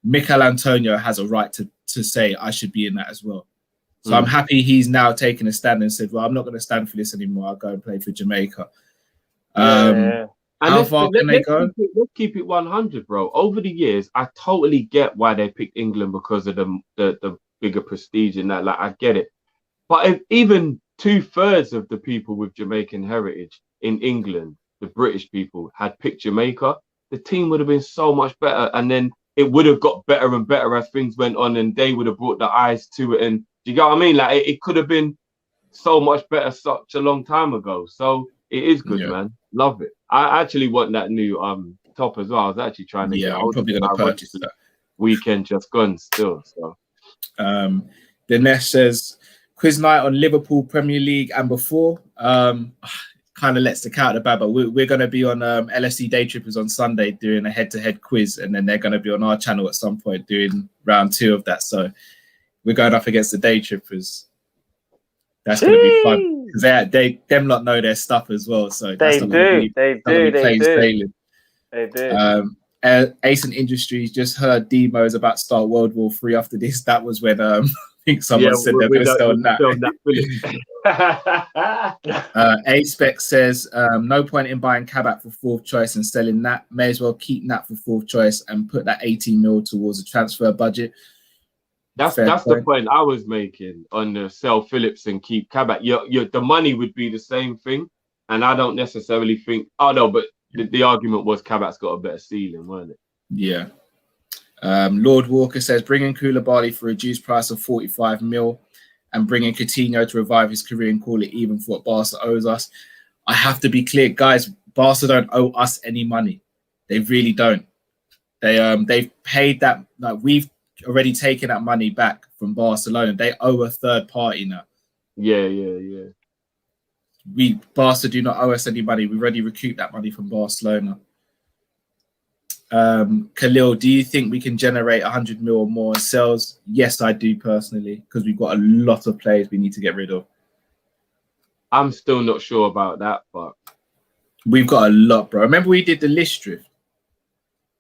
Mikel Antonio has a right to say I should be in that as well. So I'm happy he's now taken a stand and said, well, I'm not going to stand for this anymore. I'll go and play for Jamaica. And how far can they go? Let's keep it 100, bro. Over the years, I totally get why they picked England because of the bigger prestige in that. Like, I get it. But if even 2/3 of the people with Jamaican heritage in England, the British people, had picked Jamaica, the team would have been so much better. And then it would have got better and better as things went on, and they would have brought the eyes to it. And do you get what I mean? Like, it could have been so much better such a long time ago. So it is good, man. Love it. I actually want that new top as well. I was actually trying to get. I'm probably going to purchase that. Weekend just gone still. So Dinesh says, quiz night on Liverpool Premier League and before. Kind of lets the cat out of the bag, but we're going to be on LFC Day Trippers on Sunday doing a head-to-head quiz, and then they're going to be on our channel at some point doing round 2 of that. So we're going up against the Day Trippers. That's going to be fun because them lot know their stuff as well. So they do. Ace and Industries just heard Demo is about to start World War III after this. That was when I think someone said they're going to sell Nat. A-Spec says, no point in buying Kabak for 4th choice and selling Nat. May as well keep Nat for 4th choice and put that 18 mil towards a transfer budget. That's the point I was making on the sell Phillips and keep Kabak. The money would be the same thing, and I don't necessarily think. Oh no, but the argument was Kabak's got a better ceiling, weren't it? Yeah. Lord Walker says bringing Koulibaly for a reduced price of 45 mil and bringing Coutinho to revive his career and call it even for what Barca owes us. I have to be clear, guys. Barca don't owe us any money. They really don't. They've paid that. Like, we've already taken that money back from Barcelona. They owe a third party now. Yeah. Barca do not owe us any money. We've already recouped that money from Barcelona. Khalil, do you think we can generate 100 mil or more in sales? Yes, I do personally, because we've got a lot of players we need to get rid of. I'm still not sure about that, but we've got a lot, bro. Remember we did the list drift?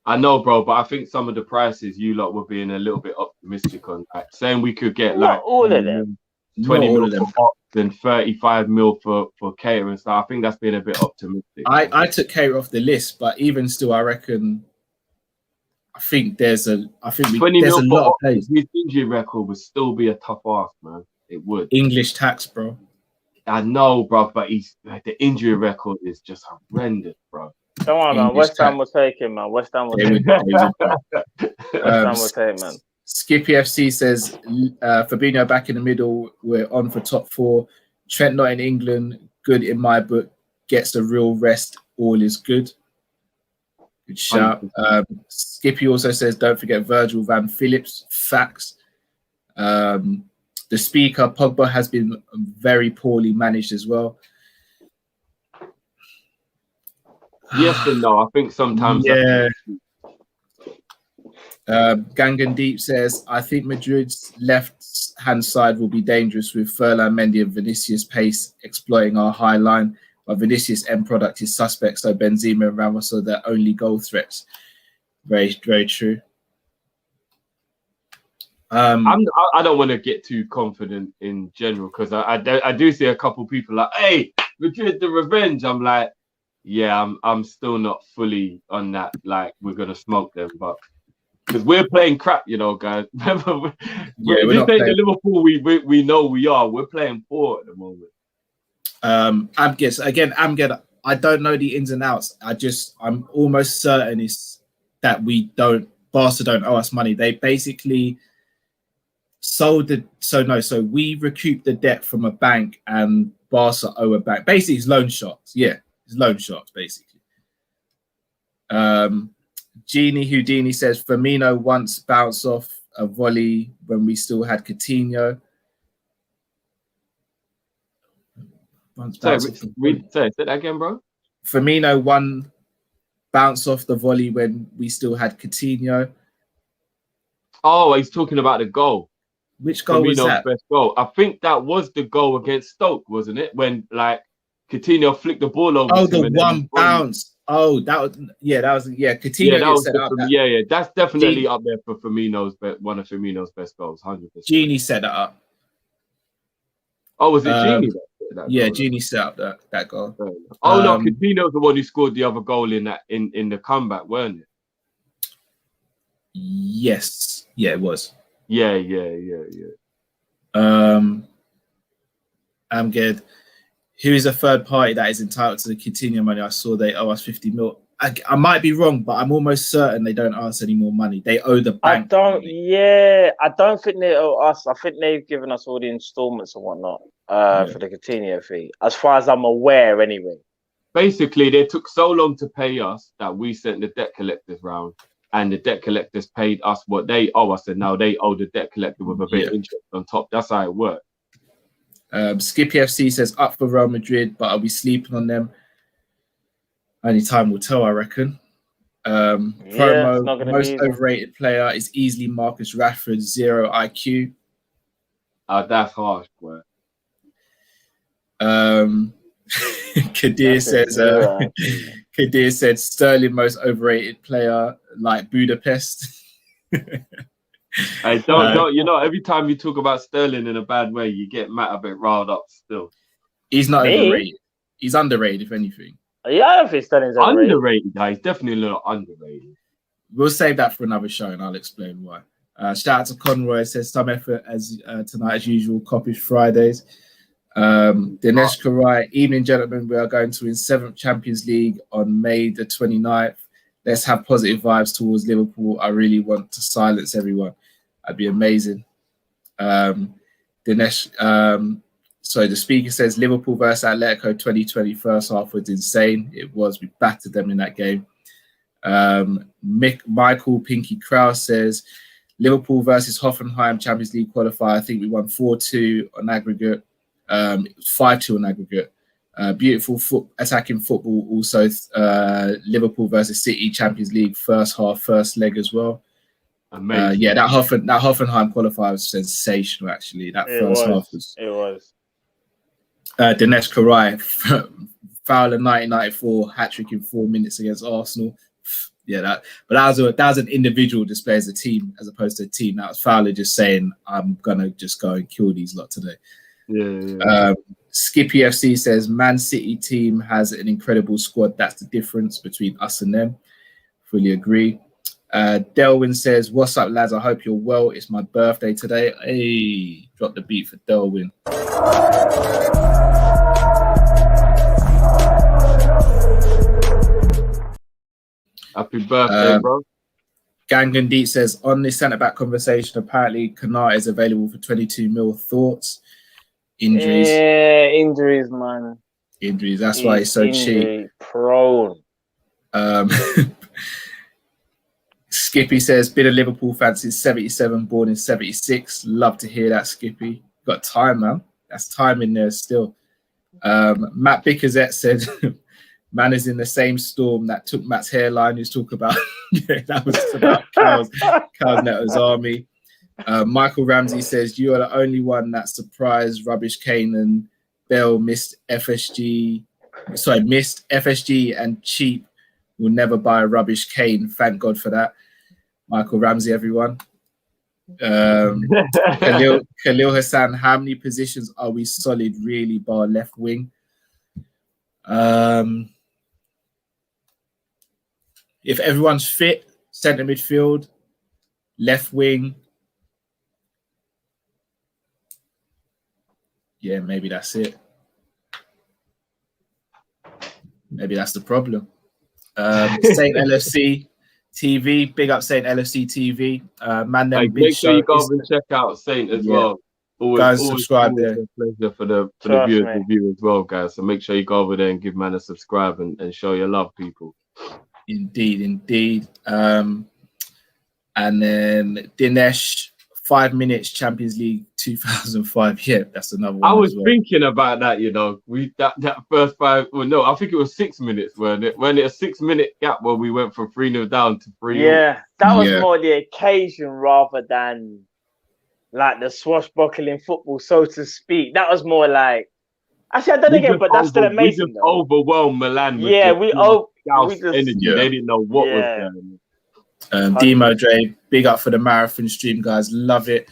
I know, bro, but I think some of the prices you lot were being a little bit optimistic on. Like, saying we could get not all of them. 20 mil for Fox and 35 mil for Cater and stuff. I think that's been a bit optimistic. I took Cater off the list, but even still, I reckon. I think there's a lot of players. His injury record would still be a tough ask, man. It would. English tax, bro. I know, bro, but the injury record is just horrendous, bro. Don't worry, man. West Ham will take him, man. West Ham will take him, man. Skippy FC says Fabinho back in the middle. We're on for top 4. Trent not in England. Good in my book. Gets the real rest. All is good. Good shout. Skippy also says don't forget Virgil van Phillips. Facts. The speaker Pogba has been very poorly managed as well. Yes and no. I think sometimes. Yeah. Gangan Deep says, I think Madrid's left-hand side will be dangerous with Furlan, Mendy and Vinicius pace exploiting our high line, but Vinicius' end product is suspect, so Benzema and Ramos are their only goal threats. Very, very true. I don't want to get too confident in general because I do see a couple people like, hey, Madrid the revenge. I'm like, yeah, I'm still not fully on that. Like, we're gonna smoke them, but because we're playing crap, you know, guys. Remember, this ain't the Liverpool we know we are. We're playing poor at the moment. Amged, I don't know the ins and outs. I'm almost certain is that Barca don't owe us money. They basically so we recouped the debt from a bank and Barca owe a bank. Basically, it's loan sharks. Yeah, it's loan sharks, basically. Genie Houdini says Firmino once bounced off a volley when we still had Coutinho. Say that again, bro. Firmino one bounce off the volley when we still had Coutinho. Oh, he's talking about the goal. Which goal was that? Best goal. I think that was the goal against Stoke, wasn't it? When like Coutinho flicked the ball over. Oh, the one bounce. Oh, that was Coutinho. Yeah, that was that's definitely up there for one of Firmino's best goals, 100%. Genie set that up. Oh, was it Genie? Yeah, Genie set up that goal. Oh no, Coutinho's the one who scored the other goal in the comeback, weren't it? Yes. Yeah, it was. Yeah. I'm good. Who is a third party that is entitled to the Coutinho money? I saw they owe us 50 mil. I might be wrong, but I'm almost certain they don't owe us any more money. They owe the bank. I don't think they owe us. I think they've given us all the installments and whatnot for the Coutinho fee, as far as I'm aware, anyway. Basically, they took so long to pay us that we sent the debt collectors round, and the debt collectors paid us what they owe us, and now they owe the debt collector with a bit of interest on top. That's how it works. Skippy FC says up for Real Madrid, but are we sleeping on them? Only time will tell, I reckon. Promo, most overrated player is easily Marcus Rashford, 0 IQ. That's harsh, boy. Kadir said Sterling most overrated player, like Budapest. Hey, don't you know, every time you talk about Sterling in a bad way, you get Matt a bit riled up still. He's not overrated. He's underrated, if anything. Yeah, I don't think Sterling's underrated. Guys, definitely a little underrated. We'll save that for another show, and I'll explain why. Shout out to Conroy, says some effort as tonight as usual. Kopish Fridays. Dinesh Karai, evening gentlemen. We are going to win 7th Champions League on May the 29th. Let's have positive vibes towards Liverpool. I really want to silence everyone. That'd be amazing. Dinesh. So the speaker says Liverpool versus Atletico 2020 first half was insane. It was. We battered them in that game. Michael Pinky Krause says Liverpool versus Hoffenheim Champions League qualifier. I think we won 4-2 on aggregate. 5-2 on aggregate. Beautiful attacking football. Also, Liverpool versus City Champions League first half, first leg as well. Amazing. That Hoffenheim qualifier was sensational. Actually, that first half was. It was. Dinesh Karai, foul in 1994, hat trick in 4 minutes against Arsenal. Yeah, that was an individual display as a team, as opposed to a team. That was Fowler just saying, "I'm gonna just go and kill these lot today." Yeah. Skippy FC says Man City team has an incredible squad. That's the difference between us and them. Fully agree. Delwyn says, "What's up, lads? I hope you're well. It's my birthday today." Hey, drop the beat for Delwyn. Happy birthday, bro. Gangan Deep says, on this centre-back conversation, apparently Kanata is available for 22 mil. Thoughts? Injuries? Yeah, injuries, man. Injuries. That's why he's so cheap. Prone. Skippy says, been a Liverpool fan since 77, born in 76. Love to hear that, Skippy. Got time, man. That's time in there still. Matt Bickerzette said, Man is in the same storm that took Matt's hairline. Who's talking about that was about Cal's Neto's army. Michael Ramsey says you are the only one that surprised Rubbish Kane and Bell missed FSG and cheap will never buy Rubbish Kane. Thank God for that. Michael Ramsey, everyone. Khalil Hassan, how many positions are we solid really bar left wing? If everyone's fit, centre midfield, left wing, yeah, maybe that's it. Maybe that's the problem. Saint LFC TV, big up Saint LFC TV. Man, them big make sure you go and check out Saint as well. Guys, subscribe there. A pleasure for the viewers review as well, guys. So make sure you go over there and give man a subscribe and show your love, people. Indeed. And then Dinesh, 5 minutes Champions League 2005. Yeah, that's another one. I was thinking about that, you know. That first 5. Well, no, I think it was 6 minutes, weren't it? When it a 6 minute gap where we went from 3-0 down to 3-0. Yeah, that was more the occasion rather than like the swashbuckling football, so to speak. That was more like. Actually, I don't again, but that's still amazing. We just overwhelmed Milan. With we just energy. They didn't know what was going on. Demo Dre, big up for the marathon stream, guys. Love it.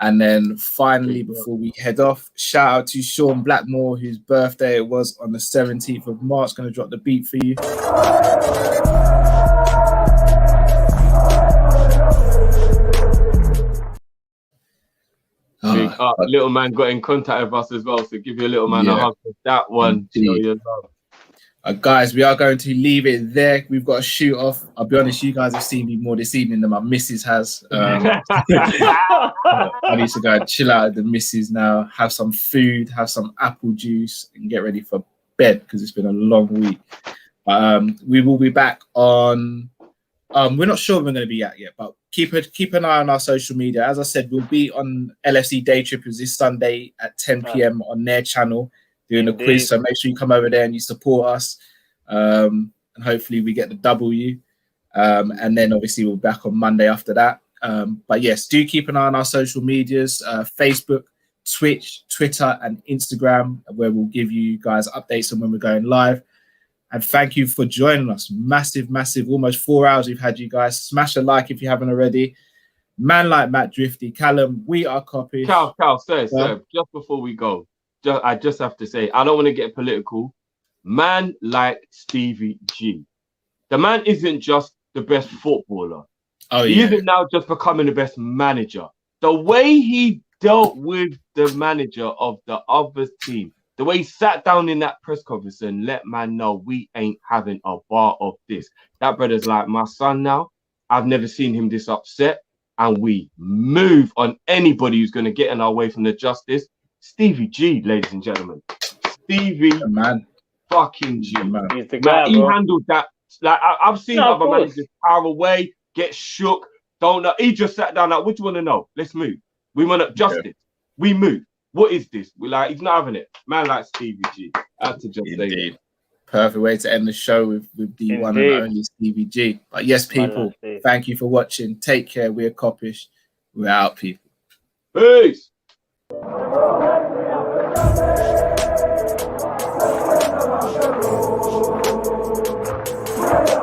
And then finally, before we head off, shout out to Sean Blackmore, whose birthday it was on the 17th of March. Going to drop the beat for you. Little man got in contact with us as well, so give your little man a hug for that one. Show your love. Guys, we are going to leave it there. We've got a shoot off. I'll be honest, you guys have seen me more this evening than my missus has. I need to go and chill out at the missus now, have some food, have some apple juice, and get ready for bed because it's been a long week. We will be back on. We're not sure where we're going to be at yet, but keep an eye on our social media. As I said, we'll be on LFC Day Trippers this Sunday at 10 p.m. on their channel doing a quiz. So make sure you come over there and you support us. And hopefully we get the W. And then obviously we'll be back on Monday after that. But yes, do keep an eye on our social medias, Facebook, Twitch, Twitter, and Instagram, where we'll give you guys updates on when we're going live. And thank you for joining us. Massive, almost 4 hours we've had you guys. Smash a like if you haven't already. Man like Matt Drifty, Callum, we are Kopish. Cal, sir, just before we go, I just have to say, I don't want to get political. Man like Stevie G. The man isn't just the best footballer. He isn't now just becoming the best manager. The way he dealt with the manager of the other team, the way he sat down in that press conference and let man know we ain't having a bar of this. That brother's like my son now. I've never seen him this upset. And we move on anybody who's going to get in our way from the justice. Stevie G, ladies and gentlemen. Stevie fucking G. He's the guy, he handled that. Like I've seen other managers power away, get shook. Don't know. He just sat down like, what do you want to know? Let's move. We want justice. We move. What is this? We like, he's not having it. Man like Stevie G. I had to just say that. Perfect way to end the show with the one and only Stevie G. But yes, people, thank you for watching. Take care. We're Kopish. We're out, people. Peace. Yeah.